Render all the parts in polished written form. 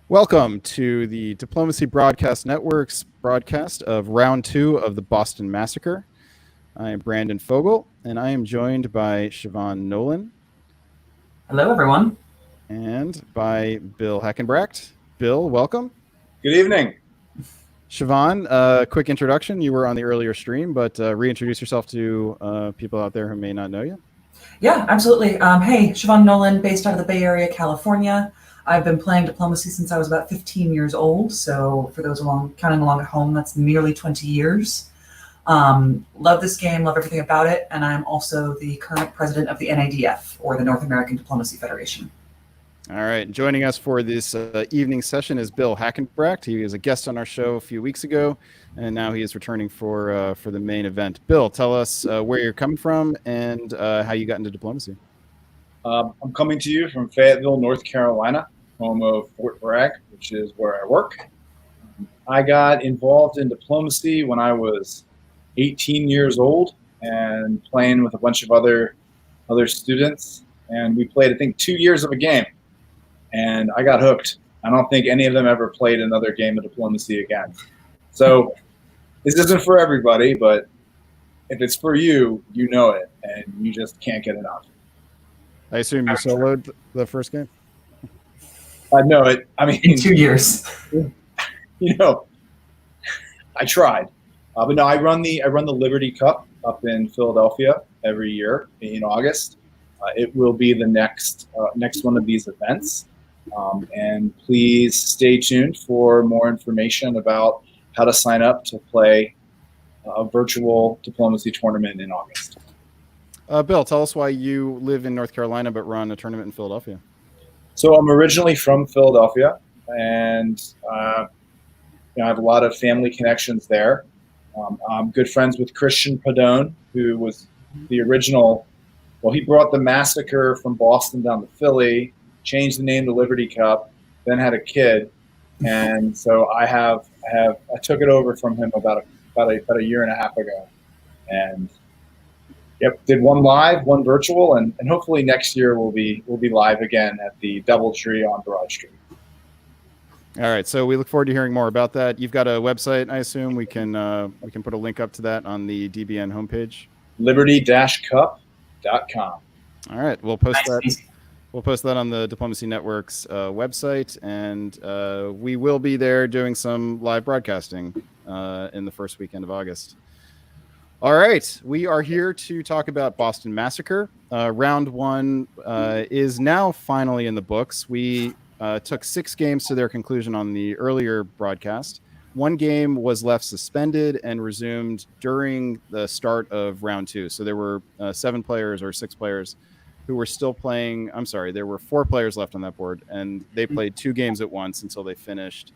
Welcome to the Diplomacy Broadcast Network's broadcast of Round 2 of the Boston Massacre. I am Brandon Fogel, and I am joined by Siobhan Nolen. Hello, everyone. And by Bill Hackenbracht. Bill, welcome. Good evening. Siobhan, quick introduction. You were on the earlier stream, but reintroduce yourself to people out there who may not know you. Yeah, absolutely. Hey, Siobhan Nolen, based out of the Bay Area, California. I've been playing diplomacy since I was about 15 years old. So for those counting along at home, that's nearly 20 years. Love this game, love everything about it. And I'm also the current president of the NADF, or the North American Diplomacy Federation. All right. Joining us for this evening session is Bill Hackenbracht. He was a guest on our show a few weeks ago, and now he is returning for the main event. Bill, tell us where you're coming from and how you got into diplomacy. I'm coming to you from Fayetteville, North Carolina, home of Fort Bragg, which is where I work. I got involved in diplomacy when I was 18 years old and playing with a bunch of other students. And we played, I think, 2 years of a game. And I got hooked. I don't think any of them ever played another game of diplomacy again. So this isn't for everybody, but if it's for you, you know it, and you just can't get enough. I assume you soloed the first game? I know it. I mean, in 2 years. I tried, but no. I run the Liberty Cup up in Philadelphia every year in August. It will be the next one of these events, and please stay tuned for more information about how to sign up to play a virtual diplomacy tournament in August. Bill, tell us why you live in North Carolina but run a tournament in Philadelphia. So I'm originally from Philadelphia, and I have a lot of family connections there. I'm good friends with Christian Padone, who was the original. Well, he brought the Massacre from Boston down to Philly, changed the name to Liberty Cup, then had a kid, and so I took it over from him about a year and a half ago, and did one live, one virtual, and hopefully next year we'll be live again at the DoubleTree on Broad Street. All right, so we look forward to hearing more about that. You've got a website, I assume. We can put a link up to that on the DBN homepage. Liberty-Cup.com. All right, we'll post that. We'll post that on the Diplomacy Network's website, and we will be there doing some live broadcasting in the first weekend of August. All right, we are here to talk about Boston Massacre. Round 1 is now finally in the books. We took 6 games to their conclusion on the earlier broadcast. 1 game was left suspended and resumed during the start of round 2. So there were 7 players or 6 players who were still playing. I'm sorry, there were 4 players left on that board, and they played 2 games at once until they finished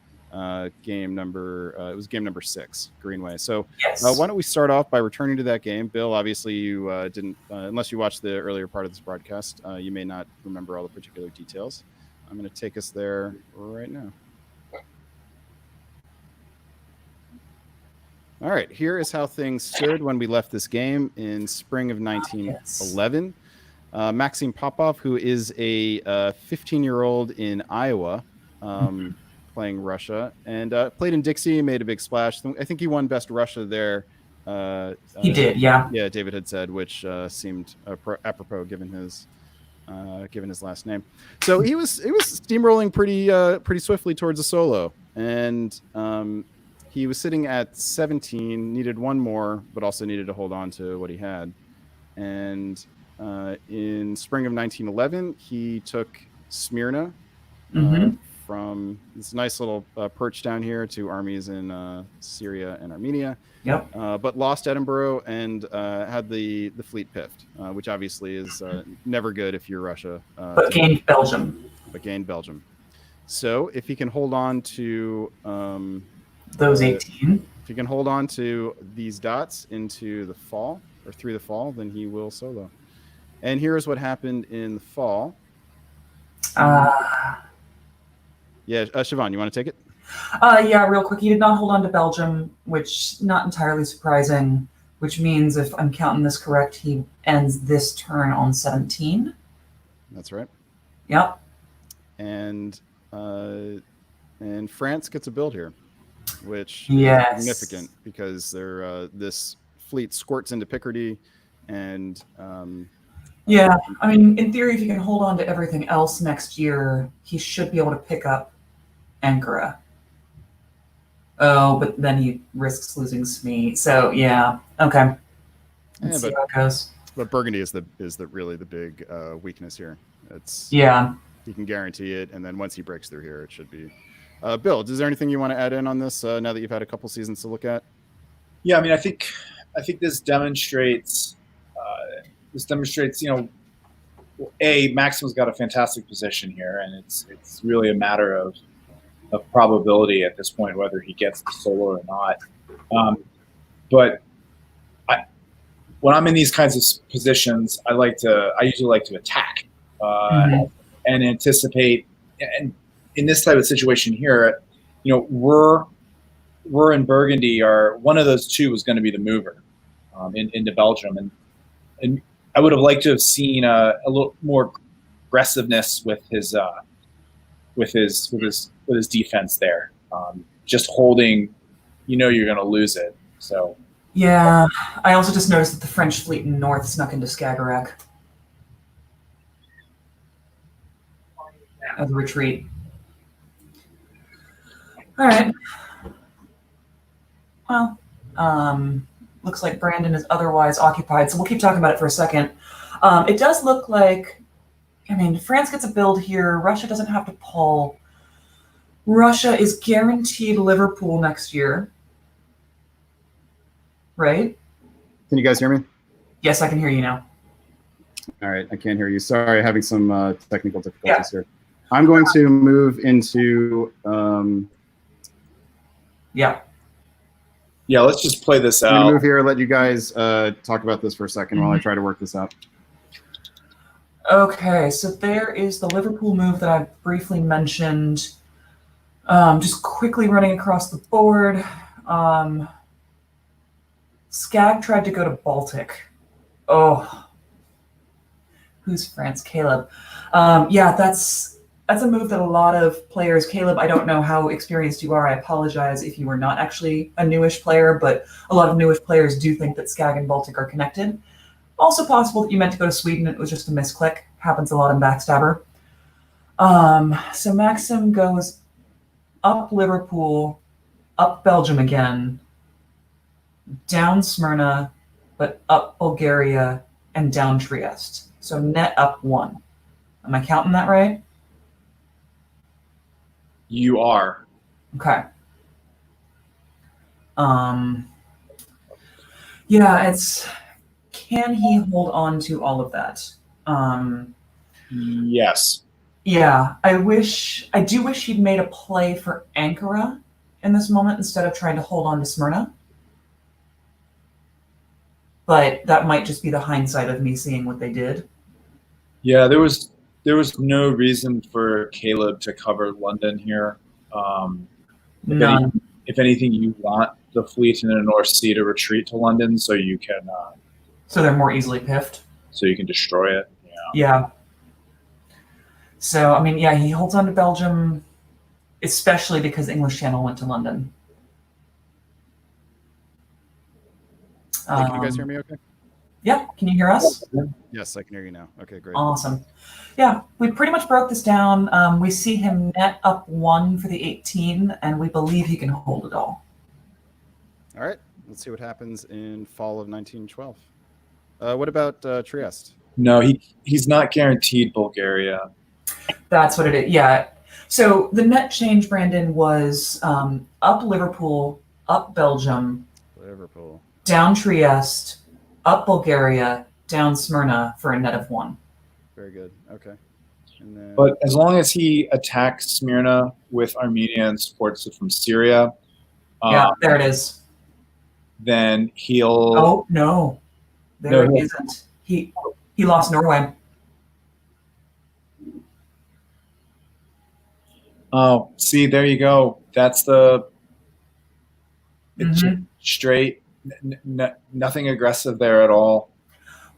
game number 6, Greenway. So Yes. Why don't we start off by returning to that game? Bill, obviously you didn't, unless you watched the earlier part of this broadcast, you may not remember all the particular details. I'm going to take us there right now. All right, here is how things stood when we left this game in spring of 1911. Maxim Popov, who is a 15-year-old in Iowa, playing Russia, and played in Dixie, made a big splash. I think he won Best Russia there. He did, yeah. Yeah, David had said, which seemed apropos given his last name. So he was steamrolling pretty swiftly towards a solo, and he was sitting at 17, needed 1 more, but also needed to hold on to what he had. And in spring of 1911, he took Smyrna from this nice little perch down here to armies in Syria and Armenia. Yep. But lost Edinburgh and had the fleet piffed, which obviously is never good if you're Russia. But gained Belgium. So if he can hold on to those 18. If he can hold on to these dots into the fall or through the fall, then he will solo. And here's what happened in the fall. Yeah, Siobhan, you want to take it? Yeah, real quick. He did not hold on to Belgium, which not entirely surprising, which means if I'm counting this correct, he ends this turn on 17. That's right. Yep. And and France gets a build here, which Yes. is significant because they're this fleet squirts into Picardy, and Yeah, I mean, in theory, if he can hold on to everything else next year, he should be able to pick up Ankara. Oh, but then he risks losing Smee. So yeah, okay. Let's see how it goes. But Burgundy is really the big weakness here. It's he can guarantee it, and then once he breaks through here, it should be. Bill, is there anything you want to add in on this now that you've had a couple seasons to look at? Yeah, I mean, I think this demonstrates Maxim's got a fantastic position here, and it's really a matter of probability at this point whether he gets the solo or not. But when I'm in these kinds of positions, I usually like to attack and anticipate. And in this type of situation here, we're in Burgundy, or one of those two was going to be the mover into Belgium, and I would have liked to have seen a little more aggressiveness with his defense there. Just holding, you're going to lose it. So yeah, I also just noticed that the French fleet in north snuck into Skagerrak as a retreat. All right. Well, looks like Brandon is otherwise occupied, so we'll keep talking about it for a second. It does look like, France gets a build here. Russia doesn't have to pull. Russia is guaranteed Liverpool next year. Right? Can you guys hear me? Yes, I can hear you now. All right, I can't hear you. Sorry, having some technical difficulties here. I'm going to move into... Yeah, let's just play this out. I'm going to move here and let you guys talk about this for a second while I try to work this out. Okay, so there is the Liverpool move that I briefly mentioned. Just quickly running across the board. Skag tried to go to Baltic. Oh. Who's France? Caleb. Yeah, that's a move that a lot of players, Caleb, I don't know how experienced you are. I apologize if you were not actually a newish player, but a lot of newish players do think that Skag and Baltic are connected. Also possible that you meant to go to Sweden and it was just a misclick. Happens a lot in Backstabber. So Maxim goes up Liverpool, up Belgium again, down Smyrna, but up Bulgaria and down Trieste. So net up 1. Am I counting that right? You are. Okay. Yeah, can he hold on to all of that? Yes. Yeah, I do wish he'd made a play for Ankara in this moment instead of trying to hold on to Smyrna. But that might just be the hindsight of me seeing what they did. Yeah, there was no reason for Caleb to cover London here. None. If anything, you want the fleet in the North Sea to retreat to London so you can. So they're more easily piffed. So you can destroy it. Yeah. So he holds on to Belgium, especially because English Channel went to London. Can you guys hear me okay? Yeah, can you hear us? Yes, I can hear you now. Okay, great. Awesome. Yeah, we pretty much broke this down. We see him net up 1 for the 18, and we believe he can hold it all. All right, let's see what happens in fall of 1912. What about Trieste? No, he's not guaranteed Bulgaria. That's what it is. Yeah. So the net change, Brandon, was up Liverpool, up Belgium, down Trieste, up Bulgaria, down Smyrna for a net of 1. Very good. Okay. And then... But as long as he attacks Smyrna with Armenia and supports it from Syria, yeah, there it is. Then he'll. Oh no, it isn't. He lost Norway. Oh, see, there you go. That's the straight. Nothing aggressive there at all.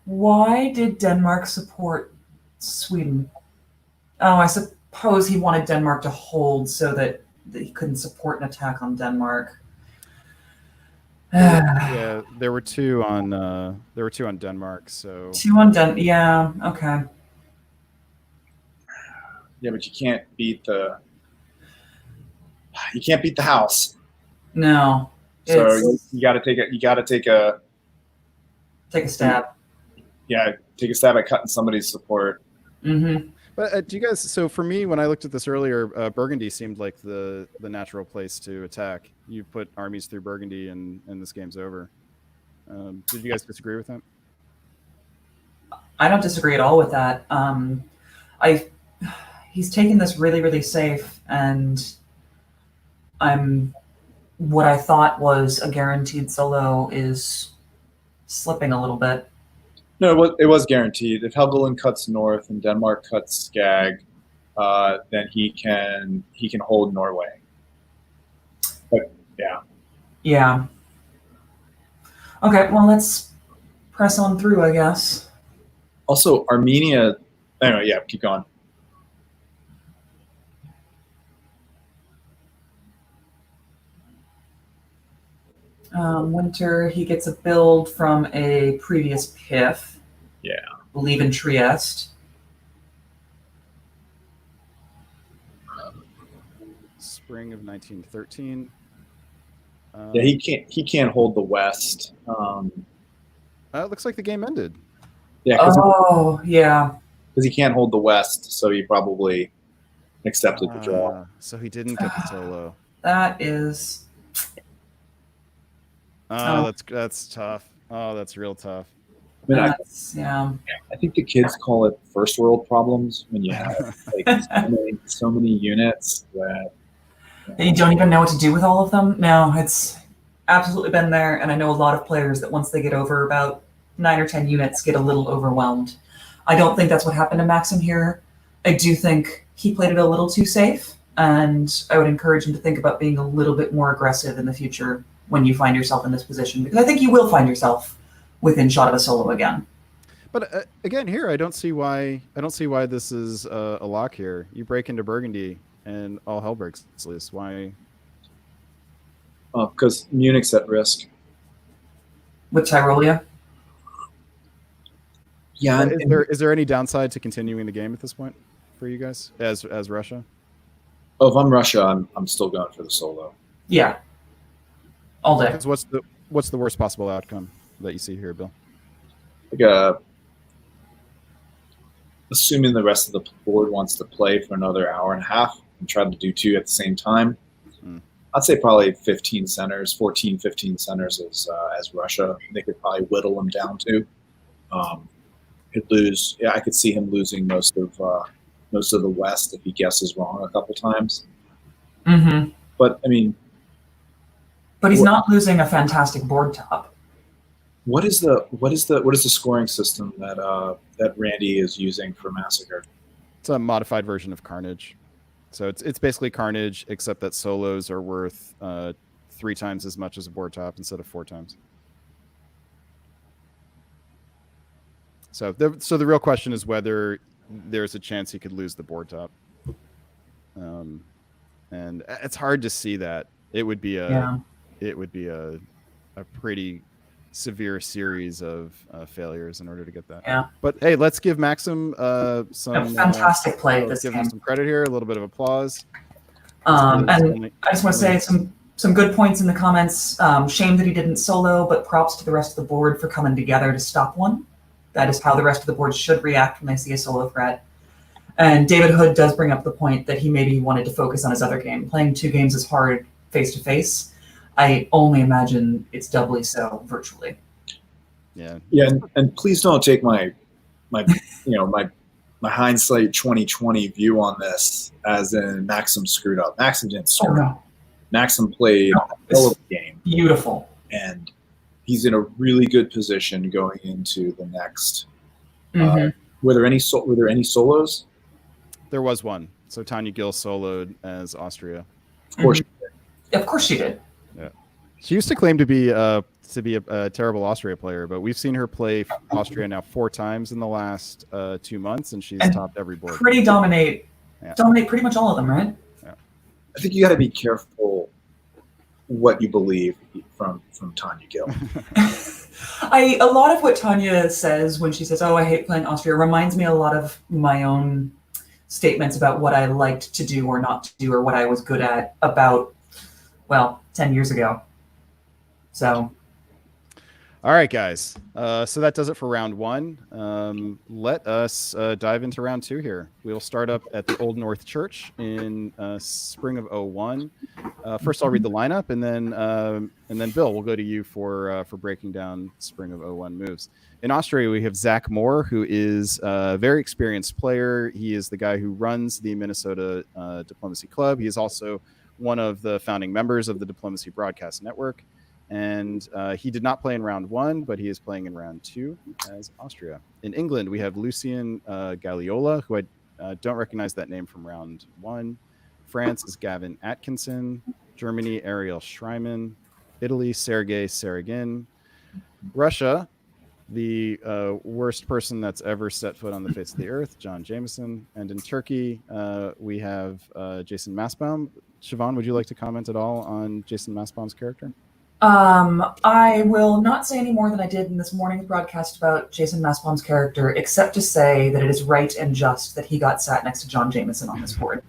Why did Denmark support Sweden? Oh, I suppose he wanted Denmark to hold so that that he couldn't support an attack on Denmark. Yeah, there were two on Denmark. So 2 on Denmark. Yeah. Okay. Yeah, but you can't beat the house. No. So It's, you got to take a take a stab. take a stab at cutting somebody's support. Mm-hmm. But do you guys? So for me, when I looked at this earlier, Burgundy seemed like the natural place to attack. You put armies through Burgundy, and this game's over. Did you guys disagree with that? I don't disagree at all with that. He's taken this really, really safe, and what I thought was a guaranteed solo is slipping a little bit. No, it was guaranteed. If Helgoland cuts north and Denmark cuts Skag, then he can hold Norway. But yeah. Yeah. Okay, well, let's press on through, I guess. Also, Armenia. Anyway, yeah, keep going. Winter, he gets a build from a previous PIF. Yeah. I believe in Trieste. Spring of 1913. Yeah, he can't hold the West. It looks like the game ended. Yeah, yeah. because he can't hold the West, so he probably accepted the draw. So he didn't get the solo. That is. That's tough. Oh, that's real tough. I mean, Yeah. I think the kids call it first world problems when you have like so many units that You don't even know what to do with all of them. No, it's absolutely been there, and I know a lot of players that once they get over about 9 or 10 units get a little overwhelmed. I don't think that's what happened to Maxim here. I do think he played it a little too safe, and I would encourage him to think about being a little bit more aggressive in the future when you find yourself in this position, because I think you will find yourself within shot of a solo again. But again, here I don't see why this is a lock here. You break into Burgundy and all hell breaks loose. Why? because Munich's at risk. With Tyrolia? Yeah. Is there any downside to continuing the game at this point for you guys as Russia? Oh, if I'm Russia, I'm still going for the solo. Yeah. All day. Because what's the worst possible outcome that you see here, Bill? Like assuming the rest of the board wants to play for another hour and a half and try to do 2 at the same time, I'd say probably 15 centers, 14, 15 centers as Russia. They could probably whittle them down to. Could lose. Yeah, I could see him losing most of the West if he guesses wrong a couple times. Mm-hmm. But I mean, but he's not losing a fantastic board top. what is the scoring system that Randy is using for Massacre? It's a modified version of Carnage. So it's basically Carnage, except that solos are worth 3 times as much as a board top instead of 4 times. So the real question is whether there's a chance he could lose the board top. And it's hard to see that. It would be a pretty severe series of failures in order to get that. Yeah. But hey, let's give Maxim some a fantastic play this give game. him some credit here, a little bit of applause. And I just want to say some good points in the comments. Shame that he didn't solo, but props to the rest of the board for coming together to stop one. That is how the rest of the board should react when they see a solo threat. And David Hood does bring up the point that he maybe wanted to focus on his other game. Playing 2 games is hard face-to-face. I only imagine it's doubly so virtually. Yeah. Yeah, and please don't take my hindsight 2020 view on this as in Maxim screwed up. Maxim didn't screw up. No. Maxim played a hell of a game. Beautiful. And he's in a really good position going into the next. Mm-hmm. Were there any solos? There was one. So Tanya Gill soloed as Austria. Of course. Of course she did. Yeah. She used to claim to be a terrible Austria player, but we've seen her play Austria now 4 times in the last 2 months, and she's topped every board. Dominate pretty much all of them, right? Yeah. I think you got to be careful what you believe from Tanya Gill. A lot of what Tanya says when she says, "Oh, I hate playing Austria," reminds me a lot of my own statements about what I liked to do or not to do, or what I was good at about, 10 years ago. So. All right, guys. So that does it for round one. Let us dive into round two here. We'll start up at the Old North Church in spring of 01. First, I'll read the lineup, and then Bill, we'll go to you for breaking down spring of 01 moves. In Austria, we have Zach Moore, who is a very experienced player. He is the guy who runs the Minnesota Diplomacy Club. He is also one of the founding members of the Diplomacy Broadcast Network. And he did not play in round one, but he is playing in round two as Austria. In England, we have Lucien Galliola, who I don't recognize that name from round one. France is Gavin Atkinson. Germany, Ariel Schreiman. Italy, Sergei Seregin. Russia, the worst person that's ever set foot on the face of the earth, John Jameson. And in Turkey, we have Jason Massbaum. Siobhan, would you like to comment at all on Jason Massbaum's character? I will not say any more than I did in this morning's broadcast about Jason Massbaum's character, except to say that it is right and just that he got sat next to John Jameson on this board.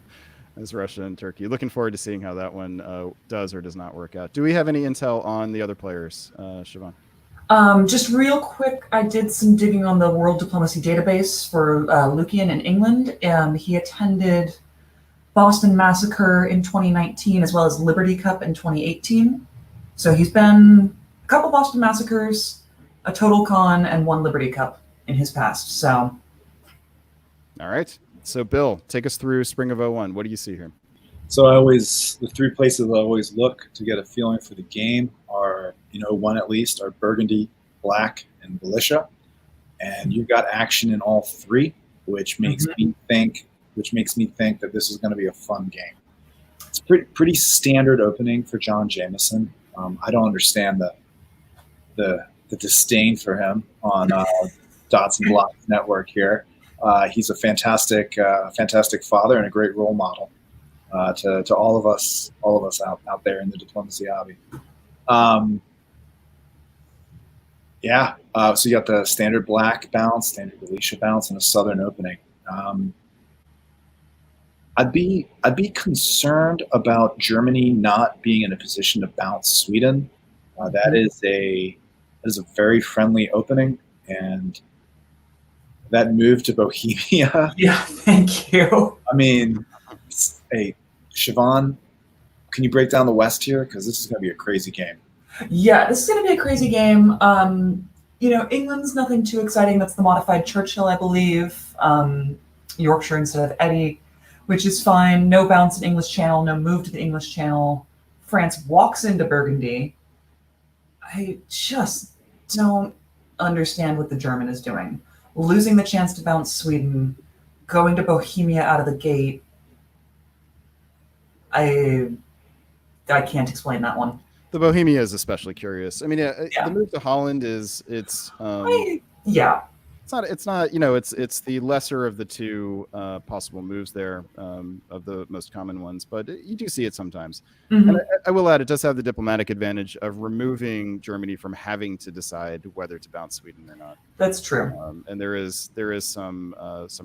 As Russia and Turkey. Looking forward to seeing how that one does or does not work out. Do we have any intel on the other players, Siobhan? Just real quick, I did some digging on the World Diplomacy Database for Lucian in England. He attended Boston Massacre in 2019, as well as Liberty Cup in 2018. So he's been a couple Boston Massacres, a Total Con, and one Liberty Cup in his past. So, all right. So, Bill, take us through spring of 01. What do you see here? So the three places I always look to get a feeling for the game are, one at least, are Burgundy, Black, and Galicia. And you've got action in all three, which makes me think that this is going to be a fun game. It's pretty standard opening for John Jameson. I don't understand the disdain for him on Dots and Blocks Network here. He's a fantastic father and a great role model to all of us out there in the diplomacy hobby. So you got the standard Black bounce, standard Galicia bounce, and a Southern opening. I'd be concerned about Germany not being in a position to bounce Sweden. That is a very friendly opening, and that move to Bohemia. Yeah, thank you. I mean, hey, Siobhan, can you break down the West here? Because this is going to be a crazy game. Yeah, this is going to be a crazy game. England's nothing too exciting. That's the modified Churchill, I believe. Yorkshire instead of Eddie, which is fine. No bounce in English Channel, no move to the English Channel. France walks into Burgundy. I just don't understand what the German is doing. Losing the chance to bounce Sweden, going to Bohemia out of the gate. I can't explain that one. The Bohemia is especially curious. I mean, the move to Holland it's the lesser of the two possible moves there, of the most common ones, but you do see it sometimes. And I will add, it does have the diplomatic advantage of removing Germany from having to decide whether to bounce Sweden or not. That's true. And there is some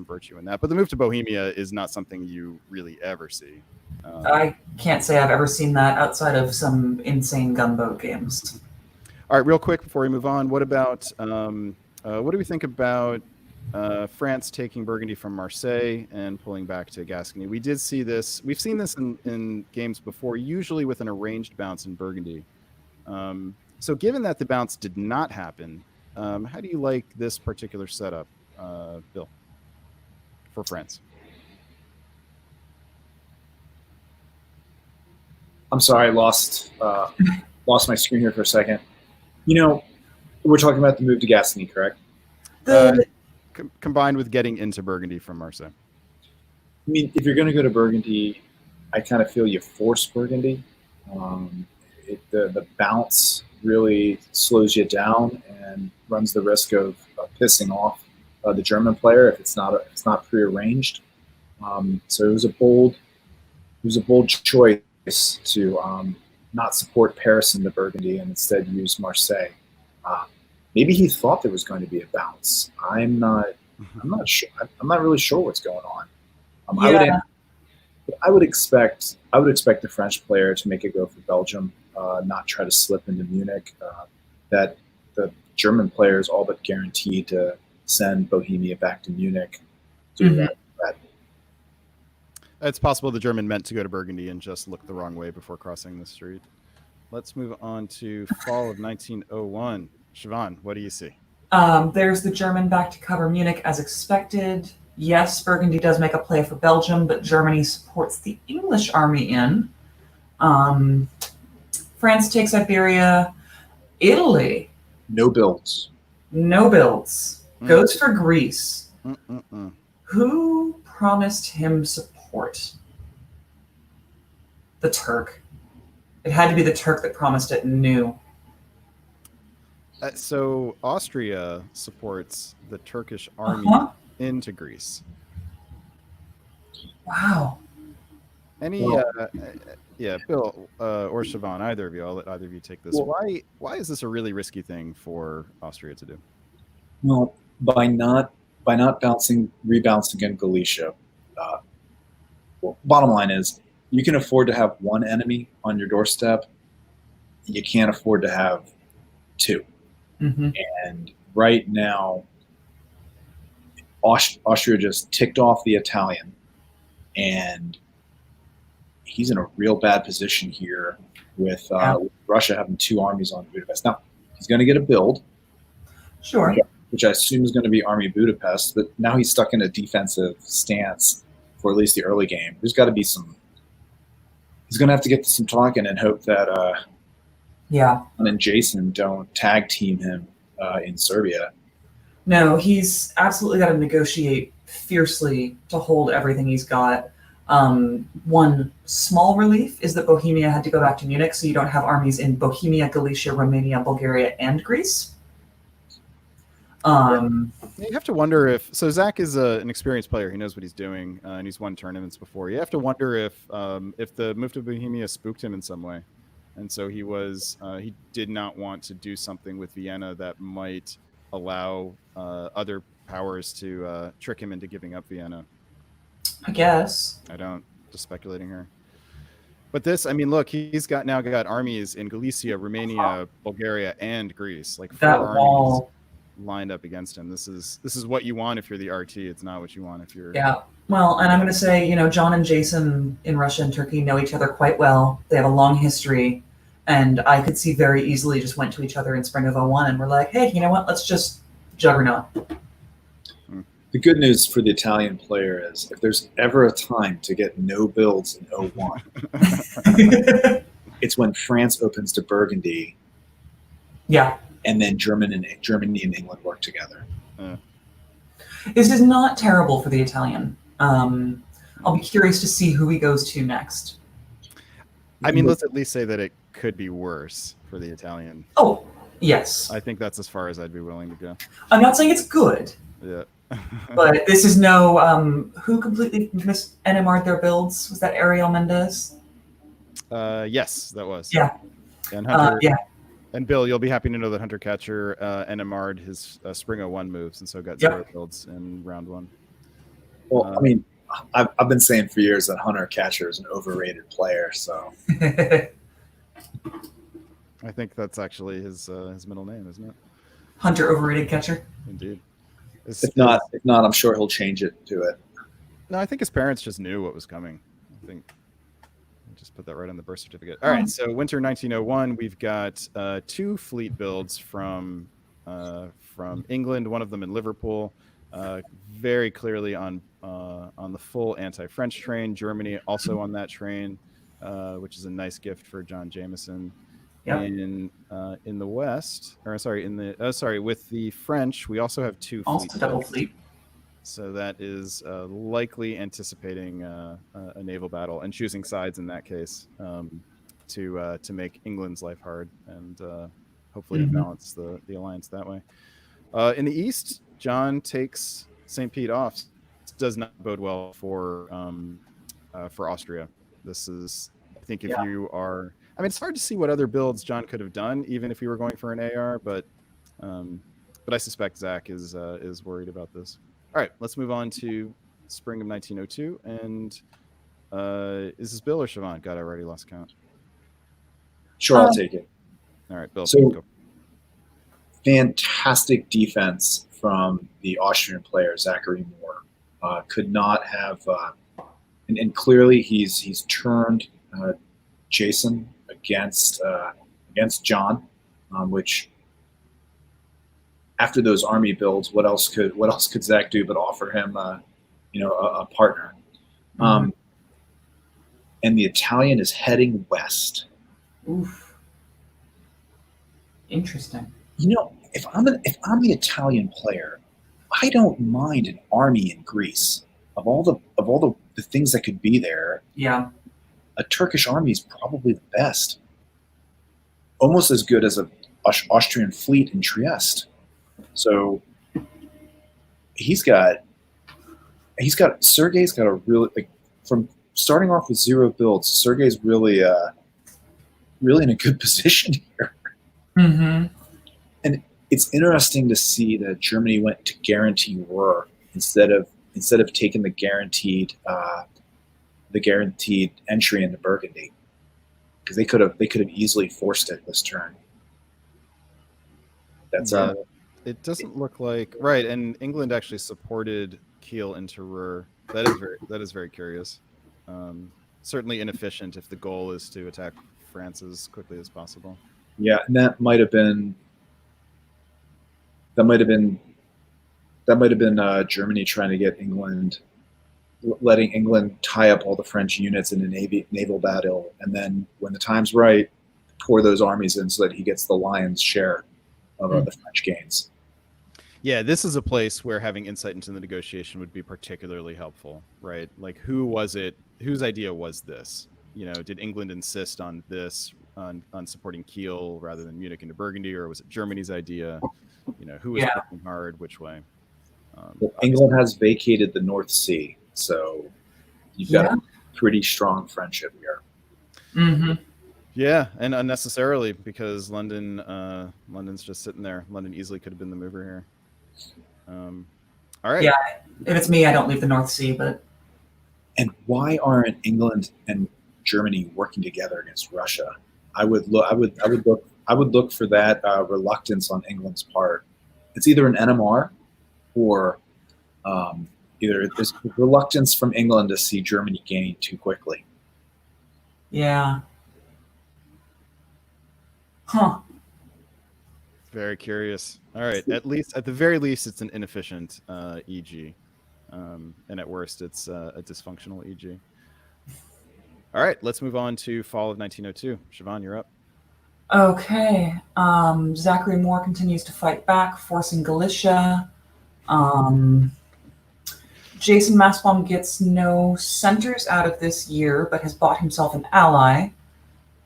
virtue in that. But the move to Bohemia is not something you really ever see. I can't say I've ever seen that outside of some insane gunboat games. All right, real quick before we move on, what do we think about France taking Burgundy from Marseille and pulling back to Gascony? We did see this. We've seen this in games before, usually with an arranged bounce in Burgundy. So given that the bounce did not happen, how do you like this particular setup, Bill, for France? I'm sorry, I lost my screen here for a second. We're talking about the move to Gascony, correct? Combined with getting into Burgundy from Marseille. I mean, if you're going to go to Burgundy, I kind of feel you force Burgundy. The bounce really slows you down and runs the risk of pissing off the German player if it's not prearranged. So it was a bold was a bold choice to not support Paris into Burgundy and instead use Marseille. Maybe he thought there was going to be a bounce. I'm not sure. I'm not really sure what's going on. Yeah. I would expect the French player to make a go for Belgium, not try to slip into Munich. That the German player is all but guaranteed to send Bohemia back to Munich. It's possible the German meant to go to Burgundy and just looked the wrong way before crossing the street. Let's move on to fall of 1901. Siobhan, what do you see? There's the German back to cover Munich as expected. Yes, Burgundy does make a play for Belgium, but Germany supports the English army in. France takes Iberia. Italy. No builds. No builds. Goes for Greece. Who promised him support? The Turk. It had to be the Turk that promised it and knew. So Austria supports the Turkish army into Greece. Wow. Bill or Siobhan, either of you. I'll let either of you take this. Why is this a really risky thing for Austria to do? Well, by not rebouncing in Galicia. Bottom line is, you can afford to have one enemy on your doorstep. You can't afford to have two. And right now, Austria just ticked off the Italian, and he's in a real bad position here with Russia having two armies on Budapest. Now, he's going to get a build. Sure. Which I assume is going to be Army Budapest, but now he's stuck in a defensive stance for at least the early game. There's got to be some. He's going to have to get to some talking and hope that and Jason don't tag team him in Serbia. No, he's absolutely got to negotiate fiercely to hold everything he's got. One small relief is that Bohemia had to go back to Munich, so you don't have armies in Bohemia, Galicia, Romania, Bulgaria, and Greece. You have to wonder if Zach is an experienced player. He knows what he's doing, and he's won tournaments before. You have to wonder if the move to Bohemia spooked him in some way, and so he did not want to do something with Vienna that might allow other powers to trick him into giving up Vienna. I guess. Just speculating here. But this, I mean, look, he's now got armies in Galicia, Romania, Bulgaria, and Greece. Like four armies lined up against him. This is what you want if you're the RT. It's not what you want if you're. Yeah. Well, and I'm going to say, John and Jason in Russia and Turkey know each other quite well. They have a long history, and I could see very easily just went to each other in spring of 01 and we're like, hey, you know what? Let's just juggernaut. The good news for the Italian player is if there's ever a time to get no builds in 01, it's when France opens to Burgundy. Yeah. And then Germany and England work together. This is not terrible for the Italian. I'll be curious to see who he goes to next. I mean, let's at least say that it could be worse for the Italian. Oh, yes. I think that's as far as I'd be willing to go. I'm not saying it's good. Yeah. But this is no... who completely NMR'd their builds? Was that Ariel Mendez? Yes, that was. Yeah. And Hunter... And Bill, you'll be happy to know that Hunter Catcher NMR'd his Spring 01 moves, and so got 0 builds in round 1. Well, I mean, I've been saying for years that Hunter Catcher is an overrated player. So I think that's actually his middle name, isn't it? Hunter Overrated Catcher. Indeed. If not, I'm sure he'll change it to it. No, I think his parents just knew what was coming. I think. Just put that right on the birth certificate. All right, so winter 1901, we've got 2 fleet builds from England, one of them in Liverpool, very clearly on the full anti-French train. Germany also on that train, which is a nice gift for John Jameson. Yep. In the West, with the French, we also have 2 also double fleet. So that is likely anticipating a naval battle and choosing sides in that case to make England's life hard and hopefully to balance the alliance that way. In the East, John takes St. Pete off. Does not bode well for Austria. This is, I think, if Yeah. you are, I mean, it's hard to see what other builds John could have done, even if you were going for an AR, but I suspect Zach is worried about this. All right, let's move on to spring of 1902. And is this Bill or Siobhan? God, I already lost count. Sure, I'll take it. All right, Bill. So, go. fantastic defense from the Austrian player, Zachary Moore. Could not have, and clearly he's turned Jason against John, which after those army builds, what else could Zach do but offer him, a partner? Mhm. And the Italian is heading west. Oof. Interesting. If I'm the Italian player, I don't mind an army in Greece. Of all the things that could be there, Yeah. a Turkish army is probably the best. Almost as good as an Austrian fleet in Trieste. So Sergei's got a really, from starting off with 0 builds, Sergei's really in a good position here. Mm-hmm. And it's interesting to see that Germany went to guarantee Ruhr instead of taking the guaranteed entry into Burgundy, because they could have easily forced it this turn. That's It doesn't look like right, and England actually supported Kiel into Ruhr. That is very curious. Certainly inefficient if the goal is to attack France as quickly as possible. Yeah, and that might have been Germany trying to get England, letting England tie up all the French units in a naval battle, and then when the time's right, pour those armies in so that he gets the lion's share of the French gains. Yeah, this is a place where having insight into the negotiation would be particularly helpful, right? Like, who was it? Whose idea was this? Did England insist on this, on supporting Kiel rather than Munich into Burgundy, or was it Germany's idea? Who was pushing hard, which way? England has vacated the North Sea, so you've got a pretty strong friendship here. Mm-hmm. Yeah, and unnecessarily, because London's just sitting there. London easily could have been the mover here. All right. Yeah, if it's me, I don't leave the North Sea, but. And why aren't England and Germany working together against Russia? I would look for that reluctance on England's part. It's either an NMR or either there's reluctance from England to see Germany gain too quickly. Yeah. Huh. Very curious. All right. At the very least, it's an inefficient EG. And at worst, it's a dysfunctional EG. All right. Let's move on to fall of 1902. Siobhan, you're up. Okay. Zachary Moore continues to fight back, forcing Galicia. Jason Massbaum gets no centers out of this year, but has bought himself an ally,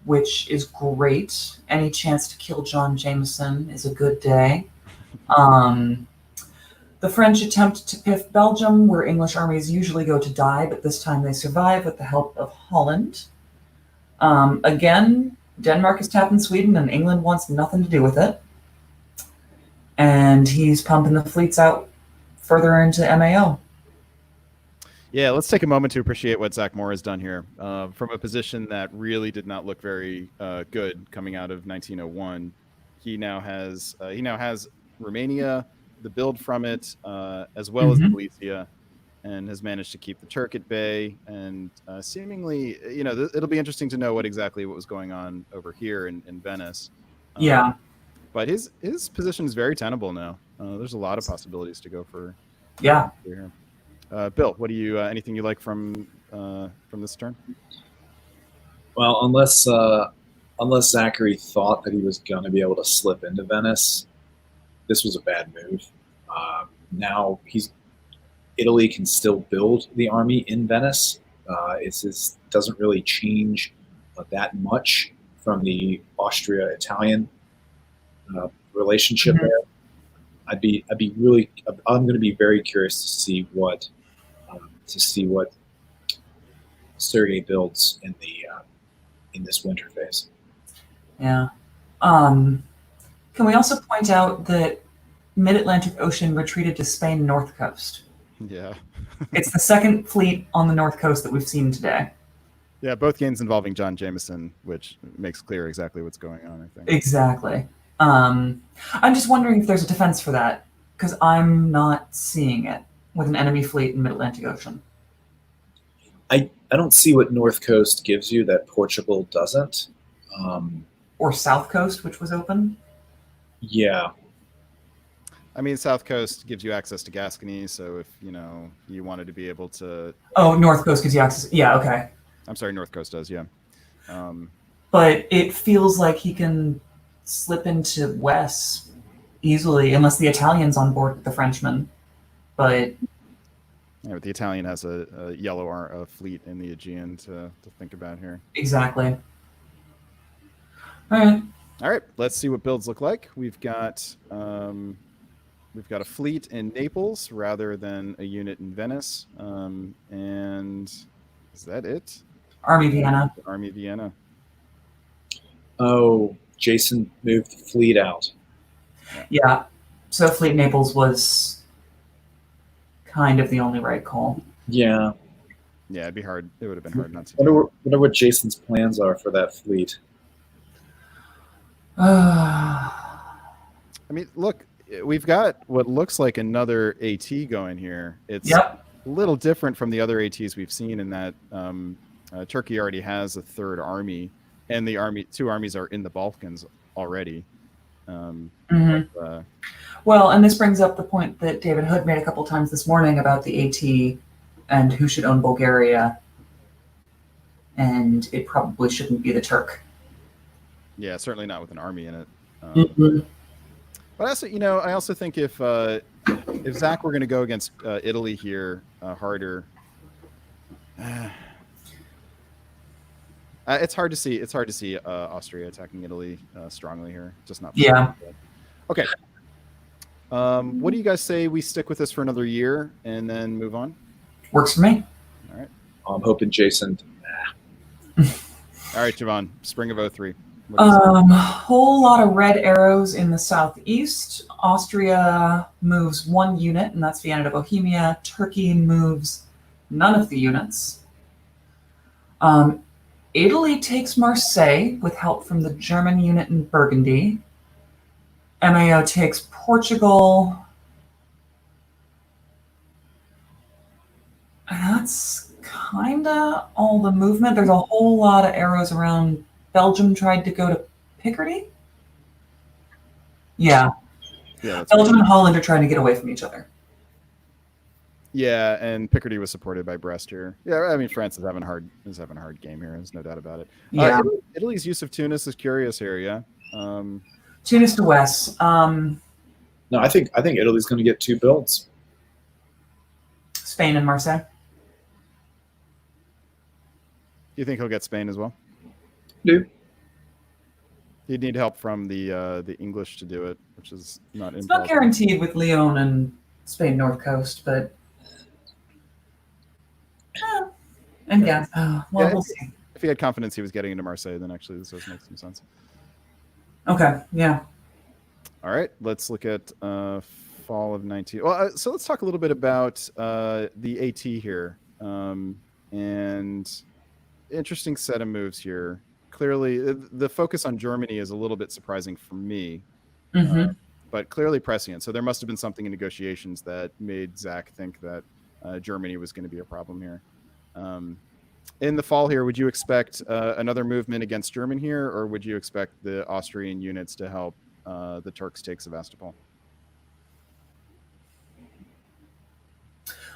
which is great. Any chance to kill John Jameson is a good day. The French attempt to piff Belgium, where English armies usually go to die, but this time they survive with the help of Holland. Again, Denmark is tapping Sweden, and England wants nothing to do with it. And he's pumping the fleets out further into MAO. Yeah, let's take a moment to appreciate what Zach Moore has done here. From a position that really did not look very good coming out of 1901, he now has Romania, the build from it, as well as Galicia, and has managed to keep the Turk at bay. And seemingly, it'll be interesting to know what was going on over here in Venice. Yeah. But his position is very tenable now. There's a lot of possibilities to go for. Yeah. Here. Bill, what do you? Anything you like from this turn? Well, unless Zachary thought that he was going to be able to slip into Venice, this was a bad move. Now Italy can still build the army in Venice. It doesn't really change that much from the Austria-Italian relationship there. I'm going to be very curious to see what Sergei builds in this winter phase. Yeah. Can we also point out that Mid-Atlantic Ocean retreated to Spain north coast? Yeah. It's the second fleet on the north coast that we've seen today. Yeah, both games involving John Jameson, which makes clear exactly what's going on, I think. Exactly. I'm just wondering if there's a defense for that, because I'm not seeing it with an enemy fleet in Mid-Atlantic Ocean. I don't see what North Coast gives you that Portugal doesn't. Or South Coast, which was open. Yeah. I mean, South Coast gives you access to Gascony, so if, you wanted to be able to... Oh, North Coast gives you access. Yeah, okay. I'm sorry, North Coast does, yeah. But it feels like he can slip into West easily, unless the Italian's on board with the Frenchman. But... Yeah, but the Italian has a yellow fleet in the Aegean to think about here. Exactly. All right. Let's see what builds look like. We've got a fleet in Naples rather than a unit in Venice. And is that it? Army Vienna. Army Vienna. Oh, Jason moved the fleet out. Yeah. So Fleet Naples was kind of the only right call. Yeah. Yeah, it'd be hard. It would have been hard not to. Wonder what Jason's plans are for that fleet. I mean, look, we've got what looks like another AT going here. It's a little different from the other ATs we've seen in that Turkey already has a third army, and the two armies are in the Balkans already. Well, and this brings up the point that David Hood made a couple times this morning about the AT and who should own Bulgaria. And it probably shouldn't be the Turk. Yeah, certainly not with an army in it. But I also think if Zach were going to go against Italy here harder, it's hard to see Austria attacking Italy strongly here. Just not. Yeah. Okay. What do you guys say we stick with this for another year and then move on? Works for me. All right. I'm hoping Jason. All right, Siobhan. Spring of 03. Whole lot of red arrows in the southeast. Austria moves one unit, and that's Vienna to Bohemia. Turkey moves none of the units. Italy takes Marseille with help from the German unit in Burgundy. MAO takes Portugal. And that's kind of all the movement. There's a whole lot of arrows around. Belgium tried to go to Picardy? Yeah. Belgium and Holland are trying to get away from each other. Yeah, and Picardy was supported by Brest here. Yeah, I mean, France is having a hard game here. There's no doubt about it. Yeah. Italy's use of Tunis is curious here. Yeah. Tunis to West. No, I think Italy's going to get 2 builds. Spain and Marseille. Do you think he'll get Spain as well? Do. He'd need help from the English to do it, which is not. It's not guaranteed with Leon and Spain North Coast, but we'll see. If he had confidence he was getting into Marseille, then actually this does make some sense. Okay. Yeah. All right. Let's look at fall of 19. Well, so let's talk a little bit about the AT here, and interesting set of moves here. Clearly, the focus on Germany is a little bit surprising for me, but clearly prescient. So there must have been something in negotiations that made Zach think that Germany was going to be a problem here. In the fall here, would you expect another movement against German here, or would you expect the Austrian units to help the Turks take Sevastopol?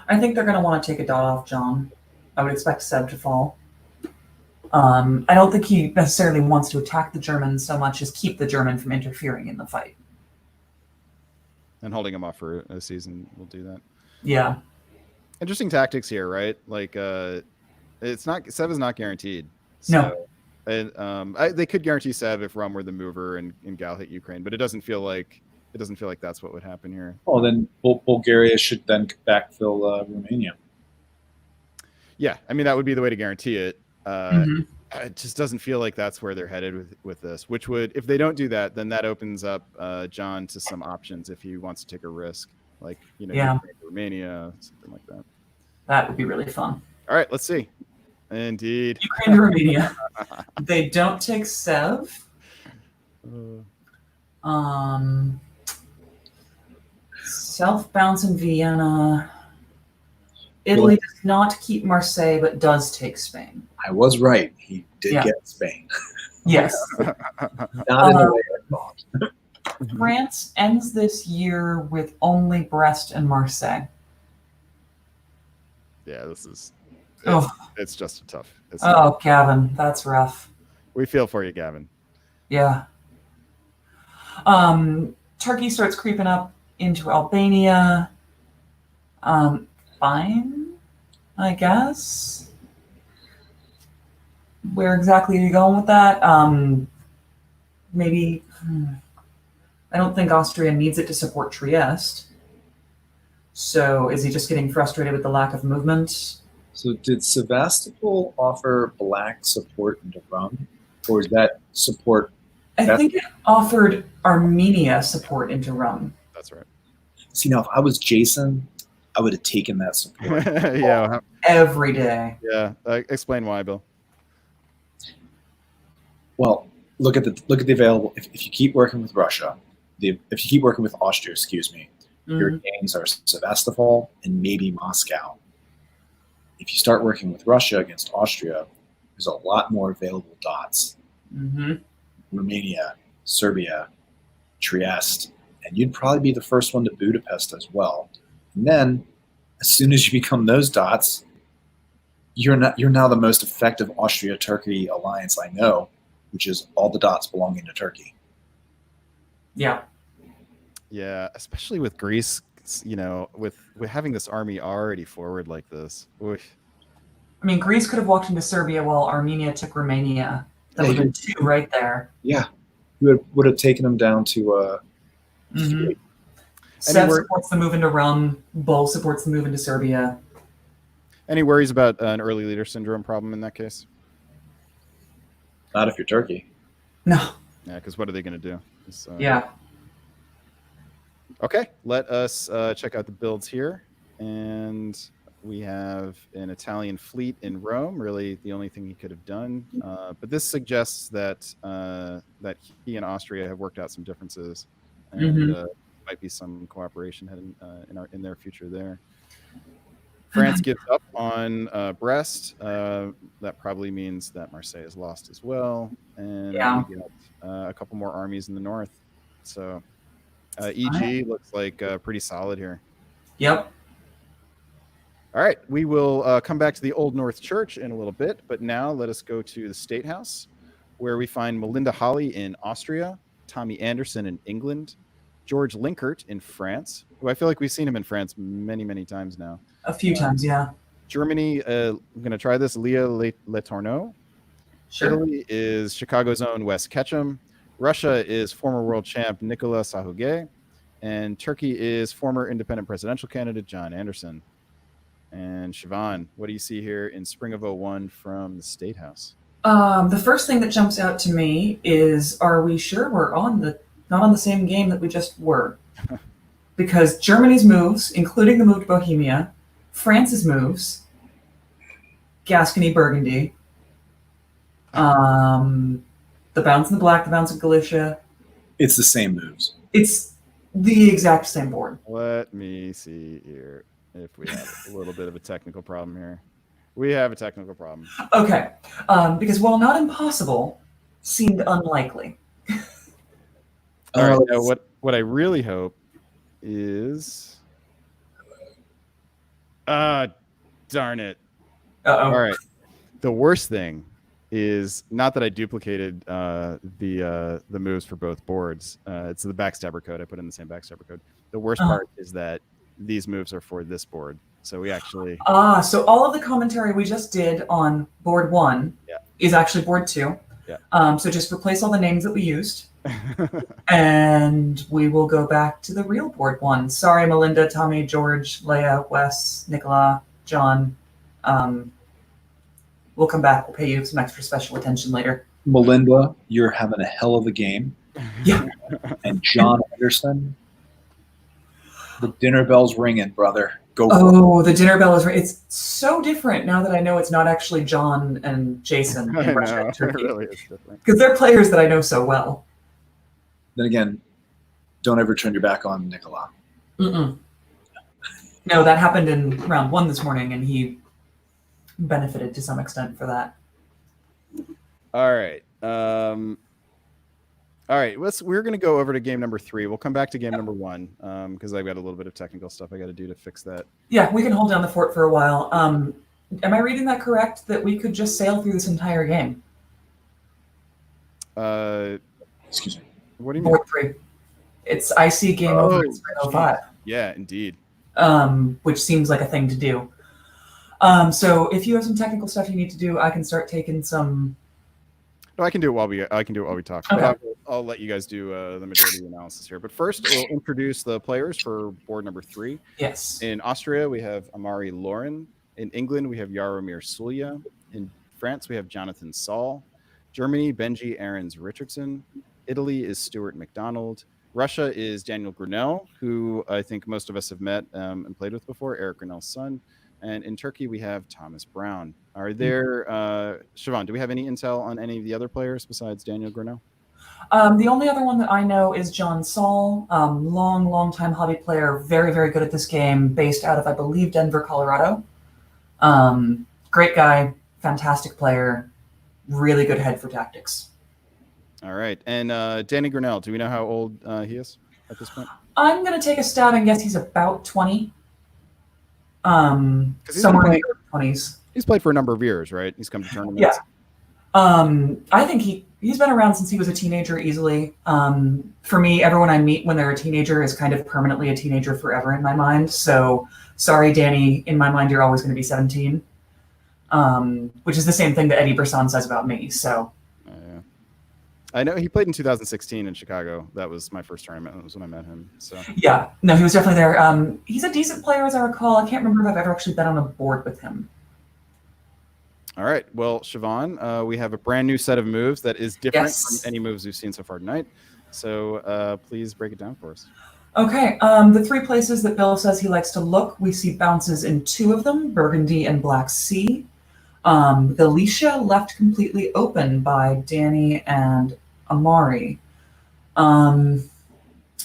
I think they're going to want to take a dot off John. I would expect Seb to fall. I don't think he necessarily wants to attack the Germans so much as keep the German from interfering in the fight. And holding him off for a season will do that. Yeah. Interesting tactics here, right? Like, it's not, Seb is not guaranteed. So, no. And they could guarantee Seb if Rum were the mover and Gal hit Ukraine, but it doesn't feel like that's what would happen here. Well, then Bulgaria should then backfill Romania. Yeah, I mean that would be the way to guarantee it. Mhm. It just doesn't feel like that's where they're headed with this. Which would, if they don't do that, then that opens up John to some options if he wants to take a risk, like Yeah. Ukraine, Romania, something like that. That would be really fun. All right, let's see. Indeed. Ukraine to Romania. They don't take Sev. Self bounce in Vienna. Italy does not keep Marseille, but does take Spain. I was right. He did get Spain. Yes. Not in the way I thought. France ends this year with only Brest and Marseille. Yeah, this is. Oh. It's just a tough. Oh, Gavin, that's rough. We feel for you, Gavin. Yeah. Turkey starts creeping up into Albania. Fine, I guess. Where exactly are you going with that? Maybe. I don't think Austria needs it to support Trieste. So is he just getting frustrated with the lack of movement? So did Sevastopol offer black support into Rum? Or is that support? I think it offered Armenia support into Rum. That's right. See, now if I was Jason, I would have taken that support. Yeah. Every day. Yeah. Explain why, Bill. Well, look at the available. If you keep working with Russia, if you keep working with Austria, excuse me, your gains are Sevastopol and maybe Moscow. If you start working with Russia against Austria, there's a lot more available dots. Romania, Serbia, Trieste, and you'd probably be the first one to Budapest as well. And then, as soon as you become those dots, you're now the most effective Austria-Turkey alliance I know, which is all the dots belonging to Turkey. Yeah. Yeah, especially with Greece, with having this army already forward like this. Oof. I mean, Greece could have walked into Serbia while Armenia took Romania. That would have been two right there. Yeah. You would have taken them down to Sev supports the move into Rum. Bull supports the move into Serbia. Any worries about an early leader syndrome problem in that case? Not if you're Turkey. No. Yeah, because what are they going to do? Yeah. Okay, let us check out the builds here. And we have an Italian fleet in Rome, really the only thing he could have done. But this suggests that he and Austria have worked out some differences. And might be some cooperation in their future there. France gives up on Brest. That probably means that Marseille is lost as well. And we got a couple more armies in the north. So EG looks like pretty solid here. Yep. All right, we will come back to the Old North Church in a little bit, but now let us go to the State House, where we find Melinda Hawley in Austria, Tommy Anderson in England, George Linkert in France, who I feel like we've seen him in France many, many times now. A few times, yeah. Germany, I'm going to try this, Leah Letourneau. Sure. Italy is Chicago's own Wes Ketchum. Russia is former world champ Nikola Sahuge. And Turkey is former independent presidential candidate John Anderson. And Siobhan, what do you see here in spring of 01 from the State House? The first thing that jumps out to me is, are we sure we're not on the same game that we just were? Because Germany's moves, including the move to Bohemia, France's moves, Gascony, Burgundy, the bounce in the black, the bounce in Galicia. It's the same moves. It's the exact same board. Let me see here if we have a little bit of a technical problem here. We have a technical problem. Okay. Because while not impossible, seemed unlikely. All right. Now what I really hope is... darn it. Uh-oh. All right. The worst thing is not that I duplicated the moves for both boards. It's the backstabber code. I put in the same backstabber code. The worst part is that these moves are for this board. So we actually... so all of the commentary we just did on board 1 is actually board 2. Yeah. So just replace all the names that we used. And we will go back to the real board 1. Sorry, Melinda, Tommy, George, Leia, Wes, Nicola, John. we'll come back. We'll pay you some extra special attention later. Melinda, you're having a hell of a game. Yeah. And John Anderson, the dinner bell's ringing, brother. Go for it. Oh, the dinner bell is. It's so different now that I know it's not actually John and Jason I in Russia know, and it Turkey, really is different. because they're players that I know so well. Then again, don't ever turn your back on Nicola. Mm-mm. No, that happened in round 1 this morning, and he benefited to some extent for that. All right. All right. We're going to go over to game number 3. We'll come back to game number 1 because I've got a little bit of technical stuff I got to do to fix that. Yeah, we can hold down the fort for a while. Am I reading that correct? That we could just sail through this entire game? Excuse me. What do you mean? Board 3. It's IC game over at Spring 05. Yeah, indeed. Which seems like a thing to do. So if you have some technical stuff you need to do, I can start taking some. No, I can do it while we talk. Okay. But I'll let you guys do the majority of the analysis here. But first, we'll introduce the players for board number 3. Yes. In Austria, we have Amari Lauren. In England, we have Jaromir Sulja. In France, we have Jonathan Saul. Germany, Benji Aarons Richardson. Italy is Stuart McDonald. Russia is Daniel Grinnell, who I think most of us have met and played with before, Eric Grinnell's son. And in Turkey, we have Thomas Brown. Are there, Siobhan, do we have any intel on any of the other players besides Daniel Grinnell? The only other one that I know is John Saul, long time hobby player, very, very good at this game, based out of, I believe, Denver, Colorado. Great guy, fantastic player, really good head for tactics. All right. And Danny Grinnell, do we know how old he is at this point? I'm going to take a stab and guess he's about 20. He's Somewhere in been the 20s. He's played for a number of years, right? He's come to tournaments. Yeah. I think he's been around since he was a teenager easily. For me, everyone I meet when they're a teenager is kind of permanently a teenager forever in my mind. So sorry, Danny, in my mind, you're always going to be 17, which is the same thing that Eddie Brisson says about me. So. Yeah. I know he played in 2016 in Chicago. That was my first tournament. That was when I met him. So yeah, no, he was definitely there. He's a decent player, as I recall. I can't remember if I've ever actually been on a board with him. All right. Well, Siobhan, we have a brand new set of moves that is different Yes. from any moves we've seen so far tonight. So please break it down for us. Okay. The 3 places that Bill says he likes to look, we see bounces in 2 of them, Burgundy and Black Sea. Galicia left completely open by Danny and Amari.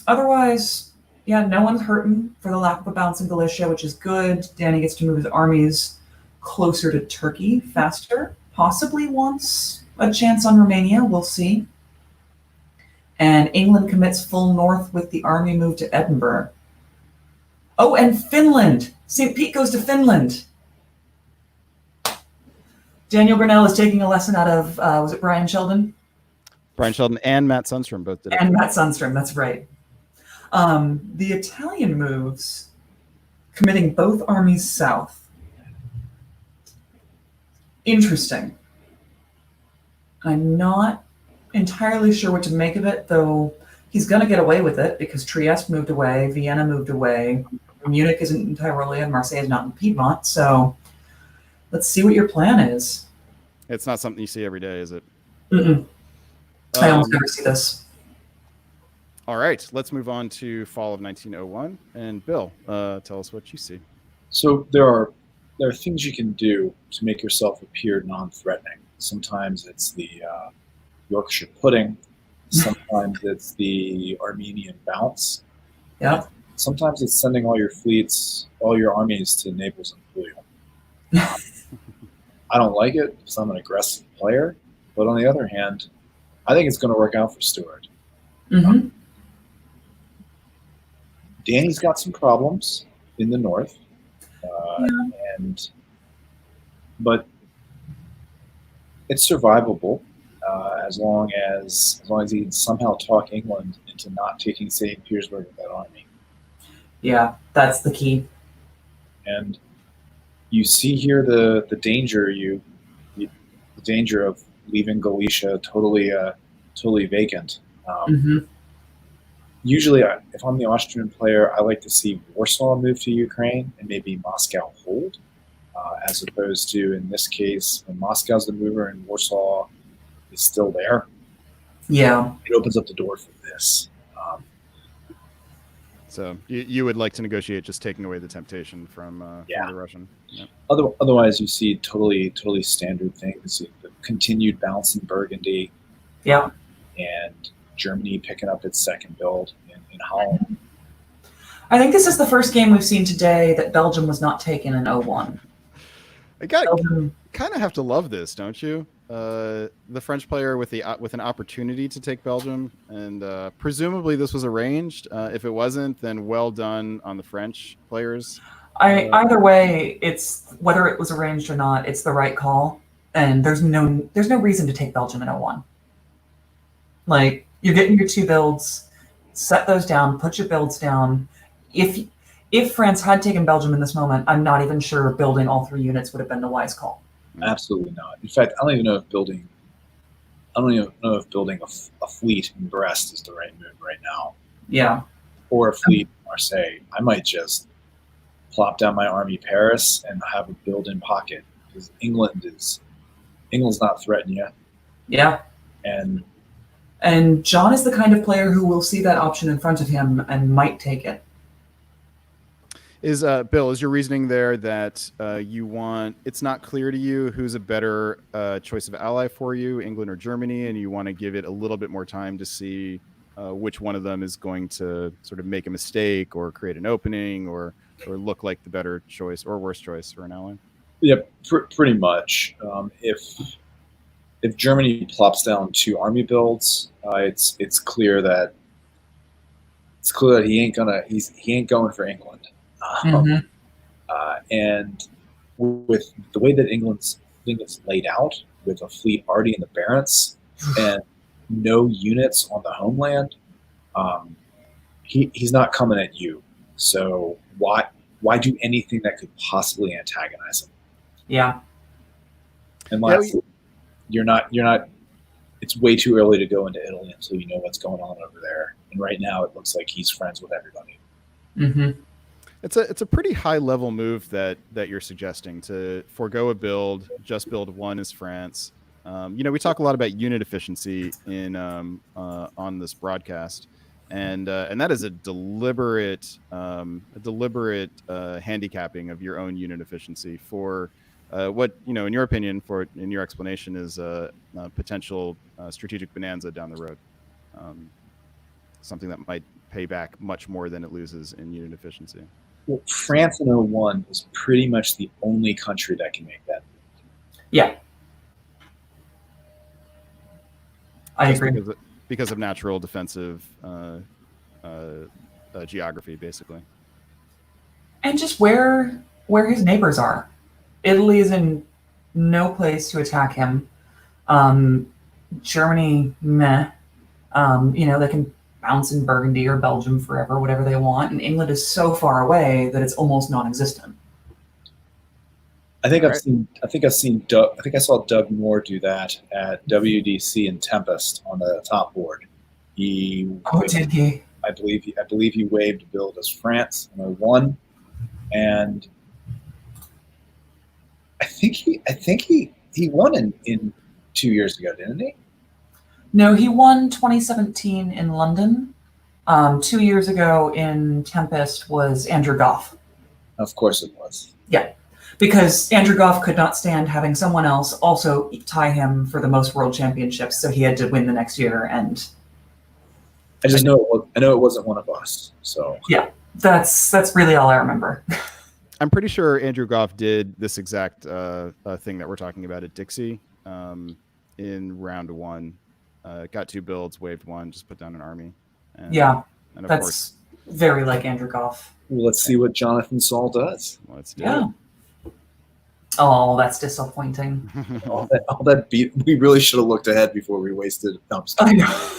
Otherwise, yeah, no one's hurting for the lack of a bounce in Galicia, which is good. Danny gets to move his armies closer to Turkey faster, possibly wants a chance on Romania. We'll see. And England commits full north with the army move to Edinburgh. Oh, and Finland. St. Pete goes to Finland. Daniel Grinnell is taking a lesson out of, was it Brian Sheldon? Brian Sheldon and Matt Sundstrom both did it. And Matt Sundstrom, that's right. The Italian moves, committing both armies south. Interesting. I'm not entirely sure what to make of it, though he's going to get away with it because Trieste moved away, Vienna moved away, Munich isn't in Tyrolia, Marseille is not in Piedmont, so let's see what your plan is. It's not something you see every day, is it? Mm-mm. I almost never see this. All right. Let's move on to fall of 1901. And Bill, tell us what you see. So there are things you can do to make yourself appear non-threatening. Sometimes it's the Yorkshire pudding. Sometimes it's the Armenian bounce. Yeah. Sometimes it's sending all your fleets, all your armies to Naples and Puglia. I don't like it because I'm an aggressive player. But on the other hand, I think it's going to work out for Stuart. Mm-hmm. Danny's got some problems in the north. But it's survivable as long as he can somehow talk England into not taking St. Petersburg with that army. Yeah, that's the key. And you see here the danger the danger of leaving Galicia totally vacant. Usually, if I'm the Austrian player, I like to see Warsaw move to Ukraine and maybe Moscow hold. as opposed to, in this case, when Moscow's the mover and Warsaw is still there. Yeah. It opens up the door for this. So you would like to negotiate just taking away the temptation from the Russian. Yeah. Otherwise, you see totally standard things. The continued bounce in Burgundy. Yeah. And Germany picking up its second build in Holland. I think this is the first game we've seen today that Belgium was not taken in 01. I kind of have to love this, don't you? The French player with an opportunity to take Belgium, and presumably this was arranged. If it wasn't, then well done on the French players. Either way, it's whether it was arranged or not, it's the right call, and there's no reason to take Belgium in 01. Like, you're getting your 2 builds, set those down, put your builds down. If France had taken Belgium in this moment, I'm not even sure building all 3 units would have been the wise call. Absolutely not. In fact, I don't even know if building a fleet in Brest is the right move right now. Yeah. Or a fleet in Marseille. I might just plop down my army Paris and have a build in pocket, because England's not threatening you. Yeah. And John is the kind of player who will see that option in front of him and might take it. Is Bill, is your reasoning there that it's not clear to you who's a better choice of ally for you, England or Germany, and you want to give it a little bit more time to see which one of them is going to sort of make a mistake or create an opening or look like the better choice or worse choice for an ally? Yeah, pretty much. If Germany plops down 2 army builds, it's clear that he ain't going for England. And with the way that England's laid out, with a fleet already in the Barents and no units on the homeland, he's not coming at you. So why do anything that could possibly antagonize him? Yeah. And lastly, you're not. It's way too early to go into Italy until you know what's going on over there. And right now, it looks like he's friends with everybody. Mm-hmm. It's a pretty high level move that you're suggesting, to forego a build, just build one as France. We talk a lot about unit efficiency on this broadcast, and that is a deliberate handicapping of your own unit efficiency for what, in your opinion, in your explanation, is a potential strategic bonanza down the road. Something that might pay back much more than it loses in unit efficiency. Well, France in 01 is pretty much the only country that can make that. Yeah. I agree. Because of natural defensive geography, basically. And just where his neighbors are. Italy is in no place to attack him. Germany, meh. They can bounce in Burgundy or Belgium forever, whatever they want. And England is so far away that it's almost non-existent. I think I saw Doug Moore do that at WDC in Tempest on the top board. Did he? I believe he waved a build as France in 01, and I think he won in 2 years ago, didn't he? No, he won 2017 in London. 2 years ago in Tempest was Andrew Goff. Of course it was. Yeah, because Andrew Goff could not stand having someone else also tie him for the most world championships, so he had to win the next year. And I know it wasn't one of us. So yeah, that's really all I remember. I'm pretty sure Andrew Goff did this exact thing that we're talking about at Dixie in round 1. Got 2 builds, waved 1, just put down an army. And of course, very like Andrew Goff. Well, let's see what Jonathan Saul does. Let's do it. Oh, that's disappointing. all that beat. We really should have looked ahead before we wasted. I know.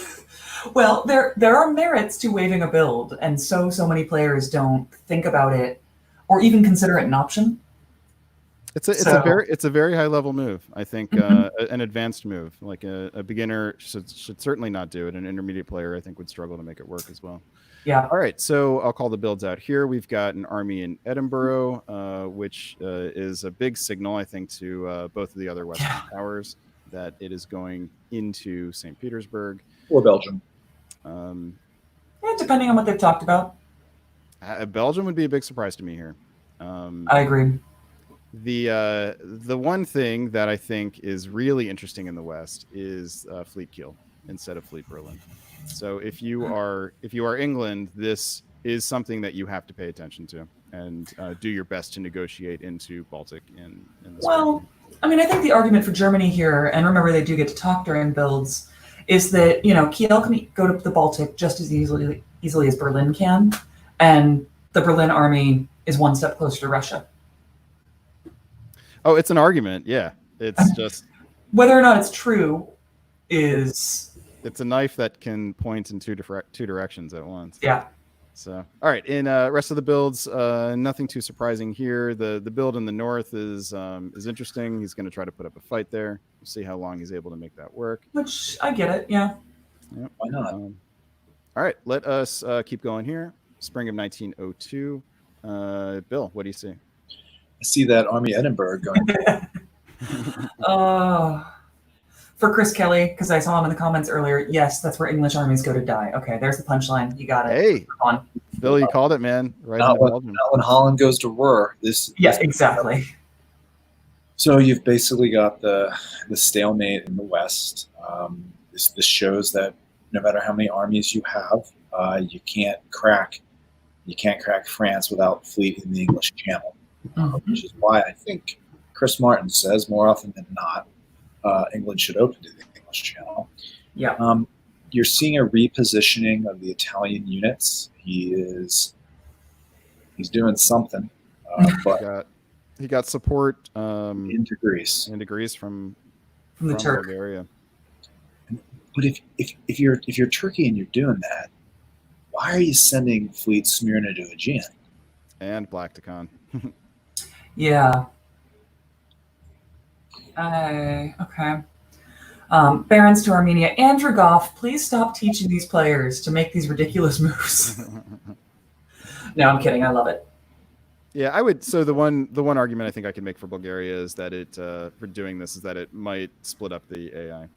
Well, there are merits to waving a build, and so many players don't think about it or even consider it an option. It's a very high level move. I think an advanced move, like a beginner should certainly not do it. An intermediate player, I think, would struggle to make it work as well. Yeah. All right, so I'll call the builds out here. We've got an army in Edinburgh, which is a big signal, I think, to both of the other Western powers that it is going into St. Petersburg or Belgium. Depending on what they've talked about. Belgium would be a big surprise to me here. I agree. The one thing that I think is really interesting in the West is Fleet Kiel instead of Fleet Berlin. So if you are England, this is something that you have to pay attention to and do your best to negotiate into Baltic in this Well, I mean, I think the argument for Germany here, and remember they do get to talk during builds, is that Kiel can go to the Baltic just as easily as Berlin can, and the Berlin army is one step closer to Russia. Oh, it's an argument. Yeah, it's just whether or not it's true is it's a knife that can point in two directions at once. Yeah. So, all right. In rest of the builds, nothing too surprising here. The build in the north is interesting. He's going to try to put up a fight there. We'll see how long he's able to make that work. Which I get it. Yeah. Yep. Why not? All right. Let us keep going here. Spring of 1902. Bill, what do you see? I see that Army Edinburgh going. For Chris Kelly, because I saw him in the comments earlier. Yes, that's where English armies go to die. Okay, there's the punchline. You got it. Hey, come on. Bill, you called it, man. Right. Not when Holland goes to war. Yeah, exactly. So you've basically got the stalemate in the West. This shows that no matter how many armies you have, you can't crack France without fleet in the English Channel, which is why I think Chris Martin says more often than not England should open to the English Channel. Yeah. You're seeing a repositioning of the Italian units. He's doing something, but he got support into Greece from the Turk area. But if you're Turkey and you're doing that, why are you sending fleet Smyrna to Aegean and Black to Khan? Yeah. Okay. Barons to Armenia. Andrew Goff, please stop teaching these players to make these ridiculous moves. No, I'm kidding. I love it. Yeah, I would. So the one argument I think I can make for Bulgaria is that it for doing this is that it might split up the AI,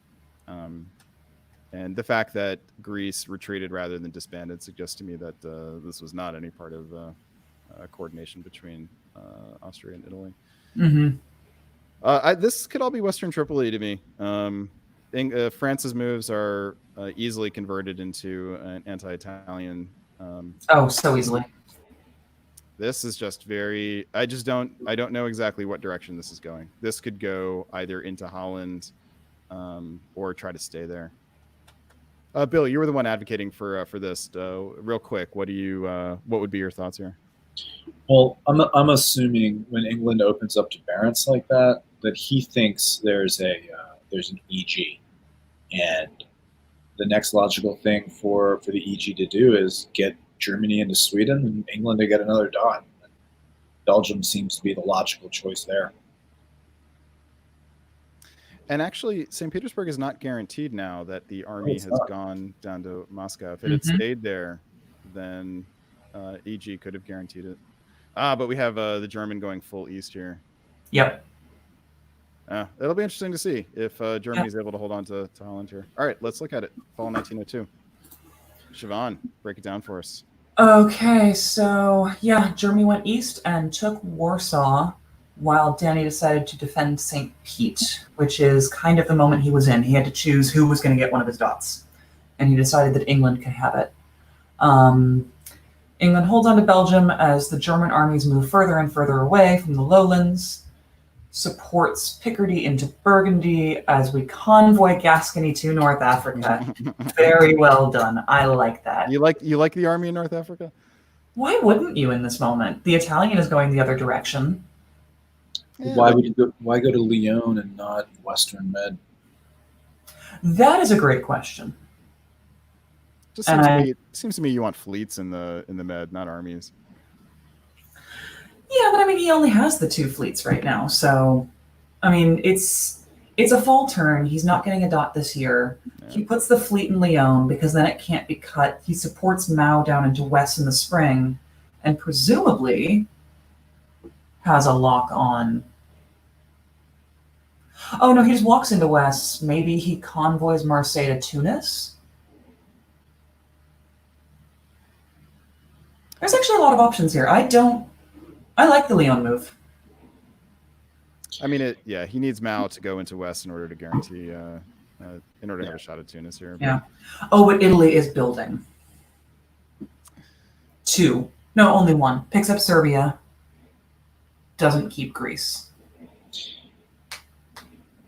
and the fact that Greece retreated rather than disbanded suggests to me that this was not any part of coordination between Austria and Italy. Mm-hmm. This could all be Western Tripoli to me. France's moves are easily converted into an anti-Italian. So easily. This is just very. I don't know exactly what direction this is going. This could go either into Holland, or try to stay there. Bill, you were the one advocating for this. Real quick, what would be your thoughts here? Well, I'm assuming when England opens up to barons like that he thinks there's an EG, and the next logical thing for the EG to do is get Germany into Sweden and England to get another dot. Belgium seems to be the logical choice there. And actually, St. Petersburg is not guaranteed now that the army has gone down to Moscow. If it had stayed there, then EG could have guaranteed it. But we have the German going full east here. Yep. It'll be interesting to see if Germany is able to hold on to Holland here. All right, let's look at it. Fall 1902. Siobhan, break it down for us. Okay, so Germany went east and took Warsaw, while Danny decided to defend St. Pete, which is kind of the moment he was in. He had to choose who was going to get one of his dots, and he decided that England could have it. England holds on to Belgium as the German armies move further and further away from the lowlands, supports Picardy into Burgundy as we convoy Gascony to North Africa. Very well done. I like that. You like the army in North Africa? Why wouldn't you in this moment? The Italian is going the other direction. Yeah. Why go to Lyon and not Western Med? That is a great question. Just seems to me you want fleets in the Med, not armies. Yeah, but I mean, he only has the 2 fleets right now, so I mean, it's a fall turn. He's not getting a dot this year. Yeah. He puts the fleet in Lyon because then it can't be cut. He supports Mao down into West in the spring, and presumably has a lock on. Oh no, he just walks into West. Maybe he convoys Marseille to Tunis. There's actually a lot of options here. I like the Lyon move. I mean, he needs Mao to go into West in order to guarantee, in order to have a shot at Tunis here. Yeah. Oh, but Italy is building. 2. No, only 1. Picks up Serbia. Doesn't keep Greece.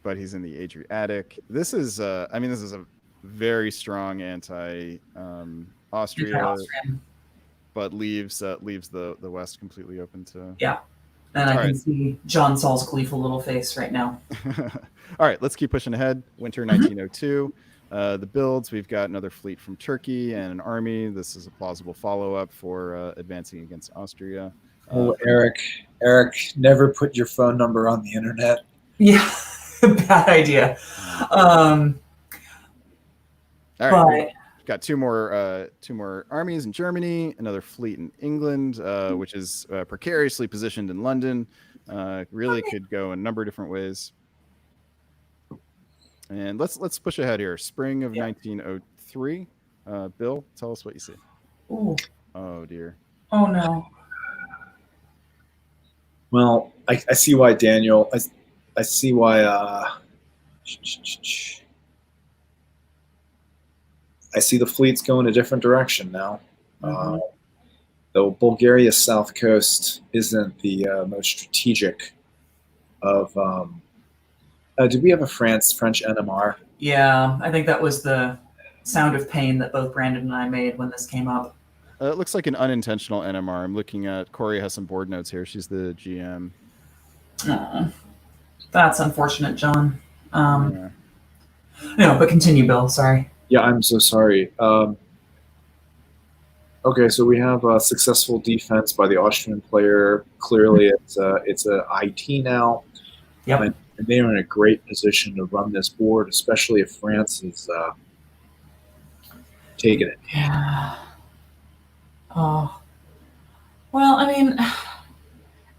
But he's in the Adriatic. This is, this is a very strong Austria, but leaves the West completely open to. Yeah. And I can see John Saul's gleeful little face right now. All right, let's keep pushing ahead. Winter 1902. The builds, we've got another fleet from Turkey and an army. This is a plausible follow-up for advancing against Austria. Eric, never put your phone number on the internet. Yeah, bad idea. All right, but we've got two more armies in Germany, another fleet in England, which is precariously positioned in London. Really could go a number of different ways. And let's push ahead here. Spring of 1903. Bill, tell us what you see. Ooh. Oh dear. Oh no. Well, I see why Daniel. I see why. I see the fleets going a different direction now. Mm-hmm. Though Bulgaria's south coast isn't the most strategic of. Did we have a French NMR? Yeah, I think that was the sound of pain that both Brandon and I made when this came up. It looks like an unintentional NMR. I'm looking at Corey has some board notes here. She's the GM. That's unfortunate, John. Yeah. No, but continue, Bill. Sorry. Yeah, I'm so sorry. Okay, so we have a successful defense by the Austrian player. Clearly, it's a IT now. Yep. And they are in a great position to run this board, especially if France is taking it. Yeah. Oh. Well, I mean,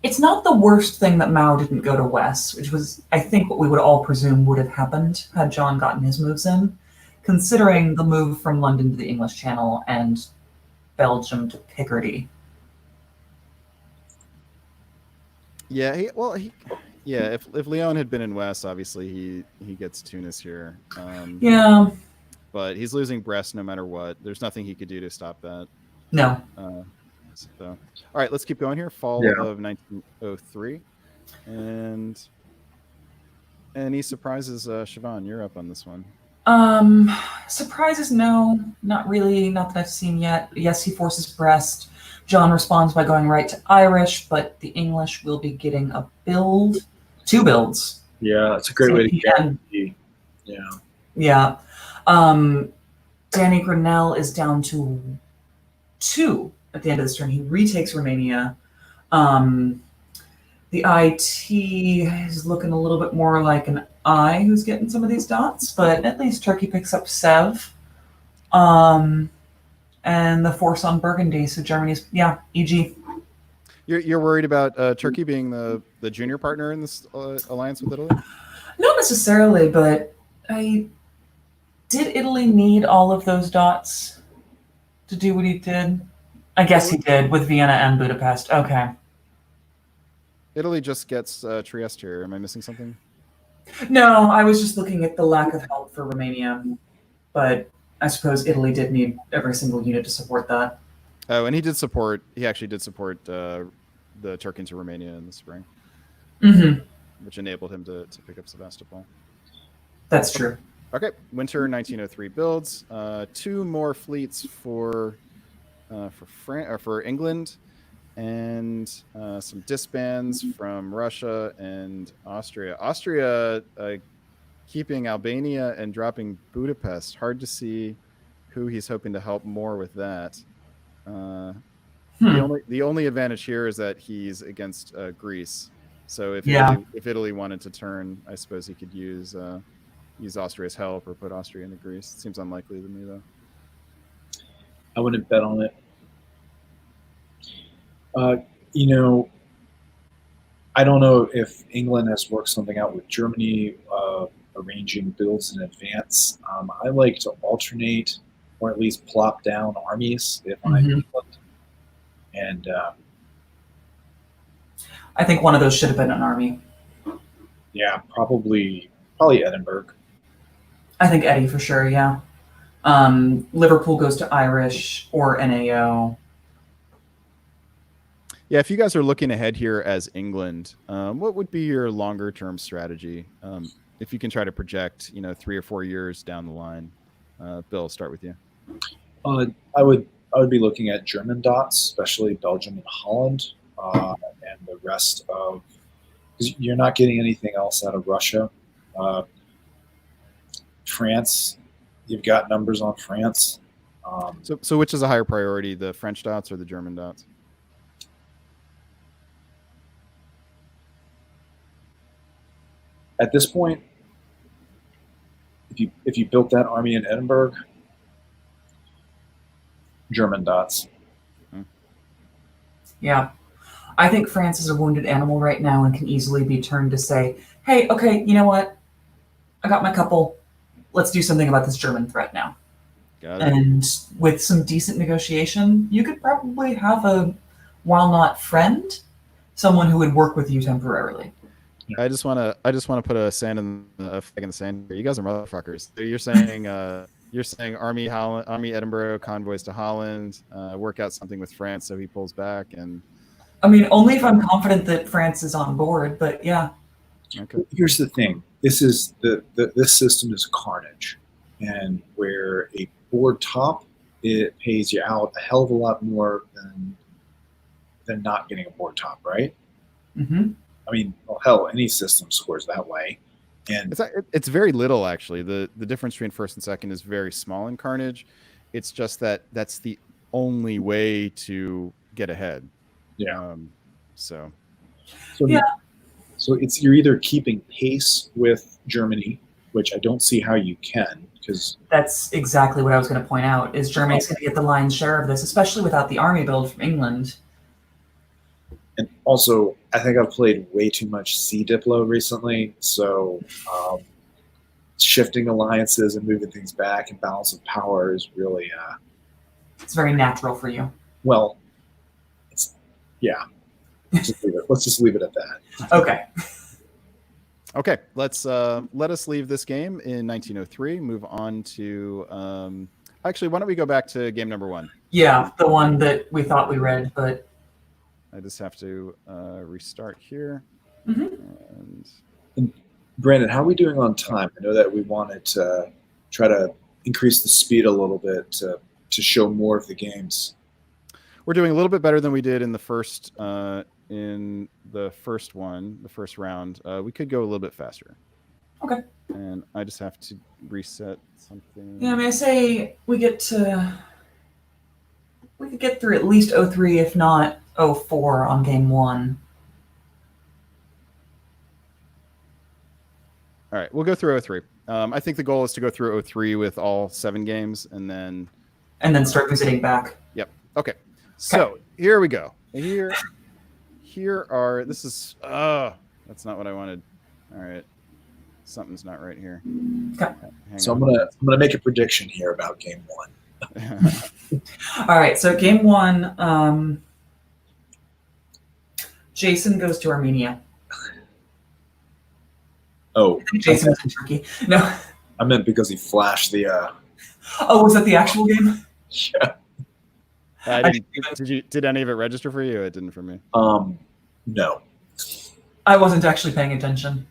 it's not the worst thing that Mao didn't go to West, which was, I think, what we would all presume would have happened had John gotten his moves in, considering the move from London to the English Channel and Belgium to Picardy. Yeah, if Lyon had been in West, obviously he gets Tunis here. Yeah. But he's losing Brest no matter what. There's nothing he could do to stop that. No. So, all right, let's keep going here. Fall of 1903. And any surprises, Siobhan, you're up on this one. Surprises, no, not really, not that I've seen yet. Yes, he forces Brest. John responds by going right to Irish, but the English will be getting a build. 2 builds. Yeah, it's a great way to guarantee. Yeah. Yeah. Danny Grinnell is down to 2 at the end of this turn. He retakes Romania. The IT is looking a little bit more like an I who's getting some of these dots, but at least Turkey picks up Sev. And the force on Burgundy. So Germany's, EG. You're worried about Turkey being the junior partner in this alliance with Italy? Not necessarily, but did Italy need all of those dots to do what he did? I guess he did with Vienna and Budapest. Okay. Italy just gets Trieste here. Am I missing something? No, I was just looking at the lack of help for Romania, but I suppose Italy did need every single unit to support that. Oh, and he actually did support the Turk into Romania in the spring, which enabled him to pick up Sevastopol. That's true. Okay, winter 1903 builds. 2 more fleets for England, and some disbands from Russia and Austria. Austria keeping Albania and dropping Budapest. Hard to see who he's hoping to help more with that. The only advantage here is that he's against Greece. So if Italy wanted to turn, I suppose he could use Austria's help or put Austria into Greece. It seems unlikely to me, though. I wouldn't bet on it. I don't know if England has worked something out with Germany, arranging builds in advance. I like to alternate or at least plop down armies if I'm England. And I think one of those should have been an army. Yeah, probably Edinburgh. I think Eddie for sure, yeah. Liverpool goes to Irish or NAO. Yeah, if you guys are looking ahead here as England, what would be your longer term strategy? If you can try to project, 3 or 4 years down the line. Bill, I'll start with you. I would be looking at German dots, especially Belgium and Holland, and the rest of, because you're not getting anything else out of Russia. France, you've got numbers on France. So which is a higher priority, the French dots or the German dots? At this point, if you built that army in Edinburgh, German dots. Yeah. I think France is a wounded animal right now and can easily be turned to say, hey, okay, you know what? I got my couple. Let's do something about this German threat now. Got it. And with some decent negotiation, you could probably have while not friend, someone who would work with you temporarily. I just want to put a flag in the sand here. You guys are motherfuckers. So you're saying Army Edinburgh, convoys to Holland, work out something with France so he pulls back, and I mean, only if I'm confident that France is on board, but yeah. Okay. Here's the thing. This system is carnage, and where a board top, it pays you out a hell of a lot more than not getting a board top, right? Mm-hmm. I mean, well, hell, any system scores that way. And it's very little, actually. The difference between first and second is very small in Carnage. It's just that's the only way to get ahead. Yeah. So you're either keeping pace with Germany, which I don't see how you can, because that's exactly what I was going to point out. Is Germany's going to get the lion's share of this, especially without the army build from England. And also, I think I've played way too much Sea Diplo recently, so shifting alliances and moving things back and balance of power is really it's very natural for you. Well, let's just leave it at that. Okay. Let us leave this game in 1903. Move on to actually, why don't we go back to game number 1? Yeah, the one that we thought we read, but I just have to restart here. Mm-hmm. And Brandon, how are we doing on time? I know that we wanted to try to increase the speed a little bit to show more of the games. We're doing a little bit better than we did in the first round. We could go a little bit faster. Okay. And I just have to reset something. Yeah, I mean, I say we could get through at least 03, if not 04 on game 1. All right, we'll go through 03. I think the goal is to go through 03 with all 7 games and then start visiting back. Yep. Okay. So here we go. Here are, that's not what I wanted. All right. Something's not right here. Okay. So I'm gonna make a prediction here about game 1. All right. So game 1, Jason goes to Armenia. Oh, Jason was in Turkey. No. I meant because he flashed the. Oh, was that the actual game? Yeah. Did any of it register for you? It didn't for me. No. I wasn't actually paying attention.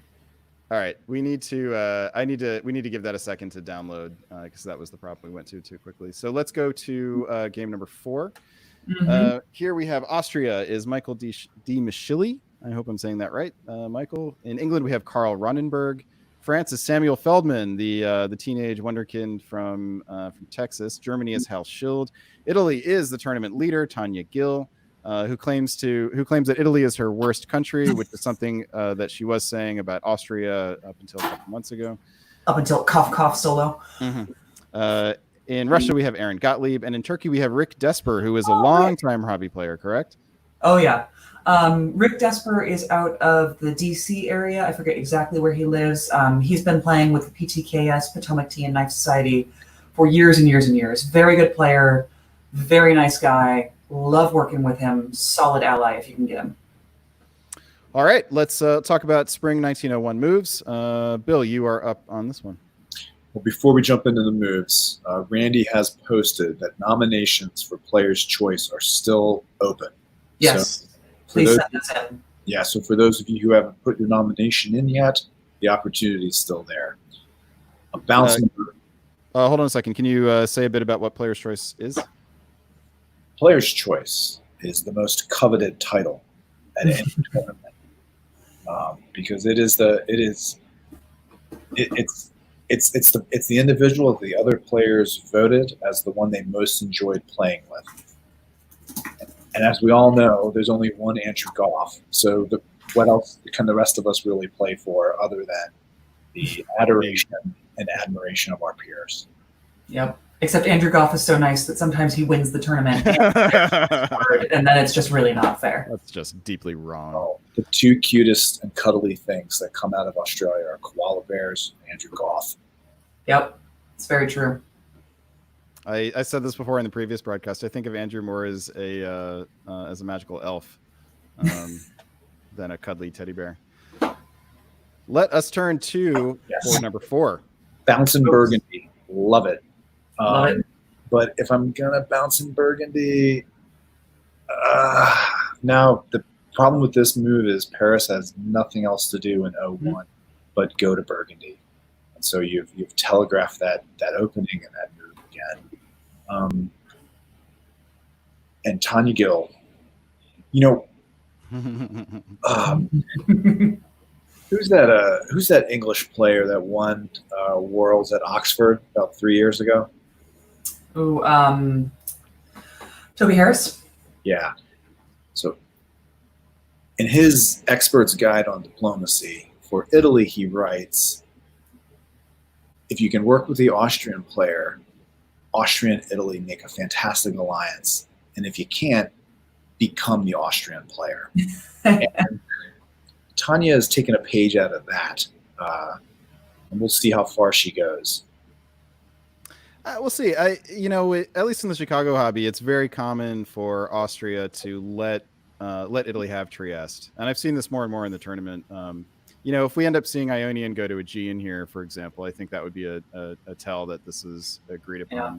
All right, we need to give that a second to download because that was the problem we went to too quickly. So let's go to game number 4. Mm-hmm. Here we have Austria is Michael D. Micheli. I hope I'm saying that right, Michael. In England, we have Karl Ronenberg. France is Samuel Feldman, the teenage wonderkind from Texas. Germany is Hal Schild. Italy is the tournament leader, Tanya Gill. who claims that Italy is her worst country, which is something that she was saying about Austria up until a couple months ago. Up until cough cough solo. In Russia, we have Aaron Gottlieb, and in Turkey, we have Rick Desper, who is a long-time hobby player, correct? Oh, yeah. Rick Desper is out of the DC area. I forget exactly where he lives. He's been playing with the PTKS, Potomac Tea and Knife Society, for years and years and years. Very good player, very nice guy. Love working with him. Solid ally if you can get him. All right, let's talk about Spring 1901 moves. Bill, you are up on this one. Well, before we jump into the moves, Randy has posted that nominations for Player's Choice are still open. Yes, so please send us in. Yeah, so for those of you who haven't put your nomination in yet, the opportunity is still there. A bouncing. Hold on a second. Can you say a bit about what Player's Choice is? Player's Choice is the most coveted title at any tournament because it's the individual that the other players voted as the one they most enjoyed playing with. And as we all know, there's only one Andrew Goff. So what else can the rest of us really play for other than the adoration and admiration of our peers? Yep. Except Andrew Goff is so nice that sometimes he wins the tournament and then it's just really not fair. That's just deeply wrong. Oh, the two cutest and cuddly things that come out of Australia are koala bears and Andrew Goff. Yep. It's very true. I said this before in the previous broadcast. I think of Andrew more as a magical elf than a cuddly teddy bear. Let us turn to board number 4. Bouncing Burgundy. Love it. Love it. But if I'm going to bounce in Burgundy, now the problem with this move is Paris has nothing else to do in 01 but go to Burgundy. And so you've telegraphed that opening and that move again. And Tanya Gill, who's that English player that won Worlds at Oxford about 3 years ago? Ooh, Toby Harris. Yeah. So in his expert's guide on diplomacy for Italy, he writes, if you can work with the Austrian player, Austria and Italy make a fantastic alliance. And if you can't, become the Austrian player. And Tanya has taken a page out of that. And we'll see how far she goes. We'll see. At least in the Chicago hobby, it's very common for Austria to let Italy have Trieste, and I've seen this more and more in the tournament. If we end up seeing Ionian go to Aegean here, for example, I think that would be a tell that this is agreed upon. Yeah.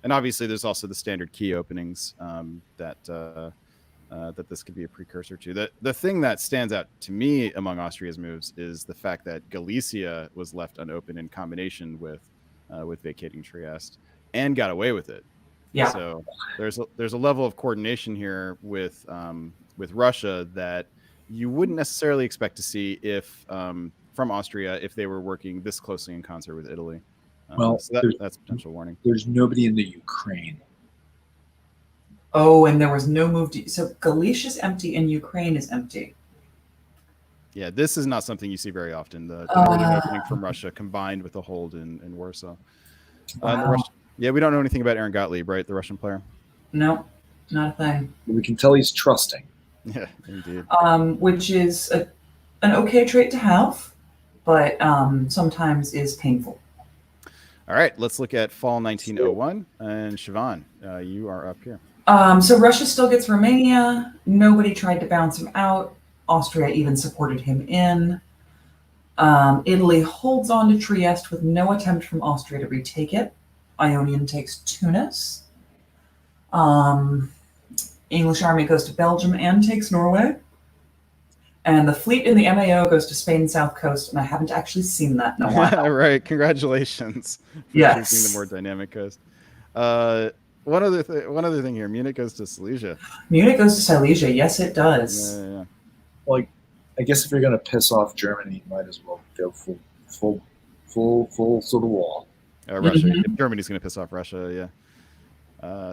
And obviously, there's also the standard key openings that this could be a precursor to. The thing that stands out to me among Austria's moves is the fact that Galicia was left unopened in combination with vacating Trieste and got away with it. Yeah. So there's a level of coordination here with Russia that you wouldn't necessarily expect to see from Austria if they were working this closely in concert with Italy. So that's a potential warning. There's nobody in the Ukraine. Oh, and there was no move. So Galicia's empty and Ukraine is empty. Yeah, this is not something you see very often. The northern opening from Russia combined with the hold in Warsaw. Wow. We don't know anything about Aaron Gottlieb, right? The Russian player. No, not a thing. We can tell he's trusting. Yeah, indeed. Which is an okay trait to have, but sometimes is painful. All right, let's look at Fall 1901. And Siobhan, you are up here. So Russia still gets Romania. Nobody tried to bounce him out. Austria even supported him in. Italy holds on to Trieste with no attempt from Austria to retake it. Ionian takes Tunis. English army goes to Belgium and takes Norway. And the fleet in the MAO goes to Spain's south coast, and I haven't actually seen that in a while. Right, congratulations for choosing the more dynamic coast. One other thing here, Munich goes to Silesia. Munich goes to Silesia, yes it does. Yeah. Well, I guess if you're going to piss off Germany, you might as well go full to the wall. Russia. Germany's going to piss off Russia, yeah.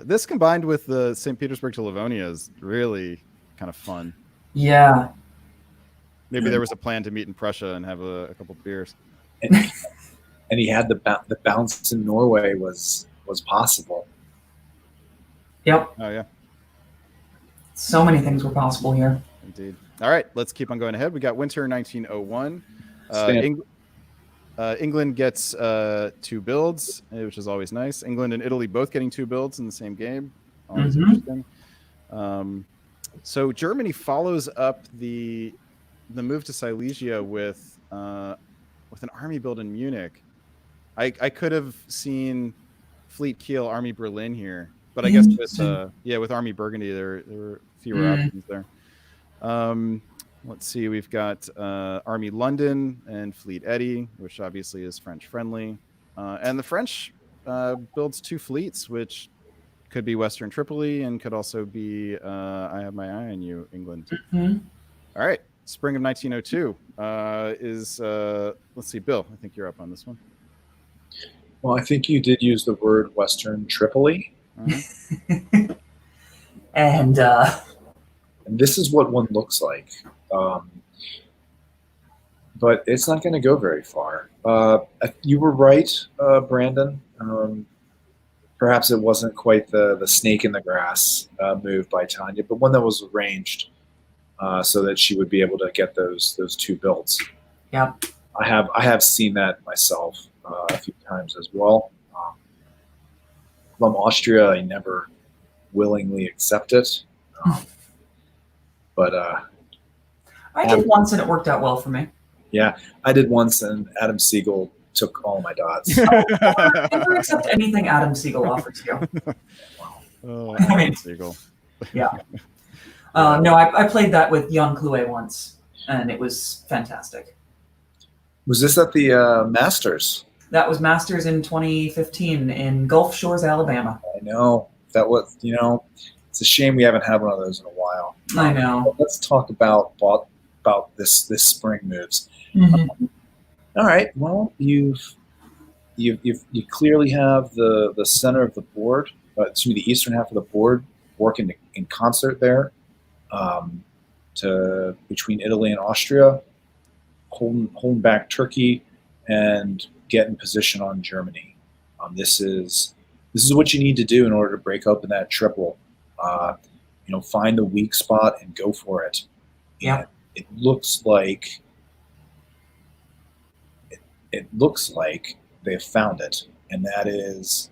This combined with the St. Petersburg to Livonia is really kind of fun. Yeah. Maybe there was a plan to meet in Prussia and have a couple beers. And he had the bounce in Norway was possible. Yep. Oh yeah, So many things were possible here. indeed. All right, let's keep on going ahead. We got winter 1901. England gets 2 builds, which is always nice. England and Italy both getting 2 builds in the same game. Always interesting. So Germany follows up the move to Silesia with an army build in Munich. I could have seen Fleet Kiel, Army Berlin here, but I guess with Army Burgundy there were fewer options there. Let's see, we've got Army London and Fleet Eddy, which obviously is French friendly, and the French builds 2 fleets, which could be Western Tripoli and could also be I have my eye on you, England. All right, spring of 1902 is let's see, Bill, I think you're up on this one. Well, I think you did use the word Western Tripoli. And this is what one looks like. But it's not going to go very far. You were right, Brandon. Perhaps it wasn't quite the snake in the grass move by Tanya, but one that was arranged so that she would be able to get those 2 builds. yeah. I have seen that myself a few times as well. From Austria, I never willingly accept it, but I did once and it worked out well for me. yeah, I did once, and Adam Siegel took all my dots. Never accept anything Adam Siegel offers you. Oh, I mean, Siegel. Yeah. No, I played that with Jan Kluwe once, and it was fantastic. Was this at the Masters? That was Masters in 2015 in Gulf Shores, Alabama. I know. That was, it's a shame we haven't had one of those in a while. I know. But let's talk about this spring moves. All right. Well, you clearly have the center of the board, the eastern half of the board, working in concert there, between Italy and Austria, holding back Turkey, and get in position on Germany. This is what you need to do in order to break open that triple. Find the weak spot and go for it. Yeah. And it looks like they've found it, and that is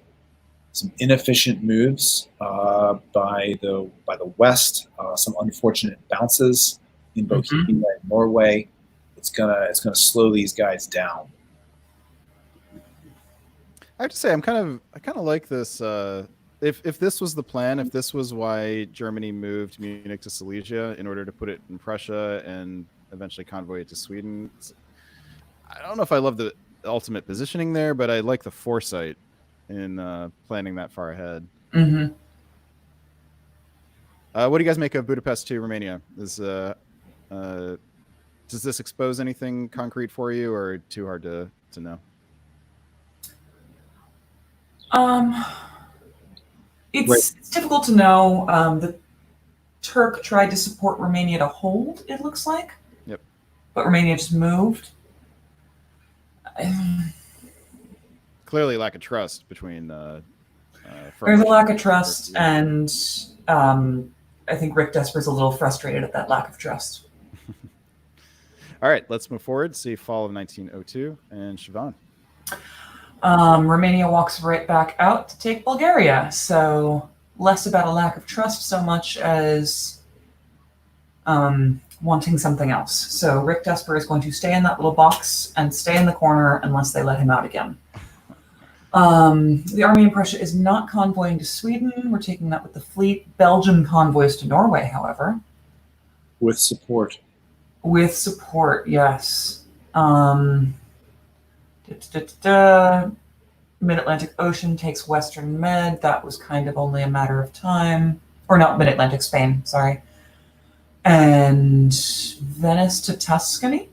some inefficient moves by the West, some unfortunate bounces in Bohemia and Norway. It's gonna slow these guys down. I have to say, I kind of like this. If this was the plan, if this was why Germany moved Munich to Silesia in order to put it in Prussia and eventually convoy it to Sweden, I don't know if I love the ultimate positioning there, but I like the foresight in planning that far ahead. What do you guys make of Budapest to Romania? Does this expose anything concrete for you, or too hard to know? It's difficult to know. The Turk tried to support Romania to hold, it looks like. Yep. But Romania just moved. Clearly lack of trust between there's a lack of trust, and I think Rick Desper's a little frustrated at that lack of trust. All right, let's move forward. See fall of 1902 and Siobhan. Romania walks right back out to take Bulgaria. So less about a lack of trust, so much as wanting something else. So Rick Desper is going to stay in that little box and stay in the corner unless they let him out again. The army in Prussia is not convoying to Sweden. We're taking that with the fleet. Belgium convoys to Norway, however. With support. With support, yes. Mid-Atlantic Ocean takes Western Med. That was kind of only a matter of time. Or not Mid-Atlantic, Spain, sorry. And Venice to Tuscany?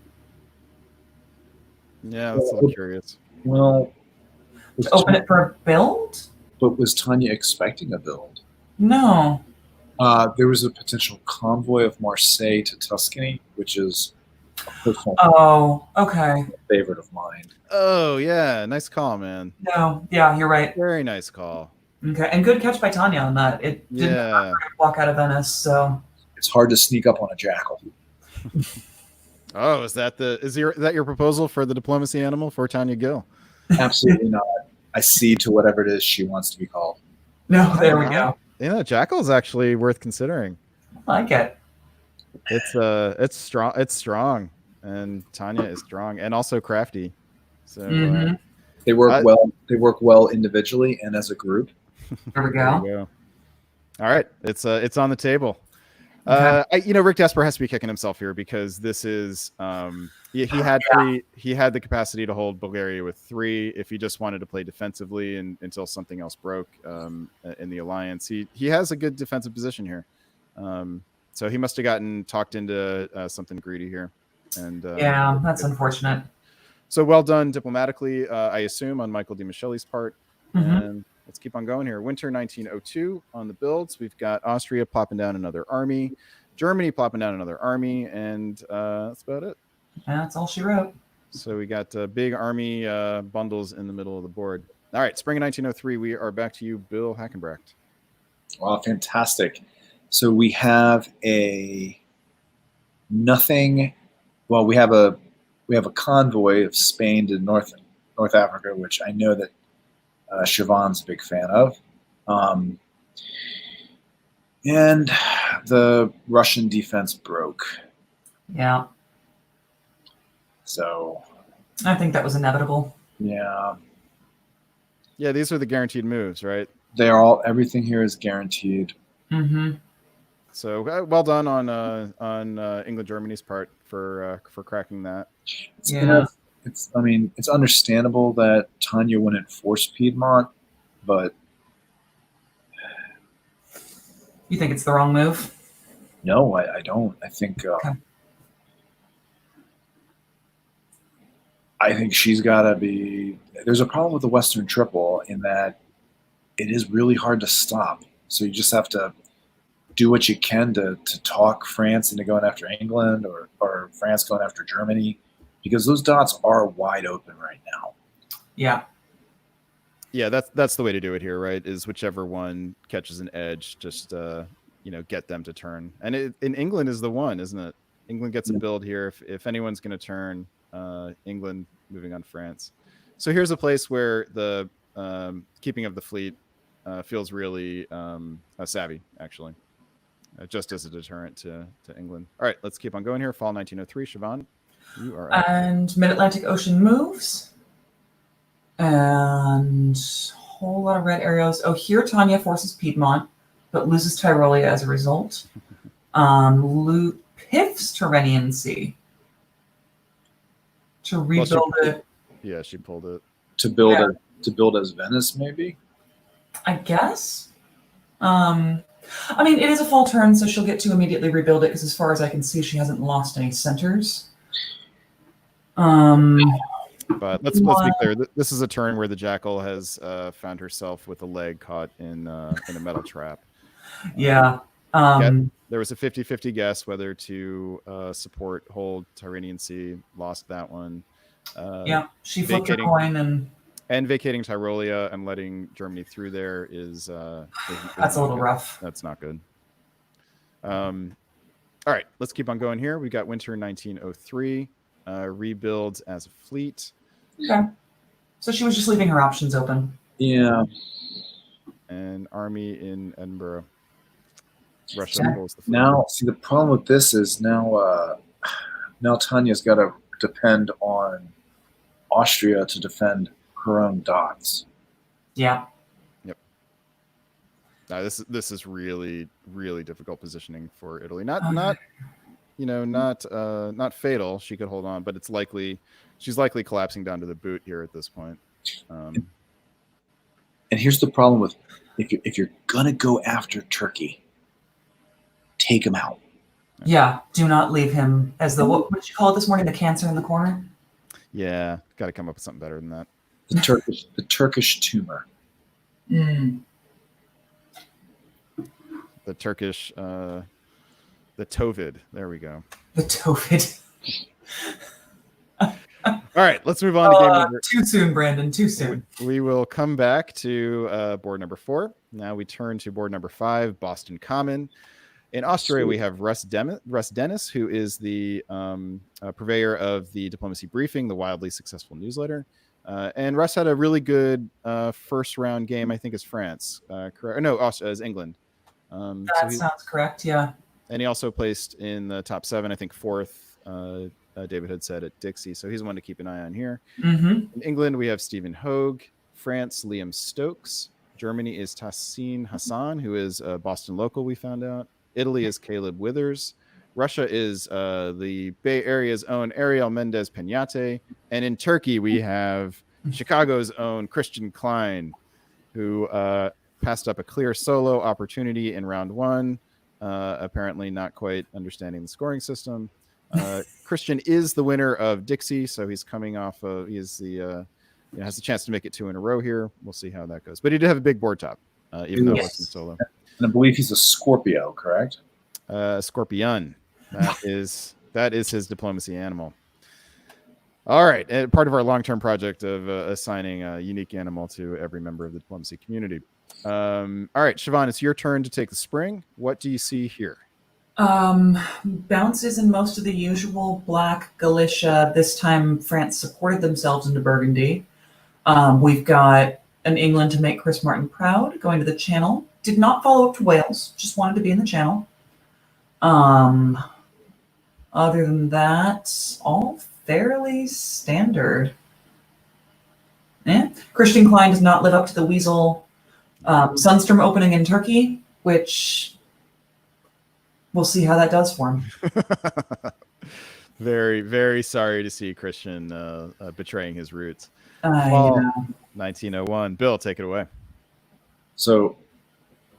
Yeah, that's a little curious. Well, To open it for a build? But was Tanya expecting a build? No. There was a potential convoy of Marseille to Tuscany, which is a personal Oh, okay. favorite of mine. Oh yeah, nice call, man. No, yeah, you're right. Very nice call. Okay, and good catch by Tanya on that. It didn't Yeah. walk out of Venice, so It's hard to sneak up on a jackal. Oh, is that your proposal for the diplomacy animal for Tanya Gill? Absolutely not. I cede to whatever it is she wants to be called. no, there we go. Yeah, jackal is actually worth considering. I like it. It's strong. It's strong, and Tanya is strong and also crafty. So They work well. They work well individually and as a group. There we go. All right, it's on the table. Okay. Rick Desper has to be kicking himself here because this is he had the capacity to hold Bulgaria with 3 if he just wanted to play defensively and until something else broke in the alliance. He has a good defensive position here, so he must have gotten talked into something greedy here. And Yeah, that's unfortunate. So well done diplomatically, I assume, on Michael DiMichele's part. Mhm. And let's keep on going here. Winter 1902 on the builds. We've got Austria plopping down another army, Germany plopping down another army, and that's about it. That's all she wrote. So we got big army bundles in the middle of the board. All right, spring of 1903. We are back to you, Bill Hackenbracht. Wow, fantastic. So we have nothing. Well, we have a convoy of Spain to North Africa, which I know that Siobhan's a big fan of. And the Russian defense broke. Yeah, So, I think that was inevitable. yeah, These are the guaranteed moves, right? everything here is guaranteed. Mm-hmm. So well done on England Germany's part for cracking that. It's understandable that Tanya wouldn't force Piedmont, but You think it's the wrong move? no, I don't. I think Okay. I think she's got to be. There's a problem with the Western Triple in that it is really hard to stop. So you just have to do what you can to talk France into going after England or France going after Germany, because those dots are wide open right now. Yeah. Yeah, that's the way to do it here, right? Is whichever one catches an edge, just get them to turn. And in England is the one, isn't it? England gets a build here. If anyone's going to turn, England moving on France. So here's a place where the keeping of the fleet feels really savvy, actually, just as a deterrent to England. All right, let's keep on going here. Fall 1903, Siobhan, you are up. And Mid-Atlantic Ocean moves. And a whole lot of red arrows. Oh, here Tanya forces Piedmont, but loses Tyrolia as a result. Piffs Tyrrhenian Sea to rebuild it. Yeah, she pulled it. To build as Venice, maybe? I guess. It is a fall turn, so she'll get to immediately rebuild it, because as far as I can see, she hasn't lost any centers. But let's be clear. This is a turn where the jackal has found herself with a leg caught in a metal trap. Yeah. There was a 50-50 guess whether to support hold Tyrrhenian Sea. Lost that one. She flipped her coin and vacating Tyrolia and letting Germany through there is that's a little rough. That's not good. All right, let's keep on going here. We got winter 1903. Rebuilds as a fleet. Okay. So she was just leaving her options open. Yeah. And army in Edinburgh. Russia pulls the fleet. Now, see, the problem with this is now Tanya's got to depend on Austria to defend her own dots. Yeah. Yep. Now this is really, really difficult positioning for Italy. Not fatal. She could hold on, but she's likely collapsing down to the boot here at this point. And here's the problem with if you're gonna go after Turkey, take him out. Yeah. Do not leave him as what did you call it this morning? The cancer in the corner. Yeah, got to come up with something better than that. The Turkish tumor. Mm. The Turkish, the Tovid. There we go. The Tovid. All right, let's move on to game number. Too soon, Brandon. Too soon. We will come back to board number 4. Now we turn to board number 5, Boston Common. In Austria, we have Russ Dennis, who is the purveyor of the Diplomacy Briefing, the wildly successful newsletter. And Russ had a really good first round game, I think, as France. Correct? No, as England. That sounds correct, yeah. And he also placed in the top 7, I think 4th, David had said, at Dixie. So he's one to keep an eye on here. Mm-hmm. In England, we have Stephen Hogue. France, Liam Stokes. Germany is Tassin Hassan, who is a Boston local, we found out. Italy is Caleb Withers. Russia is the Bay Area's own Ariel Mendez Peñate. And in Turkey, we have Chicago's own Christian Klein, who passed up a clear solo opportunity in round 1, apparently not quite understanding the scoring system. Christian is the winner of Dixie, so he's coming off of, has the chance to make it 2 in a row here. We'll see how that goes. But he did have a big board top, even though it wasn't solo. And I believe he's a Scorpio, correct? Scorpion. That is his diplomacy animal. All right. And part of our long-term project of assigning a unique animal to every member of the diplomacy community. All right, Siobhan, it's your turn to take the spring. What do you see here? Bounces in most of the usual black Galicia. This time, France supported themselves into Burgundy. We've got an England to make Chris Martin proud, going to the Channel. Did not follow up to Wales, just wanted to be in the Channel. Other than that, all fairly standard. Christian Klein does not live up to the Weasel. Sunstrom opening in Turkey, which we'll see how that does for him. Very, very sorry to see Christian betraying his roots. Fall 1901. Bill, take it away. So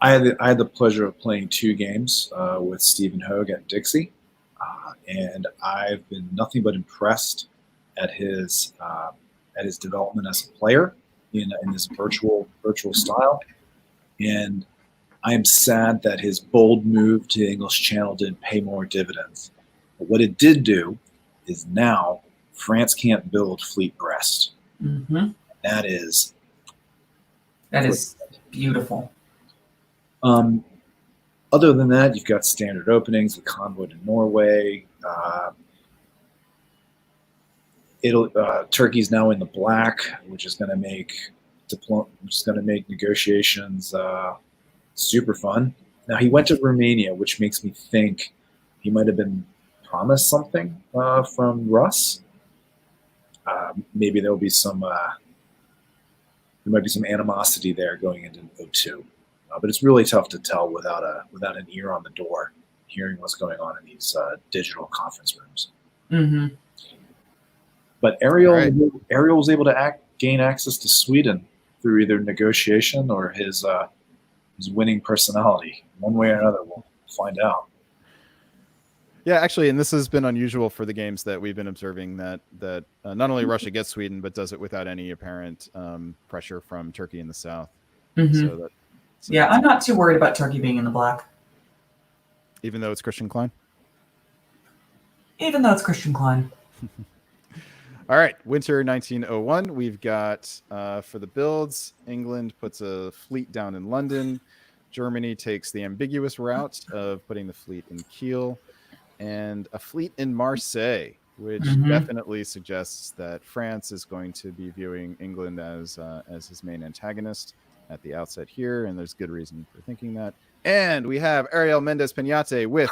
I had the pleasure of playing 2 games with Stephen Hogue at Dixie, and I've been nothing but impressed at his development as a player in this virtual style. And I am sad that his bold move to the English Channel didn't pay more dividends. But what it did do is now France can't build Fleet Brest. Mm-hmm. That is beautiful. Other than that, you've got standard openings, the Convoy to Norway. Turkey's now in the black, which is going to make negotiations super fun. Now he went to Romania, which makes me think he might have been promised something from Russ. Maybe there might be some animosity there going into 02. But it's really tough to tell without an ear on the door, hearing what's going on in these digital conference rooms. Mm-hmm. But Ariel was able to gain access to Sweden through either negotiation or his winning personality. One way or another, we'll find out. Yeah, actually, and this has been unusual for the games that we've been observing, that not only Russia gets Sweden, but does it without any apparent pressure from Turkey in the south. Mm-hmm. So I'm not too worried about Turkey being in the black. Even though it's Christian Klein? Even though it's Christian Klein. All right, winter 1901. We've got, for the builds, England puts a fleet down in London. Germany takes the ambiguous route of putting the fleet in Kiel. And a fleet in Marseille, which definitely suggests that France is going to be viewing England as his main antagonist at the outset here, and there's good reason for thinking that. And we have Ariel Mendez Peñate with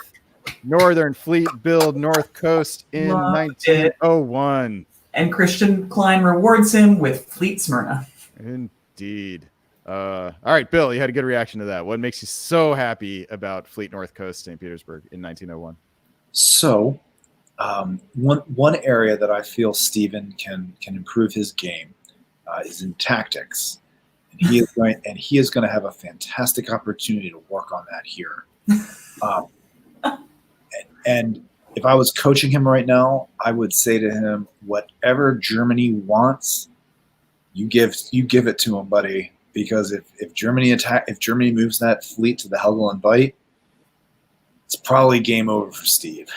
Northern Fleet build North Coast in 1901. And Christian Klein rewards him with Fleet Smyrna. Indeed. All right, Bill, you had a good reaction to that. What makes you so happy about Fleet North Coast St. Petersburg in 1901? So, one area that I feel Stephen can improve his game is in tactics, and he is going to have a fantastic opportunity to work on that here. And if I was coaching him right now, I would say to him, whatever Germany wants, you give it to him, buddy, because if Germany moves that fleet to the Helgoland Bight, it's probably game over for Steve.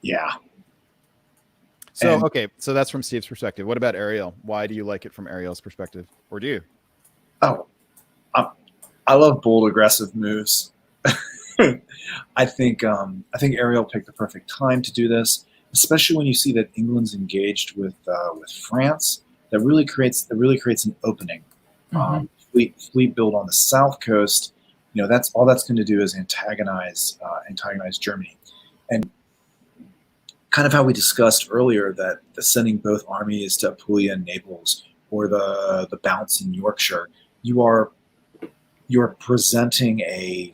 Yeah. So, okay, so that's from Steve's perspective. What about Ariel? Why do you like it from Ariel's perspective? Or do you? Oh, I love bold, aggressive moves. I think Ariel picked the perfect time to do this, especially when you see that England's engaged with France. That really creates an opening. Fleet build on the south coast. That's all that's going to do is antagonize Germany, and kind of how we discussed earlier that the sending both armies to Apulia and Naples, or the bounce in Yorkshire, you're presenting a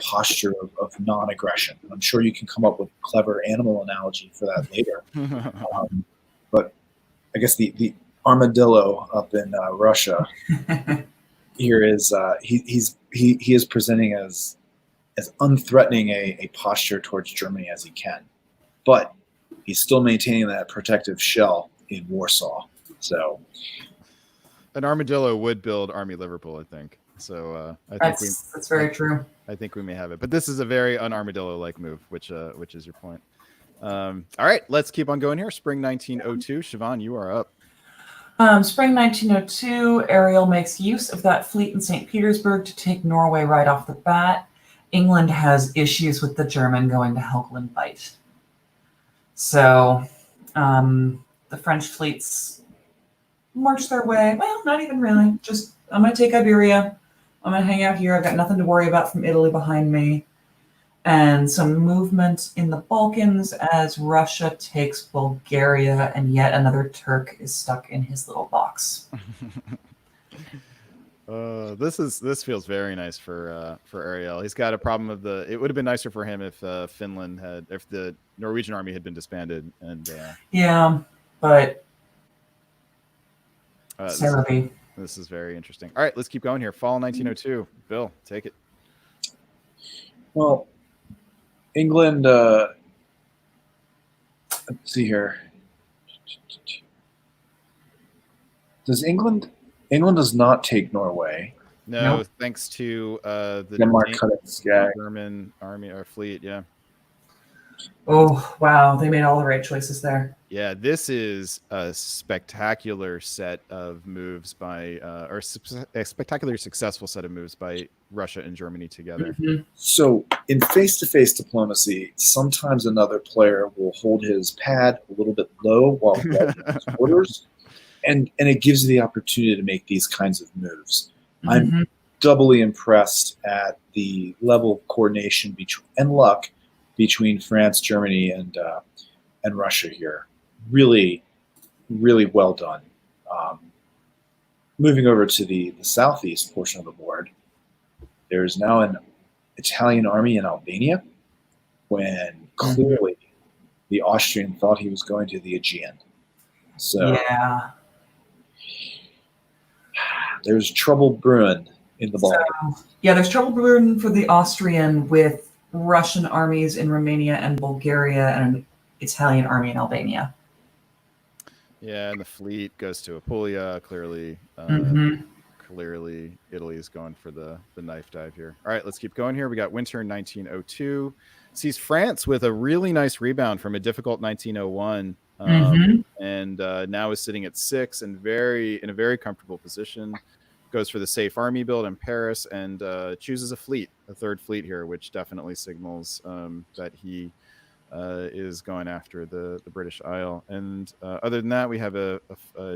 posture of non-aggression. I'm sure you can come up with a clever animal analogy for that later. But I guess the armadillo up in Russia here is he is presenting as unthreatening a posture towards Germany as he can. But he's still maintaining that protective shell in Warsaw. So an armadillo would build Army Liverpool, I think. So that's very true. I think we may have it. But this is a very un-armadillo-like move, which is your point. All right, let's keep on going here. Spring 1902. Siobhan, you are up. Spring 1902, Ariel makes use of that fleet in St. Petersburg to take Norway right off the bat. England has issues with the German going to Helgoland Bight. So the French fleets march their way. Well, not even really. Just, I'm going to take Iberia. I'm going to hang out here. I've got nothing to worry about from Italy behind me. And some movement in the Balkans as Russia takes Bulgaria, and yet another Turk is stuck in his little box. This feels very nice for Ariel. He's got a problem of it would have been nicer for him if if the Norwegian army had been disbanded. And yeah, but this is very interesting. All right, let's keep going here. Fall 1902. Bill, take it. Well, England. Let's see here. Does England does not take Norway? No, nope. Thanks to the Denmark cut its gag. German army or fleet. Yeah. Oh, wow. They made all the right choices there. Yeah, this is a spectacular set of moves by, or a spectacular successful set of moves by Russia and Germany together. Mm-hmm. So in face-to-face diplomacy, sometimes another player will hold his pad a little bit low while his orders, and it gives you the opportunity to make these kinds of moves. Mm-hmm. I'm doubly impressed at the level of coordination and luck between France, Germany, and Russia here. Really, really well done. Moving over to the southeast portion of the board, there's now an Italian army in Albania, when clearly the Austrian thought he was going to the Aegean. So yeah, there's trouble brewing in the Balkans. Yeah, there's trouble brewing for the Austrian with Russian armies in Romania and Bulgaria and an Italian army in Albania. Yeah, and the fleet goes to Apulia. Clearly, clearly Italy is going for the knife dive here. All right, let's keep going here. We got winter 1902. Sees France with a really nice rebound from a difficult 1901. And now is sitting at 6 and in a very comfortable position. Goes for the safe army build in Paris and chooses a third fleet here, which definitely signals that he is going after the British Isle. And other than that, we have a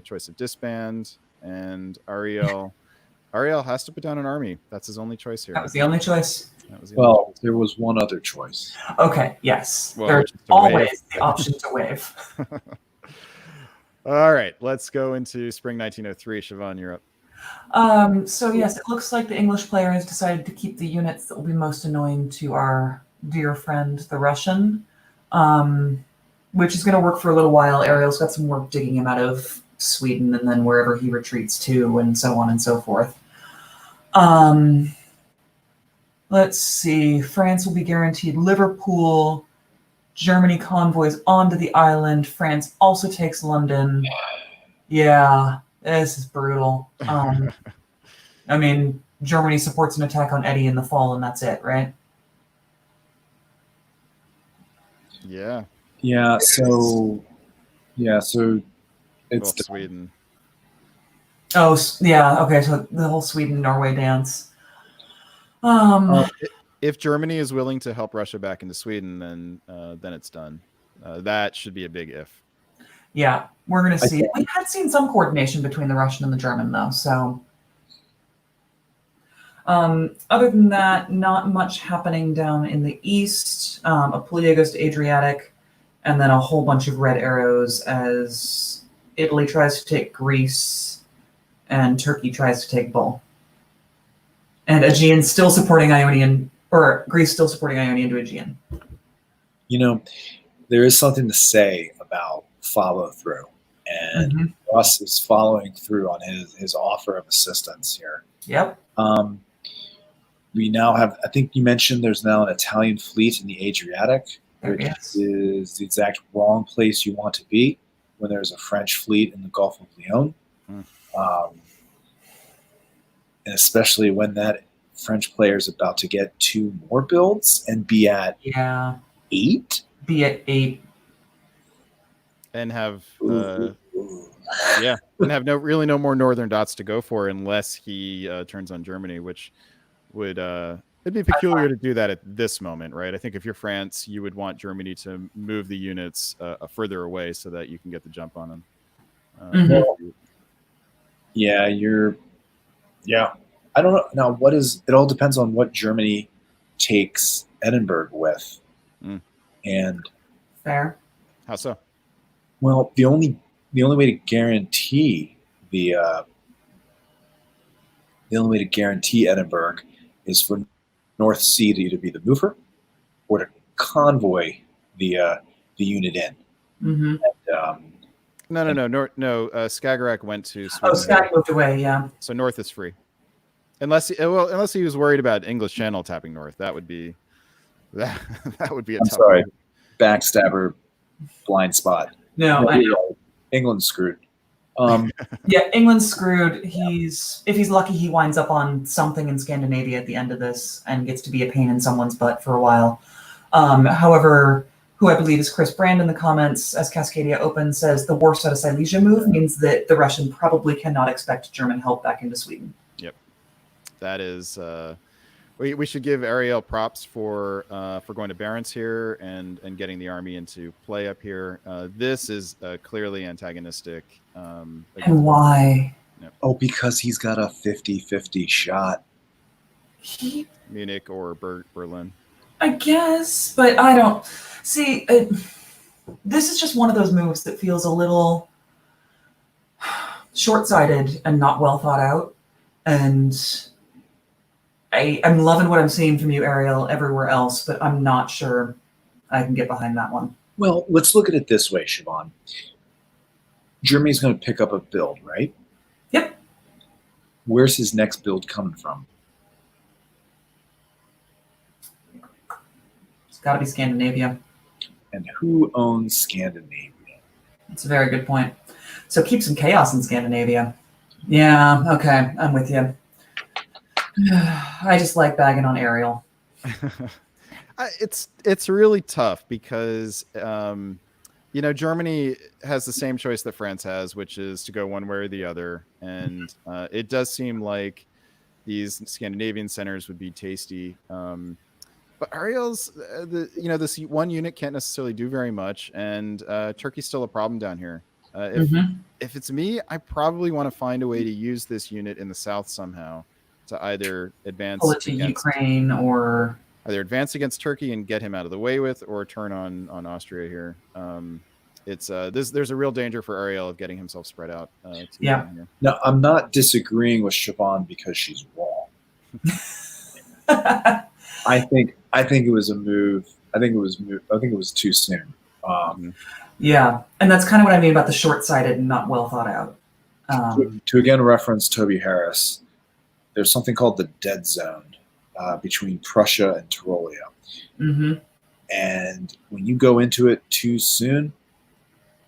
choice of disband, and Ariel has to put down an army. That's his only choice here. That was the only choice. There was one other choice. Okay, yes. Well, there's always the option to waive. All right, let's go into spring 1903. Siobhan, you're up. So yes, it looks like the English player has decided to keep the units that will be most annoying to our dear friend, the Russian, which is going to work for a little while. Ariel's got some work digging him out of Sweden and then wherever he retreats to, and so on and so forth. Let's see. France will be guaranteed Liverpool. Germany convoys onto the island. France also takes London. Yeah, this is brutal. I mean, Germany supports an attack on Eddie in the fall, and that's it, right? Yeah. Yeah. So it's Well, Sweden. Oh, yeah. Okay, so the whole Sweden-Norway dance. If Germany is willing to help Russia back into Sweden, then it's done. That should be a big if. Yeah, we're going to see. We had seen some coordination between the Russian and the German, though. So, other than that, not much happening down in the east. Apulia goes to Adriatic, and then a whole bunch of red arrows as Italy tries to take Greece, and Turkey tries to take Bull. And Aegean still supporting Ionian, or Greece still supporting Ionian to Aegean. There is something to say about follow through, and Russ is following through on his offer of assistance here. Yep. We now have, I think you mentioned there's now an Italian fleet in the Adriatic, There which is. is the exact wrong place you want to be when there's a French fleet in the Gulf of Lyon. And especially when that French player is about to get 2 more builds and be at 8. Be at 8. And have and have no more northern dots to go for unless he turns on Germany, which would it'd be peculiar to do that at this moment, right? I think if you're France, you would want Germany to move the units further away so that you can get the jump on them. I don't know. Now, it all depends on what Germany takes Edinburgh with. And fair. How so? Well, the only way to guarantee Edinburgh is for North Sea to either be the mover or to convoy the unit in. Mm-hmm. No. Skagerrak went to Sweden. Skag moved away, yeah. So north is free, unless he was worried about English Channel tapping north. That would be that would be a tough. Sorry, backstabber, blind spot. No, I know. England's screwed. Yeah, England's screwed. If he's lucky, he winds up on something in Scandinavia at the end of this and gets to be a pain in someone's butt for a while. However, who I believe is Chris Brand in the comments, as Cascadia Open says, the Warsaw to Silesia move means that the Russian probably cannot expect German help back into Sweden. Yep, that is. We should give Ariel props for going to Barents here and getting the army into play up here. This is clearly antagonistic. And why? Yep. Oh, because he's got a 50-50 shot. Munich or Berlin. I guess, but I don't see. This is just one of those moves that feels a little short-sighted and not well thought out. And I'm loving what I'm seeing from you, Ariel, everywhere else, but I'm not sure I can get behind that one. Well, let's look at it this way, Siobhan. Germany's going to pick up a build, right? Yep. Where's his next build coming from? It's got to be Scandinavia. And who owns Scandinavia? That's a very good point. So keep some chaos in Scandinavia. Yeah, okay, I'm with you. I just like bagging on Ariel. It's really tough because Germany has the same choice that France has, which is to go one way or the other, and it does seem like these Scandinavian centers would be tasty. But Ariel's this one unit can't necessarily do very much, and Turkey's still a problem down here. If it's me, I probably want to find a way to use this unit in the south somehow to either advance against Ukraine, or either advance against Turkey and get him out of the way with, or turn on Austria here. There's a real danger for Ariel of getting himself spread out. No, I'm not disagreeing with Siobhan because she's wrong. I think it was a move. I think it was too soon. Yeah, and that's kind of what I mean about the short-sighted and not well thought out. To again reference Toby Harris, there's something called the dead zone between Prussia and Tyrolia. And when you go into it too soon,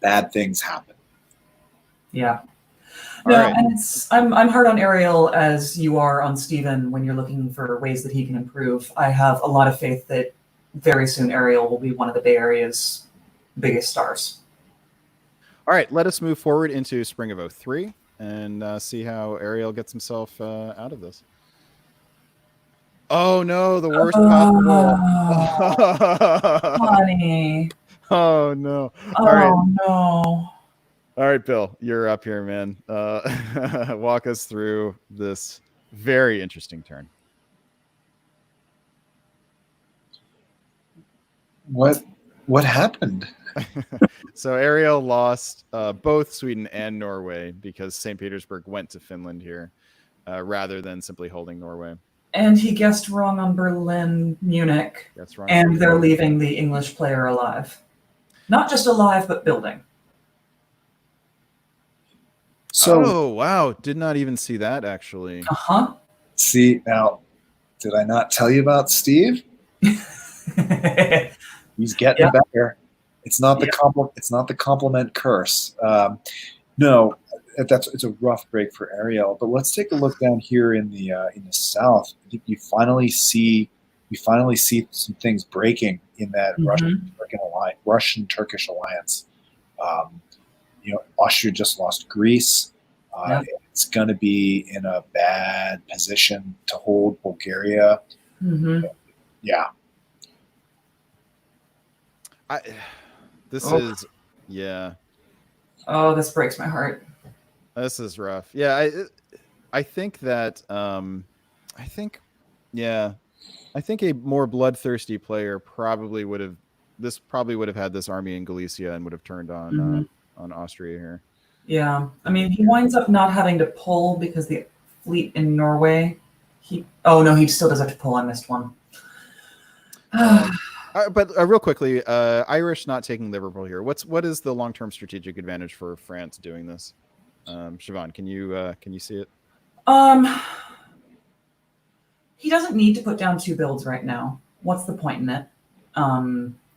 bad things happen. Yeah. No, All right. and I'm hard on Ariel as you are on Steven when you're looking for ways that he can improve. I have a lot of faith that very soon Ariel will be one of the Bay Area's biggest stars. All right, let us move forward into spring of 03 and see how Ariel gets himself out of this. Oh no, the worst possible. Honey. Oh no. All right. Oh no. All right, Bill, you're up here, man. Walk us through this very interesting turn. What happened? So Ariel lost both Sweden and Norway because St. Petersburg went to Finland here rather than simply holding Norway. And he guessed wrong on Berlin, Munich. That's wrong. And they're leaving the English player alive. Not just alive, but building. So, oh, wow. Did not even see that, actually. Uh-huh. see, now, did I not tell you about Steve? He's getting better. It's not the it's not the compliment curse. No, it's a rough break for Ariel. But let's take a look down here in the south. I think you finally see some things breaking in that Russian-Turkish alliance. Austria just lost Greece. It's going to be in a bad position to hold Bulgaria. Mm-hmm. Yeah. This breaks my heart. This is rough. Yeah, I think that I think a more bloodthirsty player probably would have had this army in Galicia and would have turned on Austria here. Yeah, I mean, he winds up not having to pull because the fleet in Norway. He still does have to pull. I missed one. But real quickly, Irish not taking Liverpool here. What is the long-term strategic advantage for France doing this? Siobhan, can you see it? He doesn't need to put down 2 builds right now. What's the point in it?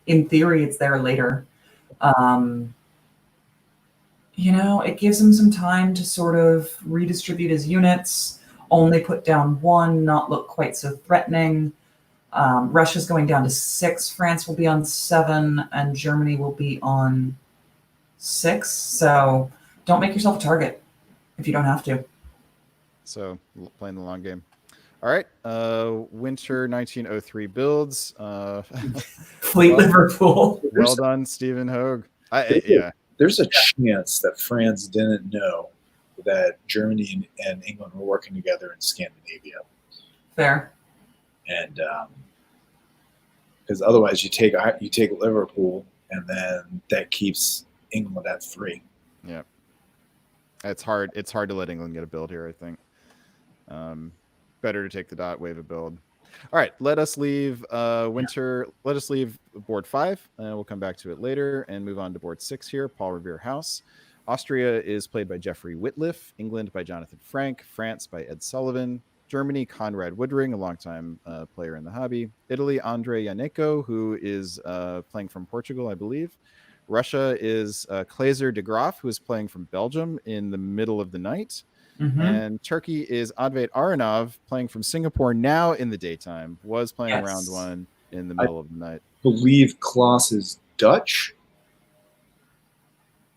In theory, it's there later. It gives him some time to sort of redistribute his units, only put down 1, not look quite so threatening. Russia's going down to 6. France will be on 7, and Germany will be on 6. So don't make yourself a target if you don't have to. So playing the long game. All right. Winter 1903 builds. Fleet Liverpool. Well done, Stephen Hogue. There's a chance that France didn't know that Germany and England were working together in Scandinavia. Fair. And because otherwise you take Liverpool, and then that keeps England at 3. Yeah, it's hard to let England get a build here, I think. Better to take the dot, wave a build. All right, let us leave winter. Let us leave board 5, and we'll come back to it later and move on to board 6 here. Paul Revere House. Austria is played by Jeffrey Whitliff. England by Jonathan Frank. France by Ed Sullivan. Germany, Conrad Woodring, a longtime player in the hobby. Italy, Andre Yaneko, who is playing from Portugal, I believe. Russia is Kleiser de Graaf, who is playing from Belgium in the middle of the night. Mm-hmm. And Turkey is Advait Aronov, playing from Singapore now in the daytime, was playing round 1 in the middle of the night. I believe Klaus is Dutch.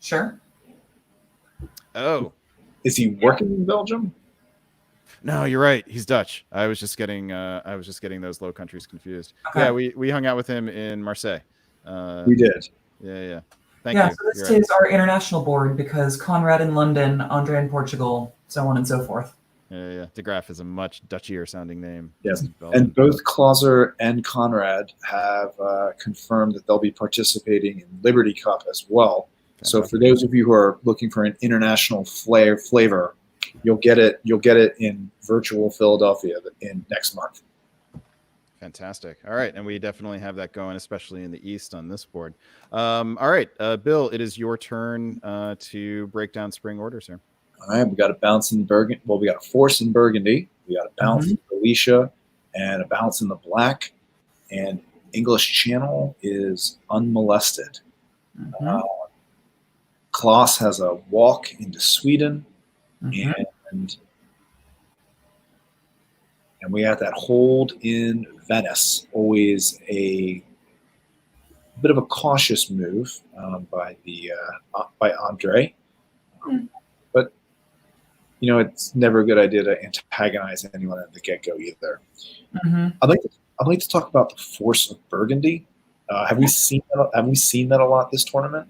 Sure. Oh. Is he working in Belgium? No, you're right. He's Dutch. I was just getting those low countries confused. Okay. Yeah, we hung out with him in Marseille. We did. Yeah. Thank you. So this is our international board because Conrad in London, Andre in Portugal, so on and so forth. Yeah. De Graaf is a much Dutchier sounding name. Yes, and both Klauser and Conrad have confirmed that they'll be participating in Liberty Cup as well. Fantastic. So for those of you who are looking for an international flavor, you'll get it in virtual Philadelphia in next month. Fantastic. All right. And we definitely have that going, especially in the East on this board. All right, Bill, it is your turn to break down spring orders here. All right. We got a bounce in Burgundy. Well, we got a force in Burgundy. We got a bounce in Galicia and a bounce in the Black. And English Channel is unmolested. Klaus has a walk into Sweden. and we had that hold in Venice. Always a bit of a cautious move by Andre, but it's never a good idea to antagonize anyone at the get-go either. I'd like to talk about the force of Burgundy. Have we seen that a lot this tournament?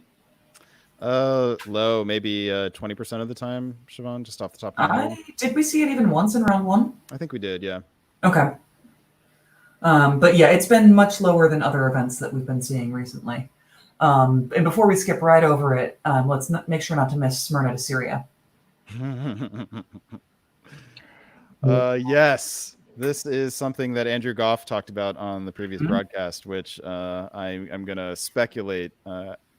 Low, maybe 20% of the time, Siobhan, just off the top of my head. Did we see it even once in round one? I think we did, yeah. Okay. But yeah, it's been much lower than other events that we've been seeing recently. And before we skip right over it, let's make sure not to miss Smyrna to Syria. Yes, this is something that Andrew Goff talked about on the previous broadcast, which I'm going to speculate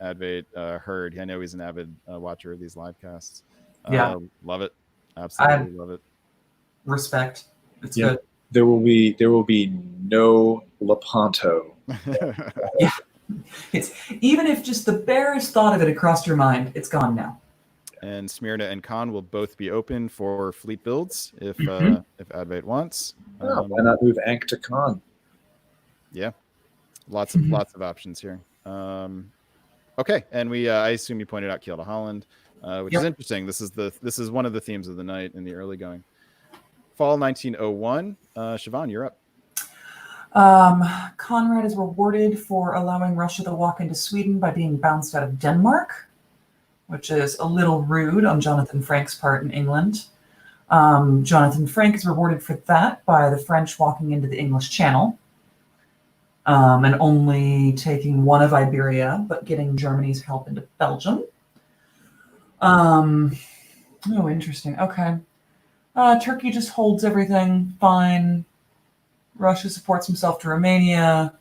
Advait heard. I know he's an avid watcher of these live casts. Yeah. Love it. Absolutely love it. Respect. It's good. There will be no Lepanto. Yeah. Even if just the barest thought of it had crossed your mind, it's gone now. And Smyrna and Khan will both be open for fleet builds if Advait wants. Why not move Ankh to Khan? Yeah, lots of options here. Okay, and I assume you pointed out Kiel to Holland, which is interesting. This is one of the themes of the night in the early going. Fall 1901. Siobhan, you're up. Conrad is rewarded for allowing Russia to walk into Sweden by being bounced out of Denmark, which is a little rude on Jonathan Frank's part in England. Jonathan Frank is rewarded for that by the French walking into the English Channel and only taking one of Iberia, but getting Germany's help into Belgium. Oh, interesting. Okay. Turkey just holds everything fine. Russia supports himself to Romania.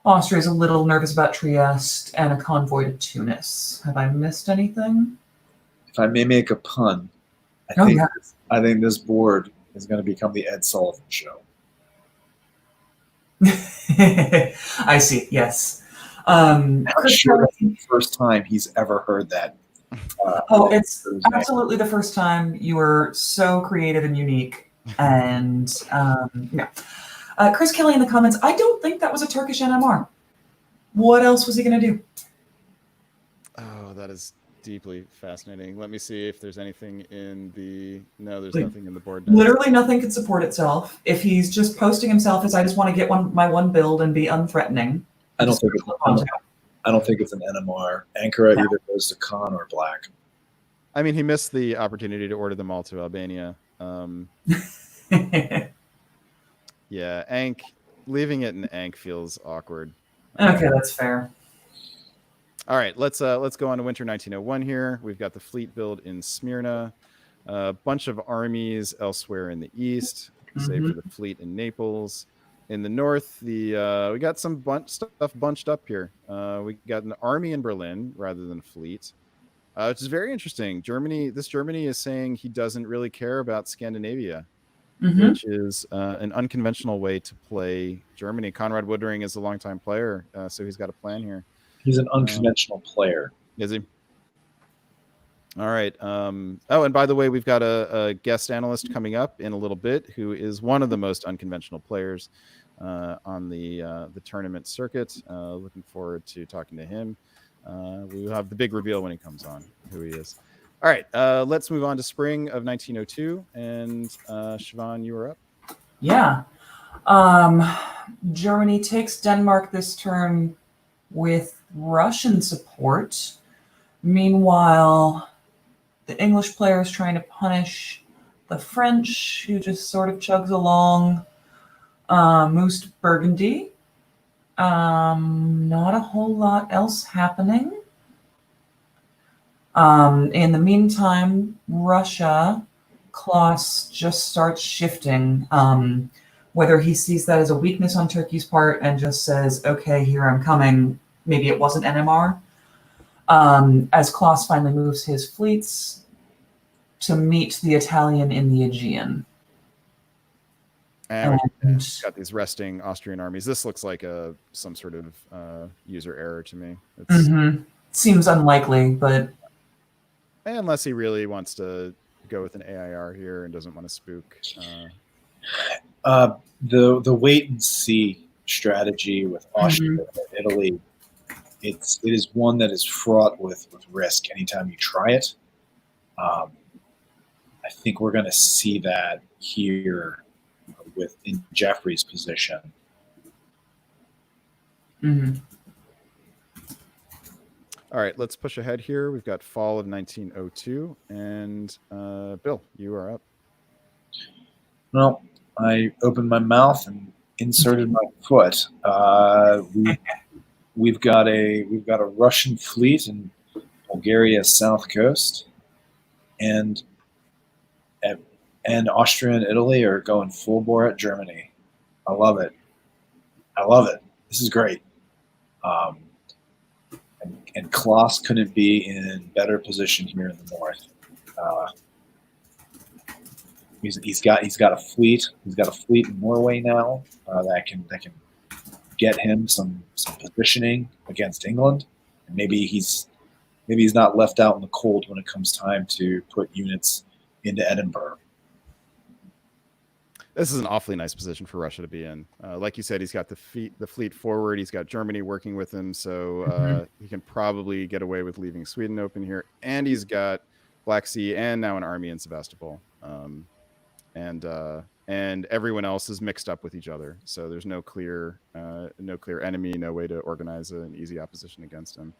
Austria's a little nervous about Trieste and a convoy to Tunis. Have I missed anything? If I may make a pun, I think this board is going to become the Ed Sullivan show. I see. Yes. I'm sure that's the first time he's ever heard that. It's absolutely the first time. You were so creative and unique. And Chris Kelly in the comments, I don't think that was a Turkish NMR. What else was he going to do? Oh, that is deeply fascinating. Let me see if there's anything in the... No, there's nothing in the board notes. Literally nothing could support itself. If he's just posting himself as I just want to get my one build and be unthreatening. I don't think it's an NMR. Ankara either goes to Khan or Black. I mean, he missed the opportunity to order them all to Albania. Yeah, Ankh, leaving it in Ankh feels awkward. Okay, that's fair. All right, let's go on to winter 1901 here. We've got the fleet build in Smyrna, a bunch of armies elsewhere in the east, save for the fleet in Naples. In the north, we got some stuff bunched up here. We got an army in Berlin rather than a fleet, which is very interesting. Germany is saying he doesn't really care about Scandinavia, which is an unconventional way to play Germany. Conrad Woodring is a longtime player, so he's got a plan here. He's an unconventional player. Is he? All right. And by the way, we've got a guest analyst coming up in a little bit who is one of the most unconventional players on the tournament circuit. Looking forward to talking to him. We will have the big reveal when he comes on, who he is. All right. Let's move on to spring of 1902. And Siobhan, you are up. Yeah. Germany takes Denmark this turn with Russian support. Meanwhile, the English player is trying to punish the French, who just sort of chugs along. Moves to Burgundy. Not a whole lot else happening. In the meantime, Russia, Klaus just starts shifting. Whether he sees that as a weakness on Turkey's part and just says, okay, here I'm coming. Maybe it wasn't NMR. As Klaus finally moves his fleets to meet the Italian in the Aegean. And we've got these resting Austrian armies. This looks like some sort of user error to me. Seems unlikely, but... Unless he really wants to go with an AIR here and doesn't want to spook. The wait and see strategy with Austria and Italy, it is one that is fraught with risk anytime you try it. I think we're going to see that here in Jeffrey's position. Mm-hmm. All right, let's push ahead here. We've got fall of 1902, and Bill, you are up. Well, I opened my mouth and inserted my foot. We've got a Russian fleet in Bulgaria's south coast, and Austria and Italy are going full bore at Germany. I love it. This is great. And Klaus couldn't be in better position here in the north. He's got a fleet. He's got a fleet in Norway now that can get him some positioning against England. And maybe he's not left out in the cold when it comes time to put units into Edinburgh. This is an awfully nice position for Russia to be in. Like you said, he's got the fleet forward. He's got Germany working with him, so he can probably get away with leaving Sweden open here. And he's got Black Sea and now an army in Sevastopol. And everyone else is mixed up with each other. So there's no clear enemy, no way to organize an easy opposition against him.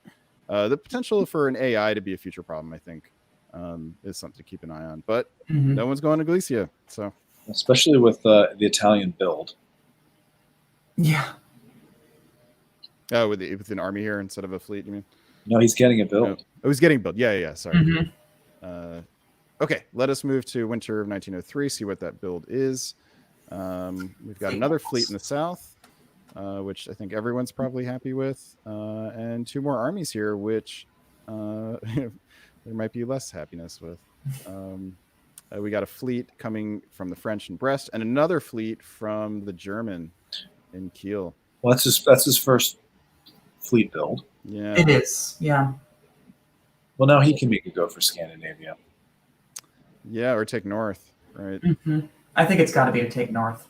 The potential for an AI to be a future problem, I think, is something to keep an eye on. But no one's going to Galicia, so. Especially with the Italian build. Yeah. Oh, with an army here instead of a fleet, you mean? No, he's getting a build. No. Oh, he's getting build. Yeah. Sorry. Okay, let us move to winter of 1903, see what that build is. We've got another fleet in the south, which I think everyone's probably happy with, and two more armies here, which there might be less happiness with. We got a fleet coming from the French in Brest, and another fleet from the German in Kiel. Well, that's his first fleet build. Yeah, It is. Yeah. Well, now he can make a go for Scandinavia. Yeah, or take north, right? I think it's got to be to take north.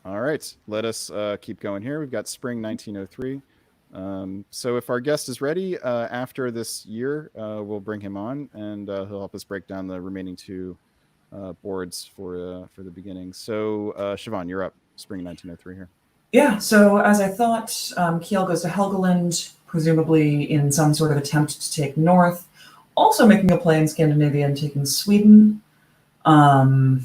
All right, let us keep going here. We've got spring 1903. So if our guest is ready, after this year, we'll bring him on, and he'll help us break down the remaining two boards for the beginning. So Siobhan, you're up. Spring 1903 here. Yeah, so as I thought, Kiel goes to Helgoland, presumably in some sort of attempt to take north, also making a play in Scandinavia and taking Sweden. Yeah.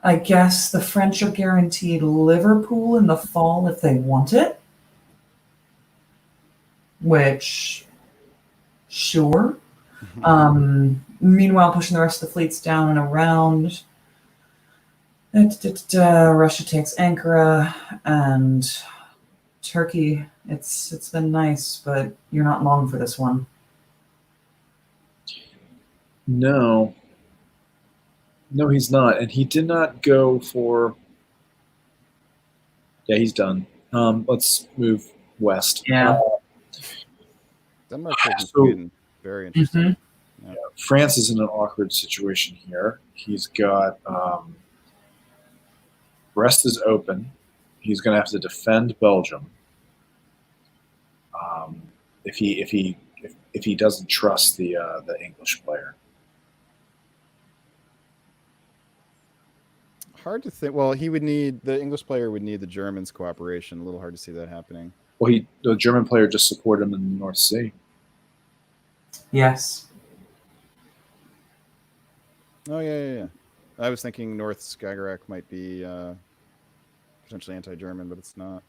I guess the French are guaranteed Liverpool in the fall if they want it. Which, sure. Meanwhile, pushing the rest of the fleets down and around. Russia takes Ankara, and Turkey. It's been nice, but you're not long for this one. No, he's not, and he did not go for. Yeah, he's done. Let's move west. Yeah. Denmark taking Sweden. Very interesting. Yeah, France is in an awkward situation here. He's got Brest is open. He's going to have to defend Belgium. If he doesn't trust the English player. Hard to think. Well, the English player would need the Germans' cooperation. A little hard to see that happening. Well, the German player just supported him in the North Sea. Yes. Oh yeah. I was thinking North Skagerrak might be potentially anti-German, but it's not.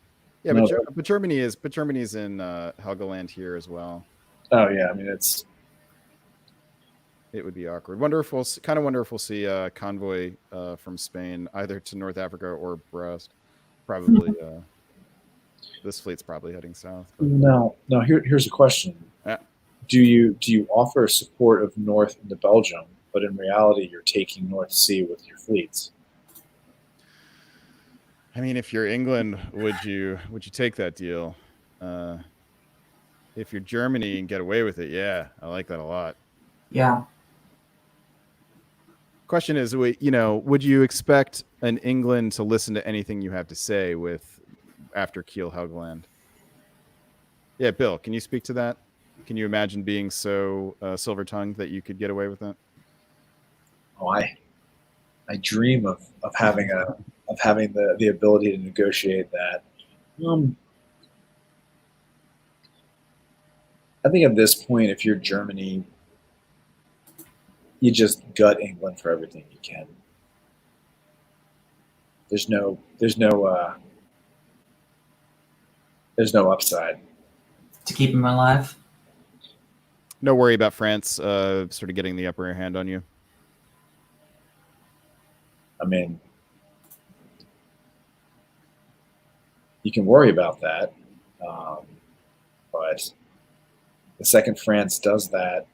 Yeah, No. but Germany is. But Germany's in Helgoland here as well. Oh yeah, I mean it would be awkward. Wonder if we'll see a convoy from Spain either to North Africa or Brest. Probably this fleet's probably heading south. But. No. Here's a question. Yeah. Do you offer support of north into Belgium, but in reality you're taking North Sea with your fleets? I mean, if you're England, would you take that deal? If you're Germany and get away with it, yeah, I like that a lot. Yeah. Question is, would you expect an England to listen to anything you have to say after Kiel Helgeland? Yeah, Bill, can you speak to that? Can you imagine being so silver-tongued that you could get away with it? Oh, I dream of having the ability to negotiate that. I think at this point, if you're Germany, you just gut England for everything you can. There's no upside To keep him alive. No worry about France sort of getting the upper hand on you. I mean, you can worry about that, but the second France does that,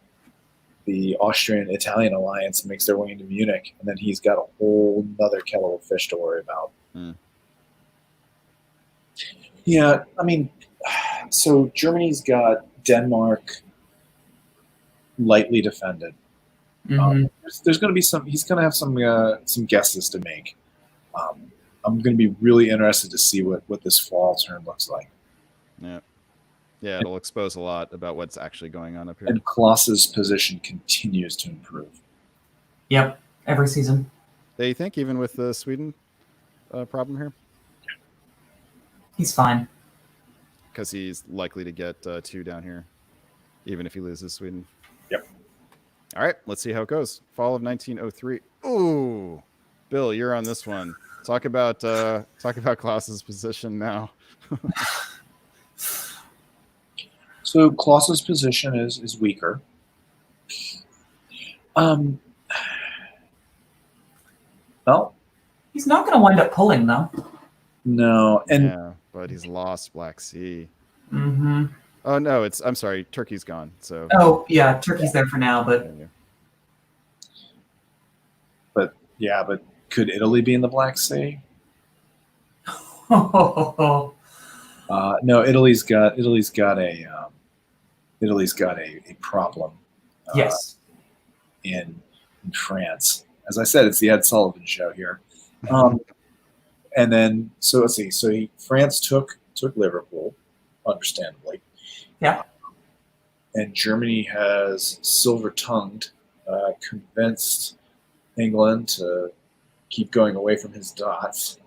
the Austrian-Italian alliance makes their way into Munich, and then he's got a whole other kettle of fish to worry about. Yeah, I mean, so Germany's got Denmark lightly defended. Mm-hmm. There's going to be he's going to have some guesses to make. I'm going to be really interested to see what this fall turn looks like. Yeah, it'll expose a lot about what's actually going on up here. And Klaus's position continues to improve. Yep, every season. Do you think, even with the Sweden problem here? He's fine. Because he's likely to get 2 down here, even if he loses Sweden. Yep. All right, let's see how it goes. Fall of 1903. Ooh, Bill, you're on this one. Talk about Klaus's position now. So Klaus's position is weaker. Well, he's not going to wind up pulling though. No, and yeah, but he's lost Black Sea. Mm-hmm. Oh no, I'm sorry, Turkey's gone. So. Oh yeah, Turkey's there for now, but. But could Italy be in the Black Sea? No, Italy's got a problem. Yes. In France, as I said, it's the Ed Sullivan show here. And then so let's see. So France took Liverpool, understandably. Yeah. And Germany has silver-tongued, convinced England to keep going away from his dots.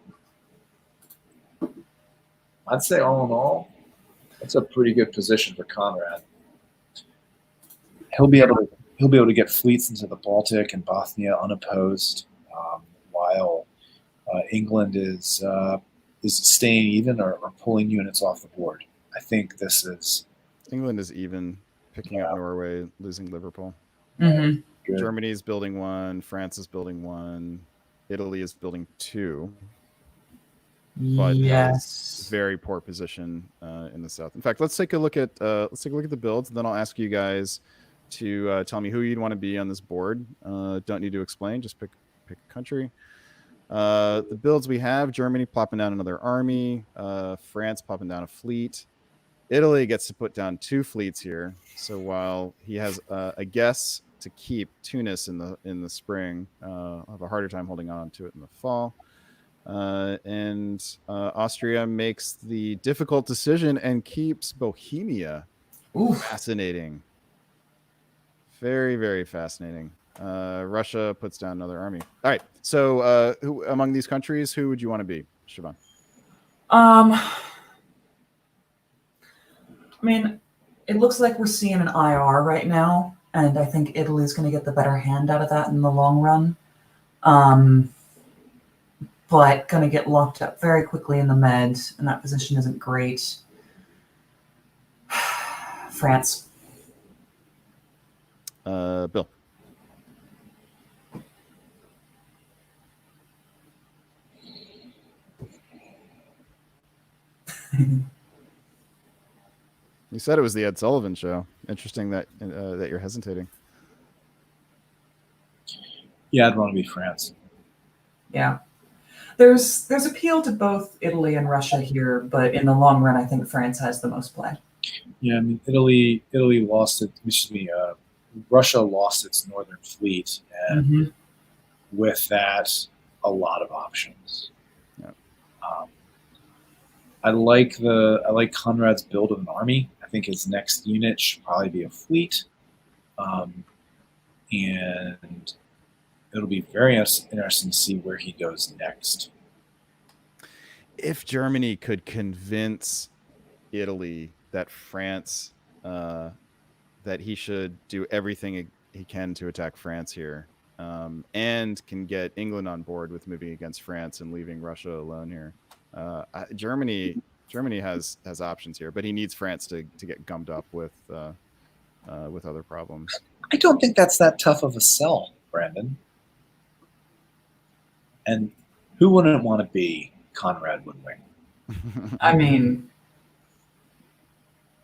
I'd say all in all, that's a pretty good position for Conrad. He'll be able to get fleets into the Baltic and Bothnia unopposed, while England is staying even or pulling units off the board. I think this is England is even, picking up Norway, losing Liverpool. Mm-hmm. good. Germany is building 1. France is building 1. Italy is building 2. But yes. very poor position in the south. In fact, let's take a look at the builds, and then I'll ask you guys to tell me who you'd want to be on this board. Don't need to explain; just pick a country. The builds we have: Germany plopping down another army, France popping down a fleet. Italy gets to put down 2 fleets here. So while he has a guess to keep Tunis in the spring, I'll have a harder time holding on to it in the fall. And Austria makes the difficult decision and keeps Bohemia. Ooh. Fascinating. Very, very fascinating. Russia puts down another army. All right. So who among these countries, who would you want to be, Siobhan? I mean, it looks like we're seeing an IR right now, and I think Italy's going to get the better hand out of that in the long run. But going to get locked up very quickly in the med, and that position isn't great. France. Bill. You said it was the Ed Sullivan show. Interesting that you're hesitating. Yeah, I'd want to be France. Yeah. There's appeal to both Italy and Russia here, but in the long run, I think France has the most play. Yeah, I mean, Italy lost it. Excuse me, Russia lost its northern fleet, and with that, a lot of options. Yeah. I like Conrad's build of an army. I think his next unit should probably be a fleet, and it'll be very interesting to see where he goes next. If Germany could convince Italy that France, that he should do everything he can to attack France here, and can get England on board with moving against France and leaving Russia alone here. Germany has options here, but he needs France to get gummed up with other problems. I don't think that's that tough of a sell, Brandon. And who wouldn't want to be Conrad Woodwing? I mean,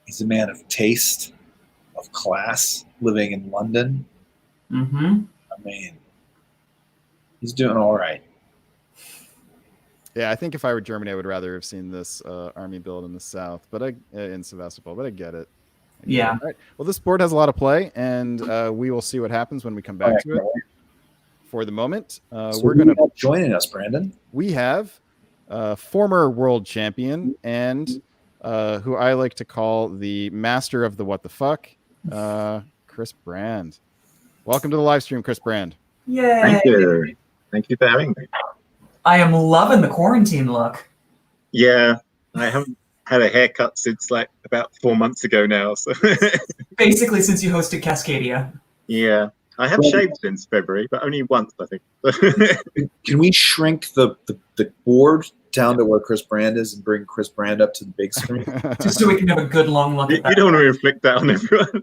he's a man of taste, of class, living in London. mm-hmm. I mean, he's doing all right. Yeah, I think if I were Germany, I would rather have seen this army build in the south, but in Sevastopol. But I get it. Yeah. All right. Well, this board has a lot of play, and we will see what happens when we come back to it. For the moment, we're going to joining us, Brandon. We have former world champion and who I like to call the master of the what the fuck, Chris Brand. Welcome to the live stream, Chris Brand. Yay! Thank you for having me. I am loving the quarantine look. Yeah, I haven't had a haircut since like about 4 months ago now. So basically, since you hosted Cascadia. Yeah, I have shaved since February, but only once, I think. Can we shrink the board down to where Chris Brand is and bring Chris Brand up to the big screen? Just so we can have a good long look at that. You don't want to inflict that on everyone.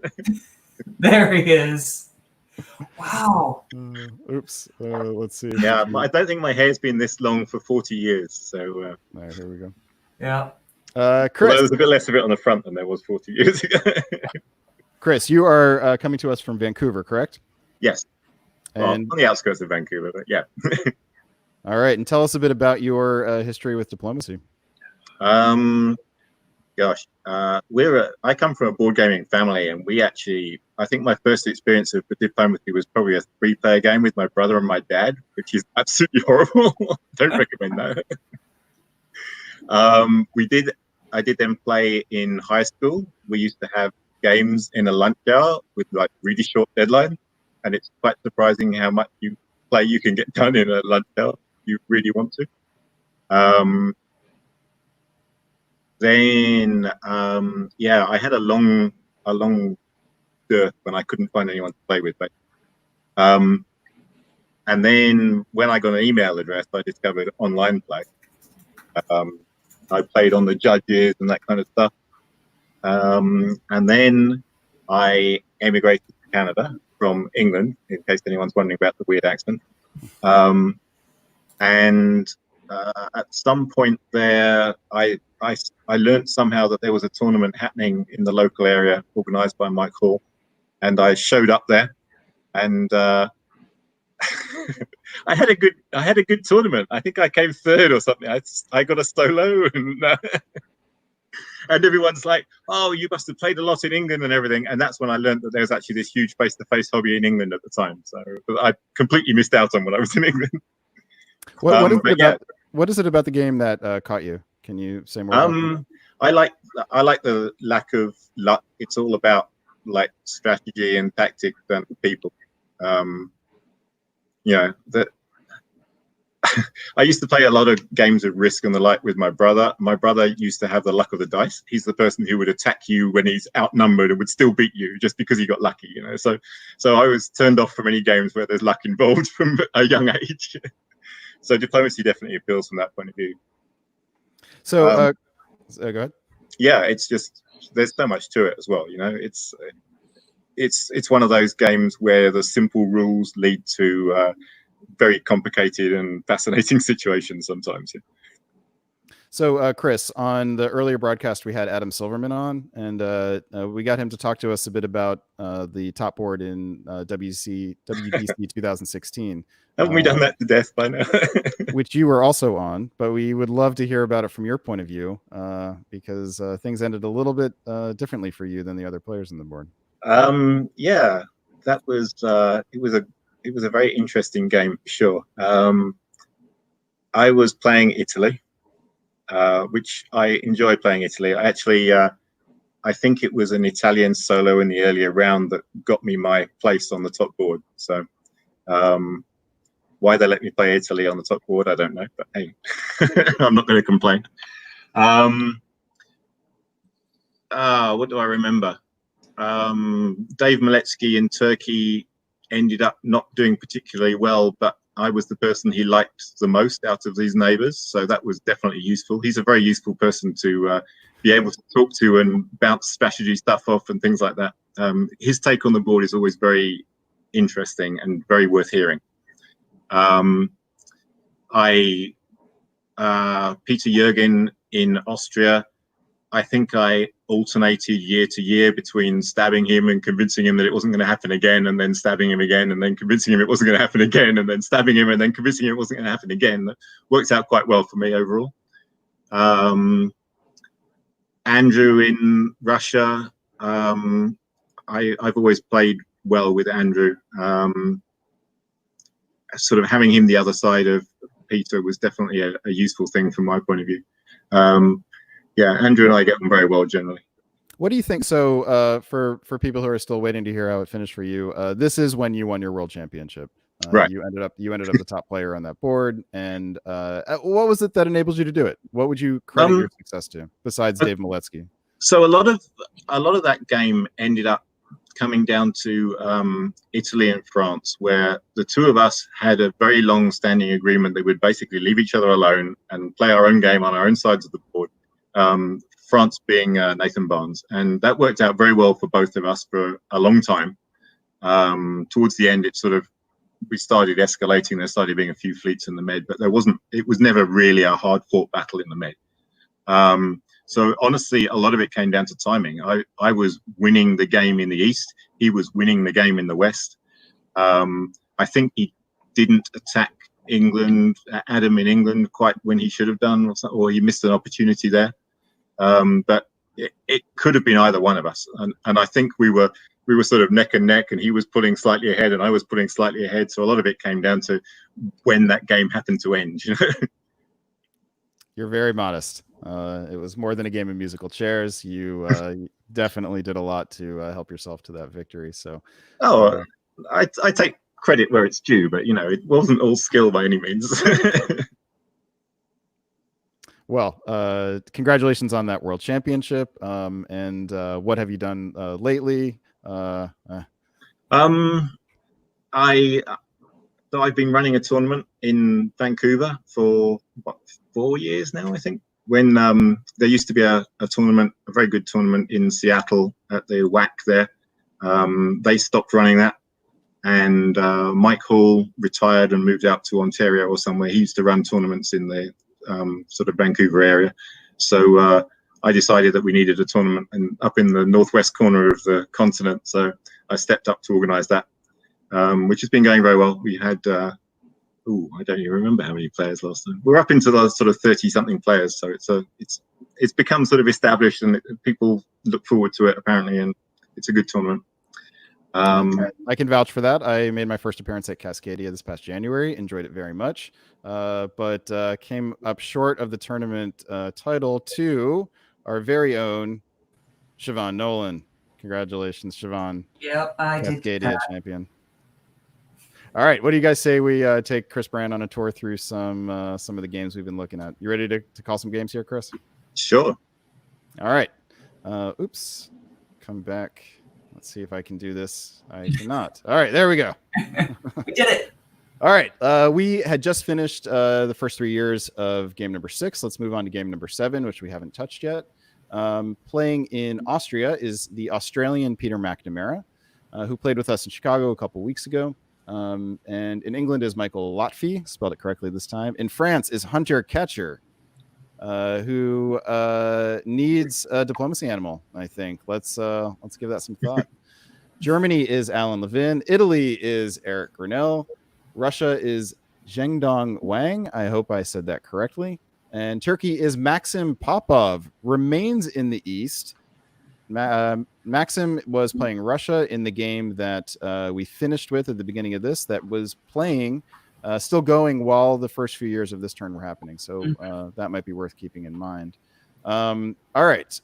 There he is. Wow. Oops. Let's see. Yeah, I don't think my hair's been this long for 40 years. So all right, here we go. Yeah. Chris. There's a bit less of it on the front than there was 40 years ago. Chris, you are coming to us from Vancouver, correct? Yes. And on the outskirts of Vancouver, but yeah. All right, and tell us a bit about your history with diplomacy. Gosh, I come from a board gaming family, and I think my first experience of diplomacy was probably a 3-player game with my brother and my dad, which is absolutely horrible. Don't recommend that. I did then play in high school. We used to have games in a lunch hour with like really short deadline, and it's quite surprising how much you can get done in a lunch hour if you really want to. Then I had a long dearth when I couldn't find anyone to play with. And then when I got an email address, I discovered online play. I played on the judges and that kind of stuff. And then I emigrated to Canada from England, in case anyone's wondering about the weird accent. And at some point there, I learned somehow that there was a tournament happening in the local area organized by Mike Hall, and I showed up there, and I had a good tournament. I think I came third or something. I got a solo, and everyone's like, "Oh, you must have played a lot in England and everything." And that's when I learned that there was actually this huge face-to-face hobby in England at the time. So I completely missed out on when I was in England. What is it about the game that caught you? Can you say more? I like the lack of luck. It's all about like strategy and tactics and people. That I used to play a lot of games of Risk and the like with my brother. My brother used to have the luck of the dice. He's the person who would attack you when he's outnumbered and would still beat you just because he got lucky. So I was turned off from any games where there's luck involved from a young age. So diplomacy definitely appeals from that point of view. So go ahead. Yeah, it's just there's so much to it as well. It's one of those games where the simple rules lead to very complicated and fascinating situations sometimes. Yeah. So, Chris, on the earlier broadcast, we had Adam Silverman on, and we got him to talk to us a bit about the top board in WDC 2016. Haven't we done that to death by now? Which you were also on, but we would love to hear about it from your point of view, because things ended a little bit differently for you than the other players on the board. Yeah, that was it was a very interesting game for sure. I was playing Italy, which I enjoy playing Italy. I actually I think it was an Italian solo in the earlier round that got me my place on the top board. So why they let me play Italy on the top board, I don't know. But hey, I'm not going to complain. What do I remember? Dave Maletsky in Turkey ended up not doing particularly well, but I was the person he liked the most out of these neighbors. So that was definitely useful. He's a very useful person to be able to talk to and bounce strategy stuff off and things like that. His take on the board is always very interesting and very worth hearing. Peter Jürgen in Austria, I think I alternated year to year between stabbing him and convincing him that it wasn't going to happen again, and then stabbing him again, and then convincing him it wasn't going to happen again, and then stabbing him and then convincing him it wasn't going to happen again. That worked out quite well for me overall. Andrew in Russia, I've always played well with Andrew. Sort of having him the other side of Peter was definitely a useful thing from my point of view. Yeah, Andrew and I get on very well generally. What do you think? So for people who are still waiting to hear how it finished for you, this is when you won your world championship. Right. You ended up the top player on that board. And what was it that enabled you to do it? What would you credit your success to besides Dave Maletsky? So a lot of that game ended up coming down to Italy and France, where the two of us had a very long standing agreement that we'd basically leave each other alone and play our own game on our own sides of the board. France being Nathan Barnes, and that worked out very well for both of us for a long time. Towards the end, we started escalating. There started being a few fleets in the Med, but it was never really a hard fought battle in the Med. So honestly, a lot of it came down to timing. I was winning the game in the East. He was winning the game in the West. I think he didn't attack Adam in England quite when he should have done, or he missed an opportunity there. But it could have been either one of us. And I think we were sort of neck and neck, and he was pulling slightly ahead and I was pulling slightly ahead. So a lot of it came down to when that game happened to end. You're very modest. It was more than a game of musical chairs. You definitely did a lot to help yourself to that victory. So, I take credit where it's due, but it wasn't all skill by any means. Well, congratulations on that world championship. And what have you done lately? I've been running a tournament in Vancouver for 4 years now, I think. When there used to be a tournament, a very good tournament in Seattle at the WAC there. They stopped running that, and Mike Hall retired and moved out to Ontario or somewhere. He used to run tournaments in the sort of Vancouver area. So I decided that we needed a tournament up in the northwest corner of the continent. So I stepped up to organize that, which has been going very well. We had, I don't even remember how many players last time. We're up into the sort of 30-something players. So it's become sort of established, and people look forward to it apparently, and it's a good tournament. I can vouch for that. I made my first appearance at Cascadia this past January. Enjoyed it very much, but came up short of the tournament title to our very own Siobhan Nolen. Congratulations, Siobhan. Yep, I did. Cascadia champion. All right, what do you guys say we take Chris Brand on a tour through some of the games we've been looking at? You ready to call some games here, Chris? Sure. All right. Oops. Come back. Let's see if I can do this. I cannot. All right, there we go. We did it. All right. We had just finished the first 3 years of game number 6. Let's move on to game number 7, which we haven't touched yet. Playing in Austria is the Australian Peter McNamara, who played with us in Chicago a couple weeks ago. And in England is Michael Lotfi, spelled it correctly this time. In France is Hunter Ketcher. who needs a diplomacy animal. I think let's give that some thought. Germany is Alan Levin. Italy is Eric Grinnell. Russia is Zhengdong Wang. I hope I said that correctly. And Turkey is Maxim Popov. Remains in the East. Maxim was playing Russia in the game that we finished with at the beginning of this. That was playing, still going while the first few years of this turn were happening. So that might be worth keeping in mind. All right,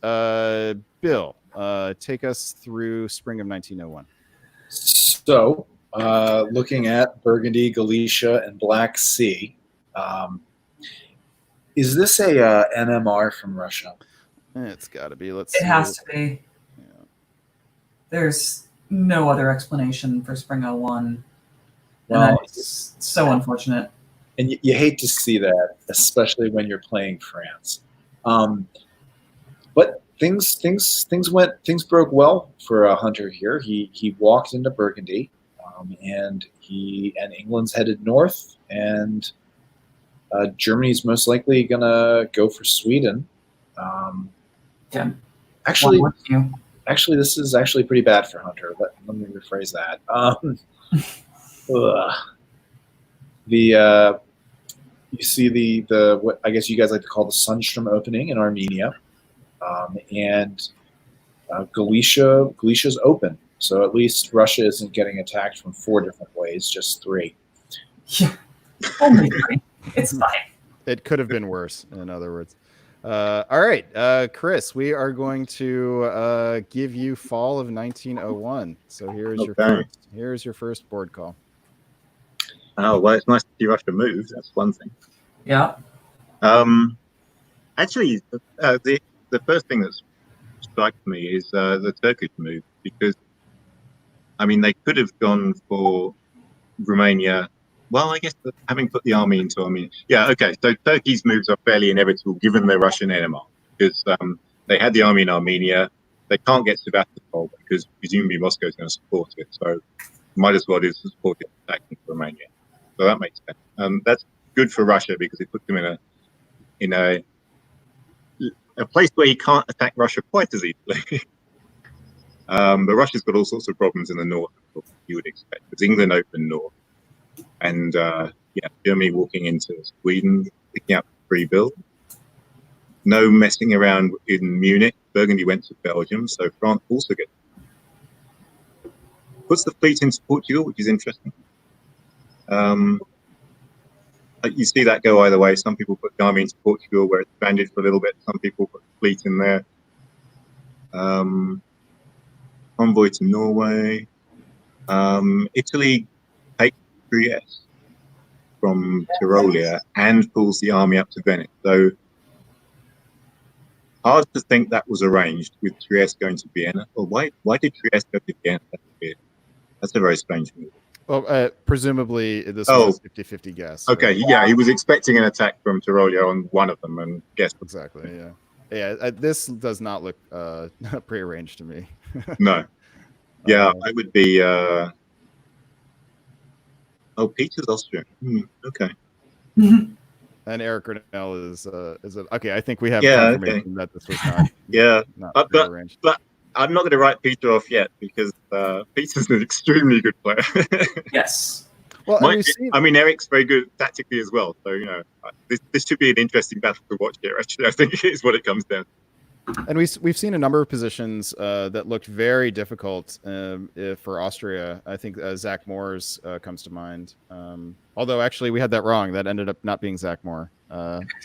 Bill, take us through spring of 1901. So, looking at Burgundy, Galicia, and Black Sea, is this a NMR from Russia? It's got to be. Let's. It see. has to be. Yeah. There's no other explanation for Spring 01. Well, it's so unfortunate. And you hate to see that, especially when you're playing France. But things broke well for Hunter here. He walked into Burgundy, and England's headed north, and Germany's most likely gonna go for Sweden. Yeah. Actually, this is actually pretty bad for Hunter. Let me rephrase that. You see the what I guess you guys like to call the Sundstrom opening in Armenia, and Galicia's open. So at least Russia isn't getting attacked from 4 different ways, just 3. Yeah, only 3. It's fine. It could have been worse, in other words. All right, Chris, we are going to give you fall of 1901. So here's your first board call. Oh, well, it's nice to see Russia move. That's one thing. Yeah. Actually, the first thing that strikes me is the Turkish move, because, I mean, they could have gone for Romania. Well, I guess having put the army into Armenia. Yeah, okay. So Turkey's moves are fairly inevitable given the Russian NMR, because they had the army in Armenia. They can't get Sevastopol because presumably Moscow is going to support it. So might as well just support it attacking Romania. So that makes sense. That's good for Russia because it puts them in a place where you can't attack Russia quite as easily. But Russia's got all sorts of problems in the north, you would expect, because England opened north. And Germany walking into Sweden, picking up free bill. No messing around in Munich. Burgundy went to Belgium, so France also gets. Puts the fleet into Portugal, which is interesting. You see that go either way. Some people put the army into Portugal where it's stranded for a little bit. Some people put the fleet in there. Convoy to Norway. Italy takes Trieste from Tyrolia and pulls the army up to Venice. So hard to think that was arranged with Trieste going to Vienna. Or why did Trieste go to Vienna? That's weird. That's a very strange move. Well, presumably this was a 50-50 guess. Okay, yeah, he was expecting an attack from Tyrolia on one of them and guessed. Exactly, yeah. This does not look prearranged to me. No. Yeah, I would be... Peter's Austrian. Okay. And Eric Grinnell is okay. I think we have confirmation that this was not prearranged. But I'm not going to write Peter off yet because Peter's an extremely good player. Yes. Well, I mean, Eric's very good tactically as well. So this should be an interesting battle to watch here. Actually, I think is what it comes down to. And we've seen a number of positions that looked very difficult for Austria. I think Zach Moore's comes to mind. Although actually we had that wrong. That ended up not being Zach Moore.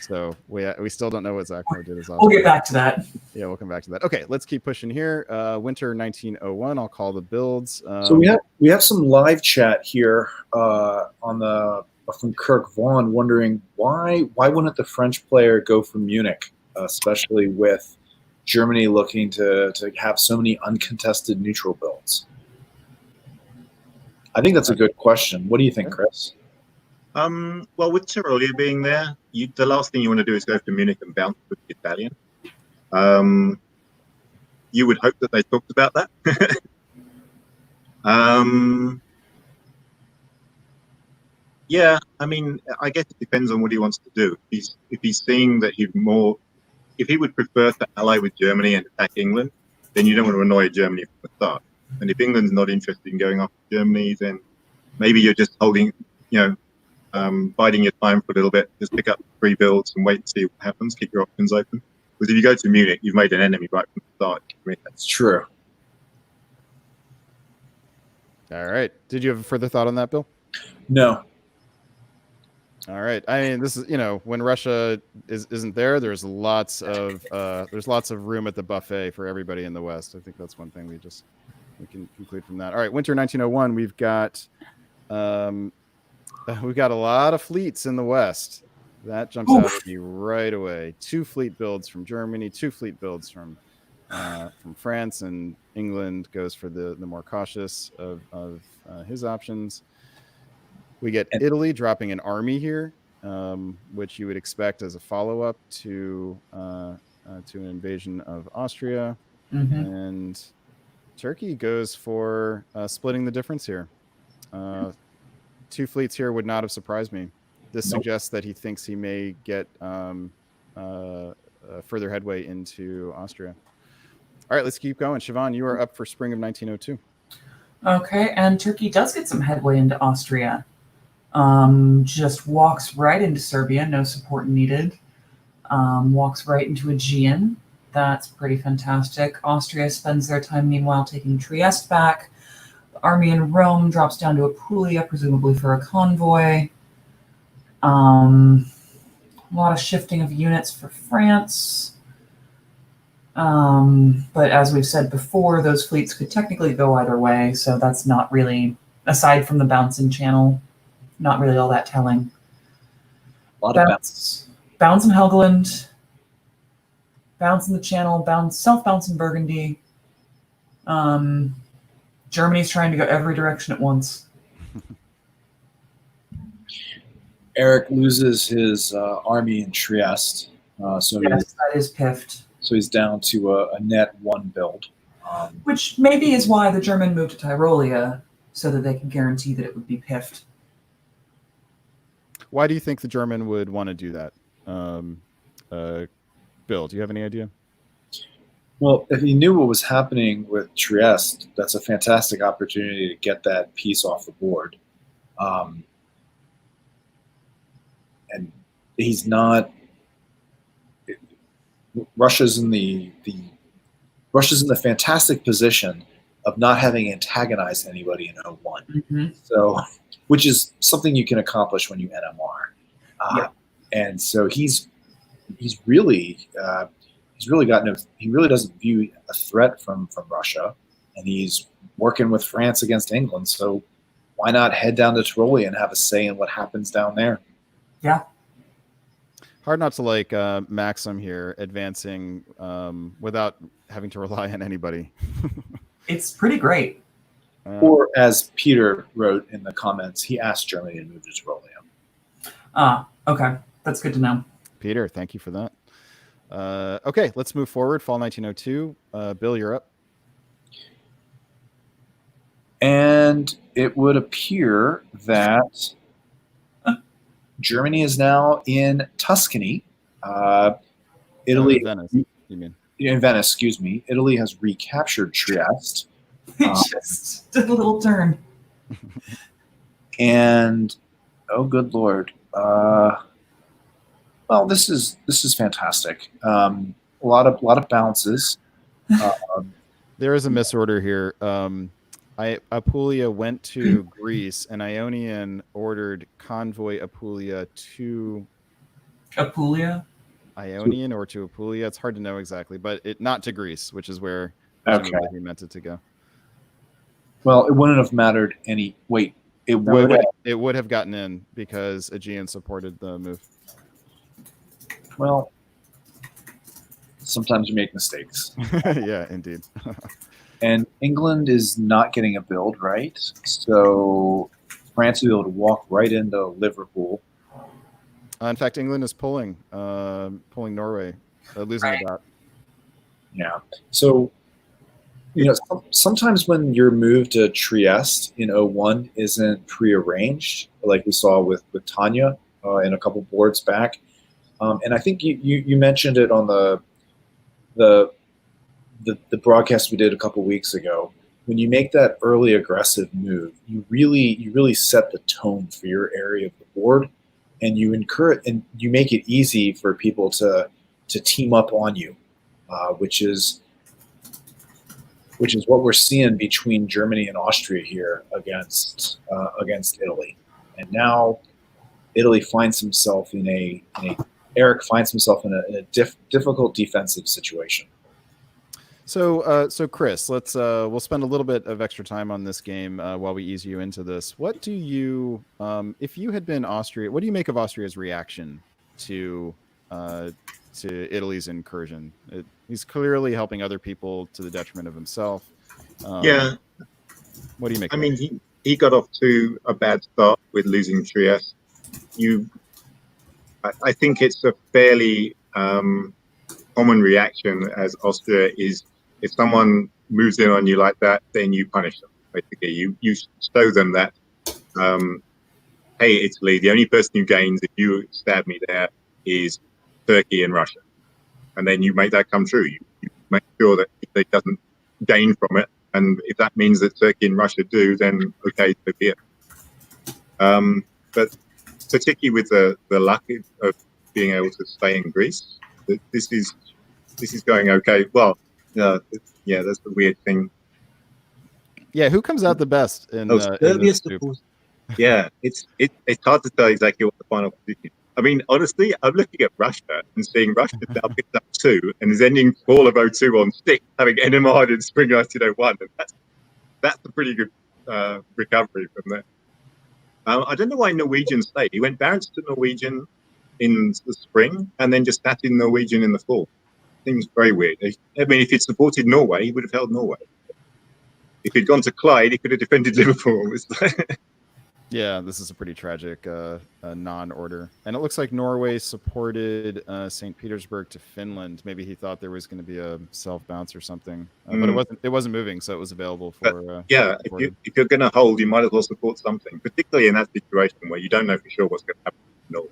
So we still don't know what Zach Moore did as Austria. We'll get back to that. Yeah, we'll come back to that. Okay, let's keep pushing here. Winter 1901. I'll call the builds. So we have some live chat here from Kirk Vaughn wondering why wouldn't the French player go for Munich, especially with Germany looking to have so many uncontested neutral builds? I think that's a good question. What do you think, Chris? Well, with Tyrolia being there, the last thing you want to do is go to Munich and bounce with the Italian. You would hope that they talked about that. Yeah, I mean, I guess it depends on what he wants to do. If he's seeing that if he would prefer to ally with Germany and attack England, then you don't want to annoy Germany from the start. And if England's not interested in going after Germany, then maybe you're just holding, biding your time for a little bit. Just pick up 3 builds and wait and see what happens. Keep your options open. Because if you go to Munich, you've made an enemy right from the start. I mean, That's true. All right. Did you have a further thought on that, Bill? No. All right. I mean, this is, when Russia isn't there, there's lots of room at the buffet for everybody in the West. I think that's one thing we can conclude from that. All right. Winter 1901. We've got a lot of fleets in the West. That jumps out at you right away. 2 fleet builds from Germany, 2 fleet builds from France, and England goes for the more cautious of his options. We get Italy dropping an army here, which you would expect as a follow-up to an invasion of Austria. Mm-hmm. And Turkey goes for splitting the difference here. 2 fleets here would not have surprised me. This suggests that he thinks he may get further headway into Austria. All right, let's keep going. Siobhan, you are up for spring of 1902. Okay, and Turkey does get some headway into Austria. Just walks right into Serbia, no support needed. Walks right into Aegean. That's pretty fantastic. Austria spends their time, meanwhile, taking Trieste back. The army in Rome drops down to Apulia, presumably for a convoy. A lot of shifting of units for France. But as we've said before, those fleets could technically go either way, so that's not really, aside from the bouncing channel, not really all that telling. A lot of bounce. Bounce in Helgoland, bounce in the channel, self-bounce in Burgundy. Germany's trying to go every direction at once. Eric loses his army in Trieste, so yes, that is piffed. So he's down to a net 1 build. Which maybe is why the German moved to Tyrolia, so that they can guarantee that it would be piffed. Why do you think the German would want to do that? Bill, do you have any idea? Well, if he knew what was happening with Trieste, that's a fantastic opportunity to get that piece off the board. And he's not. Russia's in the fantastic position of not having antagonized anybody in 01. Mm-hmm. So, which is something you can accomplish when you NMR. Yeah. And so he really doesn't view a threat from Russia, and he's working with France against England. So why not head down to Tyrolia and have a say in what happens down there? Yeah. Hard not to like Maxim here advancing without having to rely on anybody. It's pretty great. Or as Peter wrote in the comments, he asked Germany to move to Tyrolia. Okay. That's good to know. Peter, thank you for that. Okay, let's move forward. Fall 1902. Bill, you're up. And it would appear that Germany is now in Tuscany. Italy, Venice, you mean? In Venice, excuse me. Italy has recaptured Trieste. It just did a little turn. And oh, good Lord. Well, this is fantastic. A lot of bounces. There is a misorder here. Apulia went to Greece, and Ionian ordered convoy Apulia to Apulia? Ionian or to Apulia. It's hard to know exactly, but not to Greece, which is where he meant it to go. Well, it wouldn't have mattered any. Wait, it would have gotten in because Aegean supported the move. Well, sometimes you make mistakes. Yeah, indeed. And England is not getting a build, right? So France will be able to walk right into Liverpool. In fact, England is pulling Norway, losing a dot. Yeah. So Sometimes when your move to Trieste in '01 isn't prearranged, like we saw with Tanya in a couple boards back, and I think you mentioned it on the broadcast we did a couple weeks ago. When you make that early aggressive move, you really set the tone for your area of the board, and you encourage and you make it easy for people to team up on you, which is what we're seeing between Germany and Austria here against Italy. And now Italy finds himself Eric finds himself in a difficult defensive situation. So Chris, we'll spend a little bit of extra time on this game while we ease you into this. What do you, if you had been Austria, what do you make of Austria's reaction to Italy's incursion? He's clearly helping other people to the detriment of himself. Yeah. What do you make? I mean, he got off to a bad start with losing Trieste. I think it's a fairly common reaction as Austria is, if someone moves in on you like that, then you punish them. Basically, you show them that, hey, Italy, the only person who gains if you stab me there is Turkey and Russia. And then you make that come true. You make sure that Italy doesn't gain from it. And if that means that Turkey and Russia do, then okay, so be it. But particularly with the luck of being able to stay in Greece, this is going okay. Well, yeah, that's the weird thing. Yeah, who comes out the best in Serbia supposed. Yeah, it's hard to tell exactly what the final position. I mean, honestly, I'm looking at Russia and seeing Russia now picked up 2 and is ending all of 02 on 6, having Enemard in spring 1901, and that's a pretty good recovery from there. I don't know why Norwegian stayed. He went Barents to Norwegian in the spring and then just sat in Norwegian in the fall. Seems very weird. I mean, if he'd supported Norway, he would have held Norway. If he'd gone to Clyde, he could have defended Liverpool. Yeah, this is a pretty tragic non-order. And it looks like Norway supported St. Petersburg to Finland. Maybe he thought there was going to be a self-bounce or something. But it wasn't moving, so it was available for... yeah, if you're going to hold, you might as well support something, particularly in that situation where you don't know for sure what's going to happen in Norway.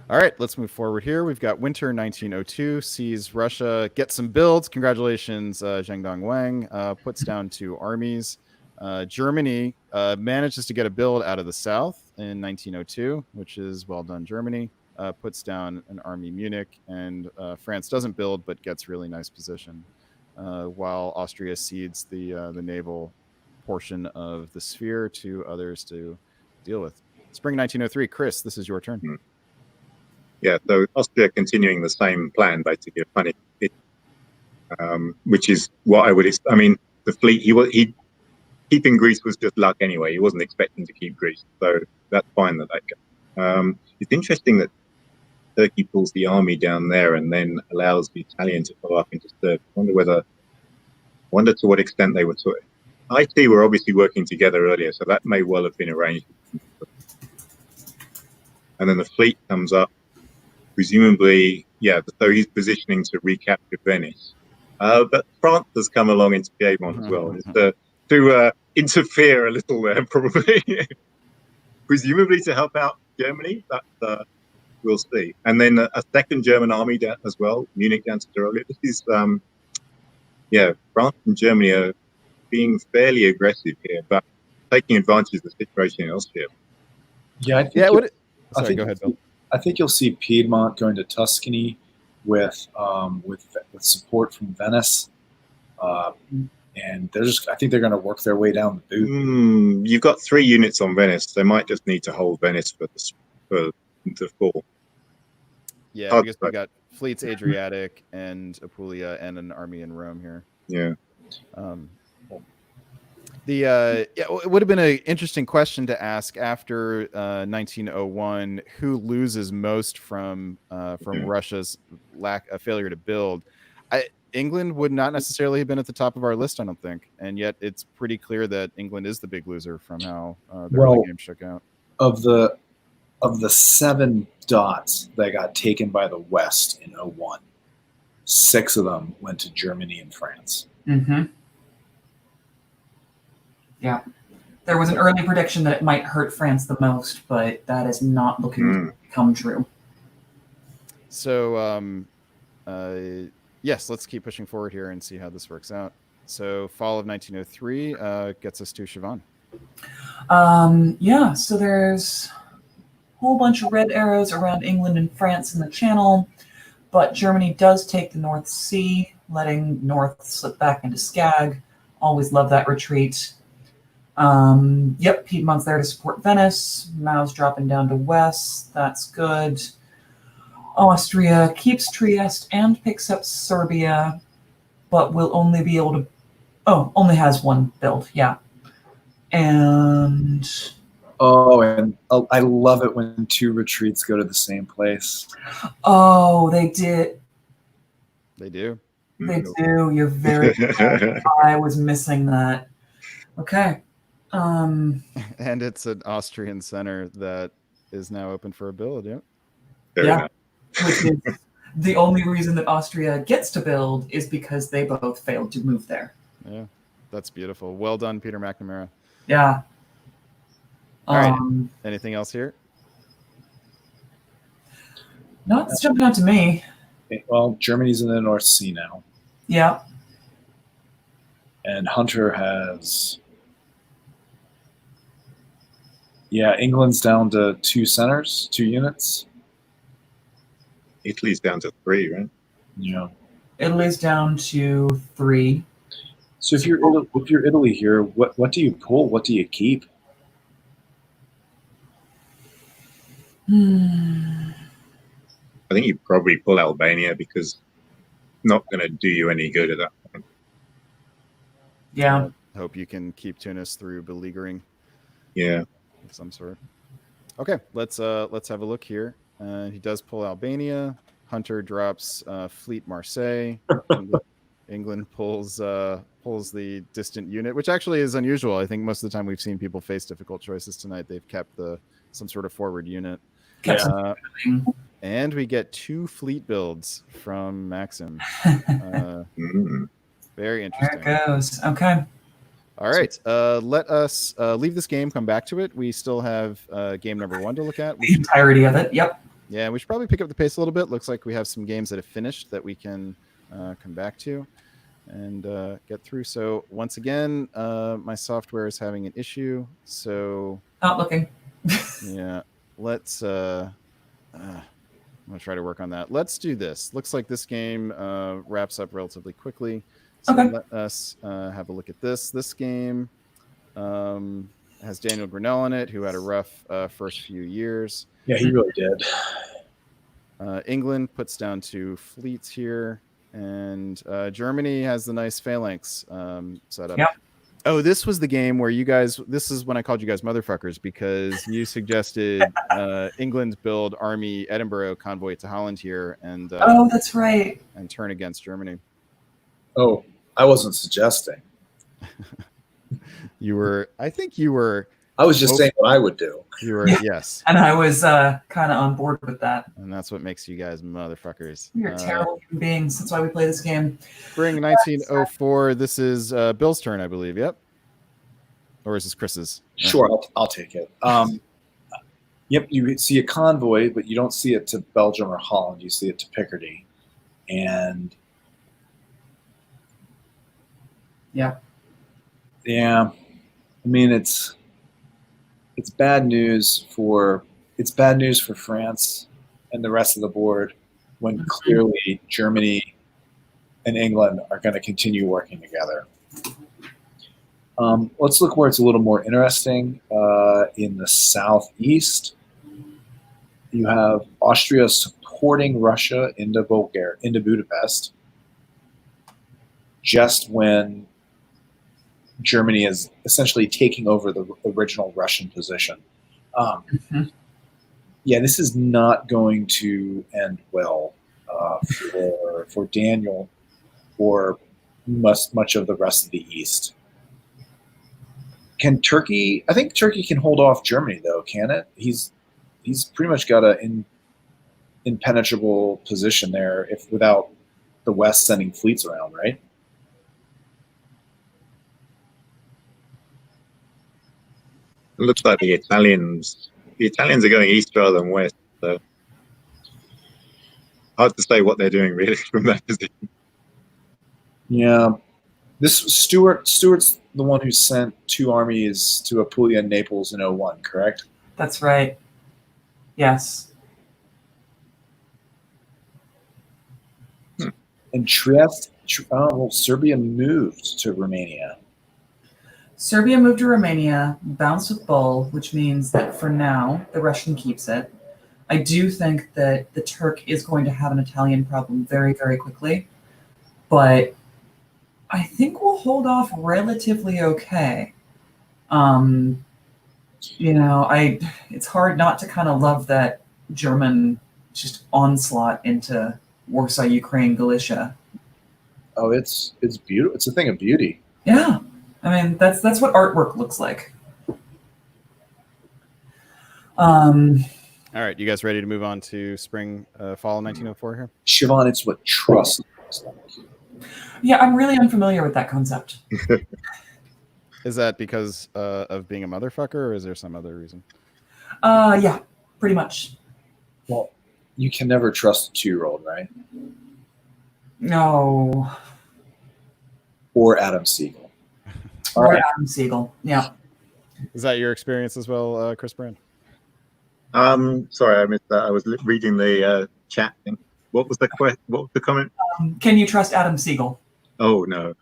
All right, let's move forward here. We've got winter 1902 sees Russia get some builds. Congratulations, Zheng Dong Wang. Puts down 2 armies. Germany manages to get a build out of the south in 1902, which is well done, Germany. Puts down an army Munich, and France doesn't build but gets really nice position, while Austria cedes the naval portion of the sphere to others to deal with. Spring 1903, Chris, this is your turn. Yeah, so Austria continuing the same plan, basically, which is what I would. I mean, the fleet he keeping Greece was just luck anyway. He wasn't expecting to keep Greece, so that's fine that goes. It's interesting that Turkey pulls the army down there and then allows the Italian to follow up into Serbia. Wonder to what extent they were to it. IT were obviously working together earlier, so that may well have been arranged. And then the fleet comes up. Presumably, yeah, so he's positioning to recapture Venice. But France has come along into Piedmont as well, to interfere a little there, probably. Presumably to help out Germany, but we'll see. And then a second German army down as well, Munich down to Tyrolia. This is, France and Germany are being fairly aggressive here, but taking advantage of the situation in Austria. Yeah, go ahead, Bill. I think you'll see Piedmont going to Tuscany with support from Venice, and I think they're going to work their way down the boot. You've got 3 units on Venice. They might just need to hold Venice for the fall. Yeah, because we got fleets Adriatic and Apulia and an army in Rome here. Yeah. It would have been an interesting question to ask after 1901. Who loses most from Russia's failure to build? England would not necessarily have been at the top of our list, I don't think, and yet it's pretty clear that England is the big loser from how the early game shook out. Of the 7 dots that got taken by the West in 01, 6 of them went to Germany and France. Mm-hmm. Yeah. There was an early prediction that it might hurt France the most, but that is not looking to come true. So, yes, let's keep pushing forward here and see how this works out. So, fall of 1903 gets us to Siobhan. Yeah, so there's a whole bunch of red arrows around England and France in the Channel, but Germany does take the North Sea, letting North slip back into Skag. Always love that retreat. Yep, Piedmont's there to support Venice. Mao's dropping down to West. That's good. Austria keeps Trieste and picks up Serbia, but will only be able to... Oh, only has one build, yeah. And... Oh, and I love it when two retreats go to the same place. Oh, they did. They do. They do. You're very right. I was missing that. Okay. And it's an Austrian center that is now open for a build, yeah. Yeah. Which is the only reason that Austria gets to build is because they both failed to move there. Yeah. That's beautiful. Well done, Peter McNamara. Yeah. All right. Anything else here? No, it's jumping out to me. Okay, well, Germany's in the North Sea now. Yeah. And Hunter has... Yeah, England's down to 2 centers, 2 units. Italy's down to 3, right? Yeah. Italy's down to 3. So if you're Italy here, what do you pull? What do you keep? I think you probably pull Albania because it's not going to do you any good at that point. Yeah. Hope you can keep Tunis through beleaguering. Yeah. Of some sort. Okay, let's have a look here. He does pull Albania. Hunter drops Fleet Marseille. England pulls the distant unit, which actually is unusual. I think most of the time we've seen people face difficult choices tonight. They've kept some sort of forward unit. And we get 2 fleet builds from Maxim. Very interesting. There it goes. Okay. All right. Let us leave this game, come back to it. We still have game number 1 to look at. The entirety of it. Yep. Yeah, we should probably pick up the pace a little bit. Looks like we have some games that have finished that we can come back to and get through. So once again, my software is having an issue. So not looking. Yeah, let's. I'm gonna try to work on that. Let's do this. Looks like this game wraps up relatively quickly. So let us have a look at this. This game has Daniel Grinnell in it, who had a rough first few years. Yeah, he really did. England puts down 2 fleets here, and Germany has the nice phalanx set up. Yep. Oh, this was the game where you guys, this is when I called you guys motherfuckers, because you suggested England build Army Edinburgh convoy to Holland here and oh, that's right, and turn against Germany. Oh, I wasn't suggesting. You were, I think you were. I was just saying what I would do. You were, yes. And I was kind of on board with that. And that's what makes you guys motherfuckers. You're terrible human beings. That's why we play this game. Spring 1904. This is Bill's turn, I believe. Yep. Or is this Chris's? Sure, I'll take it. Yep, you see a convoy, but you don't see it to Belgium or Holland. You see it to Picardy. And yeah, I mean, it's bad news for France and the rest of the board when clearly Germany and England are going to continue working together. Let's look where it's a little more interesting. In the southeast, you have Austria supporting Russia into Budapest, just when Germany is essentially taking over the original Russian position. Yeah, this is not going to end well for Daniel or much of the rest of the East. Can Turkey? I think Turkey can hold off Germany, though, can it? He's pretty much got an impenetrable position there, if without the West sending fleets around, right? It looks like the Italians are going east rather than west. So hard to say what they're doing really from that position. Yeah. This Stuart's the one who sent 2 armies to Apulia and Naples in 01, correct? That's right. Yes. And Trieste, Serbia moved to Romania. Serbia moved to Romania, bounced with Bull, which means that for now, the Russian keeps it. I do think that the Turk is going to have an Italian problem very, very quickly, but I think we'll hold off relatively okay. It's hard not to kind of love that German just onslaught into Warsaw, Ukraine, Galicia. Oh, it's beautiful. It's a thing of beauty. Yeah. I mean, that's what artwork looks like. All right, you guys ready to move on to spring, fall 1904 here? Siobhan, it's what trust looks like. Yeah, I'm really unfamiliar with that concept. Is that because of being a motherfucker, or is there some other reason? Yeah, pretty much. Well, you can never trust a 2-year-old, right? No. Or Adam Siegel. All Or right. Adam Siegel. Yeah. Is that your experience as well, Chris Brand? Sorry, I missed that. I was reading the chat thing. What was the What was the comment? Can you trust Adam Siegel? Oh no.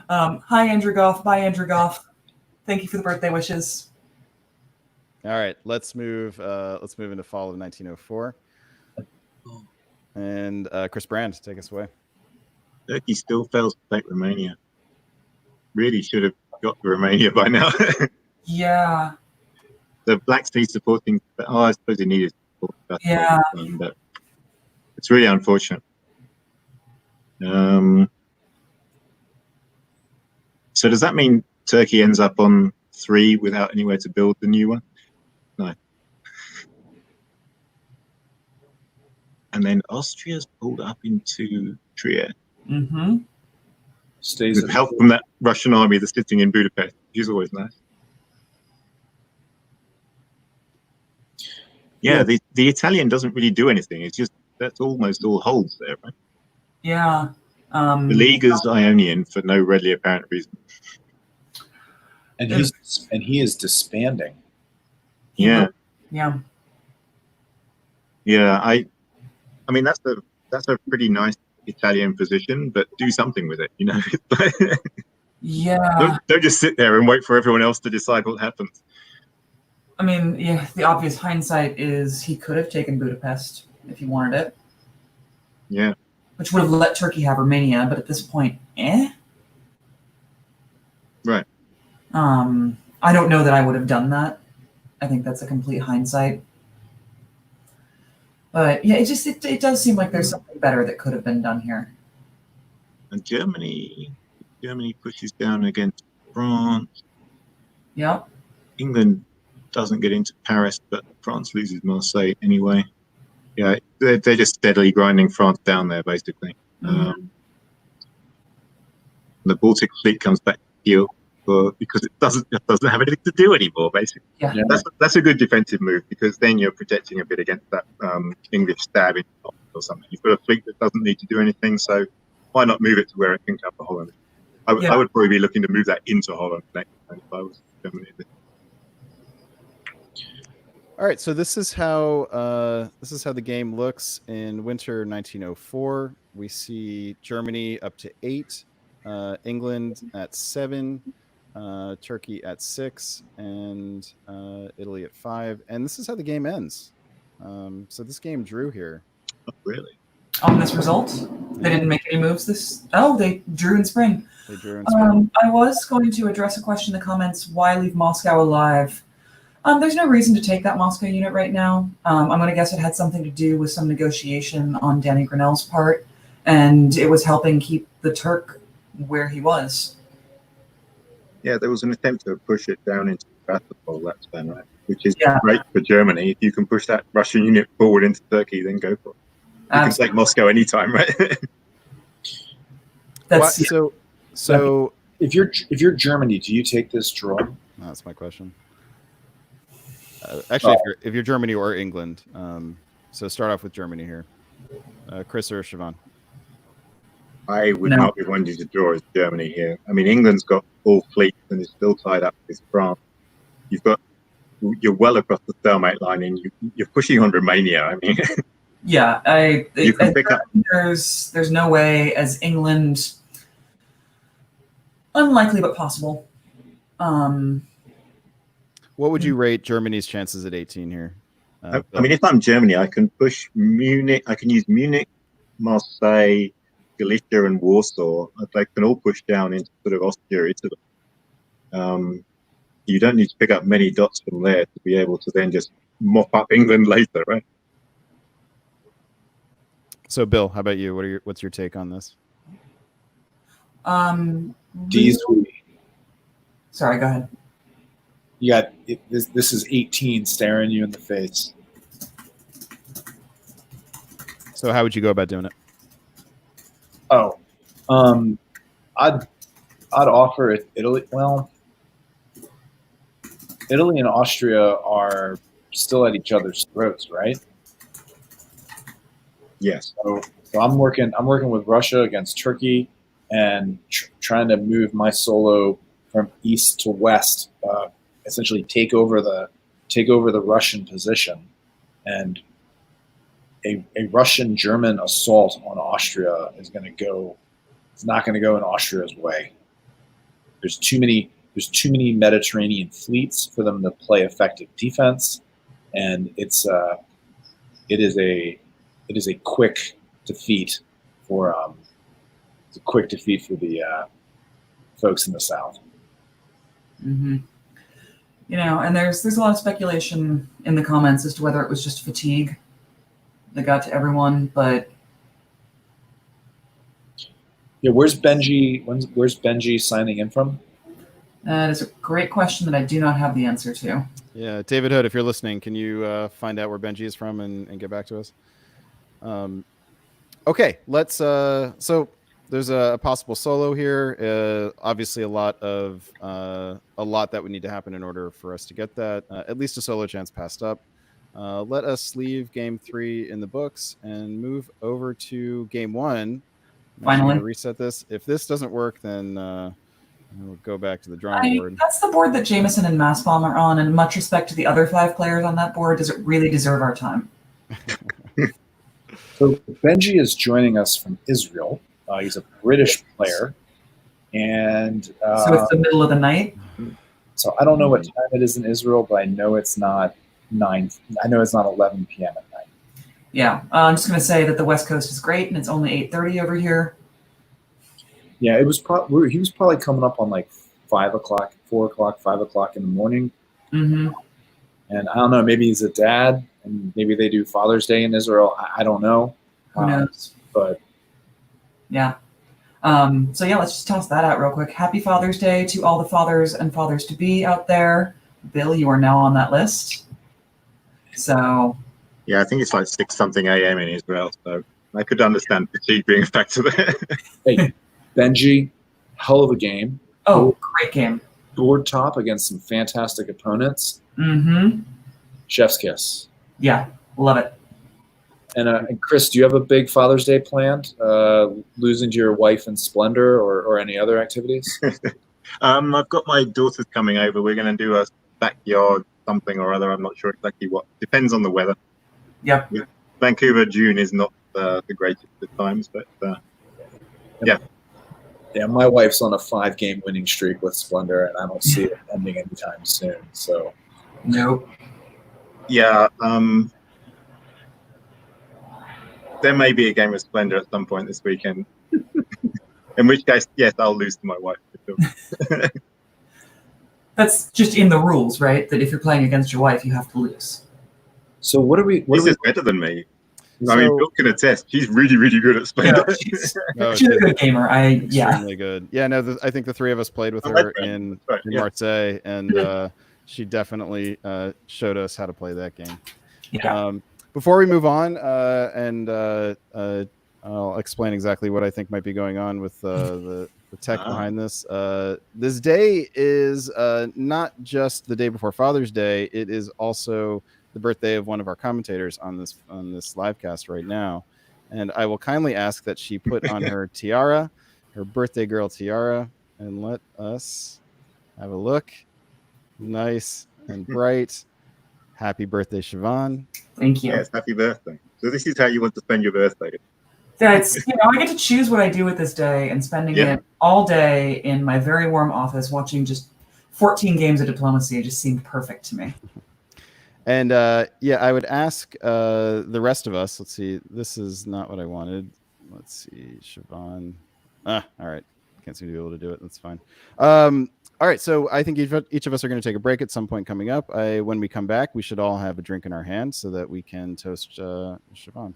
Hi, Andrew Goff. Bye, Andrew Goff. Thank you for the birthday wishes. All right, let's move into fall of 1904. And Chris Brand, take us away. Turkey still fails to take Romania. Really should have got to Romania by now. Yeah. The Black Sea supporting. Oh, I suppose he needed support. Yeah. But it's really unfortunate. So does that mean Turkey ends up on 3 without anywhere to build the new one? No. And then Austria's pulled up into Trier. Mm-hmm. Stays With help from that Russian army that's sitting in Budapest, which is always nice. Yeah, the Italian doesn't really do anything. It's just that's almost all holds there, right? Yeah. The League is Ionian for no readily apparent reason. And he is disbanding. Yeah. Yeah. Yeah, I mean that's a pretty nice Italian position, but do something with it, you know. Yeah. Don't just sit there and wait for everyone else to decide what happens. I mean, yeah, the obvious hindsight is he could have taken Budapest if he wanted it. Yeah. Which would have let Turkey have Romania, but at this point, Right. I don't know that I would have done that. I think that's a complete hindsight. But yeah, it does seem like there's something better that could have been done here. And Germany pushes down against France. Yep. England doesn't get into Paris, but France loses Marseille anyway. Yeah, they're just steadily grinding France down there, basically. Mm-hmm. The Baltic fleet comes back to Kiel because it doesn't have anything to do anymore, basically. Yeah. That's a good defensive move because then you're protecting a bit against that English stab in or something. You've got a fleet that doesn't need to do anything, so why not move it to where it can cover Holland? I would probably be looking to move that into Holland next time if I was Germany. All right, so this is how the game looks in winter 1904. We see Germany up to 8, England at 7, Turkey at 6, and Italy at 5. And this is how the game ends. So this game drew here. Oh, really? On this result, they didn't make any moves. They drew in spring. They drew in spring. I was going to address a question in the comments: why leave Moscow alive? There's no reason to take that Moscow unit right now. I'm going to guess it had something to do with some negotiation on Danny Grinnell's part, and it was helping keep the Turk where he was. Yeah, there was an attempt to push it down into Sevastopol, that's then, right? Which is great for Germany. If you can push that Russian unit forward into Turkey, then go for it. You can take Moscow anytime, right? That's so if you're Germany, do you take this draw? That's my question. Actually, if you're Germany or England, so start off with Germany here. Chris or Siobhan? I would No. not be wanting to draw as Germany here. I mean, England's got full fleet and is still tied up with France. You're well across the stalemate line, and you're pushing on Romania. I mean, Yeah, you can pick up. There's no way as England, unlikely but possible. What would you rate Germany's chances at 18 here? I mean, if I'm Germany, I can push Munich. I can use Munich, Marseille, Galicia, and Warsaw. They can all push down into sort of Austria, Italy. You don't need to pick up many dots from there to be able to then just mop up England later, right? So, Bill, how about you? What's your take on this? Sorry, go ahead. You got this is 18 staring you in the face. So how would you go about doing it? I'd offer it Italy. Well, Italy and Austria are still at each other's throats, right? Yes. So I'm working with Russia against Turkey and trying to move my solo from east to west, essentially take over the Russian position, and a Russian-German assault on Austria is not going to go in Austria's way. There's too many Mediterranean fleets for them to play effective defense, and it is a quick defeat for the folks in the south. Mm-hmm. And there's a lot of speculation in the comments as to whether it was just fatigue that got to everyone, but yeah, where's Benji signing in from? That is a great question that I do not have the answer to. Yeah, David Hood, if you're listening, can you find out where Benji is from and get back to us? Okay, let's. So there's a possible solo here. Obviously, a lot that would need to happen in order for us to get that. At least a solo chance passed up. Let us leave game 3 in the books and move over to game 1. Finally, reset this. If this doesn't work, then we'll go back to the drawing board. That's the board that Jameson and Massbomb are on, and much respect to the other 5 players on that board. Does it really deserve our time? So Benji is joining us from Israel. He's a British player, and so it's the middle of the night. So I don't know what time it is in Israel, but I know it's not 9. I know it's not 11 p.m. at night. Yeah, I'm just going to say that the West Coast is great, and it's only 8:30 over here. Yeah, he was probably coming up on like 5 o'clock, 4 o'clock, 5 o'clock in the morning. Mm-hmm. And I don't know, maybe he's a dad, and maybe they do Father's Day in Israel. I don't know. Who knows? But yeah. So yeah, let's just toss that out real quick. Happy Father's Day to all the fathers and fathers-to-be out there. Bill, you are now on that list. So. Yeah, I think it's like 6-something a.m. in Israel, so I could understand fatigue being a factor there. Hey, Benji, hell of a game. Oh, great game. Board top against some fantastic opponents. Mm-hmm. Chef's kiss. Yeah, love it. And Chris, do you have a big Father's Day planned? Losing to your wife in Splendor or any other activities? I've got my daughters coming over. We're going to do a backyard something or other. I'm not sure exactly what. Depends on the weather. Yep. Vancouver, June is not the greatest of times, but yeah. Yeah, my wife's on a 5-game winning streak with Splendor, and I don't see it ending anytime soon. So, nope. Yeah. There may be a game of Splendor at some point this weekend. In which case, yes, I'll lose to my wife. That's just in the rules, right? That if you're playing against your wife, you have to lose. So what are we? This is better than me. I mean, Bill can attest. She's really, really good at Splendor. Yeah, she's a good gamer. Extremely good. Yeah, no, I think the 3 of us played with her in Marseille, and she definitely showed us how to play that game. Yeah. Before we move on, and I'll explain exactly what I think might be going on with the the tech behind this. This day is not just the day before Father's Day. It is also the birthday of one of our commentators on this live cast right now. And I will kindly ask that she put on her tiara, her birthday girl tiara, and let us have a look. Nice and bright. Happy birthday, Siobhan. Thank you. Yes, happy birthday. So this is how you want to spend your birthday. That's, I get to choose what I do with this day, and spending it all day in my very warm office watching just 14 games of Diplomacy just seemed perfect to me. And I would ask the rest of us. Let's see. This is not what I wanted. Let's see, Siobhan. All right. Can't seem to be able to do it. That's fine. All right. So I think each of us are going to take a break at some point coming up. When we come back, we should all have a drink in our hand so that we can toast Siobhan.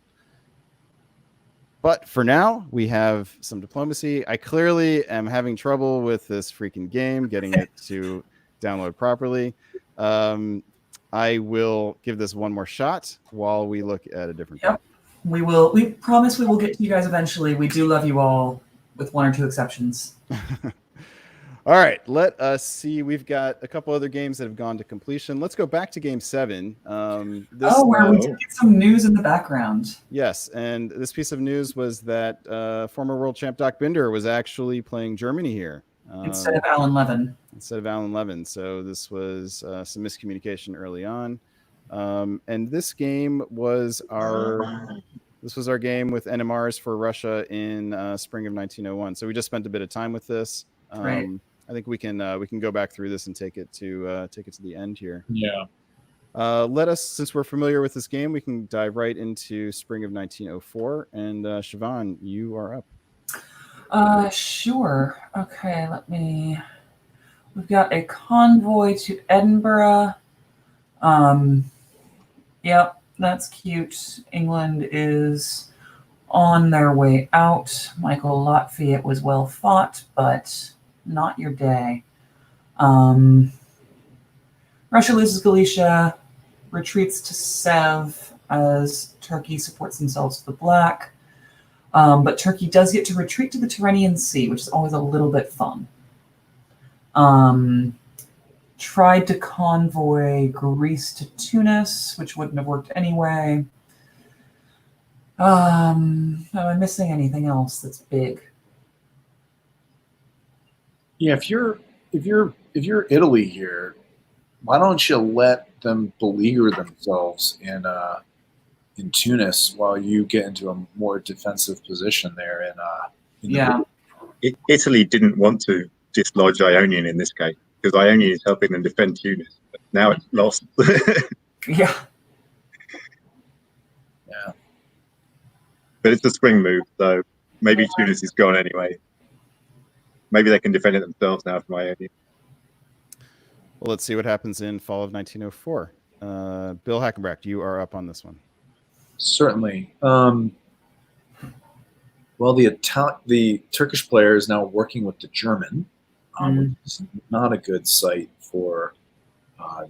But for now, we have some Diplomacy. I clearly am having trouble with this freaking game, getting it to download properly. I will give this one more shot while we look at a different game. We will. We promise we will get to you guys eventually. We do love you all, with one or two exceptions. All right, let us see. We've got a couple other games that have gone to completion. Let's go back to Game 7. Where we did get some news in the background. Yes, and this piece of news was that former world champ Doc Binder was actually playing Germany here. Instead of Alan Levin. So this was some miscommunication early on. And this game was our game with NMRs for Russia in spring of 1901. So we just spent a bit of time with this. Right. I think we can go back through this and take it to the end here. Yeah. Let us, since we're familiar with this game, we can dive right into spring of 1904. And Siobhan, you are up. Sure. Okay, we've got a convoy to Edinburgh. Yep, that's cute. England is on their way out. Michael Lafayette was well fought, but not your day. Russia loses Galicia, retreats to Sev as Turkey supports themselves to the Black. But Turkey does get to retreat to the Tyrrhenian Sea, which is always a little bit fun. Tried to convoy Greece to Tunis, which wouldn't have worked anyway. Am I missing anything else that's big? Yeah, if you're Italy here, why don't you let them beleaguer themselves in Tunis while you get into a more defensive position there? Italy didn't want to dislodge Ionian in this case because Ionian is helping them defend Tunis. But now it's lost. Yeah. But it's a spring move, so maybe Tunis is gone anyway. Maybe they can defend it themselves now from Ionian. Well, let's see what happens in fall of 1904. Bill Hackenbracht, you are up on this one. Certainly. Well, the Turkish player is now working with the German, which is not a good sight for our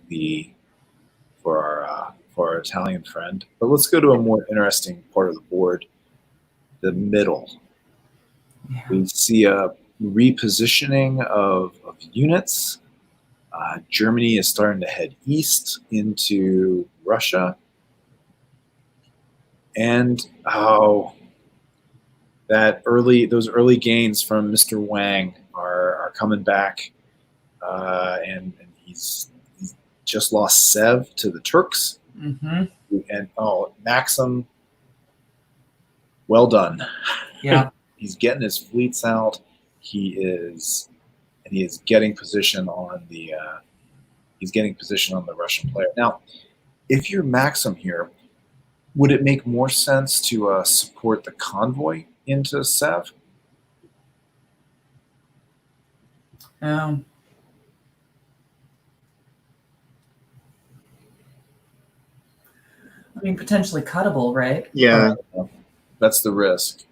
Italian friend. But let's go to a more interesting part of the board, the middle. Yeah. We see a repositioning of units. Germany is starting to head east into Russia. And those early gains from Mr. Wang are coming back, and he's just lost Sev to the Turks. Mm-hmm. And Maxim, well done. Yeah. He's getting his fleets out. He is getting position on the Russian player. Now, if you're Maxim here, would it make more sense to support the convoy into Sev? I mean, potentially cuttable, right? Yeah. That's the risk.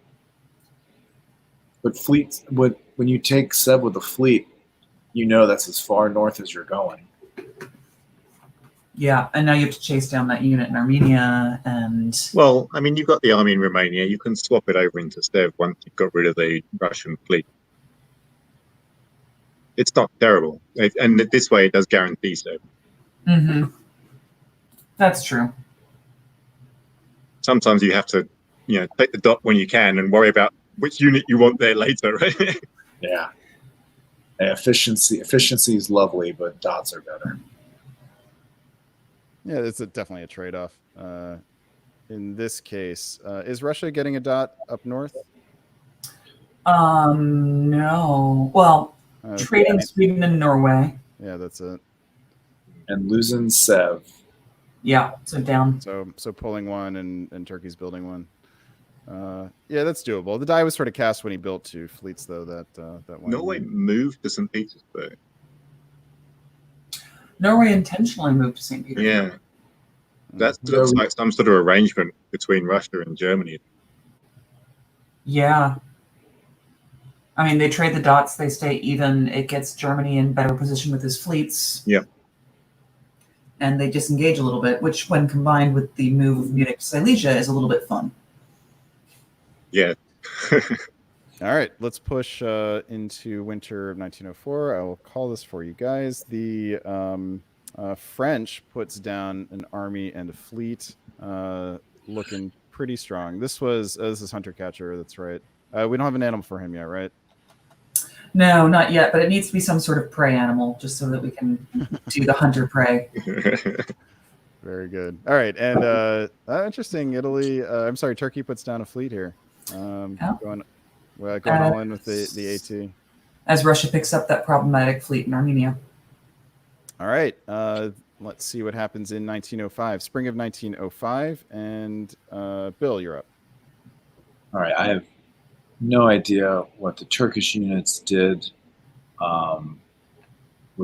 But when you take Sev with a fleet, that's as far north as you're going. Yeah, and now you have to chase down that unit in Armenia, and Well, I mean, you've got the army in Romania. You can swap it over into Sev once you've got rid of the Russian fleet. it's not terrible. And this way, it does guarantee so. Mm-hmm. That's true. Sometimes you have to, take the dot when you can and worry about which unit you want there later, right? Yeah. Efficiency is lovely, but dots are better. Yeah, it's definitely a trade-off. In this case, is Russia getting a dot up north? No. Well, trading Sweden and Norway. Yeah, that's it. And losing Sev. Yeah, so down. So pulling one and Turkey's building one. Yeah, that's doable. The die was sort of cast when he built 2 fleets, though. That one. Norway moved to St. Petersburg. Norway intentionally moved to St. Petersburg. Yeah, that looks like some sort of arrangement between Russia and Germany. Yeah. I mean, they trade the dots, they stay even. It gets Germany in better position with his fleets. Yeah. And they disengage a little bit, which, when combined with the move of Munich to Silesia, is a little bit fun. Yeah. All right, let's push into winter of 1904. I will call this for you guys. The French puts down an army and a fleet, looking pretty strong. This is Hunter Catcher. That's right. We don't have an animal for him yet, right? No, not yet, but it needs to be some sort of prey animal, just so that we can do the hunter prey. Very good. All right, and interesting. Turkey puts down a fleet here. Going all in with the AT. As Russia picks up that problematic fleet in Armenia. All right. Let's see what happens in 1905, spring of 1905. And Bill, you're up. All right. I have no idea what the Turkish units did.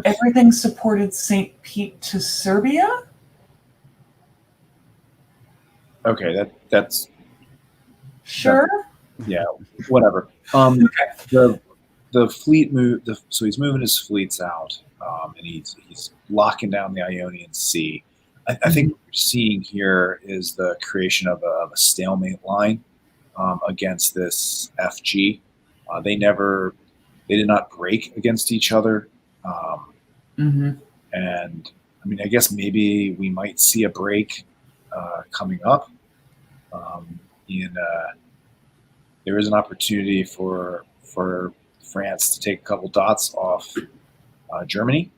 Everything supported St. Pete to Serbia? Okay, that's sure. Yeah, whatever. Okay. The fleet moved. So he's moving his fleets out, and he's locking down the Ionian Sea. I think what we're seeing here is the creation of a stalemate line against this FG. They did not break against each other, and I mean, I guess maybe we might see a break coming up. There is an opportunity for France to take a couple dots off Germany,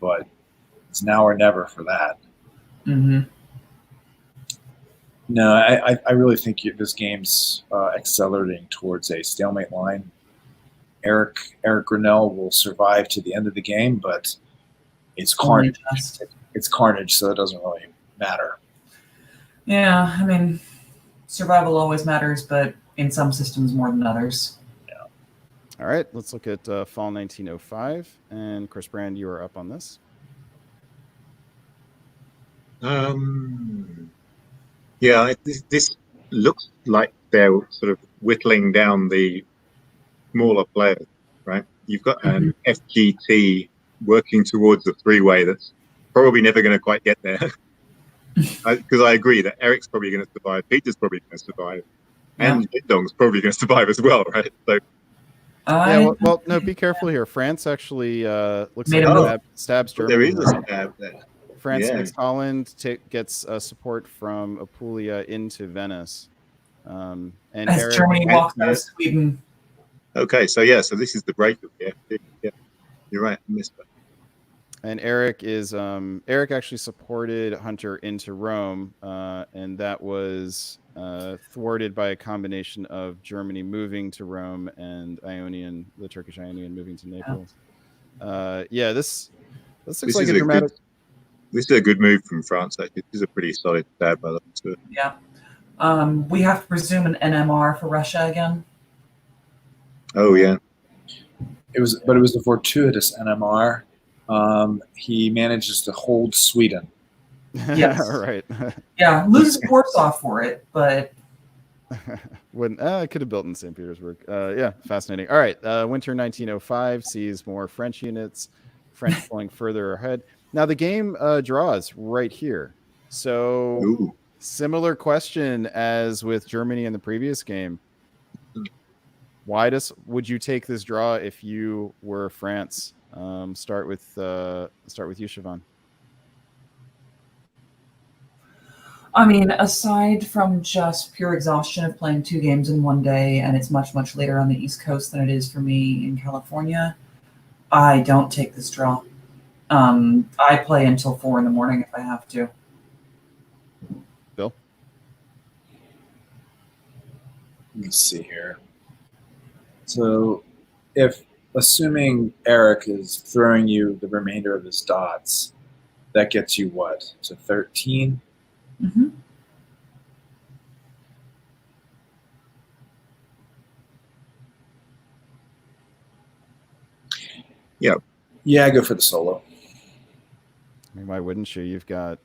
but it's now or never for that. No, I really think this game's accelerating towards a stalemate line. Eric Grinnell will survive to the end of the game, but it's carnage. It's carnage, so it doesn't really matter. Yeah, I mean, survival always matters, but in some systems more than others. Yeah. All right, let's look at fall 1905. And Chris Brand, you are up on this. Yeah, this looks like they're sort of whittling down the smaller players, right? You've got an FGT working towards a 3-way that's probably never going to quite get there. Because I agree that Eric's probably going to survive, Peter's probably going to survive, and Dong's probably going to survive as well, right? So, well, no, be careful here. France actually looks like stabs Germany. There is a stab there. France takes Holland, gets support from Apulia into Venice. And as Germany walks out of Sweden. Okay, so this is the break of the FG. Yeah, you're right, I missed that. And Eric actually supported Hunter into Rome, and that was thwarted by a combination of Germany moving to Rome and the Turkish Ionian moving to Naples. This looks like a dramatic. This is a good move from France. Actually, this is a pretty solid stab by the looks of it. Yeah, we have to presume an NMR for Russia again. Oh yeah, it was a fortuitous NMR. He manages to hold Sweden. Yes. Right. Yeah, loses Warsaw for it, but I could have built in St. Petersburg. Fascinating. All right, winter 1905 sees more French units, French pulling further ahead. Now the game draws right here. So similar question as with Germany in the previous game. would you take this draw if you were France? Start with you, Siobhan. I mean, aside from just pure exhaustion of playing 2 games in one day, and it's much, much later on the East Coast than it is for me in California, I don't take this draw. I play until 4 in the morning if I have to. Bill? Let's see here. So, assuming Eric is throwing you the remainder of his dots, that gets you what? To 13? Mm-hmm. Yeah. Yeah, go for the solo. I mean, why wouldn't you? You've got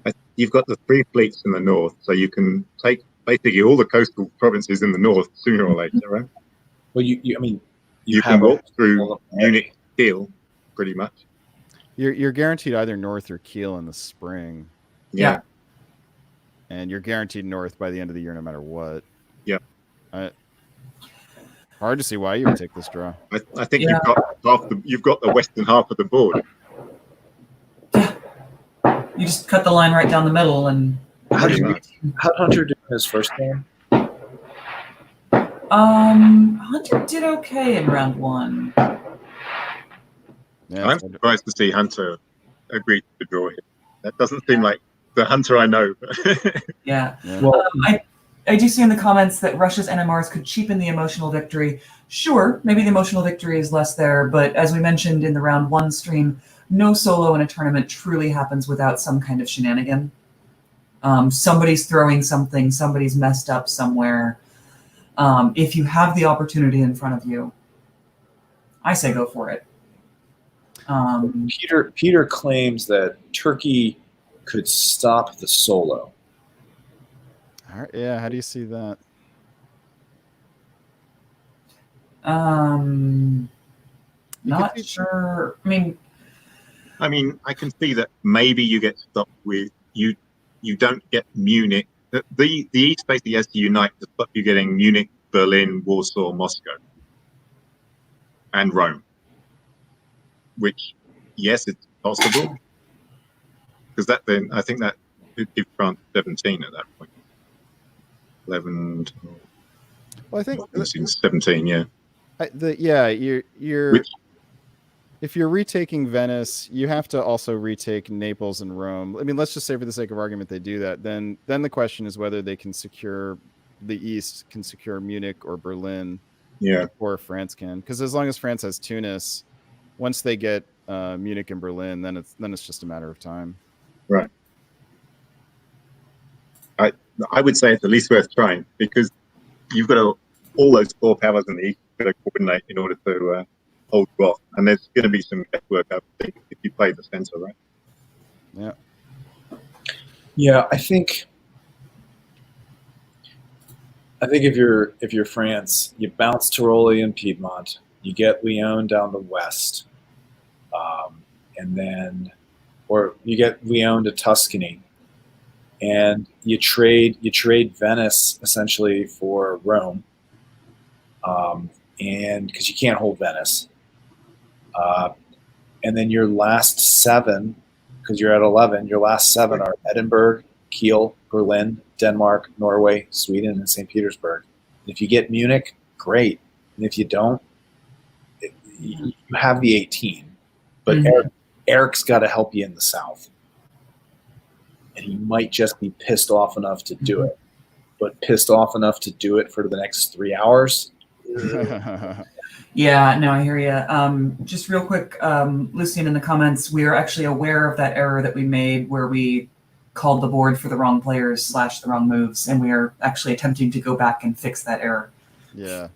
the 3 fleets in the north, so you can take basically all the coastal provinces in the north sooner or later, right? Well, you can walk through Munich, Kiel, pretty much. You're guaranteed either north or Kiel in the spring. Yeah. And you're guaranteed north by the end of the year, no matter what. Yeah. Hard to see why you would take this draw. I think you've got the western half of the board. Yeah. You just cut the line right down the middle, and how'd Hunter do in his first game? Hunter did okay in round 1. Yeah, I'm surprised to see Hunter agree to draw here. That doesn't seem like the Hunter I know. Yeah. Well, I do see in the comments that Russia's NMRs could cheapen the emotional victory. Sure, maybe the emotional victory is less there, but as we mentioned in the round 1 stream, no solo in a tournament truly happens without some kind of shenanigan. Somebody's throwing something, somebody's messed up somewhere. If you have the opportunity in front of you, I say go for it. Peter claims that Turkey could stop the solo. All right, yeah, how do you see that? Not sure. I mean, I can see that maybe you get stopped with you don't get Munich. The East basically has to unite to stop you getting Munich, Berlin, Warsaw, Moscow, and Rome. Which, yes, it's possible, because I think that would give France 17 at that point. 11. Well, I think 17. Yeah. You're if you're retaking Venice, you have to also retake Naples and Rome. I mean, let's just say for the sake of argument they do that. Then the question is whether they can secure the East, can secure Munich or Berlin. Yeah. Before France can, because as long as France has Tunis, once they get Munich and Berlin, then it's just a matter of time. Right. I would say it's at least worth trying, because you've got all those 4 powers in the East got to coordinate in order to hold you off, and there's going to be some guesswork up if you play the center, right? Yeah. Yeah, I think if you're France, you bounce Tiroli and Piedmont, you get Lyon down the west, and then, or you get Lyon to Tuscany, and you trade Venice essentially for Rome, and because you can't hold Venice, and then your last 7, because you're at 11, your last 7 are Edinburgh, Kiel, Berlin, Denmark, Norway, Sweden, and St. Petersburg. And if you get Munich, great. And if you don't, you have the 18. But Eric's got to help you in the south. And he might just be pissed off enough to do it. But pissed off enough to do it for the next 3 hours? Yeah, no, I hear you. Just real quick, Lucian in the comments, we are actually aware of that error that we made where we called the board for the wrong players / the wrong moves, and we are actually attempting to go back and fix that error. Yeah.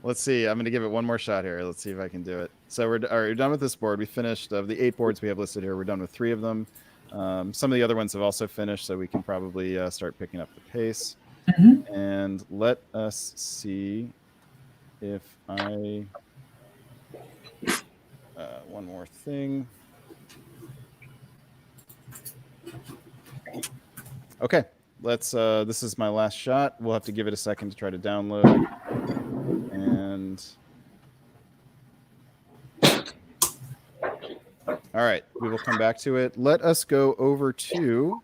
Let's see. I'm going to give it one more shot here. Let's see if I can do it. So we're done with this board. We finished of the 8 boards we have listed here. We're done with 3 of them. Some of the other ones have also finished, so we can probably start picking up the pace. Mm-hmm. And let us see if I... one more thing. Okay, let's. This is my last shot. We'll have to give it a second to try to download. And All right, we will come back to it. Let us go over to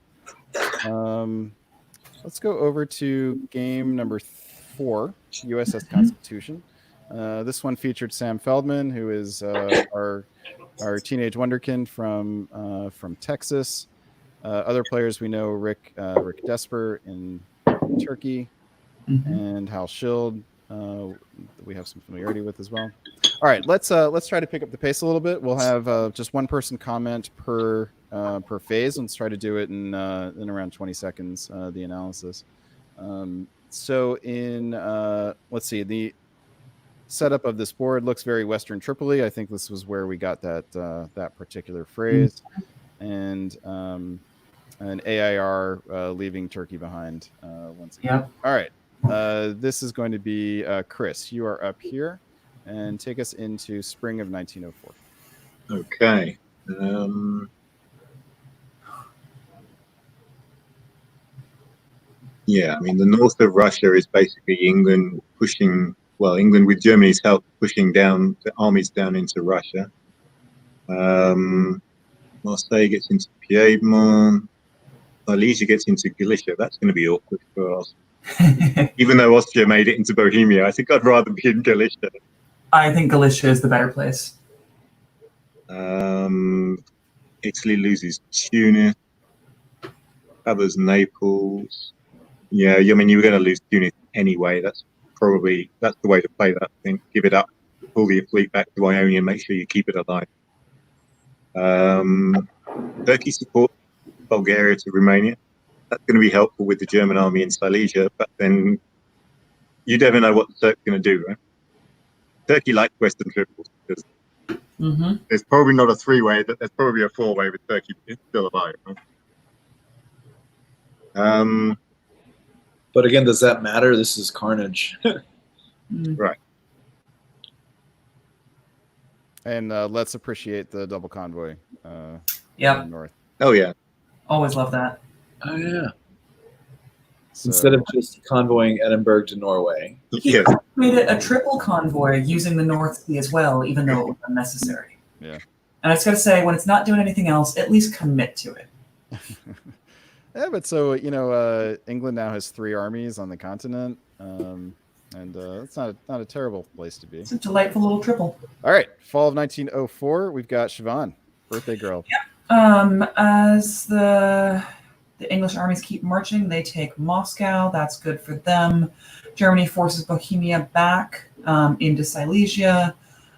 game number 4, USS Constitution. This one featured Sam Feldman, who is our teenage wonderkind from Texas. Other players we know: Rick Desper in Turkey, and Hal Schild. We have some familiarity with as well. All right, let's try to pick up the pace a little bit. We'll have just one person comment per phase. Let's try to do it in around 20 seconds. The analysis. So let's see, the setup of this board looks very Western Tripoli. I think this was where we got that particular phrase, and an AIR leaving Turkey behind once again. Yep. All right. This is going to be Chris. You are up here, and take us into spring of 1904. Okay. Yeah, I mean, the north of Russia is basically England England with Germany's help pushing down the armies down into Russia. Marseille gets into Piedmont. Silesia gets into Galicia. That's going to be awkward for us. Even though Austria made it into Bohemia, I think I'd rather be in Galicia. I think Galicia is the better place. Italy loses Tunis. Covers Naples. Yeah, I mean, you were going to lose Tunis anyway. That's the way to play that thing. Give it up, pull your fleet back to Ionia, make sure you keep it alive. Turkey supports Bulgaria to Romania. That's going to be helpful with the German army in Silesia, but then you never know what the Turks are going to do, right? Turkey likes Western Triples because there's probably not a 3-way, but there's probably a 4-way with Turkey still alive. Right? But again, does that matter? This is carnage. Right. And let's appreciate the double convoy. Yep. North. Oh yeah. Always love that. Oh yeah. So, Instead of just convoying Edinburgh to Norway. Yeah. Made it a triple convoy using the North Sea as well, even though it was unnecessary. Yeah. And I just got to say, when it's not doing anything else, at least commit to it. Yeah, but so England now has 3 armies on the continent, and it's not a terrible place to be. It's a delightful little triple. All right, fall of 1904. We've got Siobhan, birthday girl. As the English armies keep marching, they take Moscow. That's good for them. Germany forces Bohemia back into Silesia.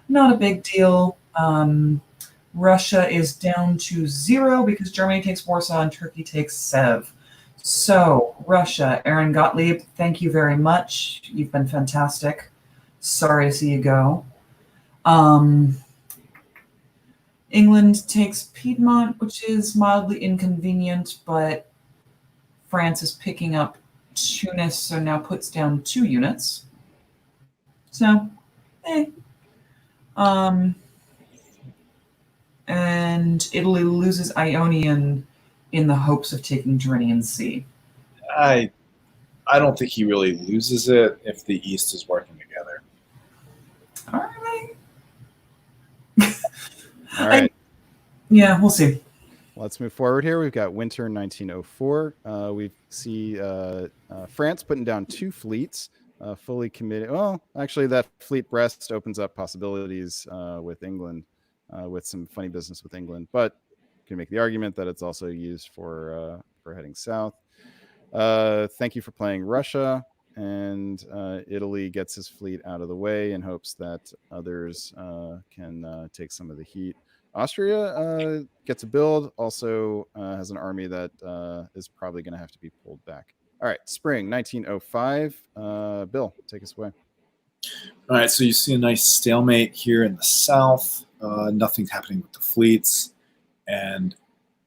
Not a big deal. Russia is down to 0 because Germany takes Warsaw and Turkey takes Sev. So, Russia, Aaron Gottlieb, thank you very much. You've been fantastic. Sorry to see you go. England takes Piedmont, which is mildly inconvenient, but France is picking up Tunis, so now puts down 2 units. So, and Italy loses Ionian in the hopes of taking Tyrrhenian Sea. I don't think he really loses it if the East is working together. All right. All right. Yeah, we'll see. Let's move forward here. We've got winter 1904. We see France putting down 2 fleets, fully committed. Well, actually, that fleet Brest opens up possibilities with England, with some funny business with England. But you can make the argument that it's also used for heading south. Thank you for playing Russia. And Italy gets his fleet out of the way in hopes that others can take some of the heat. Austria gets a build, also has an army that is probably going to have to be pulled back. All right, spring 1905. Bill, take us away. All right, so you see a nice stalemate here in the south. Nothing's happening with the fleets, and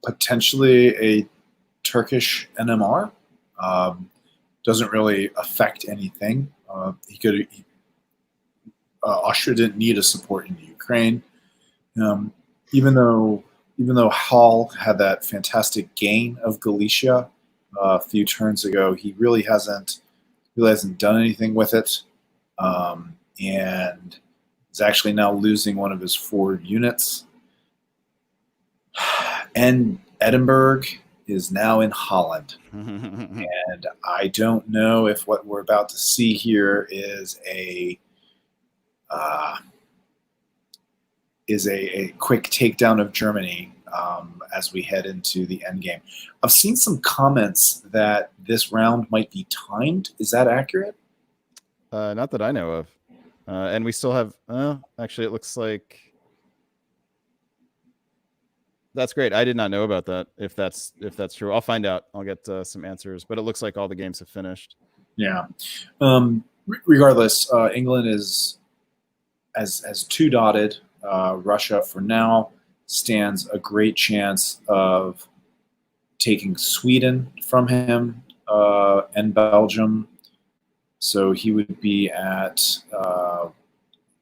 potentially a Turkish NMR. Doesn't really affect anything. Austria didn't need a support in Ukraine. Even though Hall had that fantastic gain of Galicia a few turns ago, he really hasn't done anything with it, and is actually now losing one of his forward units. And Edinburgh is now in Holland. And I don't know if what we're about to see here is a quick takedown of Germany as we head into the end game. I've seen some comments that this round might be timed. Is that accurate? Not that I know of. And we still have. Actually, it looks like. That's great. I did not know about that. If that's true, I'll find out. I'll get some answers. But it looks like all the games have finished. Yeah. Regardless, England is as two dotted. Russia for now stands a great chance of taking Sweden from him and Belgium. So he would be at.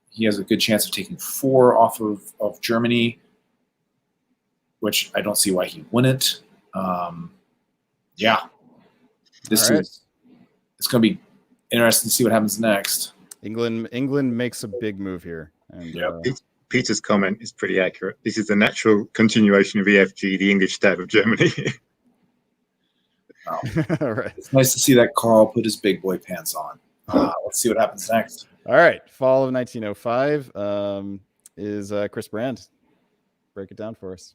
He has a good chance of taking 4 off of Germany, which I don't see why he wouldn't. Yeah, this All right. is. It's going to be interesting to see what happens next. England makes a big move here. And, Yep. Peter's comment is pretty accurate. This is the natural continuation of EFG, the English stab of Germany. Wow. All right. It's nice to see that Carl put his big boy pants on. Let's see what happens next. All right. Fall of 1905 is Chris Brand. Break it down for us.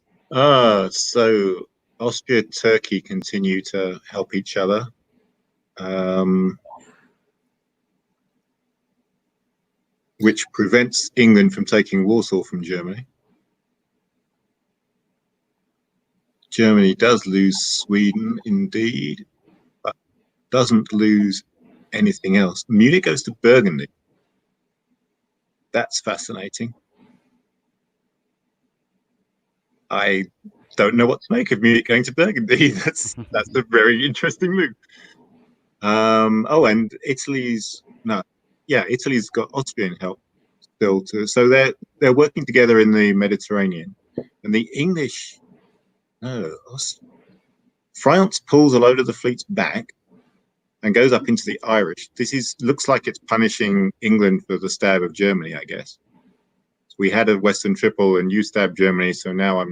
So Austria, Turkey continue to help each other. Which prevents England from taking Warsaw from Germany. Germany does lose Sweden, indeed, but doesn't lose anything else. Munich goes to Burgundy. That's fascinating. I don't know what to make of Munich going to Burgundy. That's a very interesting move. And Italy's got Austrian help still too. So they're working together in the Mediterranean, and the English. France pulls a load of the fleets back and goes up into the Irish. Looks like it's punishing England for the stab of Germany, I guess. So we had a Western Triple and you stabbed Germany, so now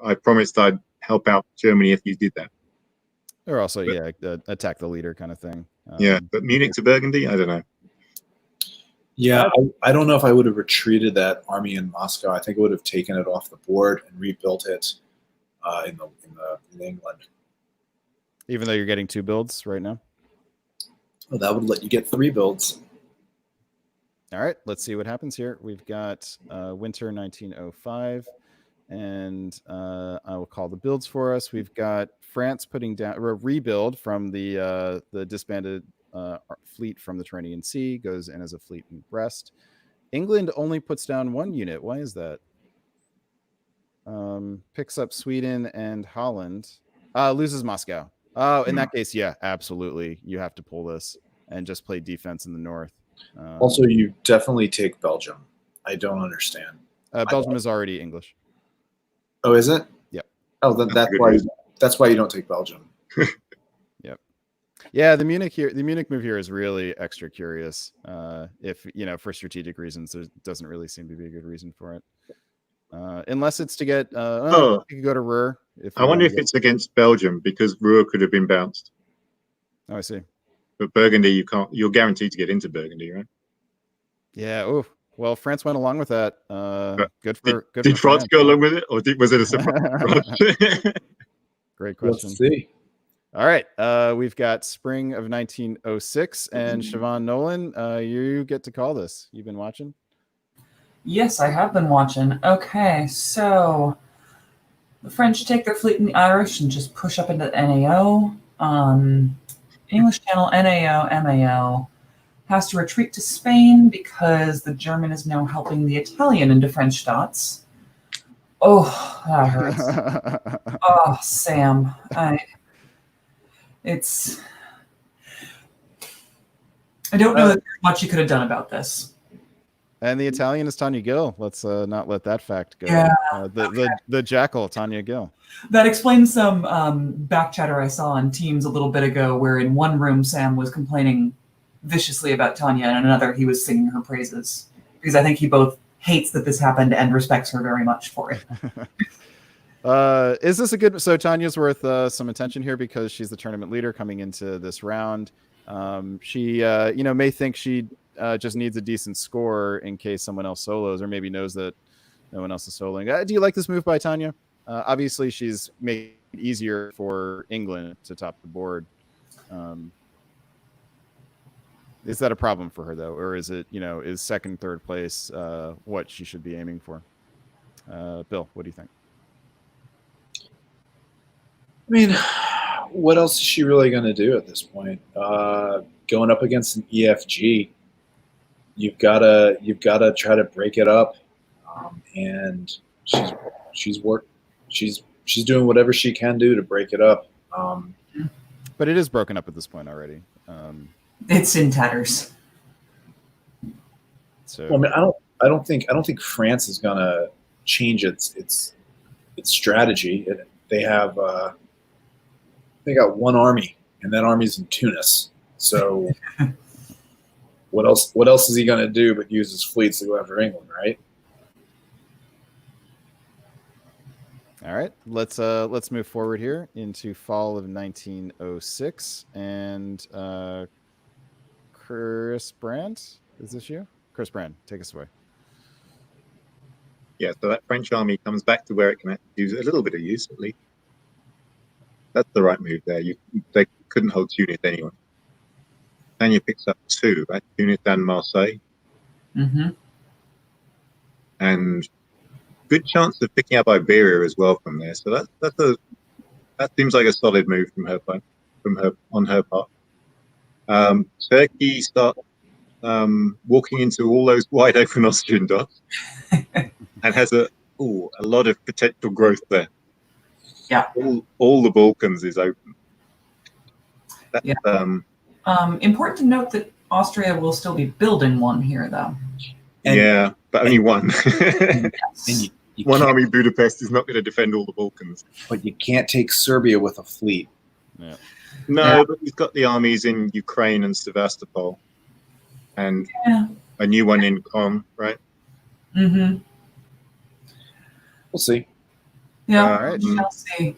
I promised I'd help out Germany if you did that. Or also, attack the leader kind of thing. But Munich to Burgundy, I don't know. Yeah, I don't know if I would have retreated that army in Moscow. I think I would have taken it off the board and rebuilt it in England. Even though you're getting 2 builds right now? Well, that would let you get 3 builds. All right, let's see what happens here. We've got winter 1905, and I will call the builds for us. We've got France putting down a rebuild from the disbanded fleet from the Tyrrhenian Sea, goes in as a fleet in Brest. England only puts down 1 unit. Why is that? Picks up Sweden and Holland. Loses Moscow. Oh, in that case, yeah, absolutely. You have to pull this and just play defense in the north. Also, you definitely take Belgium. I don't understand. Belgium is already English. Oh, is it? Yep. Oh, that's why you don't take Belgium. Yep. Yeah, the Munich move here is really extra curious. If for strategic reasons, there doesn't really seem to be a good reason for it. Unless it's to get you could go to Ruhr. I wonder if it's against Belgium because Ruhr could have been bounced. Oh, I see. But Burgundy, you can't. You're guaranteed to get into Burgundy, right? Yeah. Oh, well, France went along with that. Good for. Did France go along with it, or was it a surprise? Great question. Let's see. All right. We've got spring of 1906, and Siobhan, Nolen, you get to call this. You've been watching. Yes, I have been watching. Okay, so the French take their fleet in the Irish and just push up into the NAO. English Channel, NAO, MAO has to retreat to Spain because the German is now helping the Italian into French dots. Oh, that hurts. Oh, Sam. I don't know that there's much you could have done about this. And the Italian is Tanya Gill. Let's not let that fact go. Yeah. The jackal, Tanya Gill. That explains some back chatter I saw on Teams a little bit ago, where in one room Sam was complaining viciously about Tanya, and in another he was singing her praises. Because I think he both hates that this happened and respects her very much for it. Is this a good? So Tanya's worth some attention here because she's the tournament leader coming into this round. She, may think she just needs a decent score in case someone else solos, or maybe knows that no one else is soloing. Do you like this move by Tanya? Obviously, she's made it easier for England to top the board. Is that a problem for her though, or is it, is second, third place what she should be aiming for? Bill, what do you think? I mean, what else is she really going to do at this point? Going up against an EFG, you've got to try to break it up, and she's doing whatever she can do to break it up. But it is broken up at this point already. It's in tatters. So well, I mean, I don't think France is going to change its strategy. They got one army, and that army's in Tunis. So what else is he going to do but use his fleets to go after England, right? all right, let's move forward here into fall of 1906, and Chris Brandt, is this you? Chris Brandt, take us away. Yeah, so that French army comes back to where it can use a little bit of use, at least. That's the right move there. They couldn't hold Tunis anyway. Tanya picks up 2, right? Tunis and Marseille. Mm-hmm. And good chance of picking up Iberia as well from there. So that seems like a solid move on her part. Turkey start walking into all those wide open Austrian dots and has a lot of potential growth there. Yeah. All the Balkans is open. Important to note that Austria will still be building one here, though. But only one. Yes. You one army Budapest is not going to defend all the Balkans. But you can't take Serbia with a fleet. Yeah. No, but we've got the armies in Ukraine and Sevastopol, and a new one in Krom, right? Mm-hmm. We'll see. Yeah, All right. we shall see.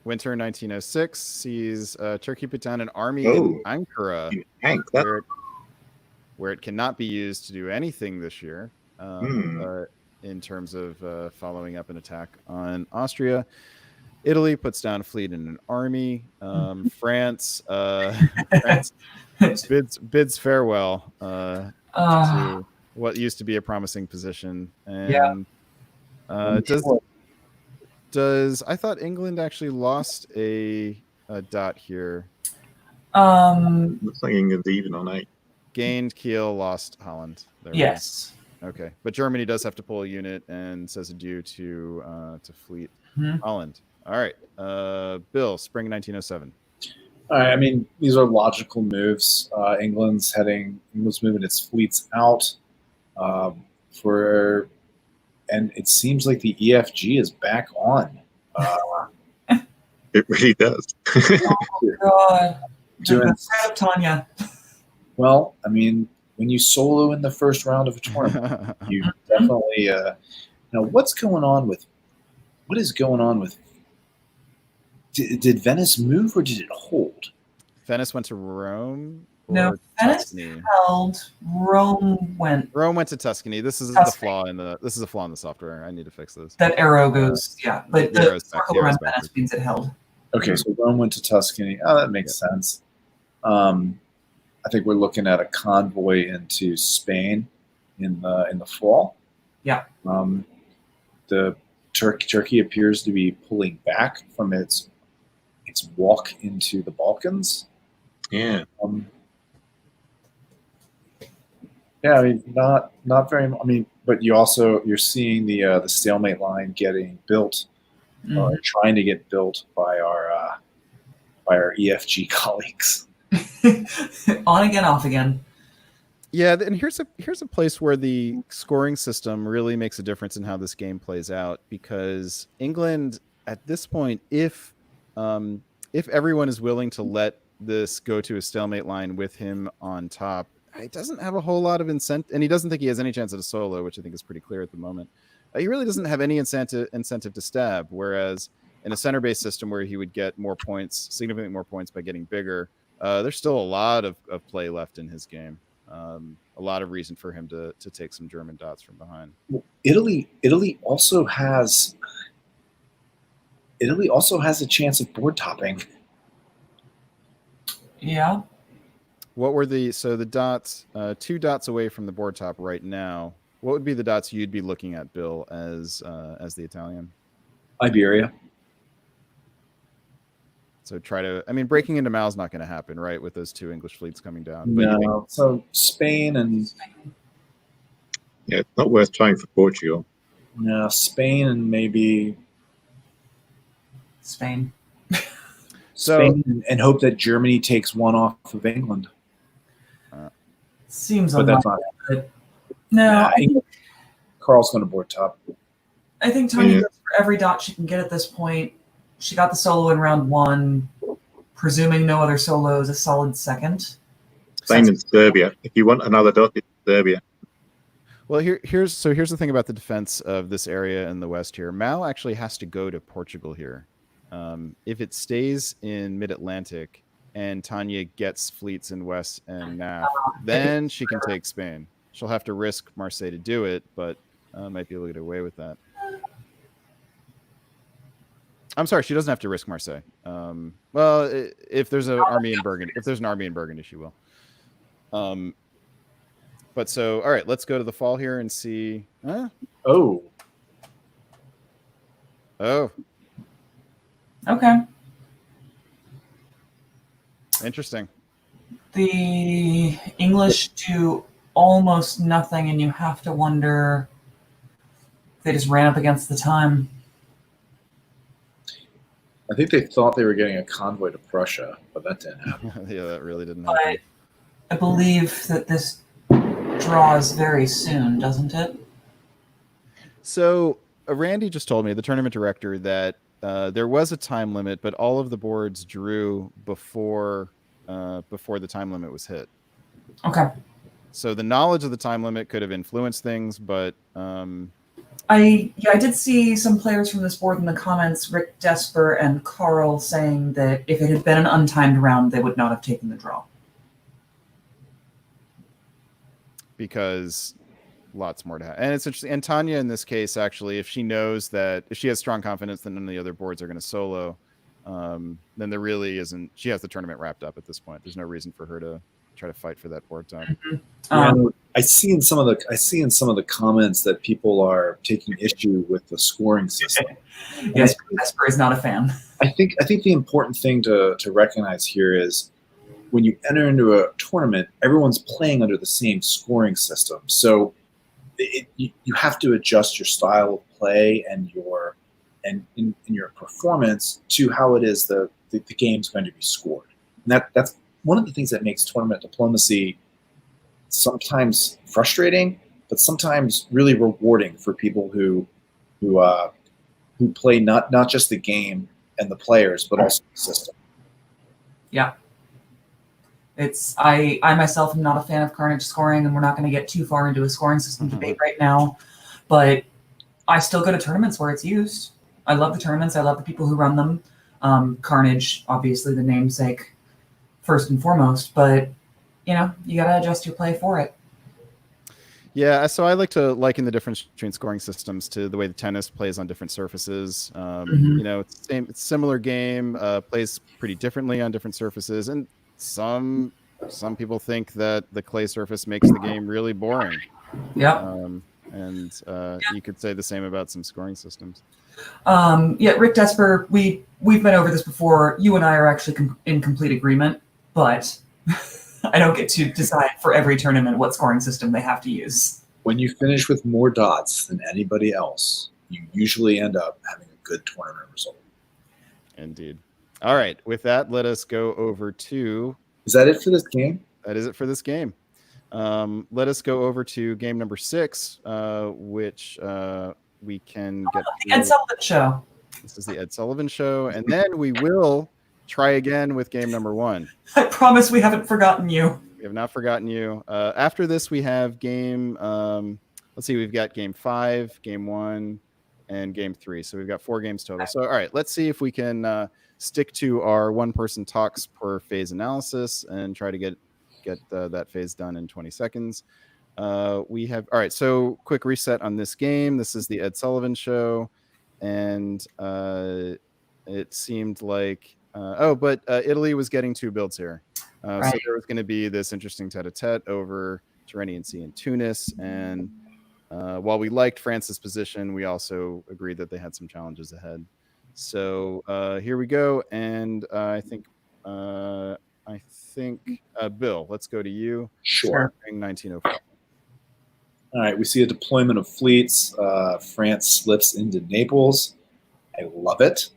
Winter 1906 sees Turkey put down an army in Ankara, where it cannot be used to do anything this year in terms of following up an attack on Austria. Italy puts down a fleet and an army. France bids farewell to what used to be a promising position. And does I thought England actually lost a dot here? Looks like England's even on 8. Gained Kiel, lost Holland. There yes. Okay, but Germany does have to pull a unit and says adieu to fleet Holland. All right, Bill, spring 1907. All right, I mean, these are logical moves. England's moving its fleets out and it seems like the EFG is back on. It really does. God. Doing, Tanya. well, I mean, when you solo in the first round of a tournament, you definitely what is going on with did Venice move or did it hold? Venice went to Rome. No, Venice Tuscany? held. Rome went to Tuscany. This is a flaw in the software. I need to fix this. That arrow goes, but the circle around backwards. Venice means it held. Okay, so Rome went to Tuscany. Oh, that makes sense. I think we're looking at a convoy into Spain in the fall. Yeah. The Turkey appears to be pulling back from its walk into the Balkans. Yeah. Yeah, I mean, not very. I mean, but you're seeing the stalemate line getting built, or trying to get built by our EFG colleagues. On again, off again. Yeah, and here's a place where the scoring system really makes a difference in how this game plays out, because England at this point, if everyone is willing to let this go to a stalemate line with him on top, he doesn't have a whole lot of incentive, and he doesn't think he has any chance at a solo, which I think is pretty clear at the moment. He really doesn't have any incentive to stab, whereas in a center-based system where he would get more points, significantly more points by getting bigger, there's still a lot of play left in his game. A lot of reason for him to take some German dots from behind. Italy also has a chance of board topping. Yeah. What were the dots? 2 dots away from the board top right now. What would be the dots you'd be looking at, Bill, as the Italian? Iberia. So breaking into Mal's not going to happen, right? With those 2 English fleets coming down. But No. So Spain and it's not worth trying for Portugal. no, Spain and maybe Spain. Spain and hope that Germany takes one off of England. Seems But that's unlikely. not. But no, Carl's going to board top. I think Tanya goes for every dot she can get at this point. She got the solo in round 1, presuming no other solos, a solid second. Spain and Serbia. If you want another dot, it's Serbia. Well, here's the thing about the defense of this area in the west here. Mal actually has to go to Portugal here. If it stays in mid-Atlantic and Tanya gets fleets in west and NAF, then she can take Spain. She'll have to risk Marseille to do it, but might be able to get away with that. I'm sorry, she doesn't have to risk Marseille. Well, if there's an army in Burgundy, she will. But so, all right, let's go to the fall here and see. Oh. Okay. Interesting. The English do almost nothing, and you have to wonder if they just ran up against the time. I think they thought they were getting a convoy to Prussia, but that didn't happen. Yeah, that really didn't But happen. I believe that this draws very soon, doesn't it? So Randy just told me, the tournament director, that there was a time limit, but all of the boards drew before the time limit was hit. Okay. So the knowledge of the time limit could have influenced things, but I did see some players from this board in the comments, Rick Desper and Carl, saying that if it had been an untimed round, they would not have taken the draw. because lots more to have. And it's interesting. And Tanya, in this case, actually, if she knows that, if she has strong confidence that none of the other boards are going to solo, then there really isn't, she has the tournament wrapped up at this point. There's no reason for her to try to fight for that board time. I see in some of the comments that people are taking issue with the scoring system. Yes, Vesper is not a fan. I think the important thing to recognize here is when you enter into a tournament, everyone's playing under the same scoring system. So you have to adjust your style of play and your performance to how it is the game's going to be scored. And that's one of the things that makes tournament diplomacy sometimes frustrating, but sometimes really rewarding for people who play not just the game and the players, but also the system. Yeah. I myself am not a fan of Carnage scoring, and we're not going to get too far into a scoring system debate right now, but I still go to tournaments where it's used. I love the tournaments. I love the people who run them. Carnage, obviously the namesake first and foremost, but you got to adjust your play for it. Yeah, so I like to liken the difference between scoring systems to the way the tennis plays on different surfaces. It's a similar game, plays pretty differently on different surfaces, and some people think that the clay surface makes the game really boring. Yeah. You could say the same about some scoring systems. Rick Desper, we've been over this before. You and I are actually in complete agreement, but I don't get to decide for every tournament what scoring system they have to use. When you finish with more dots than anybody else, you usually end up having a good tournament result. Indeed. All right. With that, let us go over to... Is that it for this game? That is it for this game. Let us go over to game number 6, which we can get... The Ed Sullivan Show. This is the Ed Sullivan Show. And then we will try again with game number 1. I promise we haven't forgotten you. We have not forgotten you. After this, we have game. Let's see. We've got game 5, game 1, and game 3. So we've got 4 games total. So all right, let's see if we can stick to our 1-person talks per phase analysis and try to get that phase done in 20 seconds. We have all right. So quick reset on this game. This is the Ed Sullivan Show, and it seemed like but Italy was getting 2 builds here. Right. So there was going to be this interesting tete-a-tete over Tyrrhenian Sea and Tunis. And while we liked France's position, we also agreed that they had some challenges ahead. So here we go. And I think, Bill, let's go to you. Sure. 1904. All right, we see a deployment of fleets. France slips into Naples. I love it.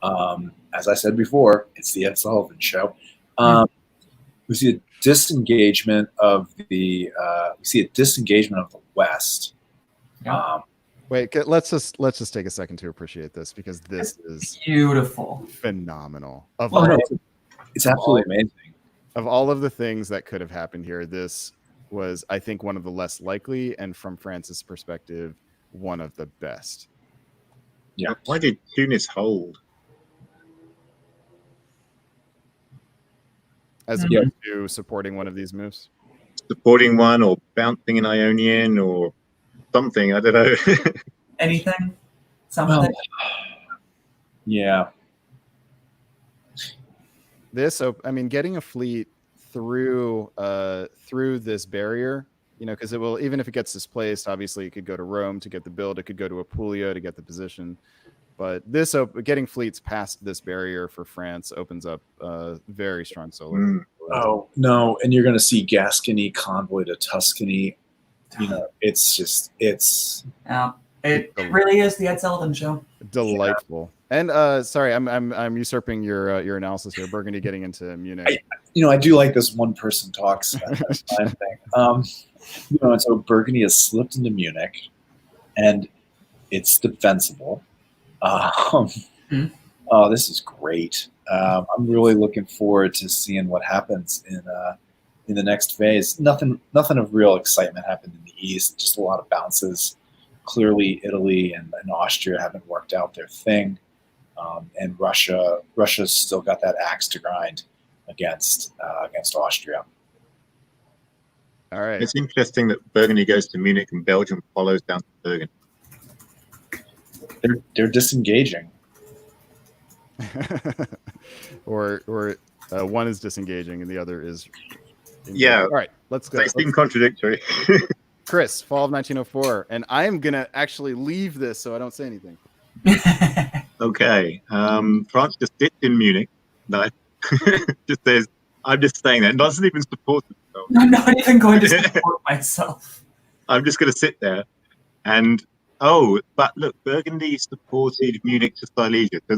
As I said before, it's the Ed Sullivan Show. We see a disengagement of the West. Yeah. Wait, let's just take a second to appreciate this, because this is beautiful, phenomenal. It's absolutely amazing. Of all of the things that could have happened here, this was, I think, one of the less likely, and from France's perspective, one of the best. Yeah. Why did Tunis hold? As opposed to supporting one of these moves? Supporting one, or bouncing an Ionian, or something. I don't know. Anything? Something? Yeah. This, I mean, getting a fleet through this barrier, because it will, even if it gets displaced, obviously it could go to Rome to get the build, it could go to Apulia to get the position. But this, getting fleets past this barrier for France opens up very strong solar. Oh no! And you're going to see Gascony convoy to Tuscany. It's Yeah, it really is the Ed Sullivan Show. Delightful. And sorry, I'm usurping your analysis here. Burgundy getting into Munich. I do like this 1-person talks thing. And so Burgundy has slipped into Munich, and it's defensible. This is great. I'm really looking forward to seeing what happens in the next phase. Nothing of real excitement happened in the East. Just a lot of bounces. Clearly, Italy and Austria haven't worked out their thing, and Russia's still got that axe to grind against Austria. All right. It's interesting that Burgundy goes to Munich and Belgium follows down to Burgundy. They're disengaging. or one is disengaging and the other is engaging. Yeah. All right, let's go. They seem contradictory. Chris, fall of 1904, and I'm gonna actually leave this so I don't say anything. Okay. France just dipped in Munich. No, just says, I'm just saying that. It doesn't even support itself. I'm not even going to support myself. I'm just going to sit there. And, but look, Burgundy supported Munich to Silesia. So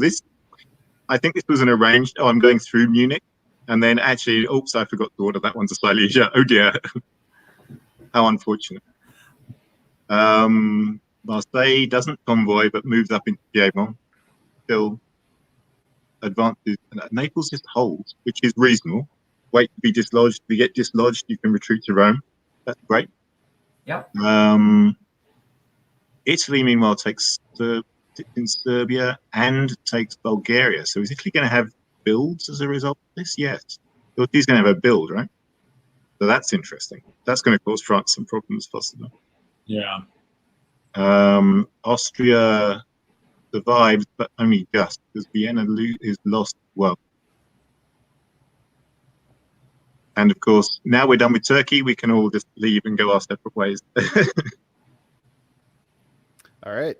I think this was an arranged, I'm going through Munich. And then actually, I forgot to order that one to Silesia. Oh dear. How unfortunate. Marseille doesn't convoy, but moves up into Piedmont. Still advances. Naples just holds, which is reasonable. Wait to be dislodged. If you get dislodged, you can retreat to Rome. That's great. Yep. Italy, meanwhile, takes in Serbia and takes Bulgaria. So is Italy going to have builds as a result of this? Yes. Italy's going to have a build, right? So that's interesting. That's going to cause France some problems, possibly. Yeah. Austria survives, but only just, because Vienna is lost well. And of course, now we're done with Turkey, we can all just leave and go our separate ways. All right.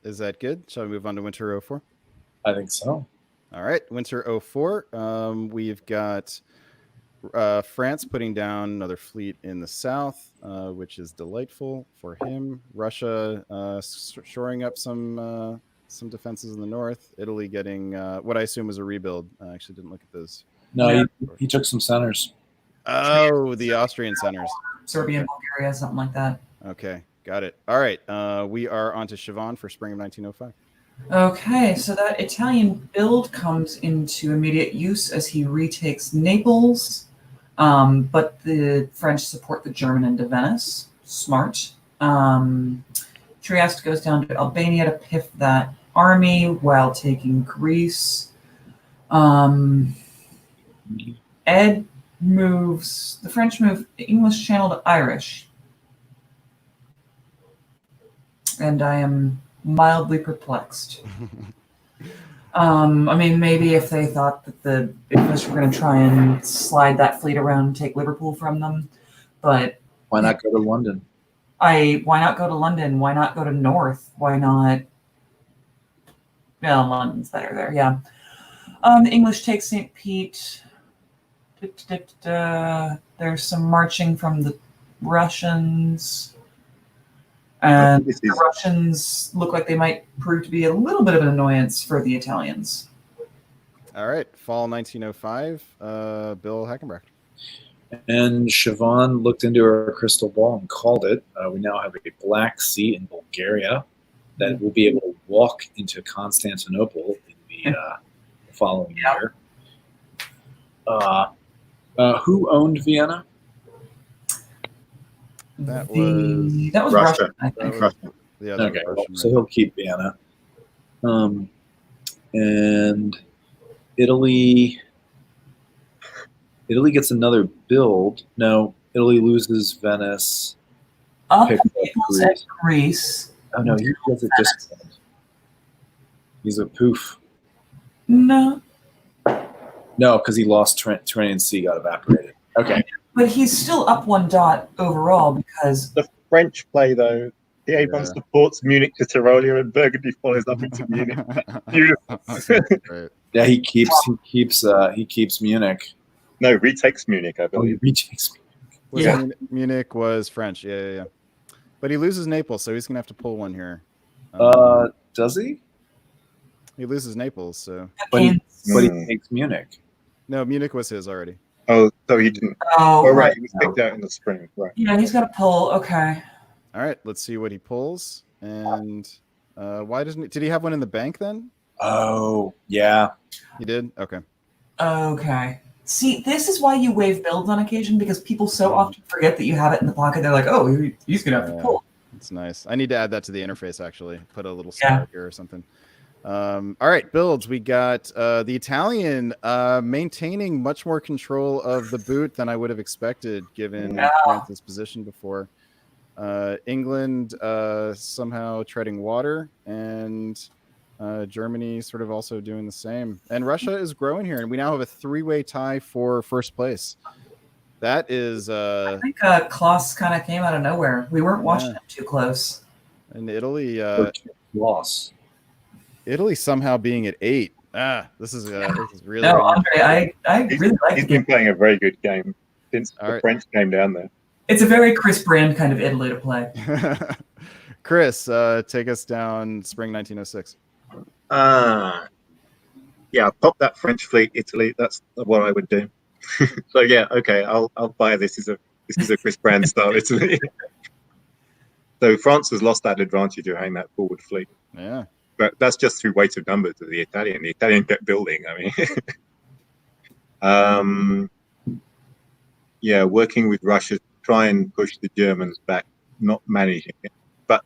Is that good? Shall we move on to Winter 04? I think so. All right. Winter 04. We've got France putting down another fleet in the south, which is delightful for him. Russia shoring up some defenses in the north. Italy getting what I assume was a rebuild. I actually didn't look at those. No, he took some centers. Oh, the Austrian centers. Serbia, Bulgaria, something like that. Okay, got it. All right, we are on to Siobhan for spring of 1905. Okay, so that Italian build comes into immediate use as he retakes Naples. But the French support the German into Venice. Smart. Trieste goes down to Albania to piff that army while taking Greece. Ed moves, the French move the English Channel to Irish. And I am mildly perplexed. I mean, maybe if they thought that the English were going to try and slide that fleet around and take Liverpool from them, but Why not go to London? why not go to London? Why not go to North? Why not? Well, London's better there, yeah. The English take St. Pete. There's some marching from the Russians. And the Russians look like they might prove to be a little bit of an annoyance for the Italians. All right, fall 1905, Bill Hackenbracht. And Siobhan looked into her crystal ball and called it. We now have a Black Sea in Bulgaria that will be able to walk into Constantinople in the following year. Who owned Vienna? That was Russia, I think. Yeah, okay, so he'll keep Vienna. And Italy gets another build. No, Italy loses Venice. Up at Greece. Oh no, he does it just. He's a poof. No, because he lost Tyrrhenian Sea, got evaporated. Okay. but he's still up 1 dot overall because The French play, though. The Avon supports Munich to Tyrolia, and Burgundy follows up into Munich. Beautiful. Right. Yeah, he keeps Munich. No, retakes Munich, I Oh, believe. he retakes Munich. Yeah. Munich was French. Yeah. But he loses Naples, so he's gonna have to pull one here. Does he? He loses Naples, so But he takes Munich. no, Munich was his already. Oh, so he didn't. Oh, Right. He was picked out in the spring. Right. Yeah, he's got a pull. Okay. All right, let's see what he pulls. And why doesn't he? Did he have one in the bank then? Oh, yeah. He did. Okay. Okay. See, this is why you waive builds on occasion, because people so often forget that you have it in the pocket. They're like, oh, he's going to have to pull. It's nice. I need to add that to the interface, actually. Put a little star here or something. All right, builds. We got the Italian maintaining much more control of the boot than I would have expected, given France's position before. England somehow treading water, and Germany sort of also doing the same. And Russia is growing here, and we now have a 3-way tie for first place. That is... I think Klaus kind of came out of nowhere. We weren't watching him too close. And Italy... loss. Italy somehow being at 8. This is really... No, Andre, I really like He's been playing a very good game since the French came down there. It's a very Chris Brand kind of Italy to play. Chris, take us down spring 1906. Yeah, pop that French fleet, Italy. That's what I would do. So yeah, okay, I'll buy this. This is a Chris Brand style Italy. So France has lost that advantage of having that forward fleet. Yeah. But that's just through weight of numbers of the Italian. The Italian kept building. I mean, yeah, working with Russia to try and push the Germans back, not managing it, but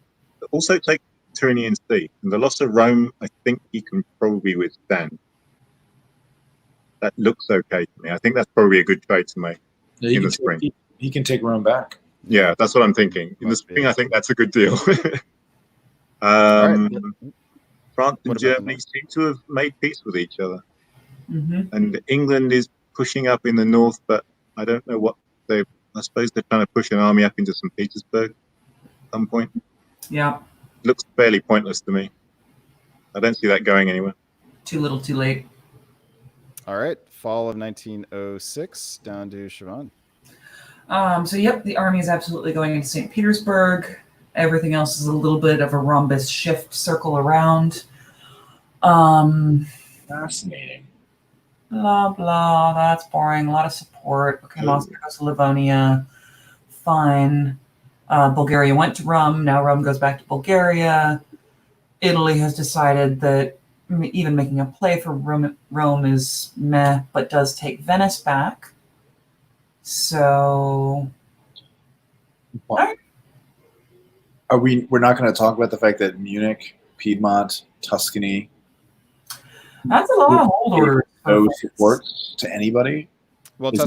also take Tyrrhenian Sea. And the loss of Rome, I think he can probably withstand. That looks okay to me. I think that's probably a good trade to make in the spring. He can take Rome back. Yeah, that's what I'm thinking. In the spring, I think that's a good deal. France and Germany seem to have made peace with each other. Mm-hmm. And England is pushing up in the north, but I don't know what I suppose they're trying to push an army up into St. Petersburg at some point. Yeah. Looks fairly pointless to me. I don't see that going anywhere. Too little, too late. All right. Fall of 1906, down to Siobhan. So, yep, the army is absolutely going into St. Petersburg. Everything else is a little bit of a rhombus shift circle around. Fascinating. Blah, blah. That's boring. A lot of support. Okay, Moscow goes to Livonia. Fine. Bulgaria went to Rome. Now Rome goes back to Bulgaria. Italy has decided that even making a play for Rome is meh, but does take Venice back. So, We're not going to talk about the fact that Munich, Piedmont, Tuscany, that's a lot of hold orders. no support to anybody. Well, Is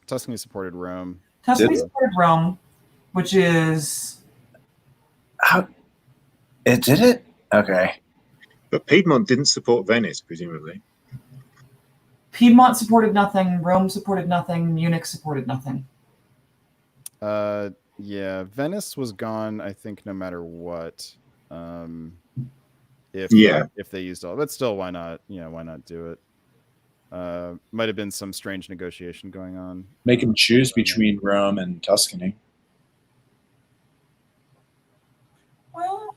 Tuscany supported Rome. Tuscany Did- supported Rome, which is How it did it? Okay. But Piedmont didn't support Venice, presumably. Piedmont supported nothing, Rome supported nothing, Munich supported nothing. Yeah, Venice was gone, I think, no matter what. If they used all, but still, why not? Why not do it? Might have been some strange negotiation going on. Make them choose between Rome and Tuscany. Well,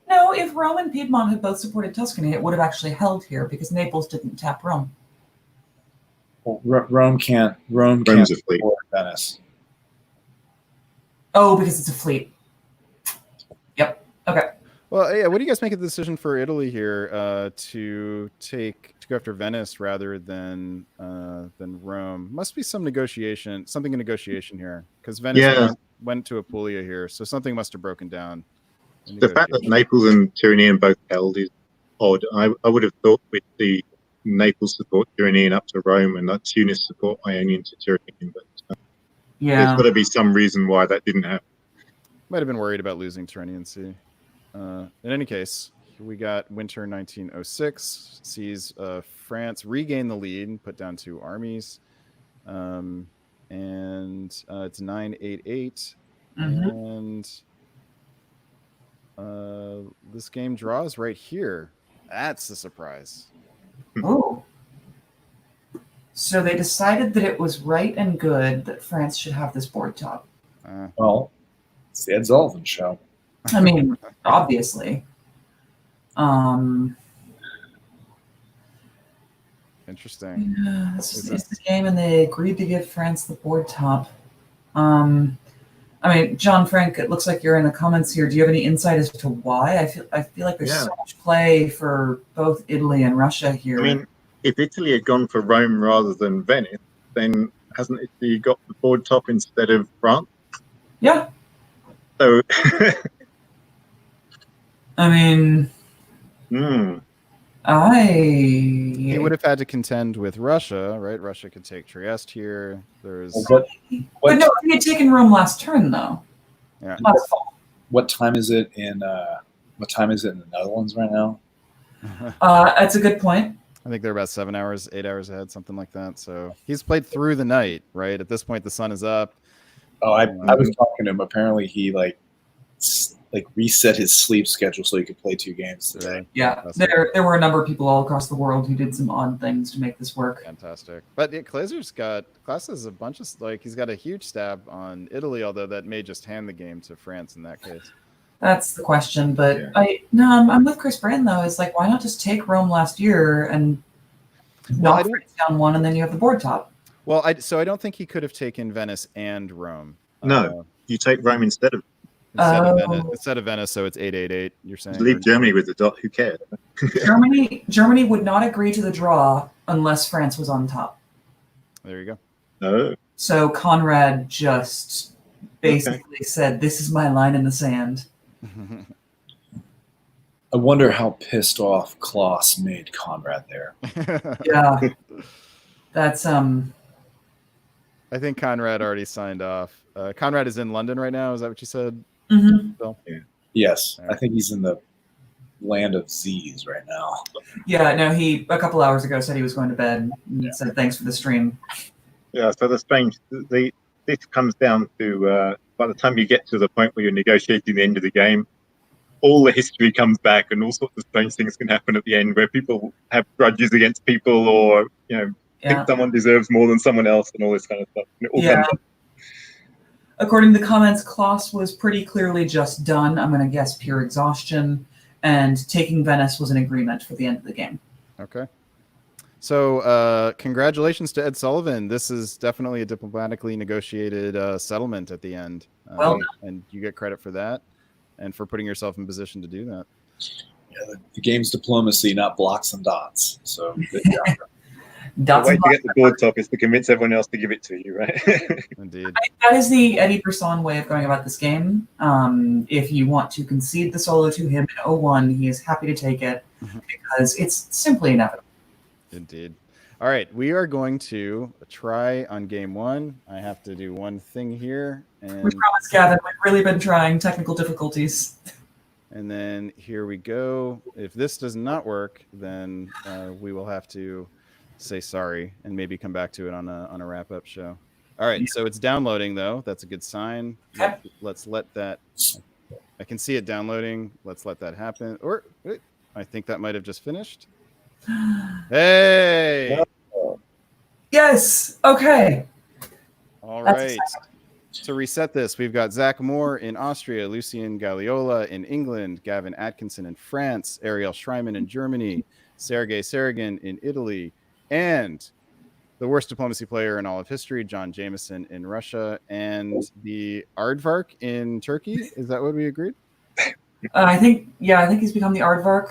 no, if Rome and Piedmont had both supported Tuscany, it would have actually held here because Naples didn't tap Rome. Well, Rome can't Rome's a fleet. support Venice. Oh, because it's a fleet. Yep. Okay. Well, yeah. What do you guys make of the decision for Italy here to go after Venice rather than Rome? Must be something in negotiation here, because Venice went to Apulia here, so something must have broken down. The fact that Naples and Tyrrhenian both held is odd. I would have thought with the Naples support Tyrrhenian up to Rome and that Tunis support Ionian to Tyrrhenian, but there's got to be some reason why that didn't happen. Might have been worried about losing Tyrrhenian Sea. In any case, we got winter 1906 sees France regain the lead and put down 2 armies, and it's 988, and this game draws right here. That's the surprise. Oh. So they decided that it was right and good that France should have this board top. Well, it's the Ed Sullivan show. I mean, obviously. Interesting. Yeah, this is the game, and they agreed to give France the board top. I mean, John Frank, it looks like you're in the comments here. Do you have any insight as to why? I feel like there's so much play for both Italy and Russia here. I mean, if Italy had gone for Rome rather than Venice, then hasn't Italy got the board top instead of France? Yeah. So, I mean, he would have had to contend with Russia, right? Russia could take Trieste here. There's but no, he had taken Rome last turn, though. Yeah. Not his fault. What time is it in the Netherlands right now? That's a good point. I think they're about 8 hours ahead, something like that. So he's played through the night, right? At this point, the sun is up. Oh, I was talking to him. Apparently, he reset his sleep schedule so he could play 2 games today. Yeah, there were a number of people all across the world who did some odd things to make this work. Fantastic. But Klaus has a bunch of, he's got a huge stab on Italy, although that may just hand the game to France in that case. That's the question, but I'm with Chris Brand though. It's like, why not just take Rome last year and knock France down 1, and then you have the board top? Well, I don't think he could have taken Venice and Rome. No, you take Rome instead of Venice, so it's 888. You're saying leave Germany with the dot. Who cares? Germany would not agree to the draw unless France was on top. There you go. Oh. So Conrad just basically said, "This is my line in the sand." I wonder how pissed off Klaus made Conrad there. Yeah, that's I think Conrad already signed off. Conrad is in London right now. Is that what you said? Bill? Yeah. Yes, I think he's in the land of Z's right now. Yeah, no, he a couple hours ago said he was going to bed and said thanks for the stream. Yeah, so this comes down to by the time you get to the point where you're negotiating the end of the game, all the history comes back and all sorts of strange things can happen at the end where people have grudges against people or, think someone deserves more than someone else and all this kind of stuff. According to the comments, Klaus was pretty clearly just done. I'm going to guess pure exhaustion. And taking Venice was an agreement for the end of the game. Okay. So congratulations to Ed Sullivan. This is definitely a diplomatically negotiated settlement at the end. And you get credit for that and for putting yourself in position to do that. Yeah, the game's diplomacy, not blocks and dots. So The Dots way and to get the board top is to convince everyone else to give it to you, right? Indeed. That is the Eddie Person way of going about this game. If you want to concede the solo to him in 01, he is happy to take it because it's simply inevitable. Indeed. All right, we are going to try on game one. I have to do one thing here, We and promise, Gavin, we've really been trying. Technical difficulties. then here we go. If this does not work, then we will have to say sorry and maybe come back to it on a wrap-up show. All right, so it's downloading though. That's a good sign. Okay. Let's let that. I can see it downloading. Let's let that happen. Or wait, I think that might have just finished. Hey. Yes. Okay. All That's right. exciting. To reset this, we've got Zach Moore in Austria, Lucien Galliola in England, Gavin Atkinson in France, Ariel Schreiman in Germany, Sergei Saragin in Italy, and the worst diplomacy player in all of history, John Jameson in Russia, and the Aardvark in Turkey. Is that what we agreed? I think he's become the aardvark.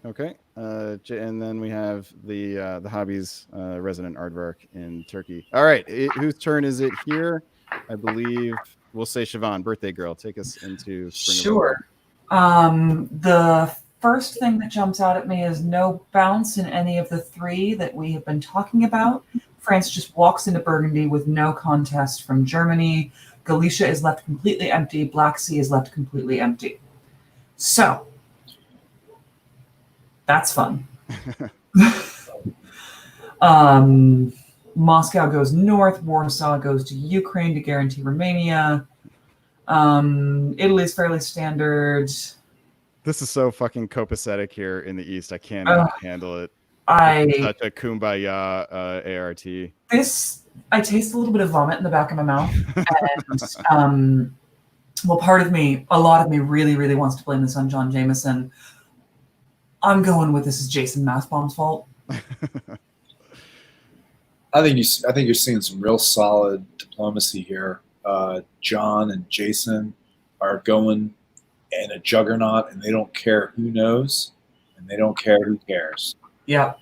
Okay. And then we have the hobbies resident aardvark in Turkey. All right. Whose turn is it here? I believe we'll say Siobhan, birthday girl. Take us into Spring of Oak. Sure. The first thing that jumps out at me is no bounce in any of the three that we have been talking about. France just walks into Burgundy with no contest from Germany. Galicia is left completely empty. Black Sea is left completely empty. So that's fun. Moscow goes north. Warsaw goes to Ukraine to guarantee Romania. Italy's fairly standard. This is so fucking copacetic here in the East. I cannot handle it. It's such a kumbaya ART. I taste a little bit of vomit in the back of my mouth. And well, a lot of me really, really wants to blame this on John Jameson. I'm going with this is Jason Massbaum's fault. I think you're seeing some real solid diplomacy here. John and Jason are going in a juggernaut, and they don't care who knows, and they don't care who cares. Yeah.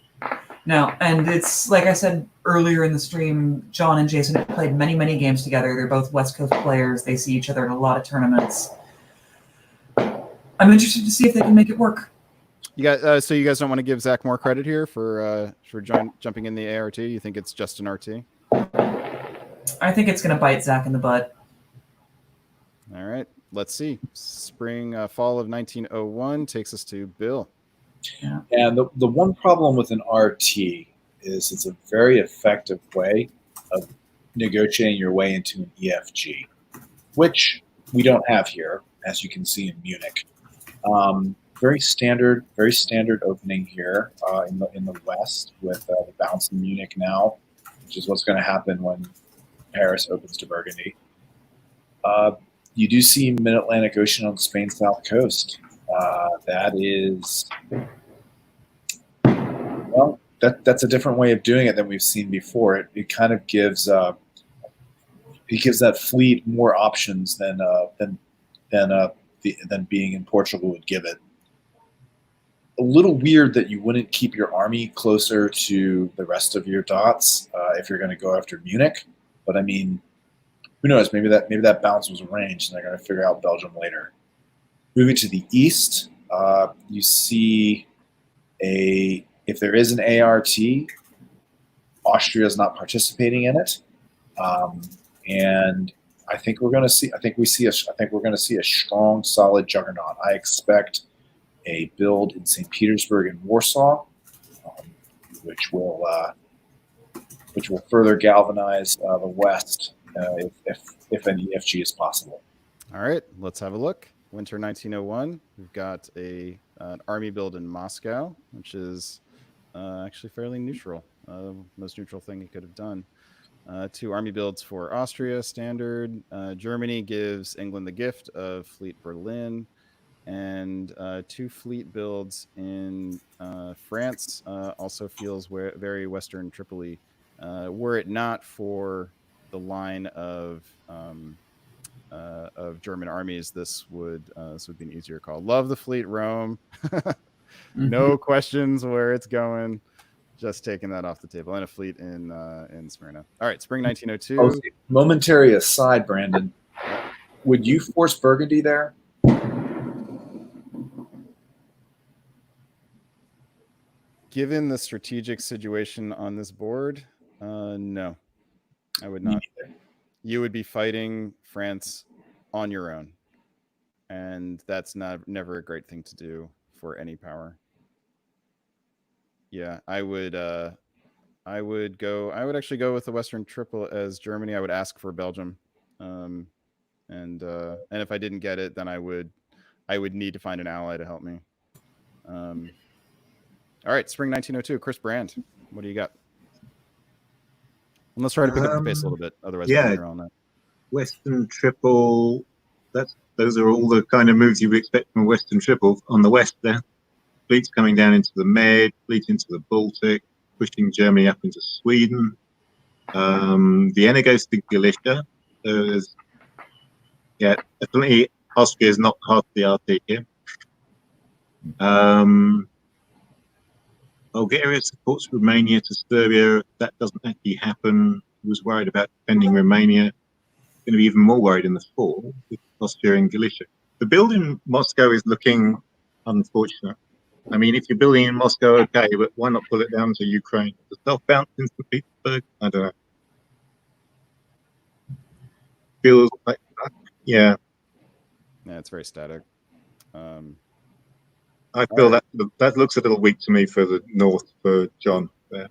No, and it's like I said earlier in the stream, John and Jason have played many, many games together. They're both West Coast players. They see each other in a lot of tournaments. I'm interested to see if they can make it work. You guys, so you guys don't want to give Zach more credit here for jumping in the ART? You think it's just an RT? I think it's going to bite Zach in the butt. All right, let's see. Fall of 1901 takes us to Bill. Yeah. And the one problem with an RT is it's a very effective way of negotiating your way into an EFG, which we don't have here, as you can see in Munich. Very standard opening here in the West with the bounce in Munich now, which is what's going to happen when Paris opens to Burgundy. You do see Mid-Atlantic Ocean on Spain's south coast. That is, well, that's a different way of doing it than we've seen before. It kind of gives that fleet more options than being in Portugal would give it. A little weird that you wouldn't keep your army closer to the rest of your dots if you're going to go after Munich. But I mean, who knows? Maybe that bounce was arranged, and they're going to figure out Belgium later. Moving to the east, you see if there is an ART, Austria is not participating in it, and I think we're going to see a strong, solid juggernaut. I expect a build in St. Petersburg and Warsaw, which will further galvanize the West if an EFG is possible. All right, let's have a look. Winter 1901. We've got an army build in Moscow, which is actually fairly neutral. Most neutral thing he could have done. 2 army builds for Austria, standard. Germany gives England the gift of Fleet Berlin. And 2 fleet builds in France also feels very Western Tripoli. Were it not for the line of German armies, this would be an easier call. Love the fleet, Rome. No questions where it's going. Just taking that off the table, and a fleet in Smyrna. All right, spring 1902. Oh, momentary aside, Brandon, would you force Burgundy there? Given the strategic situation on this board, no, I would not. You would be fighting France on your own, and that's never a great thing to do for any power. Yeah, I would actually go with the Western Triple as Germany. I would ask for Belgium, and if I didn't get it, then I would need to find an ally to help me. All right, spring 1902. Chris Brand, what do you got? And let's try to pick up the pace a little bit. Otherwise, we'll be here all night. Western Triple. Those are all the kind of moves you would expect from a Western Triple on the west there. Fleets coming down into the Med, fleet into the Baltic, pushing Germany up into Sweden. Vienna goes to Galicia. Definitely Austria is not part of the RT here. Bulgaria supports Romania to Serbia. That doesn't actually happen. I was worried about defending Romania. Going to be even more worried in the fall with Austria and Galicia. The build in Moscow is looking unfortunate. I mean, if you're building in Moscow, okay, but why not pull it down to Ukraine? The self-bounce into Petersburg? I don't know. Feels like, yeah. Yeah, it's very static. I feel that looks a little weak to me for the north for John there.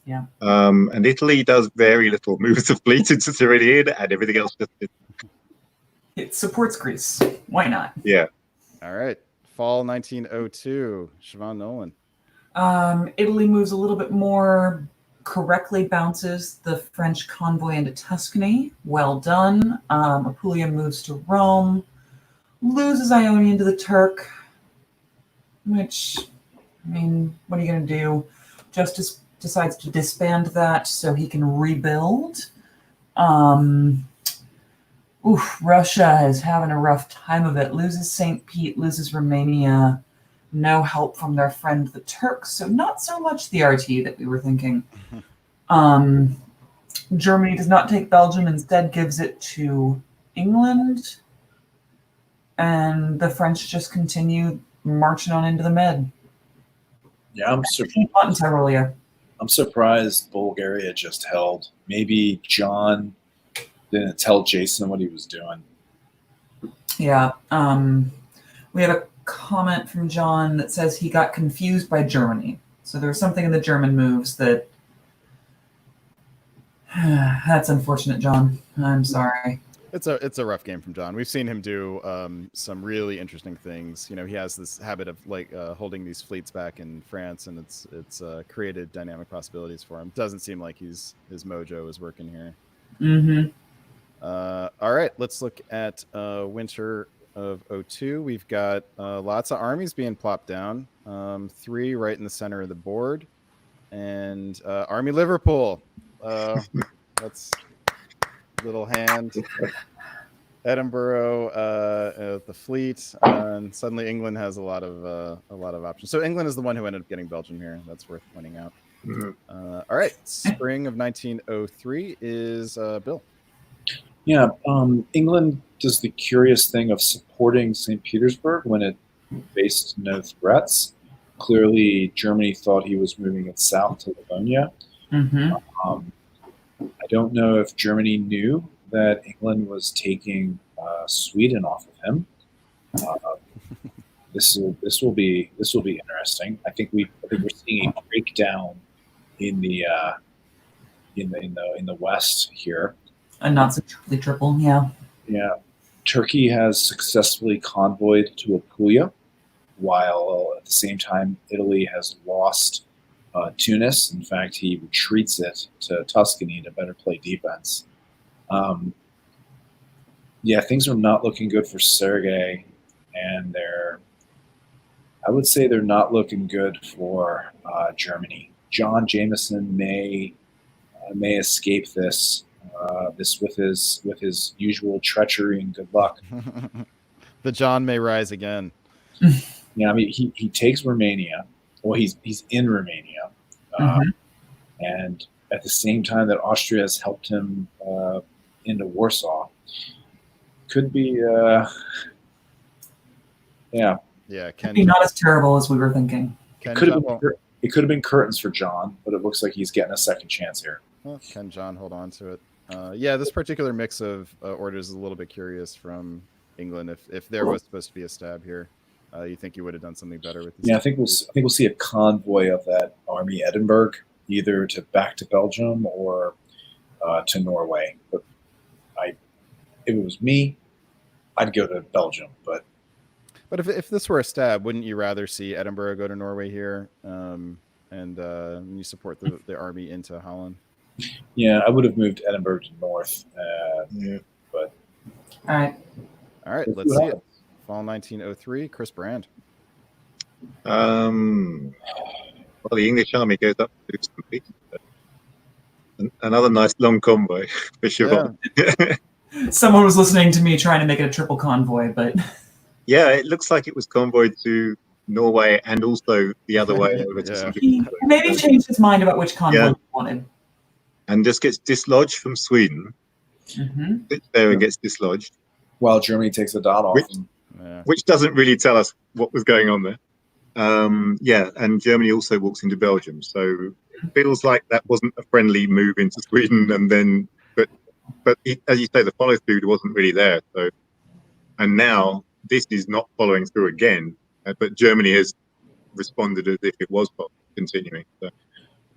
Yeah. And Italy does very little. Moves the fleet into Cyrene and everything else just It supports Greece. Why not? Yeah. All right. Fall 1902. Siobhan Nolen. Italy moves a little bit more correctly, bounces the French convoy into Tuscany. Well done. Apulia moves to Rome, loses Ionian to the Turk, which, I mean, what are you going to do? Justice decides to disband that so he can rebuild. Russia is having a rough time of it. Loses St. Pete, loses Romania. No help from their friend the Turks, so not so much the RT that we were thinking. Germany does not take Belgium, instead gives it to England. And the French just continue marching on into the Med. Yeah, I'm surprised Bulgaria just held. Maybe John didn't tell Jason what he was doing. Yeah. We have a comment from John that says he got confused by Germany. So there was something in the German moves that... That's unfortunate, John. I'm sorry. It's a rough game from John. We've seen him do some really interesting things. You know, he has this habit of holding these fleets back in France, and it's created dynamic possibilities for him. Doesn't seem like his mojo is working here. Mm-hmm. All right, let's look at winter of 02. We've got lots of armies being plopped down. 3 right in the center of the board, and Army Liverpool. That's little hand. Edinburgh, the fleet, and suddenly England has a lot of options. So England is the one who ended up getting Belgium here. That's worth pointing out. All right, spring of 1903 is Bill. Yeah, England does the curious thing of supporting St. Petersburg when it faced no threats. Clearly, Germany thought he was moving it south to Livonia. Mm-hmm. I don't know if Germany knew that England was taking Sweden off of him. This will be interesting. I think we're seeing a breakdown in the West here. And not so triple, yeah. Yeah, Turkey has successfully convoyed to Apulia, while at the same time Italy has lost Tunis. In fact, he retreats it to Tuscany to better play defense. Things are not looking good for Sergei, and I would say they're not looking good for Germany. John Jameson may escape this with his usual treachery and good luck. The John may rise again. Yeah, I mean he takes Romania. Well, he's in Romania. And at the same time that Austria has helped him into Warsaw. Could be, Yeah, Could be not as terrible as we were thinking. It could have been curtains for John, but it looks like he's getting a second chance here. Well, can John hold on to it? Yeah, this particular mix of orders is a little bit curious from England. If there was supposed to be a stab here, you think you would have done something better with these? Yeah, I think we'll see a convoy of that army Edinburgh, either back to Belgium or to Norway. But if it was me, I'd go to Belgium. But if this were a stab, wouldn't you rather see Edinburgh go to Norway here, and you support the army into Holland? Yeah, I would have moved Edinburgh to north. But all right, let's see it. Fall 1903, Chris Brand. Well, the English army goes up to St. Petersburg. Another nice long convoy for Siobhan. Yeah. Someone was listening to me trying to make it a triple convoy, but yeah, it looks like it was convoyed to Norway and also the other way over to St. Petersburg. He maybe changed his mind about which convoy he wanted. And just gets dislodged from Sweden. Sits there and gets dislodged. While Germany takes the dot off. Which doesn't really tell us what was going on there. And Germany also walks into Belgium. So it feels like that wasn't a friendly move into Sweden. And then, but as you say, the follow through wasn't really there. So, and now this is not following through again. But Germany has responded as if it was continuing.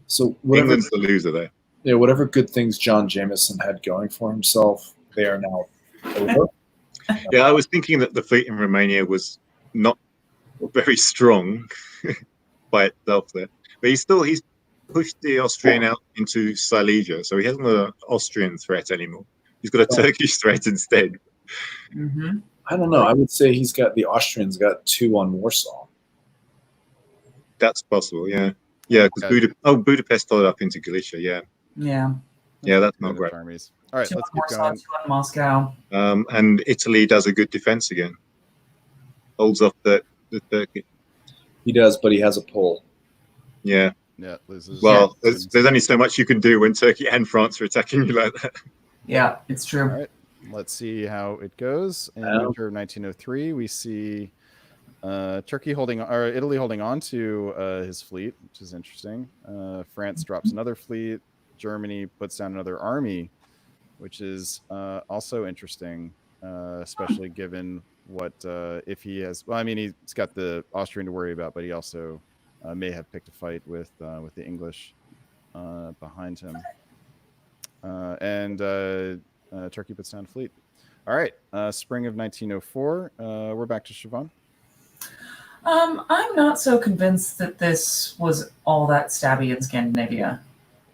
So England's the loser there. Yeah, whatever good things John Jameson had going for himself, they are now over. Yeah, I was thinking that the fleet in Romania was not very strong by itself there, but he's pushed the Austrian out into Silesia, so he hasn't an Austrian threat anymore. He's got a Turkish threat instead. I don't know. I would say the Austrians got 2 on Warsaw. That's possible. Yeah, because Budapest followed up into Galicia. Yeah, that's not great. Armies. All right, let's keep going. 2 on Moscow. And Italy does a good defense again. Holds off the Turkey. He does, but he has a pull. Yeah. Yeah, loses. Well, there's only so much you can do when Turkey and France are attacking you like that. Yeah, it's true. All right, let's see how it goes. In winter of 1903, we see Italy holding on to his fleet, which is interesting. France drops another fleet. Germany puts down another army, which is also interesting, especially given what if he has. Well, I mean, he's got the Austrian to worry about, but he also may have picked a fight with the English behind him. And Turkey puts down a fleet. All right, spring of 1904. We're back to Siobhan. I'm not so convinced that this was all that stabby in Scandinavia.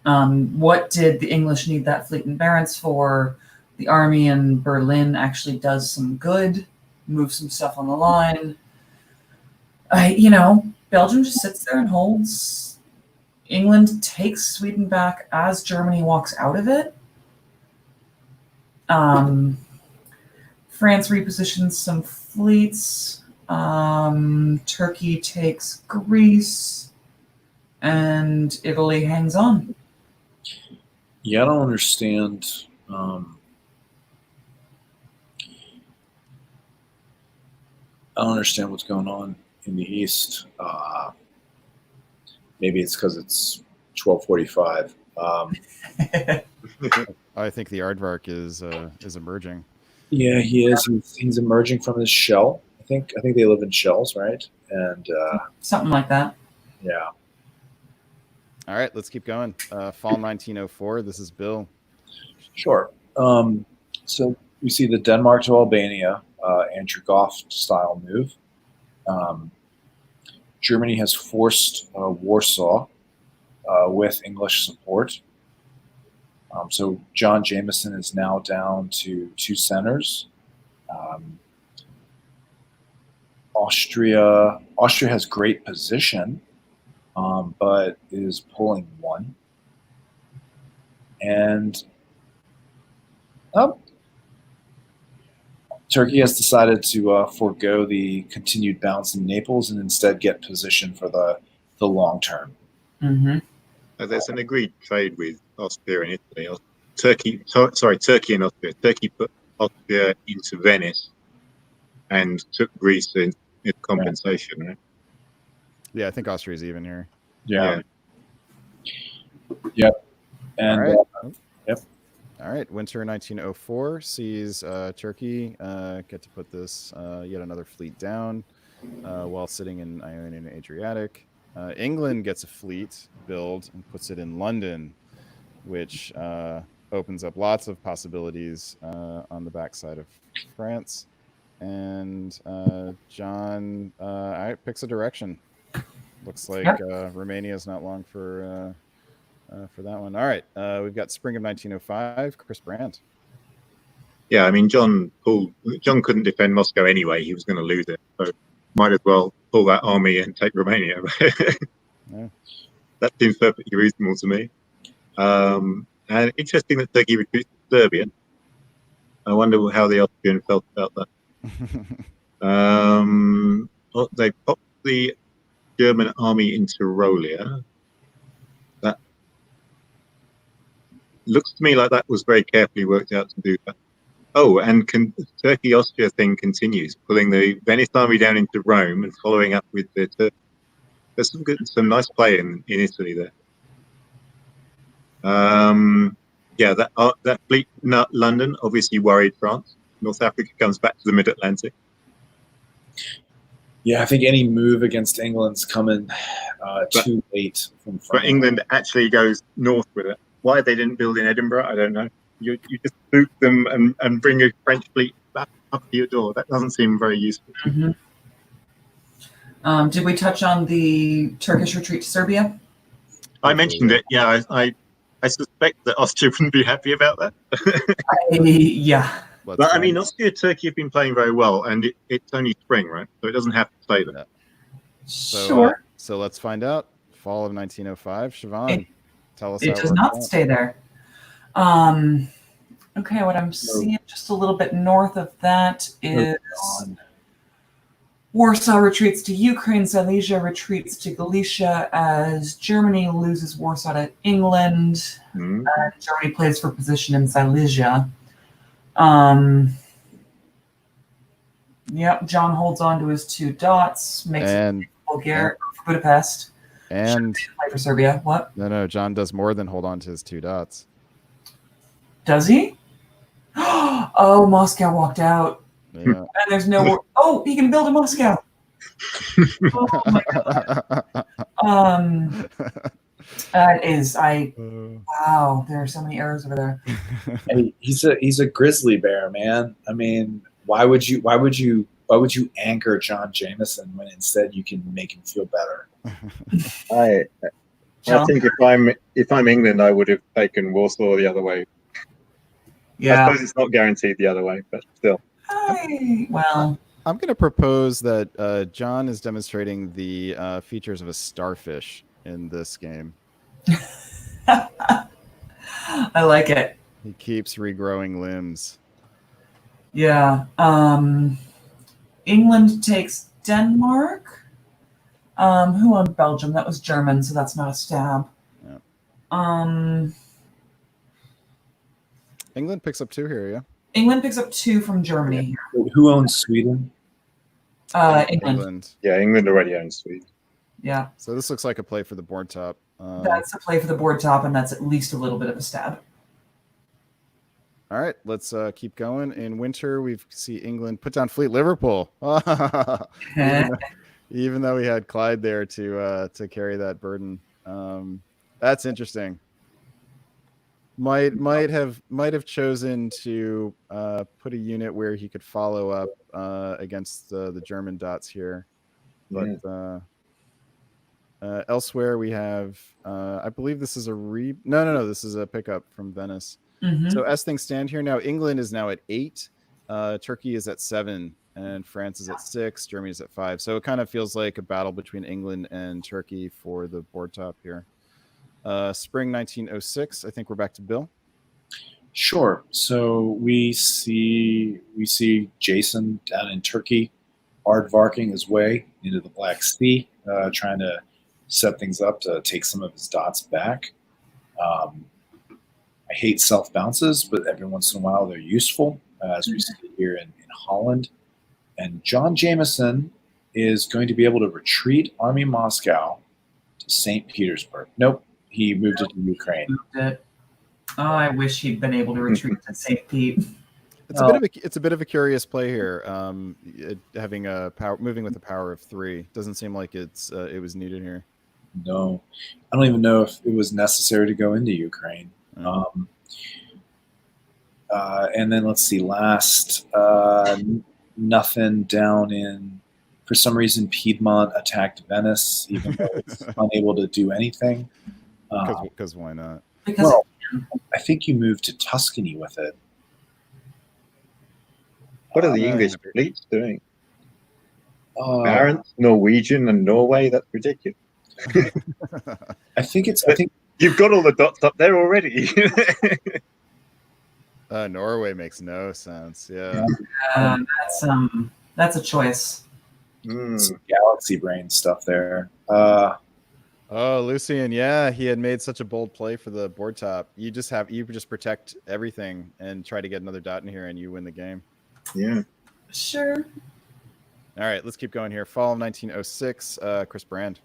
What did the English need that fleet in Barents for? The army in Berlin actually does some good, moves some stuff on the line. Belgium just sits there and holds. England takes Sweden back as Germany walks out of it. France repositions some fleets. Turkey takes Greece. And Italy hangs on. Yeah, I don't understand. I don't understand what's going on in the East. Maybe it's because it's 12:45. I think the aardvark is emerging. Yeah, he is. He's emerging from his shell. I think they live in shells, right? And something like that. Yeah. All right, let's keep going. Fall 1904. This is Bill. Sure. So we see the Denmark to Albania, Andrew Goff style move. Germany has forced Warsaw with English support. So John Jameson is now down to 2 centers. Austria has great position, but is pulling 1. And Turkey has decided to forego the continued bounce in Naples and instead get position for the long term. there's an agreed trade with Austria and Italy. Turkey and Austria. Turkey put Austria into Venice and took Greece in compensation. Right? Yeah, I think Austria's even here. Yeah. Yep. And All right. yep. All right. Winter 1904 sees Turkey get to put this yet another fleet down while sitting in Ionian Adriatic. England gets a fleet build and puts it in London, which opens up lots of possibilities on the backside of France. And John picks a direction. Looks like Romania is not long for that one. All right, we've got spring of 1905. Chris Brandt. Yeah, I mean John couldn't defend Moscow anyway. He was going to lose it, so might as well pull that army and take Romania. Yeah. That seems perfectly reasonable to me. And interesting that Turkey retreats to Serbia. I wonder how the Austrians felt about that. They popped the German army into Rolia. That looks to me like that was very carefully worked out to do that. Oh, and Turkey-Austria thing continues, pulling the Venice army down into Rome and following up with the Turks. There's some nice play in Italy there. That fleet, London, obviously worried France. North Africa comes back to the Mid-Atlantic. Yeah, I think any move against England's coming too late from France. But England actually goes north with it. Why they didn't build in Edinburgh, I don't know. You just boot them and bring a French fleet back up to your door. That doesn't seem very useful. Mm-hmm. Did we touch on the Turkish retreat to Serbia? I mentioned it. Yeah, I suspect that Austria wouldn't be happy about that. Yeah. But I mean, Austria and Turkey have been playing very well, and it's only spring, right? So it doesn't have to stay there. Sure. So let's find out. Fall of 1905. Siobhan, tell us how it does not stay there. Okay, what I'm seeing just a little bit north of that is Warsaw retreats to Ukraine, Silesia retreats to Galicia as Germany loses Warsaw to England. Germany plays for position in Silesia. Yep, John holds on to his 2 dots, makes it Bulgaria for Budapest. And play for Serbia. What? No, John does more than hold on to his 2 dots. Does he? Oh, Moscow walked out. Yeah. And there's no. Oh, he can build in Moscow. Oh my god. That is wow. There are so many errors over there. Hey, he's a grizzly bear, man. I mean, why would you anchor John Jameson when instead you can make him feel better? I think if I'm England, I would have taken Warsaw the other way. Yeah. I suppose it's not guaranteed the other way, but still. Well, I'm going to propose that John is demonstrating the features of a starfish in this game. I like it. He keeps regrowing limbs. Yeah. England takes Denmark. Who owned Belgium? That was German, so that's not a stab. Yeah. England picks up 2 here, yeah? England picks up 2 from Germany. Who owns Sweden? England. Yeah, England already owns Sweden. Yeah. So this looks like a play for the board top. That's a play for the board top, and that's at least a little bit of a stab. All right, let's keep going. In winter, we see England put down fleet Liverpool. Even though we had Clyde there to carry that burden. That's interesting. Might have chosen to put a unit where he could follow up against the German dots here, but elsewhere we have I believe this is a this is a pickup from Venice. Mm-hmm. So as things stand here now, England is now at 8, Turkey is at 7, and France is at 6, Germany is at 5. So it kind of feels like a battle between England and Turkey for the board top here. Spring 1906. I think we're back to Bill. Sure. So we see Jason down in Turkey, aardvarking his way into the Black Sea, trying to set things up to take some of his dots back. I hate self bounces, but every once in a while they're useful, as we see here in Holland. And John Jameson is going to be able to retreat Army Moscow to St. Petersburg. Nope, he moved it to Ukraine. Moved it. Oh, I wish he'd been able to retreat to St. Pete. It's a bit of a curious play here. Having a power, moving with the power of 3 doesn't seem like it was needed here. No, I don't even know if it was necessary to go into Ukraine. And then let's see, last nothing down in, for some reason, Piedmont attacked Venice, even though it's unable to do anything. Because why not? Because I think you moved to Tuscany with it. What are the English fleets doing? Uh, Norwegian, and Norway? That's ridiculous. I think You've got all the dots up there already. Norway makes no sense. Yeah. that's a choice. some galaxy brain stuff there. Oh, Lucian, yeah, he had made such a bold play for the board top. You just protect everything and try to get another dot in here, and you win the game. Yeah. Sure. All right, let's keep going here. Fall of 1906, Chris Brand.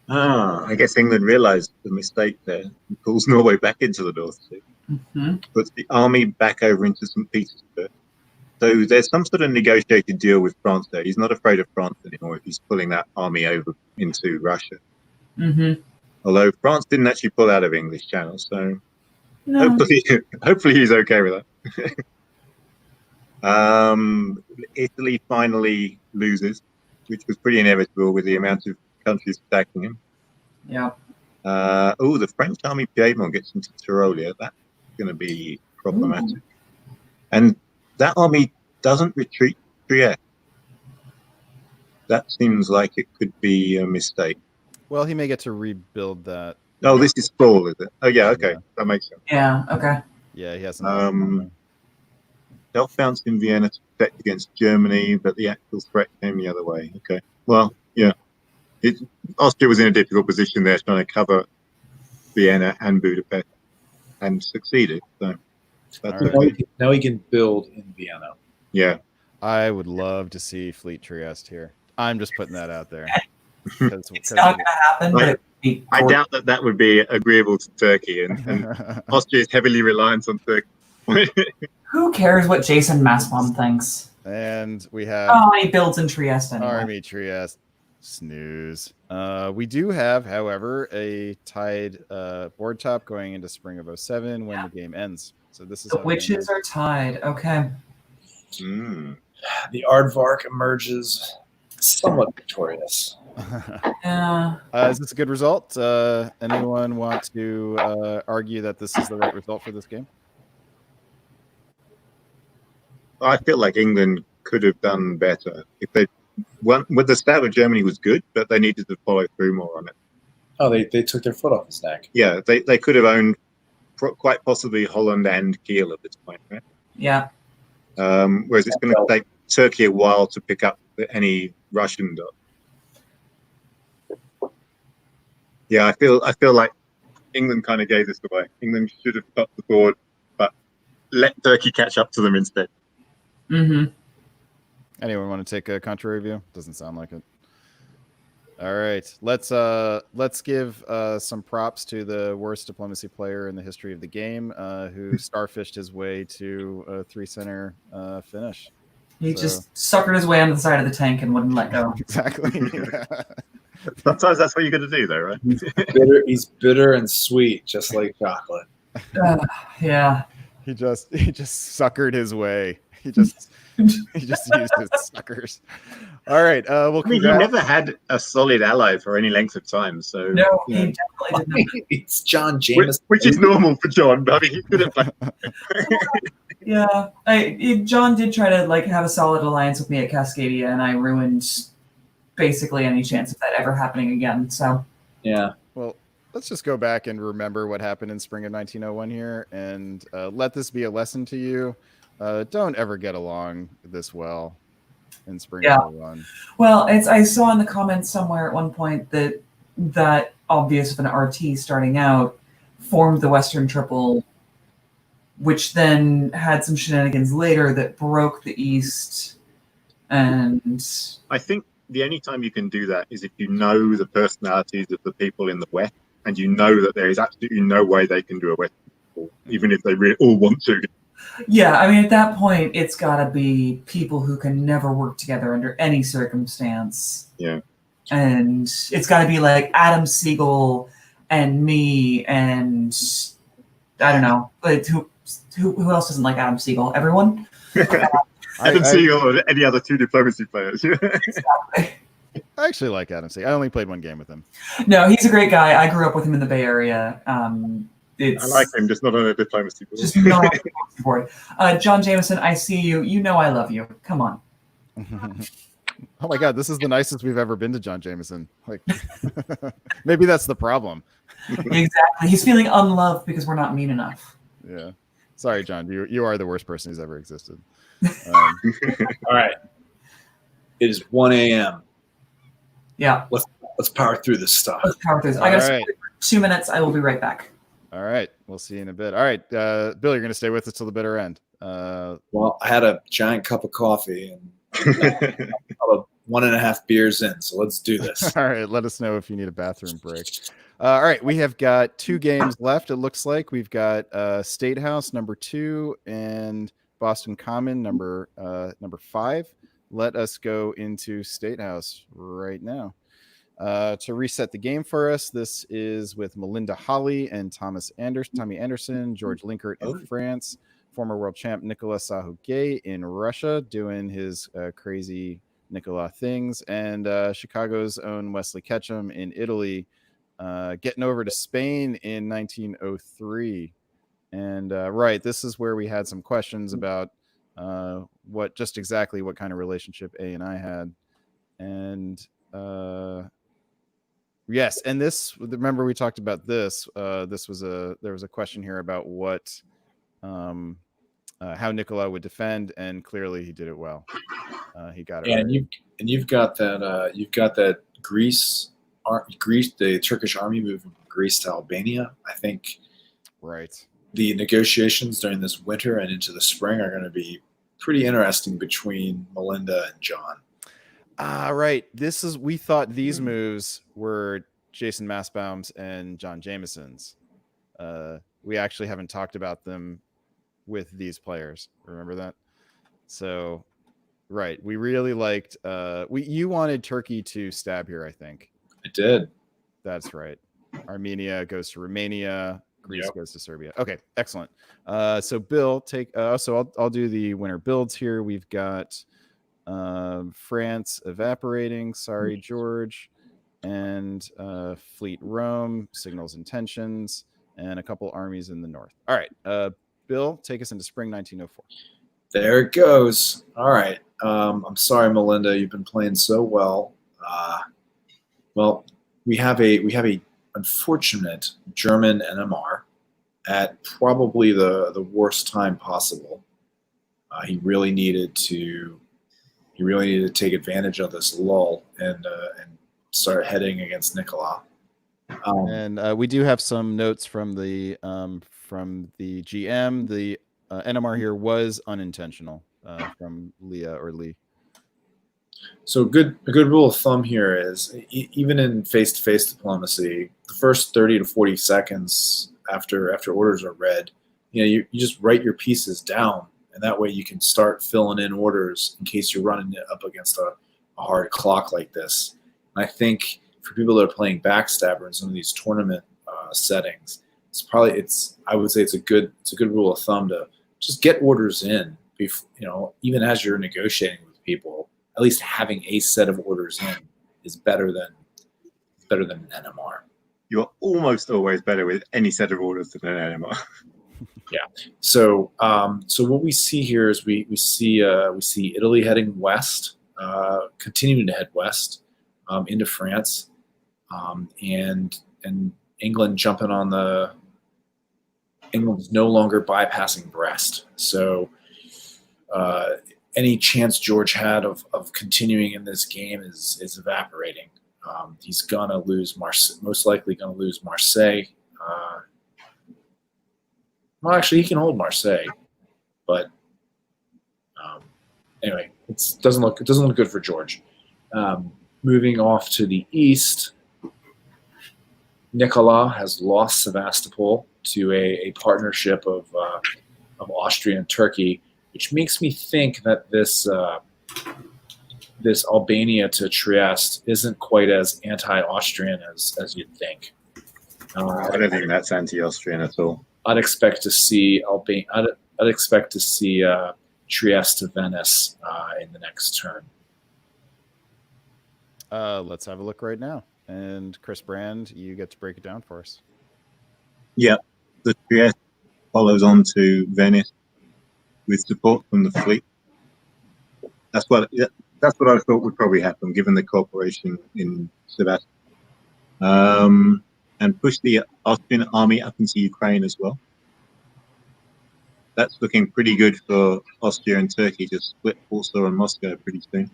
I guess England realised the mistake there and pulls Norway back into the North Sea. Mm-hmm. Puts the army back over into St. Petersburg. So there's some sort of negotiated deal with France there. He's not afraid of France anymore if he's pulling that army over into Russia. Mm-hmm. Although France didn't actually pull out of English Channel, so No. hopefully he's okay with that. Italy finally loses, which was pretty inevitable with the amount of countries attacking him. Yeah. The French army Piedmont gets into Tyrolia. That's going to be problematic. And that army doesn't retreat Trieste. That seems like it could be a mistake. Well, he may get to rebuild that. Oh, this is fall, is it? Oh, yeah, okay. Yeah. That makes sense. Yeah. Okay. Yeah, he hasn't. Self-found in Vienna to protect against Germany, but the actual threat came the other way. Okay. Well, yeah. Austria was in a difficult position there, trying to cover Vienna and Budapest, and succeeded. So that's Right. Now he can build in Vienna. yeah. I would love to see Fleet Trieste here. I'm just putting that out there. It's not going to happen, but it would be I doubt that would be agreeable to Turkey, and Austria is heavily reliant on Turkey. Who cares what Jason Massbaum thinks? And we have He builds in Trieste anyway. Army Trieste. Snooze. We do have, however, a tied board top going into spring of 07 when the game ends. So this is The witches are tied. Okay. The Aardvark emerges somewhat victorious. Yeah. Is this a good result? Anyone want to argue that this is the right result for this game? I feel like England could have done better if they. With the start of Germany was good, but they needed to follow through more on it. Oh, they took their foot off his neck. Yeah, they could have owned quite possibly Holland and Kiel at this point, right? Yeah. Whereas it's going to take Turkey a while to pick up any Russian dot. Yeah, I feel like England kind of gave this away. England should have cut the board, but let Turkey catch up to them instead. Mm-hmm. Anyone want to take a contrary view? Doesn't sound like it. All right, let's give some props to the worst diplomacy player in the history of the game, who starfished his way to a 3-center finish. He just suckered his way onto the side of the tank and wouldn't let go. Exactly. Sometimes that's what you got to do, though, right? He's bitter and sweet, just like chocolate. Yeah. He just suckered his way. He just used his suckers. All right. Well, I mean, he never had a solid ally for any length of time. So No, he definitely did not. It's John Jameson. Which is normal for John. I mean, he could have. Yeah. John did try to have a solid alliance with me at Cascadia, and I ruined basically any chance of that ever happening again. So Yeah. Well, let's just go back and remember what happened in spring of 1901 here, and let this be a lesson to you. Don't ever get along this well. in spring Yeah. 21. Well, I saw in the comments somewhere at one point that obvious of an RT starting out formed the Western Triple, which then had some shenanigans later that broke the East. And I think the only time you can do that is if you know the personalities of the people in the West, and you know that there is absolutely no way they can do a Western Triple, even if they really all want to. yeah, I mean, at that point, it's got to be people who can never work together under any circumstance. Yeah. And it's got to be like Adam Siegel and me and I don't know, but who else doesn't like Adam Siegel? Everyone? Adam Siegel or any other two diplomacy players. Exactly. I actually like Adam C. I only played one game with him. No, he's a great guy. I grew up with him in the Bay Area. I like him, just not on a diplomacy board. Just not on the diplomacy board. John Jameson, I see you. You know I love you. Come on. Oh my God, this is the nicest we've ever been to John Jameson. Like, maybe that's the problem. Exactly. He's feeling unloved because we're not mean enough. Yeah. Sorry, John. You are the worst person who's ever existed. All right. It is 1 a.m. Yeah. Let's power through this stuff. Let's power through this. I got to All right. 2 minutes. I will be right back. All right. We'll see you in a bit. All right. Bill, you're going to stay with us till the bitter end. Well, I had a giant cup of coffee and about 1.5 beers in, so let's do this. All right. Let us know if you need a bathroom break. All right. We have got 2 games left, it looks like. We've got State House number 2 and Boston Common number 5. Let us go into State House right now. To reset the game for us, this is with Melinda Holly and Tommy Anderson, George Linkert in France, former world champ Nicolas Sahu-Gay in Russia doing his crazy Nicolas things, and Chicago's own Wesley Ketchum in Italy getting over to Spain in 1903. And right, this is where we had some questions about what kind of relationship A and I had. And yes, and this, remember we talked about this. There was a question here about what how Nicola would defend, and clearly he did it well. He got it. Yeah, right. and you've got that Greece, the Turkish army moving from Greece to Albania. I think Right. the negotiations during this winter and into the spring are going to be pretty interesting between Melinda and John. Right. We thought these moves were Jason Massbaum's and John Jameson's. We actually haven't talked about them with these players. Remember that? So, right. We really liked, you wanted Turkey to stab here, I think. I did. That's right. Armenia goes to Romania. Greece Yep. goes to Serbia. Okay, excellent. So Bill, I'll do the winner builds here. We've got France evaporating. Sorry, George, and Fleet Rome signals intentions, and a couple armies in the north. All right, Bill, take us into spring 1904. There it goes. All right. I'm sorry, Melinda. You've been playing so well. Well, we have a unfortunate German NMR at probably the worst time possible. He really needed to take advantage of this lull and start heading against Nicola. And we do have some notes from the GM. The NMR here was unintentional from Leah or Lee. So a good rule of thumb here is even in face-to-face diplomacy, the first 30 to 40 seconds after orders are read, you just write your pieces down, and that way you can start filling in orders in case you're running up against a hard clock like this. And I think for people that are playing Backstabber in some of these tournament settings, I would say it's a good rule of thumb to just get orders in. Even as you're negotiating with people, at least having a set of orders in is better than an NMR. You're almost always better with any set of orders than an NMR. Yeah. So what we see here is we see Italy heading west, continuing to head west into France, and England jumping on England's no longer bypassing Brest. So any chance George had of continuing in this game is evaporating. He's gonna lose most likely gonna lose Marseille. Well, actually, he can hold Marseille, but anyway, it doesn't look good for George. Moving off to the east, Nicolas has lost Sevastopol to a partnership of Austria and Turkey, which makes me think that this Albania to Trieste isn't quite as anti-Austrian as you'd think. I don't think that's anti-Austrian at all. I'd expect to see I'd expect to see Trieste to Venice in the next turn. Let's have a look right now. And Chris Brand, you get to break it down for us. Yeah, the Trieste follows on to Venice with support from the fleet. That's what I thought would probably happen, given the cooperation in Sevastopol. And push the Austrian army up into Ukraine as well. That's looking pretty good for Austria and Turkey to split Warsaw and Moscow pretty soon.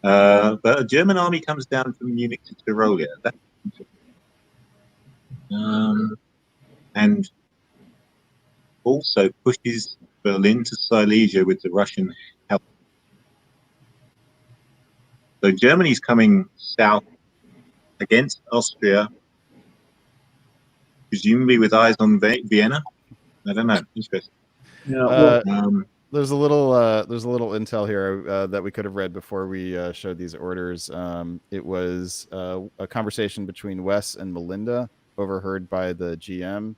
But a German army comes down from Munich to Tyrolia. And also pushes Berlin to Silesia with the Russian help. So Germany's coming south against Austria, presumably with eyes on Vienna. I don't know. Interesting. Yeah. There's a little intel here that we could have read before we showed these orders. It was a conversation between Wes and Melinda, overheard by the GM.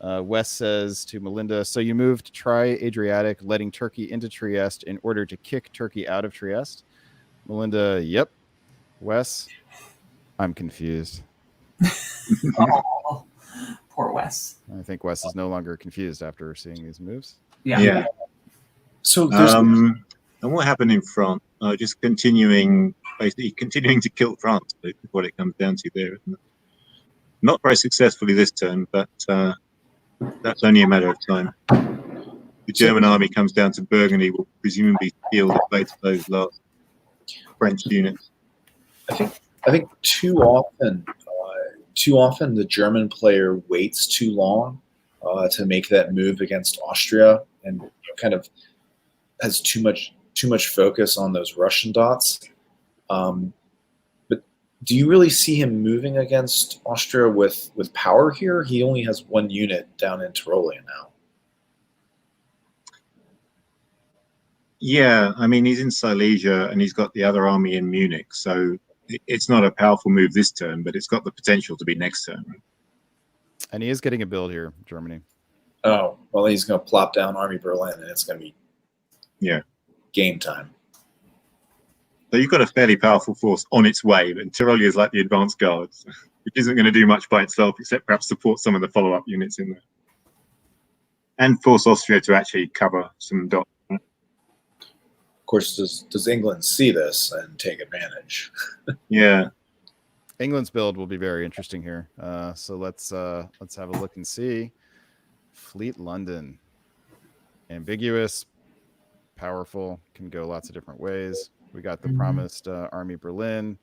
Wes says to Melinda, "So you moved Tri-Adriatic, letting Turkey into Trieste in order to kick Turkey out of Trieste?" Melinda, "Yep." Wes, "I'm confused." Oh, poor Wes. I think Wes is no longer confused after seeing these moves. Yeah. So and what happened in France? Just continuing to kill France. Is what it comes down to there, isn't it? Not very successfully this turn, but that's only a matter of time. The German army comes down to Burgundy, will presumably steal the fate of those last French units. I think too often the German player waits too long to make that move against Austria, and kind of has too much focus on those Russian dots. But do you really see him moving against Austria with power here? He only has one unit down in Tyrolia now. Yeah, I mean, he's in Silesia and he's got the other army in Munich, so it's not a powerful move this turn, but it's got the potential to be next turn. And he is getting a build here, Germany. Oh, well, he's going to plop down Army Berlin, and it's going to be game time. So you've got a fairly powerful force on its way, but Tyrolia is like the advanced guards, which isn't going to do much by itself, except perhaps support some of the follow-up units in there. And force Austria to actually cover some dots. Of course, does England see this and take advantage? Yeah. England's build will be very interesting here. So let's have a look and see. Fleet London. Ambiguous, powerful, can go lots of different ways. We got the promised Army Berlin.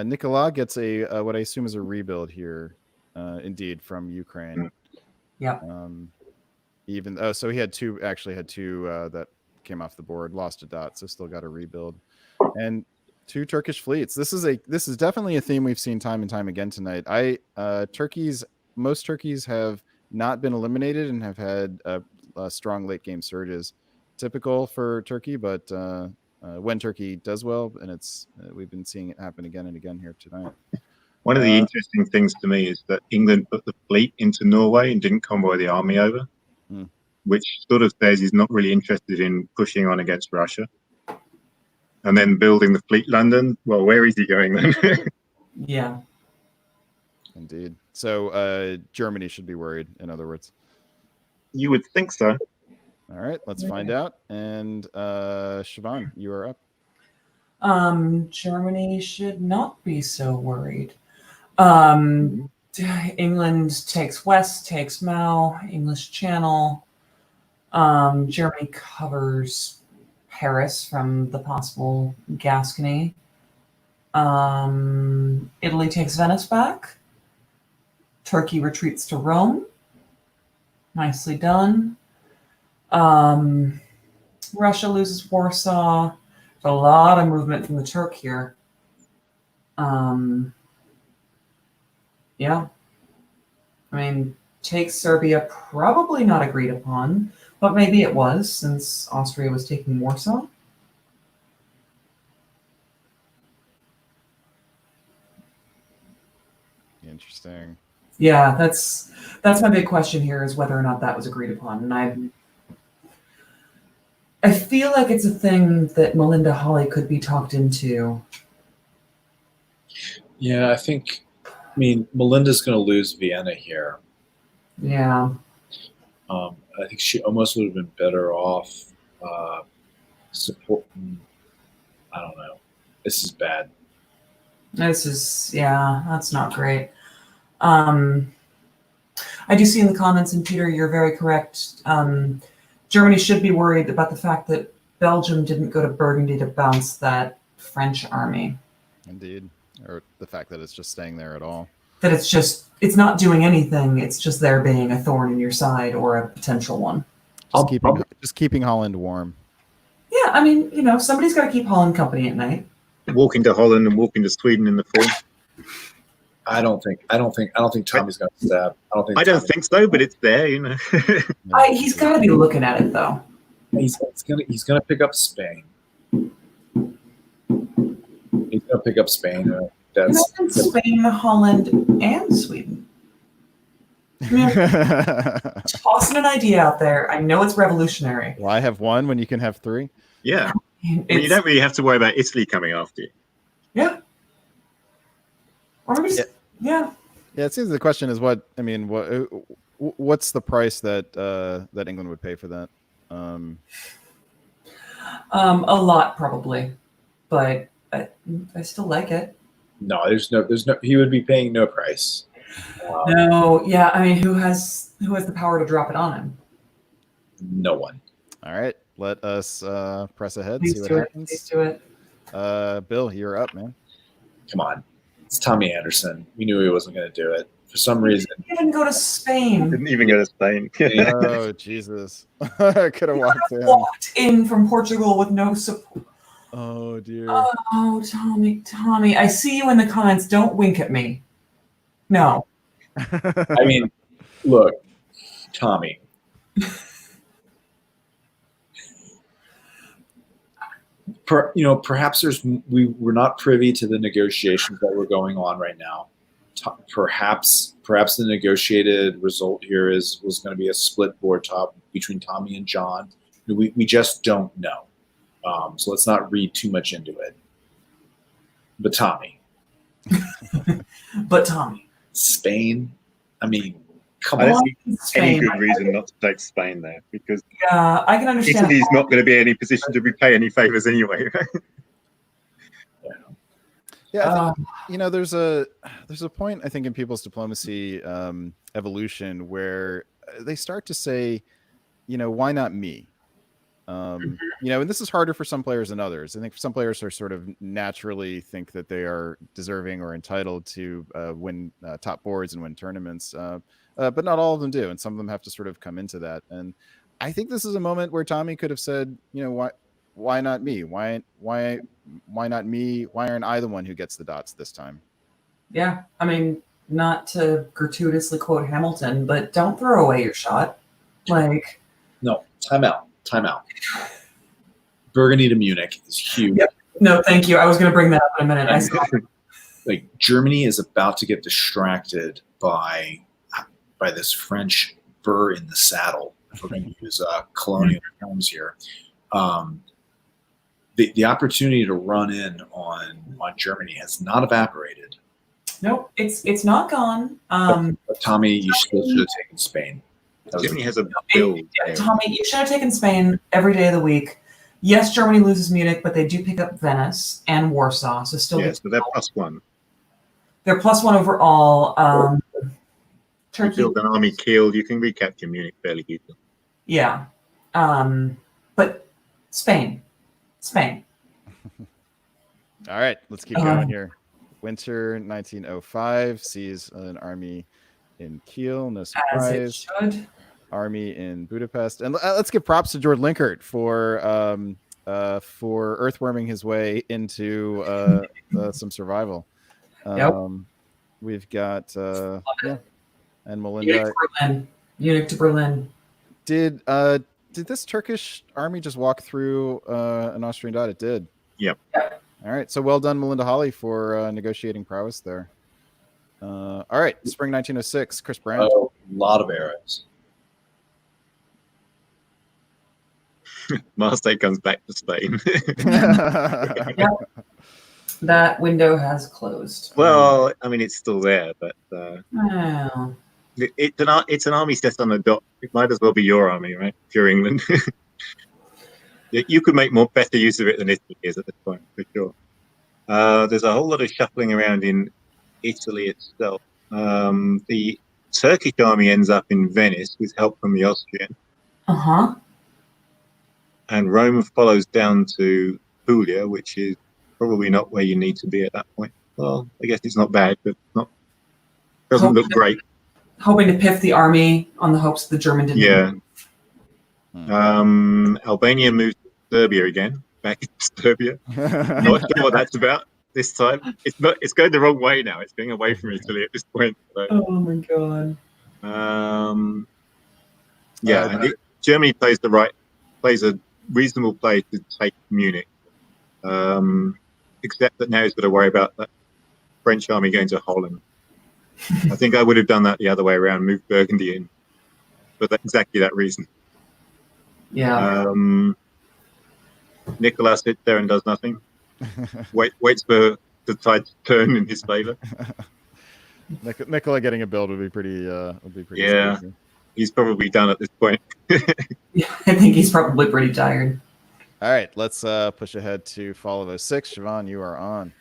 Nicolas gets a what I assume is a rebuild here, indeed, from Ukraine. Yeah. So he had two that came off the board, lost a dot, so still got a rebuild. And two Turkish fleets. This is definitely a theme we've seen time and time again tonight. Most turkeys have not been eliminated and have had strong late game surges. Typical for Turkey, but when Turkey does well, and we've been seeing it happen again and again here tonight. One of the interesting things to me is that England put the fleet into Norway and didn't convoy the army over, which sort of says he's not really interested in pushing on against Russia. And then building the fleet London. Well, where is he going then? Yeah. Indeed. So Germany should be worried, in other words. You would think so. All right, let's find out. And Siobhan, you are up. Germany should not be so worried. England takes West, takes Mao, English Channel. Germany covers Paris from the possible Gascony. Italy takes Venice back. Turkey retreats to Rome. Nicely done. Russia loses Warsaw. There's a lot of movement from the Turk here. Yeah. I mean, take Serbia, probably not agreed upon, but maybe it was, since Austria was taking Warsaw. Interesting. Yeah, that's my big question here, is whether or not that was agreed upon. And I feel like it's a thing that Melinda Hawley could be talked into. Yeah, I mean, Melinda's going to lose Vienna here. Yeah. I think she almost would have been better off supporting. I don't know. This is bad. That's not great. I do see in the comments, and Peter, you're very correct. Germany should be worried about the fact that Belgium didn't go to Burgundy to bounce that French army. Indeed. Or the fact that it's just staying there at all. That it's not doing anything. It's just there being a thorn in your side, or a potential one. Just keeping Holland warm. Yeah, I mean, somebody's got to keep Holland company at night. Walking to Holland and walking to Sweden in the fall. I don't think Tommy's going to stab. I don't think so, but it's there, He's got to be looking at it, though. He's gonna pick up Spain. He's gonna pick up Spain. That's Spain, Holland, and Sweden. I mean, tossing an idea out there. I know it's revolutionary. Why have one when you can have three? Yeah. You don't really have to worry about Italy coming after you. Yeah. Or maybe yeah. Yeah, it seems the question is what's the price that England would pay for that? A lot, probably, but I still like it. No, there's no. He would be paying no price. No, yeah. I mean, who has the power to drop it on him? No one. All right, let us press ahead. Please see what do happens. Please do it. Bill, you're up, man. Come on, it's Tommy Anderson. We knew he wasn't going to do it for some reason. He didn't even go to Spain. Didn't even go to Spain. Oh Jesus! I could have walked in from Portugal with no support. Oh dear. Oh, Tommy, I see you in the comments. Don't wink at me. No. I mean, look, Tommy. Perhaps we're not privy to the negotiations that were going on right now. Perhaps the negotiated result here was going to be a split board top between Tommy and John. We just don't know. So let's not read too much into it. But Tommy. Spain. I mean, come on. Any good reason not to take Spain there, because I can understand. Italy's not going to be in any position to repay any favors anyway. Yeah, I think, there's a point, I think, in people's diplomacy evolution where they start to say, why not me? And this is harder for some players than others. I think some players are sort of naturally think that they are deserving or entitled to win top boards and win tournaments, but not all of them do, and some of them have to sort of come into that. And I think this is a moment where Tommy could have said, why not me? Why not me? Why aren't I the one who gets the dots this time? Yeah, I mean, not to gratuitously quote Hamilton, but don't throw away your shot. No, time out. Burgundy to Munich is huge. Yep. No, thank you. I was going to bring that up in a minute. Germany is about to get distracted by this French burr in the saddle, if we're going to use colonial terms here. The opportunity to run in on Germany has not evaporated. Nope, it's not gone. But Tommy, you should have taken Spain. Germany has a build. Tommy, you should have taken Spain every day of the week. Yes, Germany loses Munich, but they do pick up Venice and Warsaw, so still. Yes, but they're +1. They're +1 overall. Turkey. You build an army killed, you can recapture Munich fairly easily. Yeah, but Spain. Spain. All right, let's keep going here. Winter 1905 sees an army in Kiel. No surprise. As it should. Army in Budapest, and let's give props to George Linkert for earthworming his way into some survival. We've got and Melinda. Munich to Berlin. Did this Turkish army just walk through an Austrian dot? It did. Yep. All right. So well done, Melinda Holly, for negotiating prowess there. All right. Spring 1906. Chris Brand. A lot of arrows. Marseille comes back to Spain. That window has closed. Well, I mean, it's still there, but Oh. it's an army set on a dot. It might as well be your army, right? If you're England. You could make better use of it than Italy is at this point, for sure. There's a whole lot of shuffling around in Italy itself. The Turkish army ends up in Venice with help from the Austrian. Uh-huh. And Rome follows down to Puglia, which is probably not where you need to be at that point. Well, I guess it's not bad, but doesn't look great. Hoping to piff the army on the hopes the German didn't. Yeah. Albania moves to Serbia again, back into Serbia. Not sure what that's about this time. It's going the wrong way now. It's going away from Italy at this point. So. Oh my god. Germany plays a reasonable play to take Munich. Except that now he's got to worry about that French army going to Holland. I think I would have done that the other way around, moved Burgundy in, for exactly that reason. Yeah. Nicolas sits there and does nothing. Waits for the tide to turn in his favor. Nicola getting a build would be pretty. Yeah, scary. He's probably done at this point. Yeah, I think he's probably pretty tired. All right, let's push ahead to Fall of 06. Siobhan, you are on.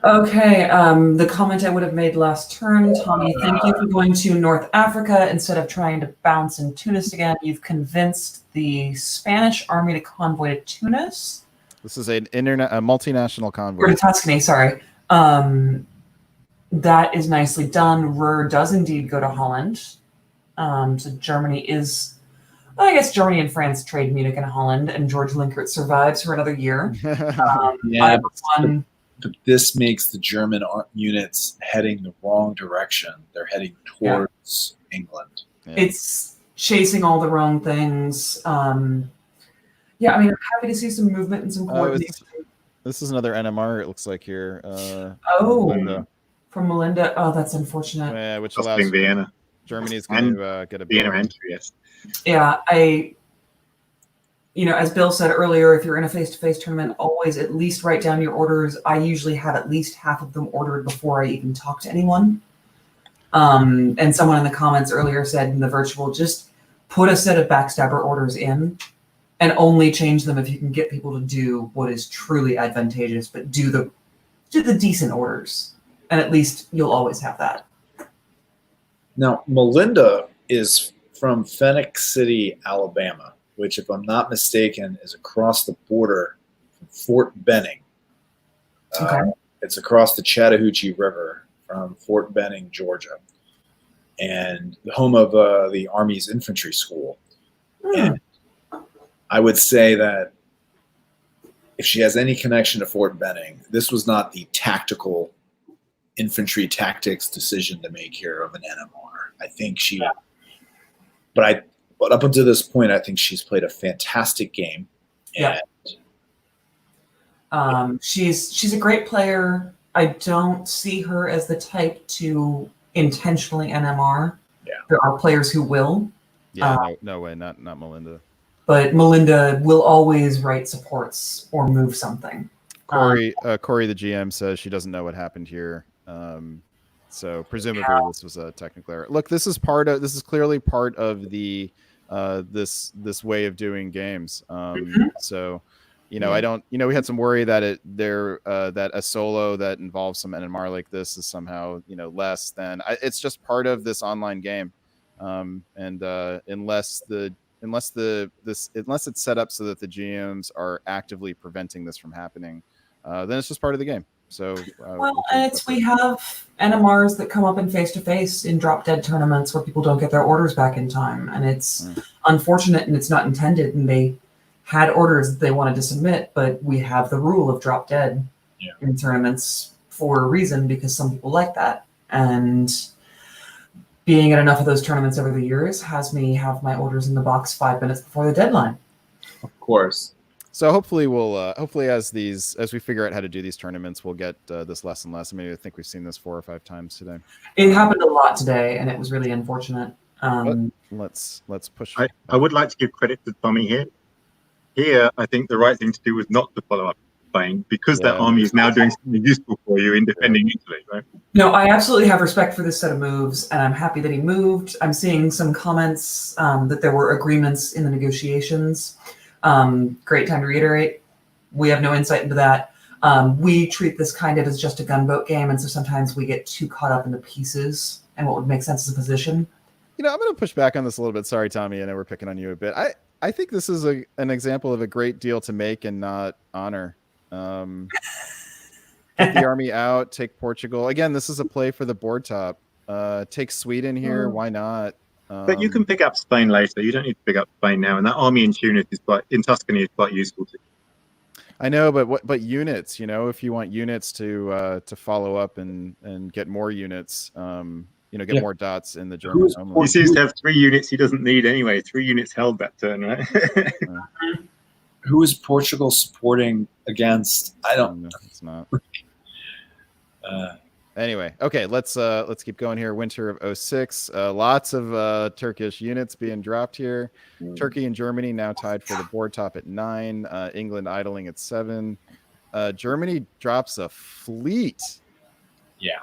Okay, the comment I would have made last turn, Tommy, thank you for going to North Africa instead of trying to bounce in Tunis again. You've convinced the Spanish army to convoy to Tunis. This is a multinational convoy. Or to Tuscany, sorry. That is nicely done. Ruhr does indeed go to Holland. So Germany is... Well, I guess Germany and France trade Munich and Holland, and George Linkert survives for another year. But this makes the German units heading the wrong direction. They're heading towards England. Yeah. It's chasing all the wrong things. I mean, I'm happy to see some movement and some coordination. This is another NMR, it looks like here. From Melinda. Oh, that's unfortunate. Yeah, which allows Vienna. Germany's going to get a Vienna entry, yes. Yeah, as Bill said earlier, if you're in a face-to-face tournament, always at least write down your orders. I usually have at least half of them ordered before I even talk to anyone. And someone in the comments earlier said in the virtual, just put a set of backstabber orders in and only change them if you can get people to do what is truly advantageous, but do the decent orders. And at least you'll always have that. Now, Melinda is from Phoenix City, Alabama, which, if I'm not mistaken, is across the border from Fort Benning. Okay. It's across the Chattahoochee River from Fort Benning, Georgia, and the home of the Army's infantry school. And I would say that if she has any connection to Fort Benning, this was not the tactical infantry tactics decision to make here of an NMR. I think but up until this point, I think she's played a fantastic game. She's a great player. I don't see her as the type to intentionally NMR. Yeah. There are players who will. Yeah, no way, not Melinda. But Melinda will always write supports or move something. Corey, the GM, says she doesn't know what happened here. So presumably this was a technical error. Look, this is clearly part of the this way of doing games. So, I don't, we had some worry that that a solo that involves some NMR like this is somehow, less than, it's just part of this online game. And unless the unless it's set up so that the GMs are actively preventing this from happening, then it's just part of the game. So we have NMRs that come up in face-to-face in drop dead tournaments where people don't get their orders back in time, and it's unfortunate and it's not intended, and they had orders that they wanted to submit, but we have the rule of drop dead in tournaments for a reason, because some people like that. And being at enough of those tournaments over the years has me have my orders in the box 5 minutes before the deadline. Of course. So hopefully as we figure out how to do these tournaments, we'll get this less and less. I mean, I think we've seen this 4 or 5 times today. It happened a lot today, and it was really unfortunate. Let's push. I would like to give credit to Tommy here. Here, I think the right thing to do was not to follow up Spain, because that army is now doing something useful for you in defending Italy, right? No, I absolutely have respect for this set of moves, and I'm happy that he moved. I'm seeing some comments that there were agreements in the negotiations. Great time to reiterate. We have no insight into that. We treat this kind of as just a gunboat game, and so sometimes we get too caught up in the pieces and what would make sense as a position. I'm going to push back on this a little bit. Sorry, Tommy. I know we're picking on you a bit. I think this is an example of a great deal to make and not honor. Take the army out, take Portugal. Again, this is a play for the board top. Take Sweden here. Why not? But you can pick up Spain later. You don't need to pick up Spain now. And that army in Tunis in Tuscany is quite useful too. I know, but units, if you want units to follow up and get more units, get more dots in the German homeland. He seems to have 3 units he doesn't need anyway. 3 units held that turn, right? Who is Portugal supporting against? I don't know. It's not. Anyway, okay, let's keep going here. Winter of 2006. Lots of Turkish units being dropped here. Turkey and Germany now tied for the board top at 9. England idling at 7. Germany drops a fleet. Yeah.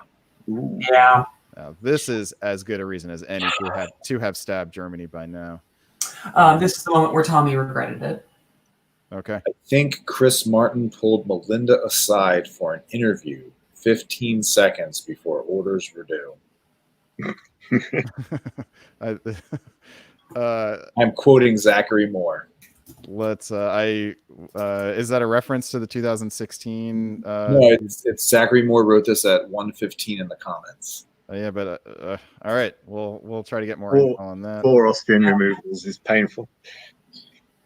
Ooh. Yeah. Now, this is as good a reason as any to have stabbed Germany by now. This is the moment where Tommy regretted it. Okay. I think Chris Martin pulled Melinda aside for an interview 15 seconds before orders were due. I'm quoting Zachary Moore. Let's. Is that a reference to the 2016? No, it's Zachary Moore wrote this at 1:15 in the comments. Yeah, but all right, we'll try to get more info on that. 4 Austrian removals is painful.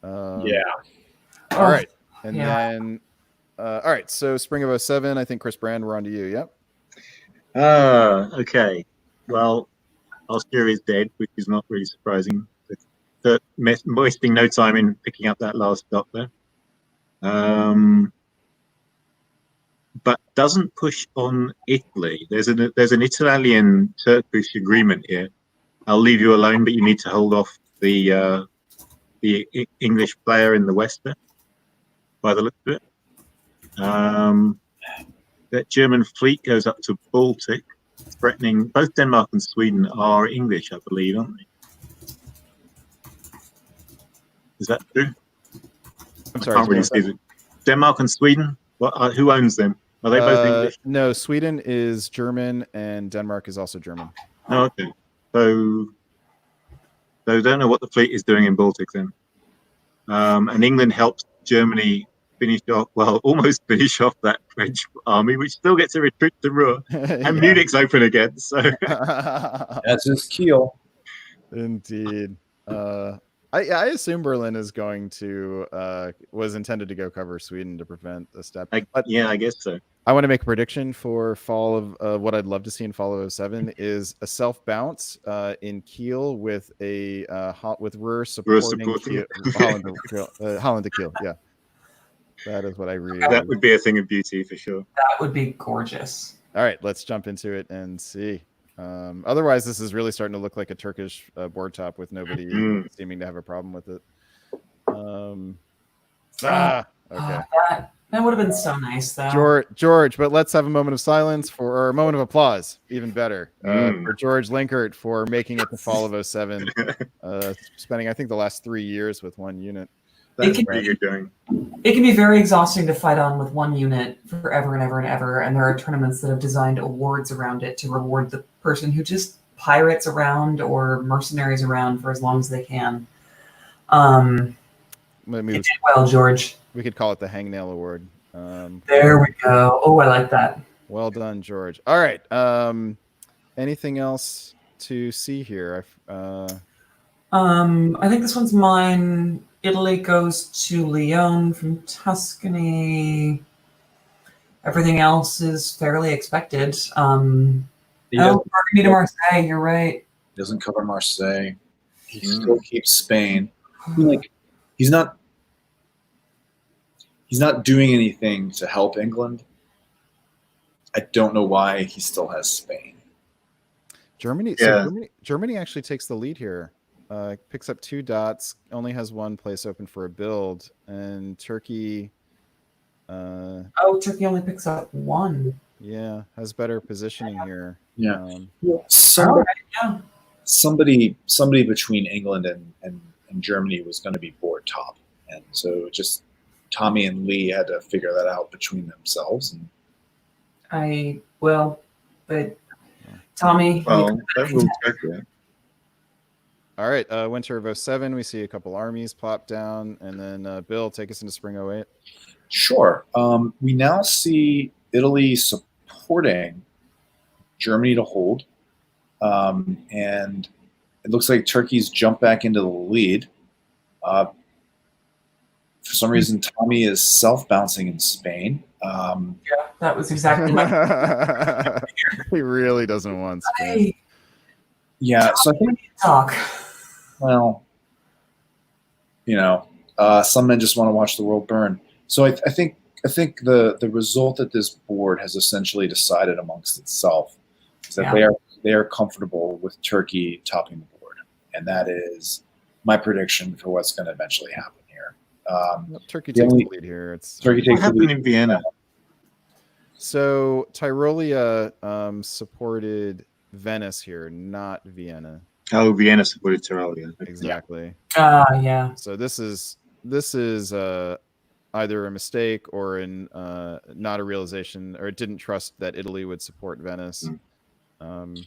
Yeah. All right, and then all right. So spring of 2007, I think Chris Brand, we're on to you. Yep. Okay. Well, Austria is dead, which is not really surprising. Wasting no time in picking up that last dot there. But doesn't push on Italy. There's an Italian-Turkish agreement here. I'll leave you alone, but you need to hold off the English player in the west there, by the look of it. That German fleet goes up to Baltic, threatening both Denmark and Sweden are English, I believe, aren't they? Is that true? I'm sorry. I can't really see them. Denmark and Sweden. Who owns them? Are they both English? No, Sweden is German and Denmark is also German. Oh, okay. So don't know what the fleet is doing in Baltic then. And England helps Germany almost finish off that French army, which still gets a retreat to Ruhr. And Munich's open again. So that's his keel. Indeed. I assume Berlin is going to was intended to go cover Sweden to prevent a step. I guess so. I want to make a prediction for fall of what I'd love to see in fall of 2007 is a self bounce in Kiel with with Ruhr supporting Kiel, Holland to Kiel. Yeah, that is what I read. That would be a thing of beauty for sure. That would be gorgeous. All right, let's jump into it and see. Otherwise, this is really starting to look like a Turkish board top with nobody seeming to have a problem with it. Okay. That would have been so nice, though. George, but let's have a moment of silence or a moment of applause, even better, for George Linkert for making it the fall of 2007, spending, I think, the last 3 years with one unit. That's what you're doing. It can be very exhausting to fight on with one unit forever and ever and ever, and there are tournaments that have designed awards around it to reward the person who just pirates around or mercenaries around for as long as they can. Maybe You did well, George. we could call it the Hangnail Award. There we go. Oh, I like that. Well done, George. All right. Anything else to see here? I think this one's mine. Italy goes to Lyon from Tuscany. Everything else is fairly expected. Burgundy to Marseille. You're right. Doesn't cover Marseille. He still keeps Spain. I mean, like, he's not doing anything to help England. I don't know why he still has Spain. Germany. Yeah. So Germany actually takes the lead here. Picks up 2 dots. Only has 1 place open for a build, and Turkey. Turkey only picks up 1. Yeah, has better positioning here. Yeah. Yeah. Somebody between England and Germany was going to be board top, and so just Tommy and Lee had to figure that out between themselves. And but Tommy. Well, that will check that. All right, winter of 07, we see a couple armies plop down, and then Bill, take us into spring 08. Sure. We now see Italy supporting Germany to hold, and it looks like Turkey's jumped back into the lead. For some reason, Tommy is self-bouncing in Spain. Yeah, that was exactly my. He really doesn't want Spain. Yeah, so I think Talk. Well, some men just want to watch the world burn. So I think the result that this board has essentially decided amongst itself is that they are comfortable with Turkey topping the board, and that is my prediction for what's going to eventually happen here. Turkey takes the lead here. What happened in Vienna? So Tyrolia supported Venice here, not Vienna. Oh, Vienna supported Tyrolia. Exactly. Yeah. So this is either a mistake or not a realization, or it didn't trust that Italy would support Venice. And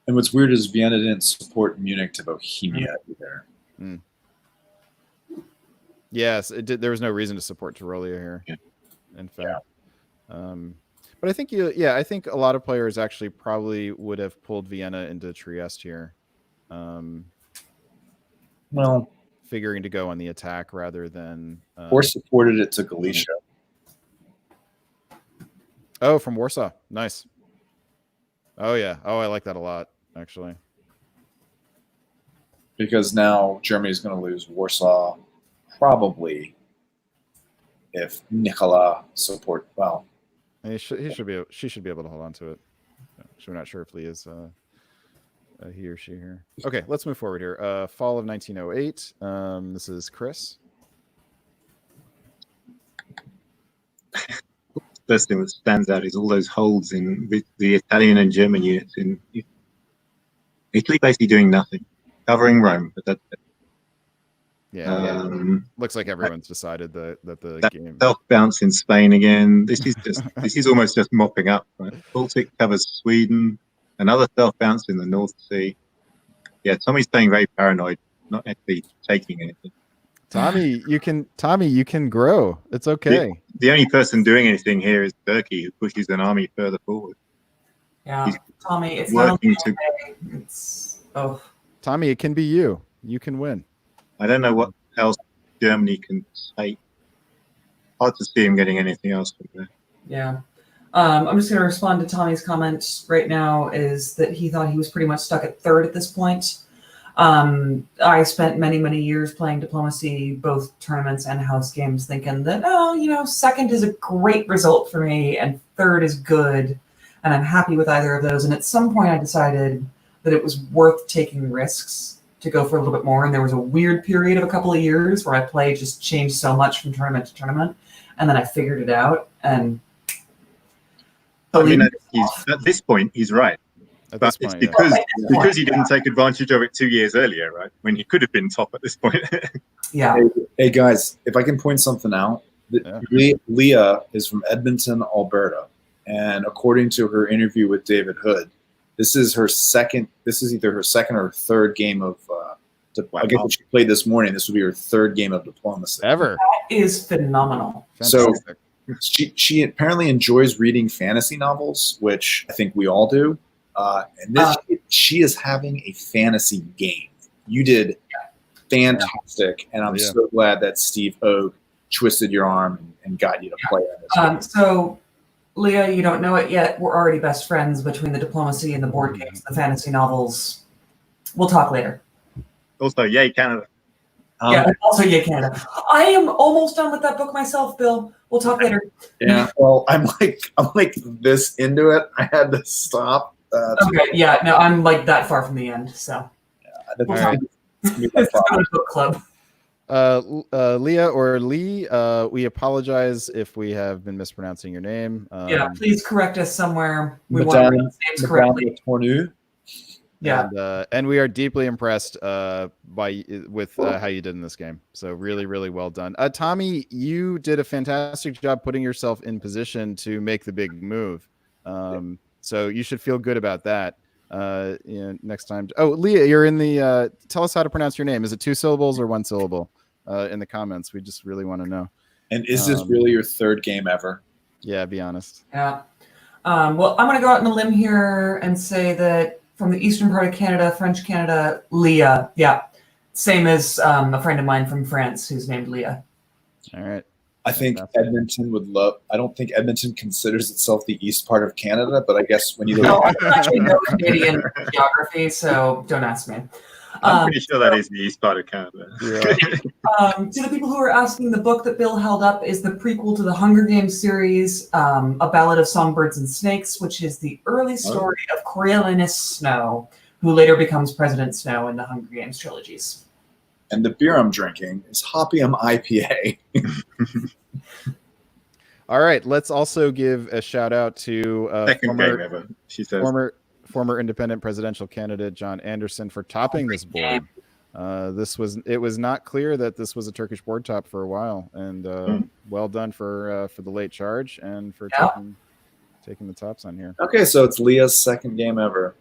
what's weird is Vienna didn't support Munich to Bohemia either. Yes, it did. There was no reason to support Tyrolia here. Yeah. In fact. But I think I think a lot of players actually probably would have pulled Vienna into Trieste here. Well, figuring to go on the attack rather than or supported it to Galicia. Oh, from Warsaw. Nice. Oh yeah. Oh, I like that a lot, actually. Because now Germany's going to lose Warsaw, probably, if Nicola support. Well, she should be able to hold on to it. So we're not sure if Lee is he or she here. Okay, let's move forward here. Fall of 1908. This is Chris. First thing that stands out is all those holes in the Italian and German units in Italy, basically doing nothing, covering Rome. But looks like everyone's decided that the game self bounce in Spain again. This is almost just mopping up. Right? Baltic covers Sweden. Another self bounce in the North Sea. Yeah, Tommy's playing very paranoid, not actually taking anything. Tommy, you can grow. It's okay. The only person doing anything here is Turkey, who pushes an army further forward. Yeah, Tommy, it's working not okay. It's Tommy, it can be you. You can win. I don't know what else Germany can take. Hard to see him getting anything else from there. Yeah. I'm just going to respond to Tommy's comment right now, is that he thought he was pretty much stuck at third at this point. I spent many, many years playing diplomacy, both tournaments and house games, thinking that, second is a great result for me and third is good. And I'm happy with either of those. And at some point I decided that it was worth taking risks to go for a little bit more. And there was a weird period of a couple of years where I play just changed so much from tournament to tournament. And then I figured it out. And I mean, at this point, he's right. But it's because he didn't take advantage of it 2 years earlier, right? When he could have been top at this point. Yeah. Hey guys, if I can point something out, Leah is from Edmonton, Alberta, and according to her interview with David Hood, this is either her second or third game of I guess what you played this morning. This would be her third game of diplomacy Ever. That is phenomenal. Fantastic. So she apparently enjoys reading fantasy novels, which I think we all do. And she is having a fantasy game. You did fantastic, and I'm so glad that Steve Hogue twisted your arm and got you to play it. So, Leah, you don't know it yet. We're already best friends between the diplomacy and the board games, the fantasy novels. We'll talk later. Also, yay, Canada. Also yay, Canada. I am almost done with that book myself, Bill. We'll talk later. Yeah, well, I'm like this into it. I had to stop. I'm like that far from the end, so. It's not a book club. Leah or Lee, we apologize if we have been mispronouncing your name. Please correct us somewhere. We want to pronounce names correctly. And we are deeply impressed with how you did in this game. So really, really well done. Tommy, you did a fantastic job putting yourself in position to make the big move. So you should feel good about that. Next time. Oh, Leah, you're in the. Tell us how to pronounce your name. Is it 2 syllables or 1 syllable? In the comments, we just really want to know. And is this really your third game ever? Yeah, be honest. Yeah. Well, I'm going to go out on a limb here and say that from the eastern part of Canada, French Canada, Leah. Yeah. Same as a friend of mine from France who's named Leah. All right. I think Edmonton would love. I don't think Edmonton considers itself the east part of Canada, but I guess when you look I don't actually know Canadian geography, so don't ask me. I'm pretty sure that is the east part of Canada. Yeah. To the people who are asking, the book that Bill held up is the prequel to the Hunger Games series, A Ballad of Songbirds and Snakes, which is the early story of Coriolanus Snow, who later becomes President Snow in the Hunger Games trilogies. And the beer I'm drinking is Hopium IPA. All right, let's also give a shout out to former independent presidential candidate John Anderson for topping this board. It was not clear that this was a Turkish board top for a while, and well done for the late charge and for taking the tops on here. Okay, so it's Leah's second game ever.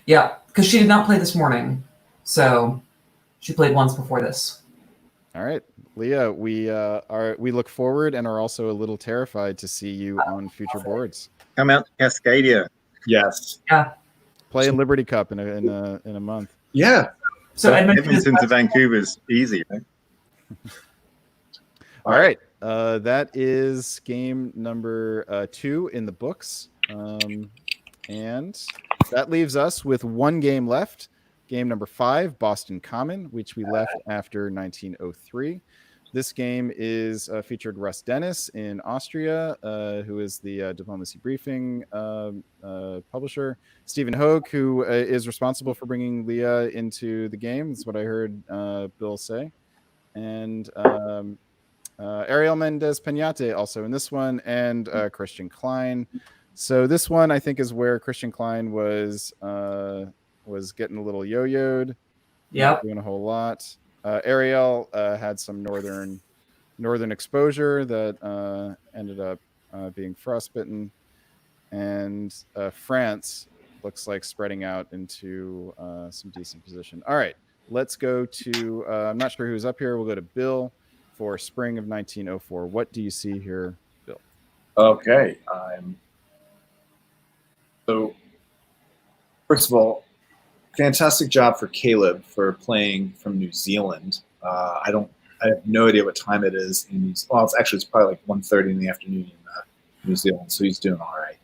Yeah, because she did not play this morning, so she played once before this. All right, Leah, we look forward and are also a little terrified to see you on future boards. Come out to Cascadia. Yes. Yeah. Play in Liberty Cup in a month. Yeah. So Edmonton to Vancouver's easy, right? All right. That is game number 2 in the books. And that leaves us with 1 game left. Game number 5, Boston Common, which we left after 1903. This game is featured Russ Dennis in Austria, who is the Diplomacy Briefing publisher. Stephen Hogue, who is responsible for bringing Leah into the game. That's what I heard Bill say. And Ariel Mendez Peñate also in this one, and Christian Klein. So this one, I think, is where Christian Klein was getting a little yo-yoed. Yeah, doing a whole lot. Ariel had some northern exposure that ended up being frostbitten, and France looks like spreading out into some decent position. All right, let's go to. I'm not sure who's up here. We'll go to Bill for spring of 1904. What do you see here, Bill? Okay, so first of all, fantastic job for Caleb for playing from New Zealand. I have no idea what time it is it's probably like 1:30 in the afternoon in New Zealand, so he's doing all right.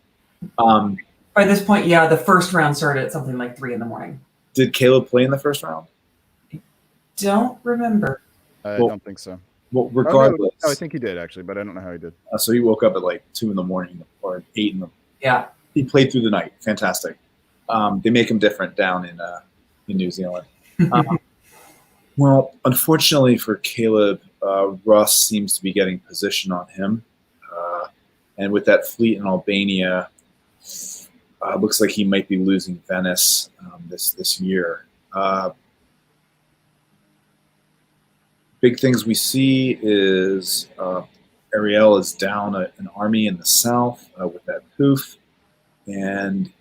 By this point, yeah, the first round started at something like 3 a.m. Did Caleb play in the first round? Don't remember. I don't think so. Well, regardless. Oh, no, I think he did actually, but I don't know how he did. So he woke up at like 2 a.m. or 8 in the. Yeah. He played through the night. Fantastic. They make him different down in New Zealand. Well, unfortunately for Caleb, Russ seems to be getting position on him. And with that fleet in Albania, looks like he might be losing Venice this year. Big things we see is Ariel is down an army in the south with that poof. And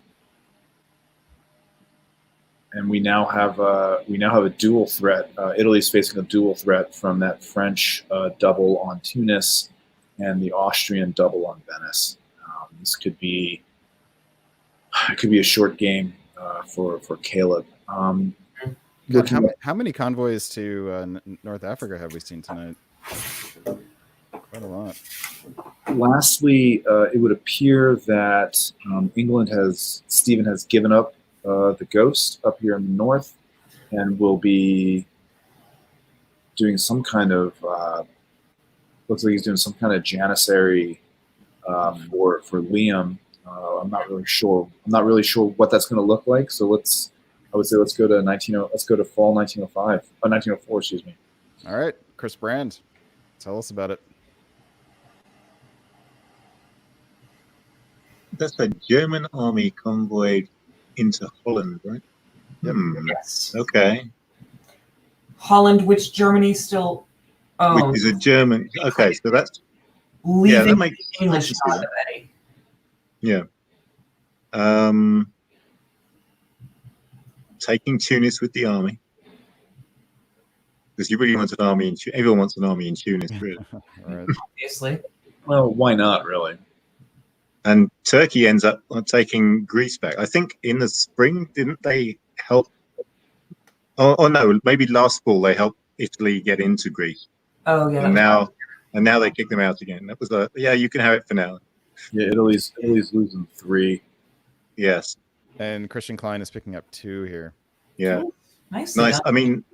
and we now have a dual threat. Italy's facing a dual threat from that French double on Tunis and the Austrian double on Venice. This could be a short game for Caleb. God, how many convoys to North Africa have we seen tonight? Quite a lot. Lastly, it would appear that Stephen has given up the Ghost up here in the north, and will be doing some kind of looks like he's doing some kind of Janissary for Liam. I'm not really sure what that's going to look like. So let's go to fall 1904. Excuse me. All right, Chris Brand, tell us about it. That's a German army convoy into Holland, right? Yep. Yes. Okay. Holland, which Germany still owns. Which is a German. Okay, so that's leaving that makes the English sense. side of Eddie. Yeah. Taking Tunis with the army. Because you really want an army in Tunis. Everyone wants an army in Tunis, really. All right. Obviously. Well, why not, really? And Turkey ends up taking Greece back. I think in the spring, didn't they help? Oh no, maybe last fall they helped Italy get into Greece. Oh yeah. And now they kick them out again. That was you can have it for now. Yeah, Italy's losing 3. Yes. And Christian Klein is picking up 2 here. Yeah. Cool. Nice. I mean,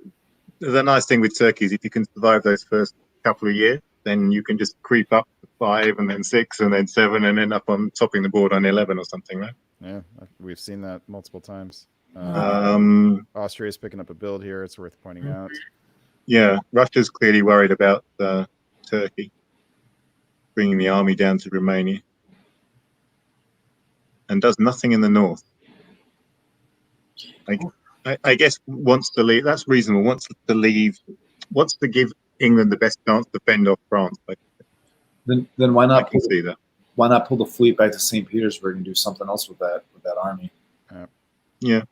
the nice thing with Turkey is if you can survive those first couple of years, then you can just creep up to 5 and then 6 and then 7 and end up on topping the board on 11 or something, right? Yeah, we've seen that multiple times. Austria is picking up a build here. It's worth pointing out. Yeah, Russia's clearly worried about Turkey bringing the army down to Romania, and does nothing in the north. I guess wants to leave. That's reasonable. Wants to leave. Wants to give England the best chance to fend off France. Then why not? I can see that. Why not pull the fleet back to St. Petersburg and do something else with that army? Yeah,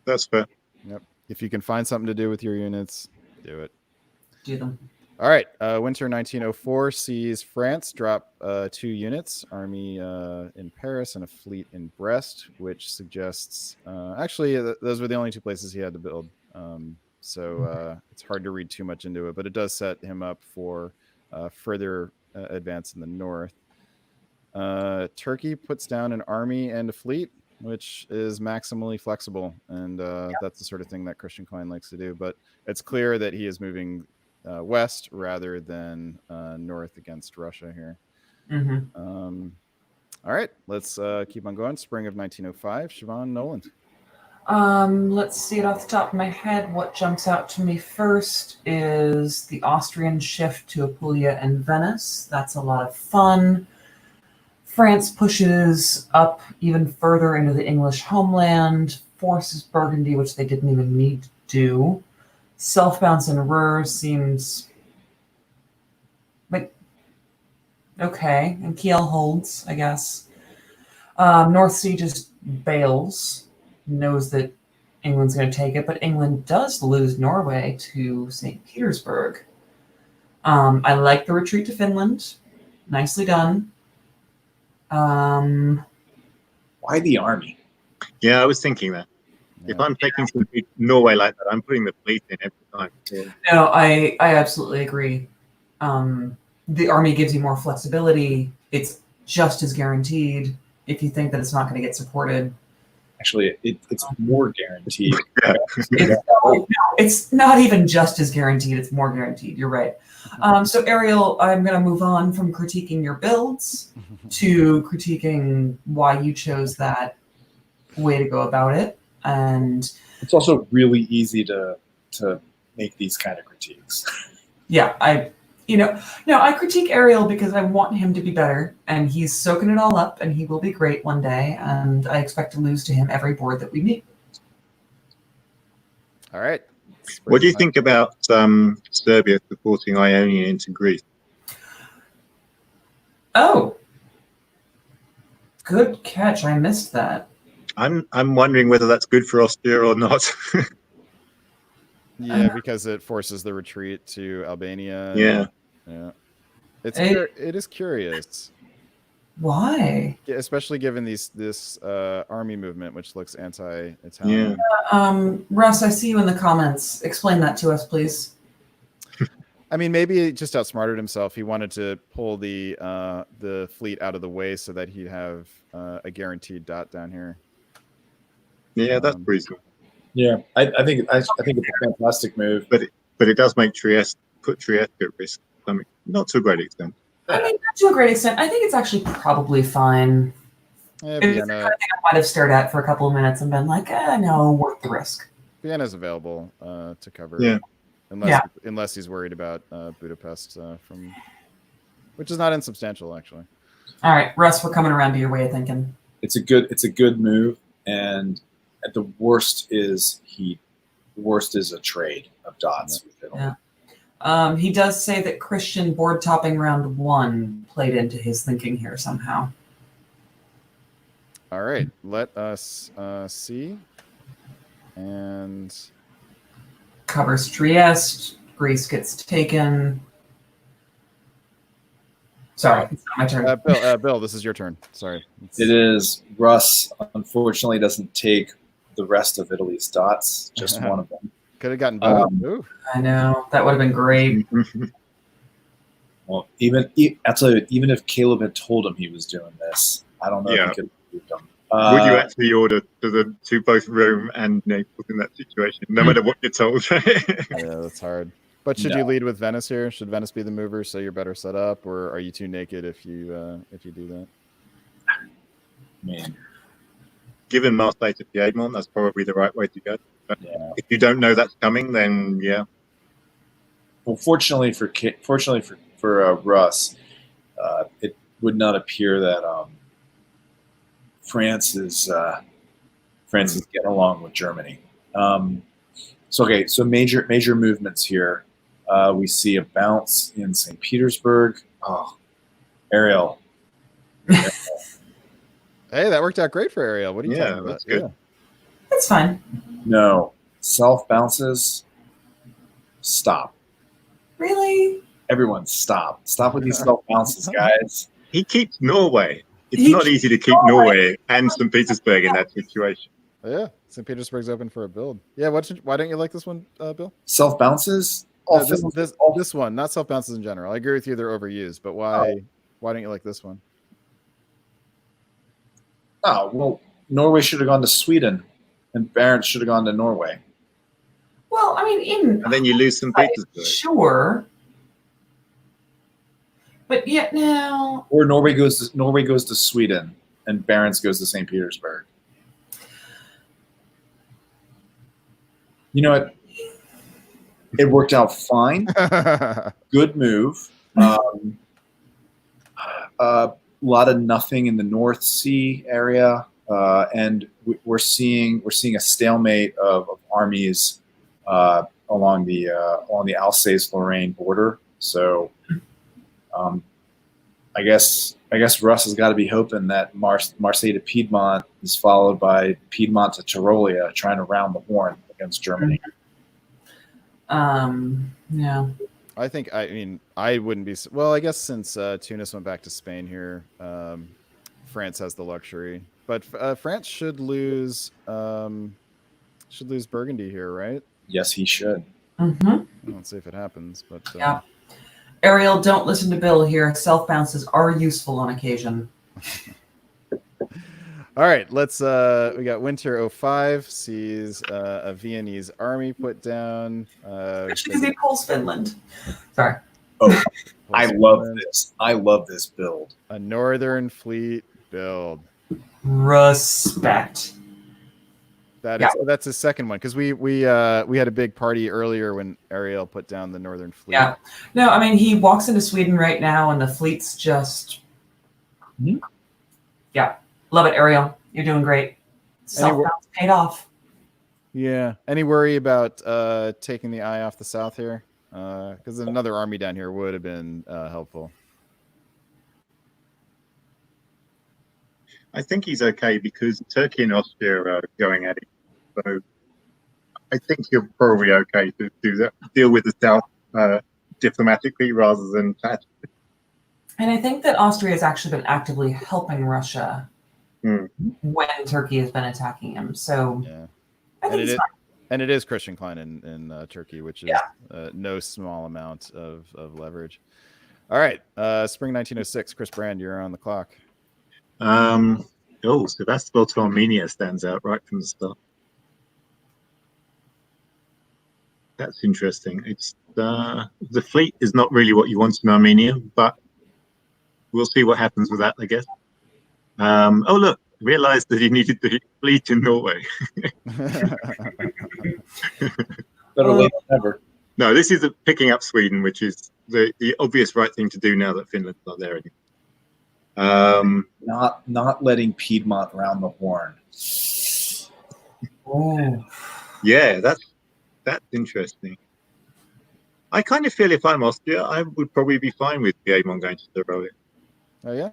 that's fair. Yep. If you can find something to do with your units, do it. Do them. All right. Winter 1904 sees France drop 2 units, army in Paris and a fleet in Brest, which suggests actually those were the only 2 places he had to build. So it's hard to read too much into it, but it does set him up for further advance in the north. Turkey puts down an army and a fleet, which is maximally flexible, and that's the sort of thing that Christian Klein likes to do. But it's clear that he is moving west rather than north against Russia here. Mm-hmm. All right, let's keep on going. Spring of 1905, Siobhan, Nolen. Let's see it off the top of my head. What jumps out to me first is the Austrian shift to Apulia and Venice. That's a lot of fun. France pushes up even further into the English homeland, forces Burgundy, which they didn't even need to do. Self-bounce in Ruhr seems like okay, and Kiel holds, I guess. North Sea just bails, knows that England's going to take it, but England does lose Norway to St. Petersburg. I like the retreat to Finland. Nicely done. Why the army? Yeah, I was thinking that. Yeah. If I'm taking some Norway like that, I'm putting the fleet in every time. Yeah. No, I absolutely agree. The army gives you more flexibility. It's just as guaranteed if you think that it's not going to get supported. Actually, it's more guaranteed. It's not even just as guaranteed. It's more guaranteed. You're right. So Ariel, I'm going to move on from critiquing your builds to critiquing why you chose that way to go about it. And it's also really easy to make these kind of critiques. Yeah, I critique Ariel because I want him to be better, and he's soaking it all up, and he will be great one day, and I expect to lose to him every board that we meet. All right. What do you think about Serbia supporting Ionia into Greece? Oh, good catch. I missed that. I'm wondering whether that's good for Austria or not. Yeah, because it forces the retreat to Albania. Yeah. Yeah. It is curious. Why? Yeah, especially given this army movement, which looks anti-Italian. Russ, I see you in the comments. Explain that to us, please. I mean, maybe he just outsmarted himself. He wanted to pull the fleet out of the way so that he'd have a guaranteed dot down here. Yeah, that's reasonable. Yeah, I think it's a fantastic move. But it does make put Trieste at risk. I mean, not to a great extent. I mean, not to a great extent. I think it's actually probably fine. Yeah, It's the kind of thing I might have stared at for a couple of minutes and been like, no, worth the risk. Vienna's available to cover. Yeah. Unless he's worried about Budapest which is not insubstantial, actually. All right, Russ, we're coming around to your way of thinking. It's a good move, and at the worst is a trade of dots. Yeah. He does say that Christian board topping round 1 played into his thinking here somehow. All right, let us see. And Covers Trieste. Greece gets taken. Sorry, it's not my turn. Bill, this is your turn. Sorry. It is. Russ, unfortunately, doesn't take the rest of Italy's dots, just one of them. Could have gotten both. I know. That would have been great. Well, even if Caleb had told him he was doing this, I don't know if he could have moved them. Would you actually order to both Rome and Naples in that situation, no matter what you're told? Yeah, that's hard. But should you lead with Venice here? Should Venice be the mover so you're better set up, or are you too naked if you do that? Man. Given Marseille to Piedmont, that's probably the right way to go. But if you don't know that's coming, then yeah. Well, fortunately for Russ, it would not appear that France is getting along with Germany. So major movements here. We see a bounce in St. Petersburg. Oh, Ariel. Hey, that worked out great for Ariel. What are you talking about? That's good. That's fine. No, self bounces. Stop. Really? Everyone, stop. Stop with these self bounces, guys. He keeps Norway. It's not easy to keep Norway and St. Petersburg in that situation. Yeah, St. Petersburg's open for a build. Yeah, why don't you like this one, Bill? Self bounces? This one, not self bounces in general. I agree with you; they're overused. But why don't you like this one? Oh well, Norway should have gone to Sweden, and Barents should have gone to Norway. Well, I mean, and then you lose St. Petersburg. Sure. But yet now, or Norway goes to Sweden, and Barents goes to St. Petersburg. You know what? It worked out fine. Good move. A lot of nothing in the North Sea area, and we're seeing a stalemate of armies along the Alsace-Lorraine border. So. I guess Russ has got to be hoping that Marseille to Piedmont is followed by Piedmont to Tyrolia, trying to round the horn against Germany. Yeah. I wouldn't be. Well, I guess since Tunis went back to Spain here, France has the luxury. But France should lose Burgundy here, right? Yes, he should. Mm-hmm. Let's see if it happens. But yeah. Ariel, don't listen to Bill here. Self bounces are useful on occasion. All right, let's. We got Winter 05 sees a Viennese army put down. Because he pulls Finland. Sorry. Oh, I love this. I love this build. A Northern Fleet build. Respect. That's his second one because we had a big party earlier when Ariel put down the Northern Fleet. Yeah, no, I mean he walks into Sweden right now and the fleet's just, yeah, love it, Ariel. You're doing great. Self-bounce paid off. Yeah. Any worry about taking the eye off the south here? Because another army down here would have been helpful. I think he's okay because Turkey and Austria are going at it. So I think you're probably okay to do that, deal with the South diplomatically rather than tactically. And I think that Austria has actually been actively helping Russia when Turkey has been attacking him. So Yeah. I think it's fine. And it is Christian Klein in Turkey, which is no small amount of leverage. All right. Spring 1906. Chris Brand, you're on the clock. Sevastopol to Armenia stands out right from the start. That's interesting. It's the fleet is not really what you want in Armenia, but we'll see what happens with that, I guess. Look, realized that he needed the fleet in Norway. Better late than never. No, this is picking up Sweden, which is the obvious right thing to do now that Finland's not there anymore. Not letting Piedmont round the horn. Oh. Yeah, that's interesting. I kind of feel if I'm Austria, I would probably be fine with Piedmont going to Serbia. Oh yeah.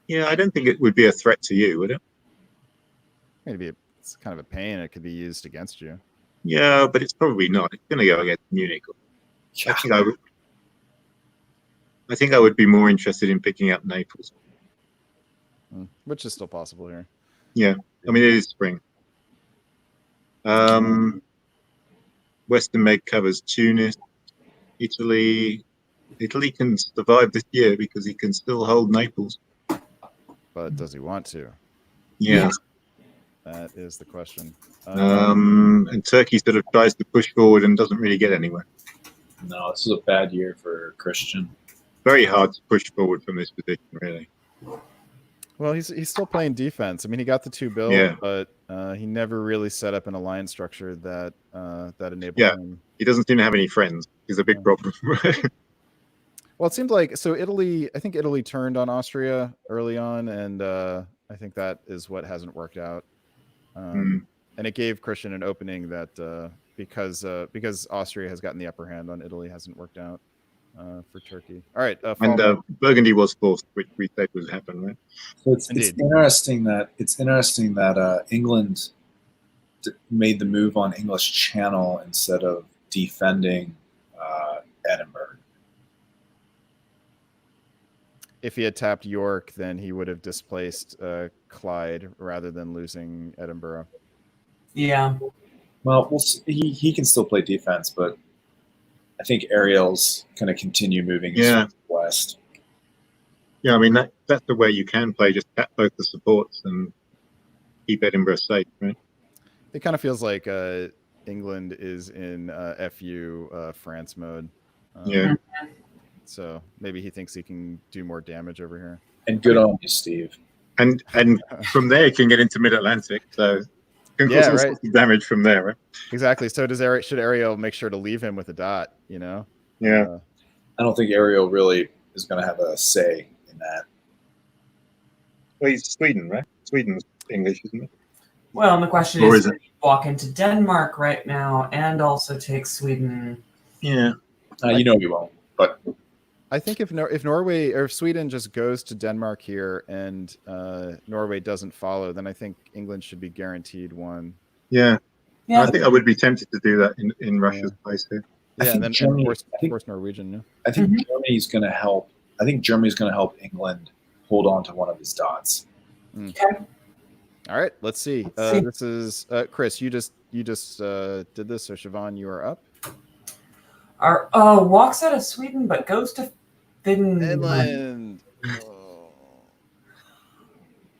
Yeah, I don't think it would be a threat to you, would it? It's kind of a pain. It could be used against you. Yeah, but it's probably not. It's going to go against Munich. I think I would be more interested in picking up Naples. Which is still possible here. Yeah, I mean, it is spring. Western Med covers Tunis, Italy. Italy can survive this year because he can still hold Naples. But does he want to? Yeah. That is the question. And Turkey sort of tries to push forward and doesn't really get anywhere. No, this is a bad year for Christian. Very hard to push forward from this position, really. Well, he's still playing defense. I mean, he got the 2 build, but he never really set up an alliance structure that enabled him. He doesn't seem to have any friends. He's a big problem. Well, it seemed like I think Italy turned on Austria early on, and I think that is what hasn't worked out. And it gave Christian an opening that because Austria has gotten the upper hand on Italy hasn't worked out for Turkey. All right, and Burgundy was forced, which we said would happen, right? So it's interesting that England made the move on English Channel instead of defending Edinburgh. If he had tapped York, then he would have displaced Clyde rather than losing Edinburgh. Yeah. Well, he can still play defense, but I think Ariel's going to continue moving west. Yeah, I mean, that's the way you can play, just tap both the supports and keep Edinburgh safe, right? It kind of feels like England is in FU France mode. So maybe he thinks he can do more damage over here. And good on you, Steve. And from there, he can get into Mid-Atlantic, so can cause all sorts of damage from there, right? Exactly. So should Ariel make sure to leave him with a dot, you know? Yeah. I don't think Ariel really is going to have a say in that. Well, he's Sweden, right? Sweden's English, isn't it? Well, and the question is, does he walk into Denmark right now and also take Sweden? Yeah. You know he won't, but I think if Norway or if Sweden just goes to Denmark here and Norway doesn't follow, then I think England should be guaranteed one. Yeah. I think I would be tempted to do that in Russia's place here. Yeah, and then force Norwegian. Yeah. I think Germany's going to help. I think Germany's going to help England hold on to one of his dots. Okay. All right, let's see. This is Chris. You just did this, so Siobhan, you are up. Walks out of Sweden but goes to Finland. Oh.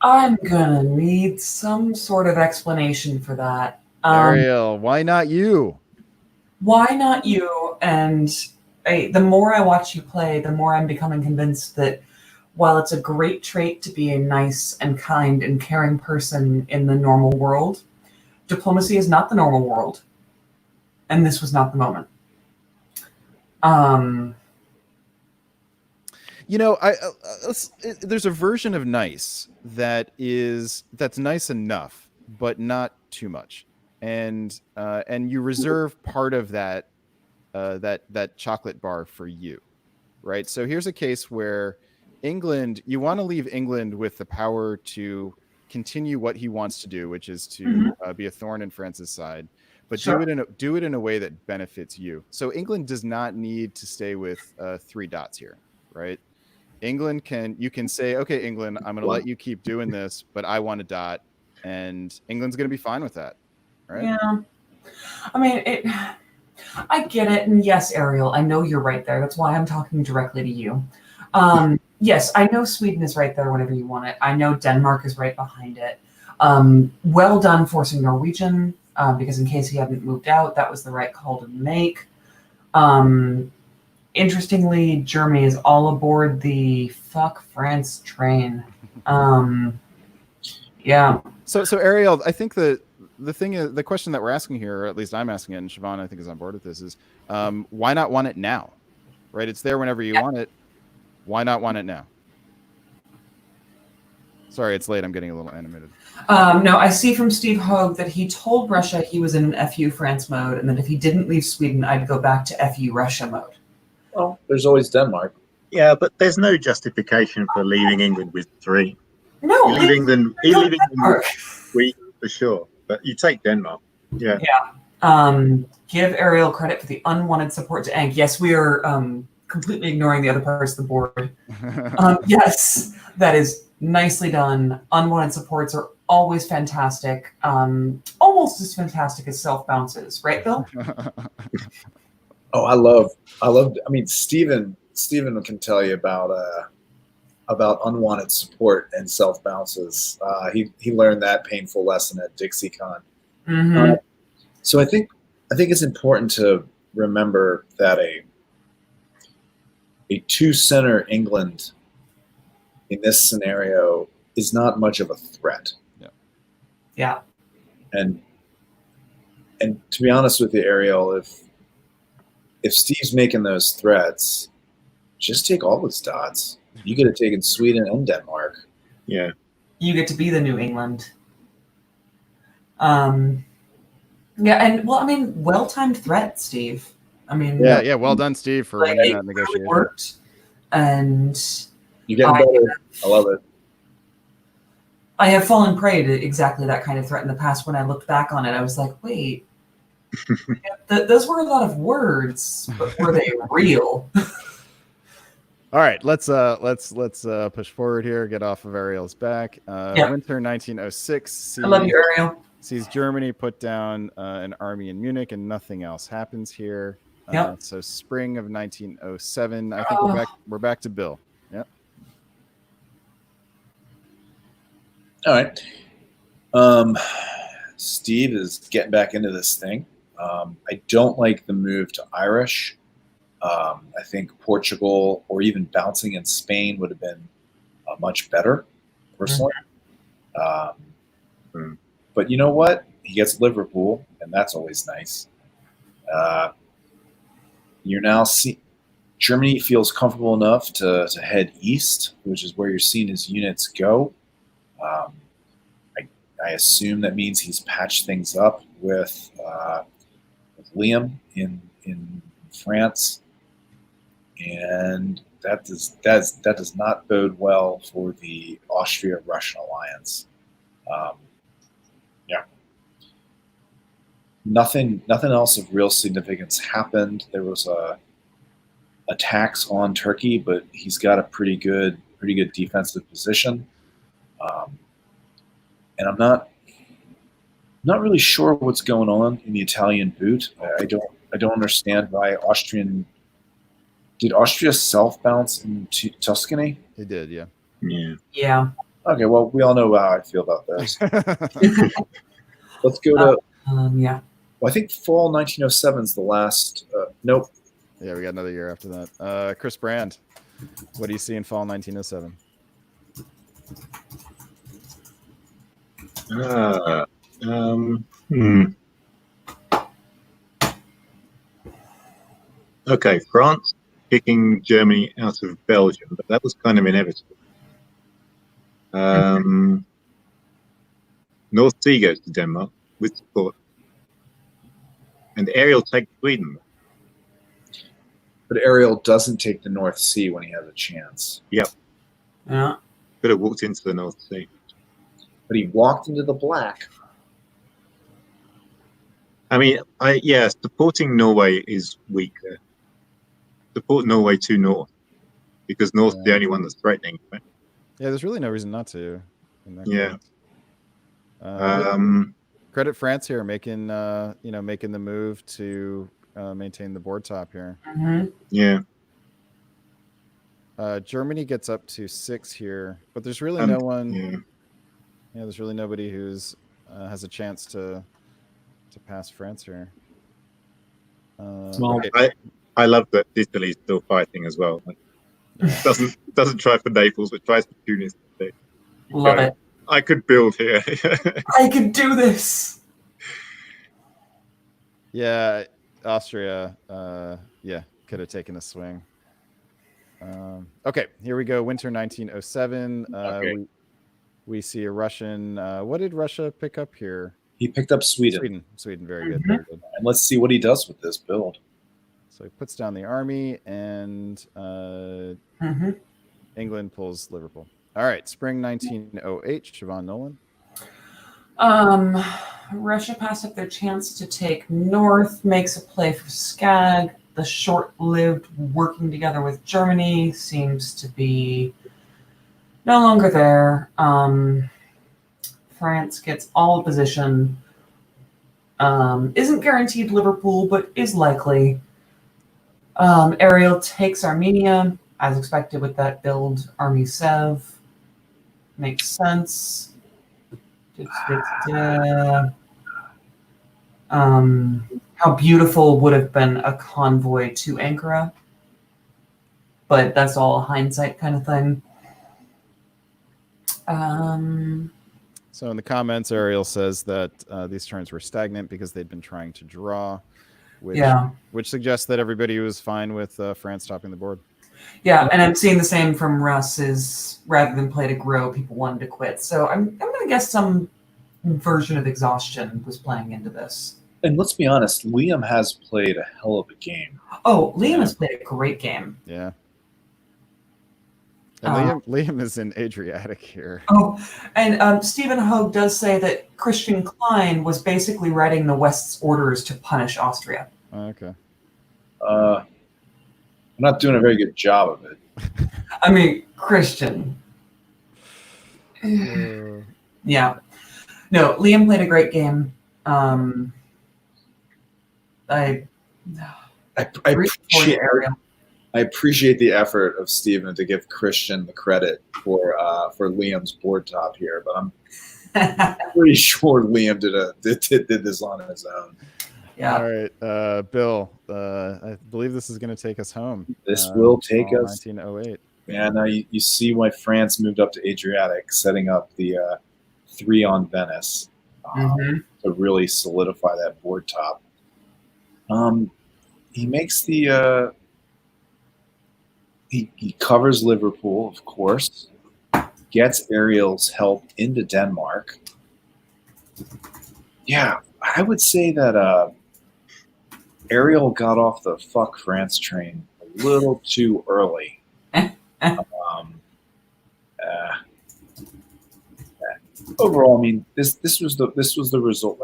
I'm gonna need some sort of explanation for that. Ariel, why not you? Why not you? And the more I watch you play, the more I'm becoming convinced that while it's a great trait to be a nice and kind and caring person in the normal world, diplomacy is not the normal world. And this was not the moment. You know, there's a version of nice that's nice enough, but not too much. And you reserve part of that chocolate bar for you, right? So here's a case where you want to leave England with the power to continue what he wants to do, which is to be a thorn in France's side, but Sure. do it in a way that benefits you. So England does not need to stay with 3 dots here, right? England you can say, okay, England, I'm going to let you keep doing this, but I want a dot, and England's going to be fine with that, right? Yeah. I mean, I get it. And yes, Ariel, I know you're right there. That's why I'm talking directly to you. Yes, I know Sweden is right there whenever you want it. I know Denmark is right behind it. Well done forcing Norwegian, because in case he hadn't moved out, that was the right call to make. Interestingly, Germany is all aboard the fuck France train. Yeah. So Ariel, I think the thing is, the question that we're asking here, or at least I'm asking it, and Siobhan I think is on board with this, is why not want it now? Right? It's there whenever you want it. Why not want it now? Sorry, it's late. I'm getting a little animated. No, I see from Steve Hogue that he told Russia he was in an FU France mode, and that if he didn't leave Sweden, I'd go back to FU Russia mode. Well, there's always Denmark. Yeah, but there's no justification for leaving England with 3. No, You leave England Denmark. with 3 for sure, but you take Denmark. Yeah. Give Ariel credit for the unwanted support to Eng. Yes, we are completely ignoring the other parts of the board. Yes, that is nicely done. Unwanted supports are always fantastic. Almost as fantastic as self bounces, right, Bill? Oh, I love. I mean, Stephen can tell you about unwanted support and self bounces. He learned that painful lesson at DixieCon. Mm-hmm. So I think it's important to remember that a 2-center England in this scenario is not much of a threat. Yeah. And to be honest with you, Ariel, if Steve's making those threats, just take all his dots. You could have taken Sweden and Denmark. Yeah. You get to be the New England. Yeah, and well, I mean, well-timed threat, Steve. I mean, yeah. Well done, Steve, for winning that negotiation. Really worked, and You're getting better. I love it. I have fallen prey to exactly that kind of threat in the past. When I looked back on it, I was like, wait, those were a lot of words, but were they real? All right, let's push forward here. Get off of Ariel's back. Winter 1906. I love you, Ariel. Sees Germany put down an army in Munich, and nothing else happens here. So spring of 1907. I think we're back to Bill. Yep. All right. Steve is getting back into this thing. I don't like the move to Irish. I think Portugal or even bouncing in Spain would have been much better, personally. But you know what? He gets Liverpool, and that's always nice. You're now Germany feels comfortable enough to head east, which is where you're seeing his units go. I assume that means he's patched things up with Liam in France, and that does not bode well for the Austria-Russian alliance. Nothing else of real significance happened. There was a tax on Turkey, but he's got a pretty good defensive position. And I'm not really sure what's going on in the Italian boot. I don't understand why did Austria self bounce into Tuscany? They did, yeah. Yeah. Okay, well, we all know how I feel about those. Let's go to. Well, I think fall 1907 is the last. Nope. Yeah, we got another year after that. Chris Brand, what do you see in fall 1907? Okay, France kicking Germany out of Belgium, but that was kind of inevitable. North Sea goes to Denmark with support. And Ariel takes Sweden. But Ariel doesn't take the North Sea when he has a chance. Yep. Yeah. Could have walked into the North Sea. but he walked into the black. I mean, supporting Norway is weak there. Support Norway to North, because North's the only one that's threatening. Right? Yeah, there's really no reason not to. In that Yeah. case. Credit France here making making the move to maintain the board top here. Mhm. Yeah. Germany gets up to 6 here, but there's really no one. Yeah. There's really nobody who's has a chance to pass France here. Well, okay. I love that Italy's still fighting as well. Doesn't try for Naples, but tries for Tunis. Love it. I could build here. I could do this. Yeah, Austria. Could have taken a swing. Okay, here we go. Winter 1907. Okay. We see a Russian. What did Russia pick up here? he picked up Sweden. Sweden. Very good. Very good. And let's see what he does with this build. So he puts down the army, and England pulls Liverpool. All right, spring 1908. Siobhan, Nolen. Russia passed up their chance to take North, makes a play for Skag. The short-lived working together with Germany seems to be no longer there. France gets all position. Isn't guaranteed Liverpool, but is likely. Ariel takes Armenia, as expected with that build. Army Sev. Makes sense. How beautiful would have been a convoy to Ankara. But that's all a hindsight kind of thing. So in the comments, Ariel says that these turns were stagnant because they'd been trying to draw, which suggests that everybody was fine with France topping the board. Yeah, and I'm seeing the same from Russ, is rather than play to grow, people wanted to quit. So I'm going to guess some version of exhaustion was playing into this. And let's be honest, Liam has played a hell of a game. Oh, Liam has played a great game. Yeah. And Liam is in Adriatic here. Oh, and Stephen Hogue does say that Christian Klein was basically writing the West's orders to punish Austria. Okay. I'm not doing a very good job of it. I mean, Christian. Yeah. No, Liam played a great game. I appreciate the effort of Stephen to give Christian the credit for Liam's board top here, but I'm pretty sure Liam did this on his own. Yeah. All right, Bill. I believe this is going to take us home. This will take us 1908. Yeah. Now you see why France moved up to Adriatic, setting up the 3 on Venice to really solidify that board top. He makes the he covers Liverpool, of course, gets Ariel's help into Denmark. Yeah, I would say that Ariel got off the fuck France train a little too early. Overall, I mean, this was the result.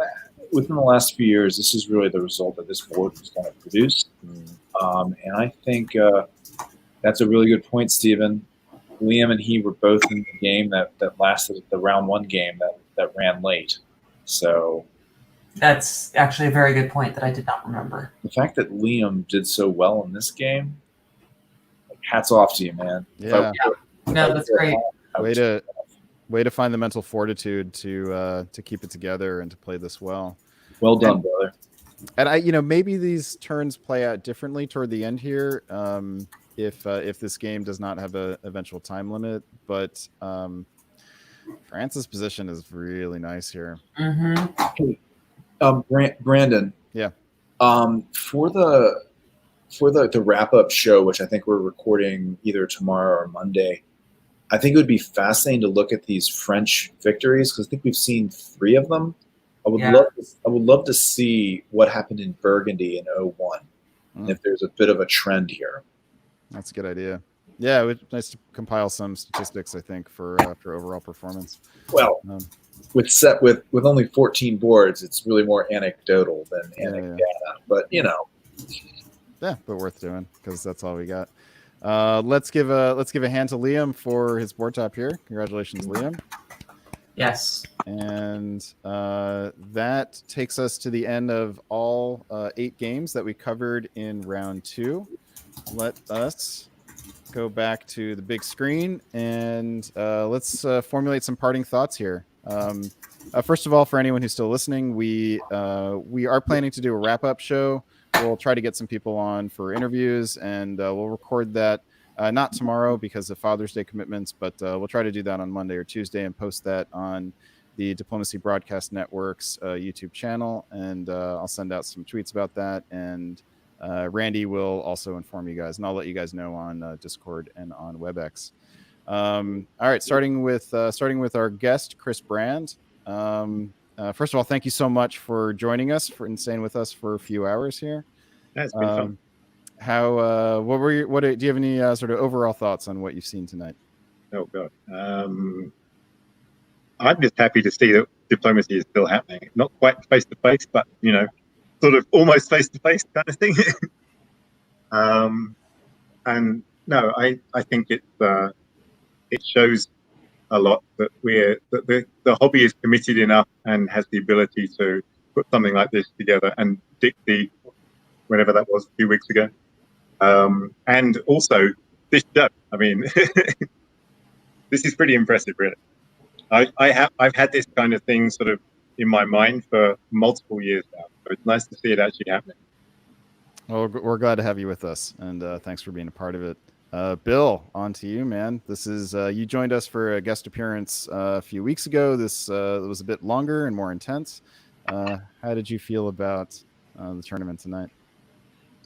Within the last few years, this is really the result that this board was going to produce. And I think that's a really good point, Stephen. Liam and he were both in the game that lasted, the round 1 game that ran late. So that's actually a very good point that I did not remember. The fact that Liam did so well in this game, hats off to you, man. Yeah. No, that's great. Way to find the mental fortitude to keep it together and to play this well. Well done, brother. And maybe these turns play out differently toward the end here, if this game does not have a eventual time limit. But France's position is really nice here. Mm-hmm. Brandon. Yeah. For the wrap up show, which I think we're recording either tomorrow or Monday, I think it would be fascinating to look at these French victories because I think we've seen 3 of them. I would love to see what happened in Burgundy in 01, and if there's a bit of a trend here. That's a good idea. Yeah, it was nice to compile some statistics, I think, for overall performance. Well, with only 14 boards, it's really more anecdotal than anecdata. Yeah. But yeah, but worth doing because that's all we got. Let's give a hand to Liam for his board top here. Congratulations, Liam. Yes. And that takes us to the end of all 8 games that we covered in round 2. Let us go back to the big screen and let's formulate some parting thoughts here. First of all, for anyone who's still listening, we are planning to do a wrap-up show. We'll try to get some people on for interviews, and we'll record that not tomorrow because of Father's Day commitments, but we'll try to do that on Monday or Tuesday and post that on the Diplomacy Broadcast Network's YouTube channel, and I'll send out some tweets about that, and Randy will also inform you guys, and I'll let you guys know on Discord and on WebEx. All right, starting with our guest, Chris Brand. First of all, thank you so much for joining us and staying with us for a few hours here. That's been fun. Do you have any sort of overall thoughts on what you've seen tonight? Oh God. I'm just happy to see that diplomacy is still happening. Not quite face to face, but sort of almost face to face kind of thing. And no, I think it shows a lot that the hobby is committed enough and has the ability to put something like this together and predict whenever that was a few weeks ago. And also this show. I mean, this is pretty impressive, really. I've had this kind of thing sort of in my mind for multiple years now. So it's nice to see it actually happening. Well, we're glad to have you with us, and thanks for being a part of it. Bill, on to you, man. This is you joined us for a guest appearance a few weeks ago. This was a bit longer and more intense. How did you feel about the tournament tonight?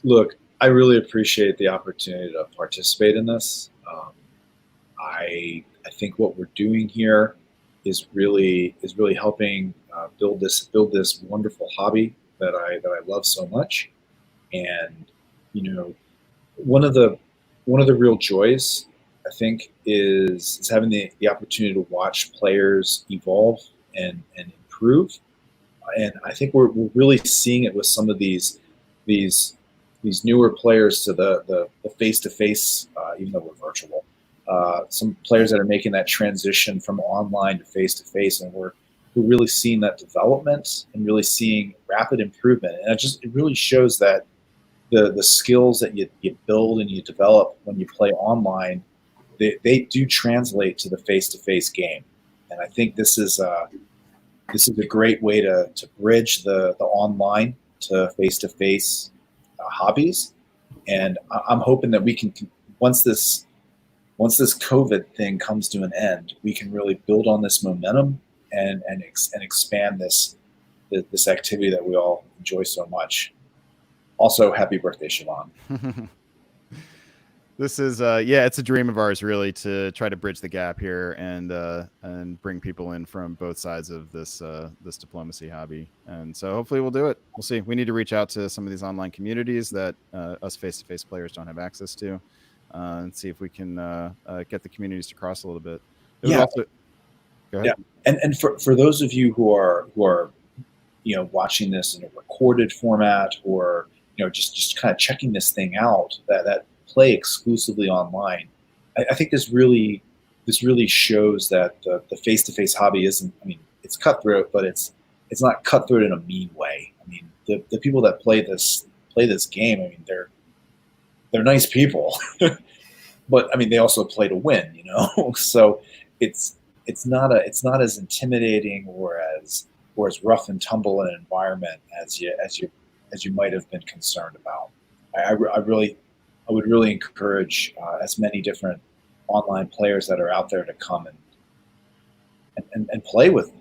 Look, I really appreciate the opportunity to participate in this. I think what we're doing here is really helping build this wonderful hobby that I love so much. And one of the real joys, I think, is having the opportunity to watch players evolve and improve. And I think we're really seeing it with some of these newer players to the face-to-face, even though we're virtual. Some players that are making that transition from online to face-to-face, and we're really seeing that development and really seeing rapid improvement. And it really shows that the skills that you build and you develop when you play online, they do translate to the face-to-face game. And I think this is a great way to bridge the online to face-to-face hobbies. And I'm hoping that we can, once this COVID thing comes to an end, we can really build on this momentum and expand this activity that we all enjoy so much. Also, happy birthday, Siobhan. This is it's a dream of ours, really, to try to bridge the gap here and bring people in from both sides of this diplomacy hobby. And so hopefully we'll do it. We'll see. We need to reach out to some of these online communities that us face-to-face players don't have access to, and see if we can get the communities to cross a little bit. Go ahead. Yeah, and for those of you who are watching this in a recorded format, or just kind of checking this thing out, that play exclusively online, I think this really shows that the face-to-face hobby isn't. I mean, it's cutthroat, but it's not cutthroat in a mean way. I mean, the people that play this game, I mean, they're nice people, but I mean, they also play to win. So it's not as intimidating or as rough and tumble an environment as you might have been concerned about. I would really encourage as many different online players that are out there to come and play with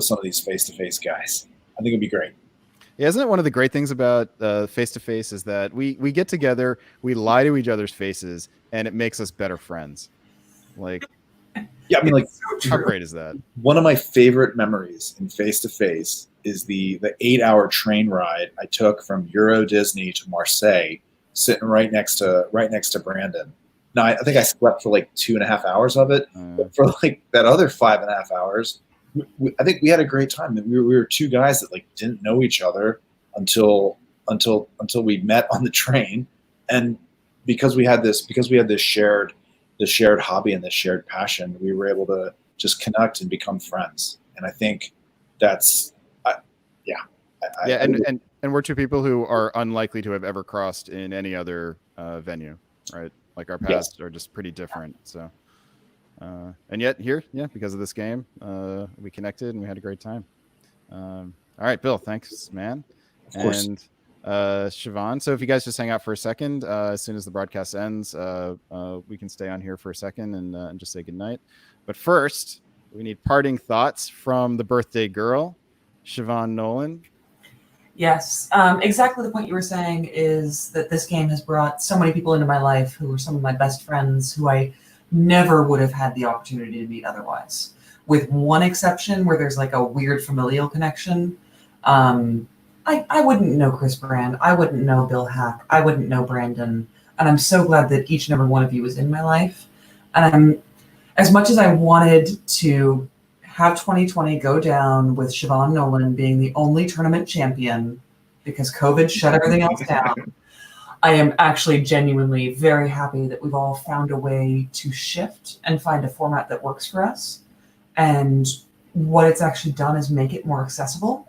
some of these face-to-face guys. I think it'd be great. Yeah, isn't it one of the great things about face-to-face is that we get together, we lie to each other's faces, and it makes us better friends. Like, yeah, I mean, like, how great is that? One of my favorite memories in face-to-face is the 8-hour train ride I took from Euro Disney to Marseille, sitting right next to Brandon. Now, I think I slept for like 2.5 hours of it, but for like that other 5.5 hours, I think we had a great time. We were two guys that like didn't know each other until we met on the train, and because we had this shared hobby and this shared passion, we were able to just connect and become friends. And I think that's and we're two people who are unlikely to have ever crossed in any other venue, right? Like our paths are just pretty different. So, and yet here, because of this game, we connected and we had a great time. All right, Bill, thanks, man. Of course. And Siobhan, so if you guys just hang out for a second, as soon as the broadcast ends, we can stay on here for a second and just say goodnight. But first, we need parting thoughts from the birthday girl, Siobhan Nolen. Yes, exactly the point you were saying is that this game has brought so many people into my life who are some of my best friends who I never would have had the opportunity to meet otherwise. With one exception where there's like a weird familial connection. I wouldn't know Chris Brand. I wouldn't know Bill Hack. I wouldn't know Brandon. And I'm so glad that each and every one of you was in my life. And as much as I wanted to have 2020 go down with Siobhan Nolen being the only tournament champion because COVID shut everything else down, I am actually genuinely very happy that we've all found a way to shift and find a format that works for us. And what it's actually done is make it more accessible.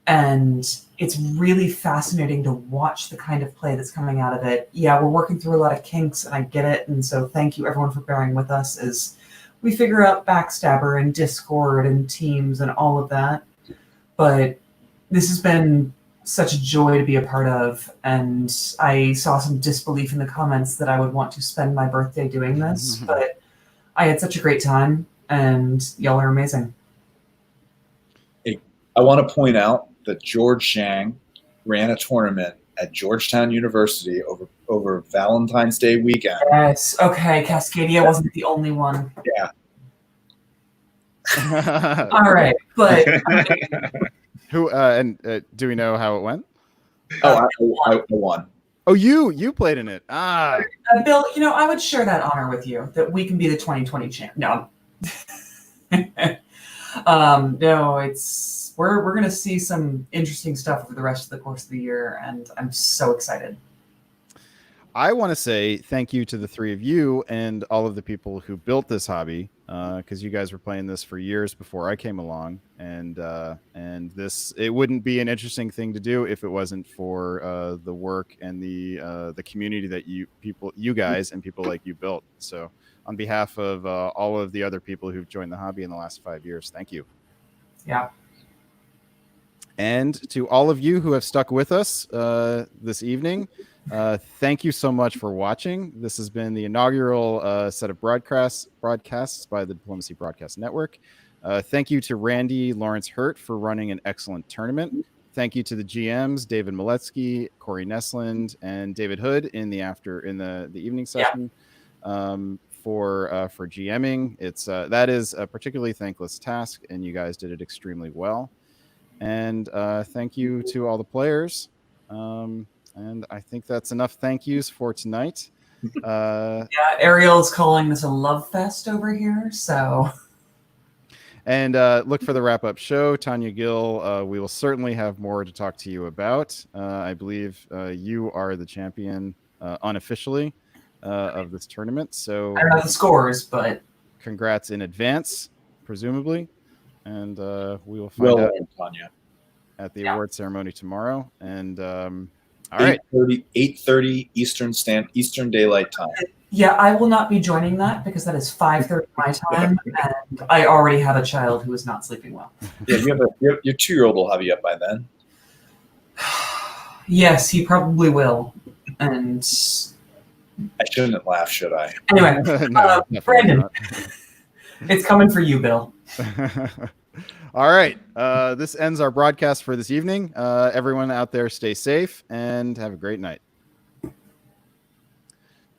And it's really fascinating to watch the kind of play that's coming out of it. Yeah, we're working through a lot of kinks, and I get it. And so thank you, everyone, for bearing with us as we figure out Backstabber and Discord and Teams and all of that. But this has been such a joy to be a part of. And I saw some disbelief in the comments that I would want to spend my birthday doing this. But I had such a great time, and y'all are amazing. I want to point out that George Shang ran a tournament at Georgetown University over Valentine's Day weekend. Yes. Okay. Cascadia wasn't the only one. Yeah. All right. But Who do we know how it went? I won. Oh, you played in it. Bill, I would share that honor with you that we can be the 2020 champ. No. No, we're going to see some interesting stuff over the rest of the course of the year, and I'm so excited. I want to say thank you to the three of you and all of the people who built this hobby, because you guys were playing this for years before I came along, and it wouldn't be an interesting thing to do if it wasn't for the work and the community that you guys and people like you built. So on behalf of all of the other people who've joined the hobby in the last 5 years, thank you. Yeah. And to all of you who have stuck with us this evening, thank you so much for watching. This has been the inaugural set of broadcasts by the Diplomacy Broadcast Network. Thank you to Randy Lawrence Hurt for running an excellent tournament. Thank you to the GMs, David Maletsky, Corey Nesland, and David Hood in the evening session. For GMing. That is a particularly thankless task, and you guys did it extremely well. And thank you to all the players. And I think that's enough thank yous for tonight. Ariel's calling this a love fest over here, so. And look for the wrap-up show. Tanya Gill, we will certainly have more to talk to you about. I believe you are the champion unofficially of this tournament. So I don't know the scores, but congrats in advance, presumably. And we will find out Tanya, at the award ceremony tomorrow. And all right, 8:30 Eastern Daylight Time. Yeah, I will not be joining that because that is 5:30 my time, and I already have a child who is not sleeping well. Yeah, your 2-year-old will have you up by then. Yes, he probably will. And I shouldn't laugh, should I? Anyway, No, Brandon, it's coming for you, Bill. All right. This ends our broadcast for this evening. Everyone out there, stay safe and have a great night.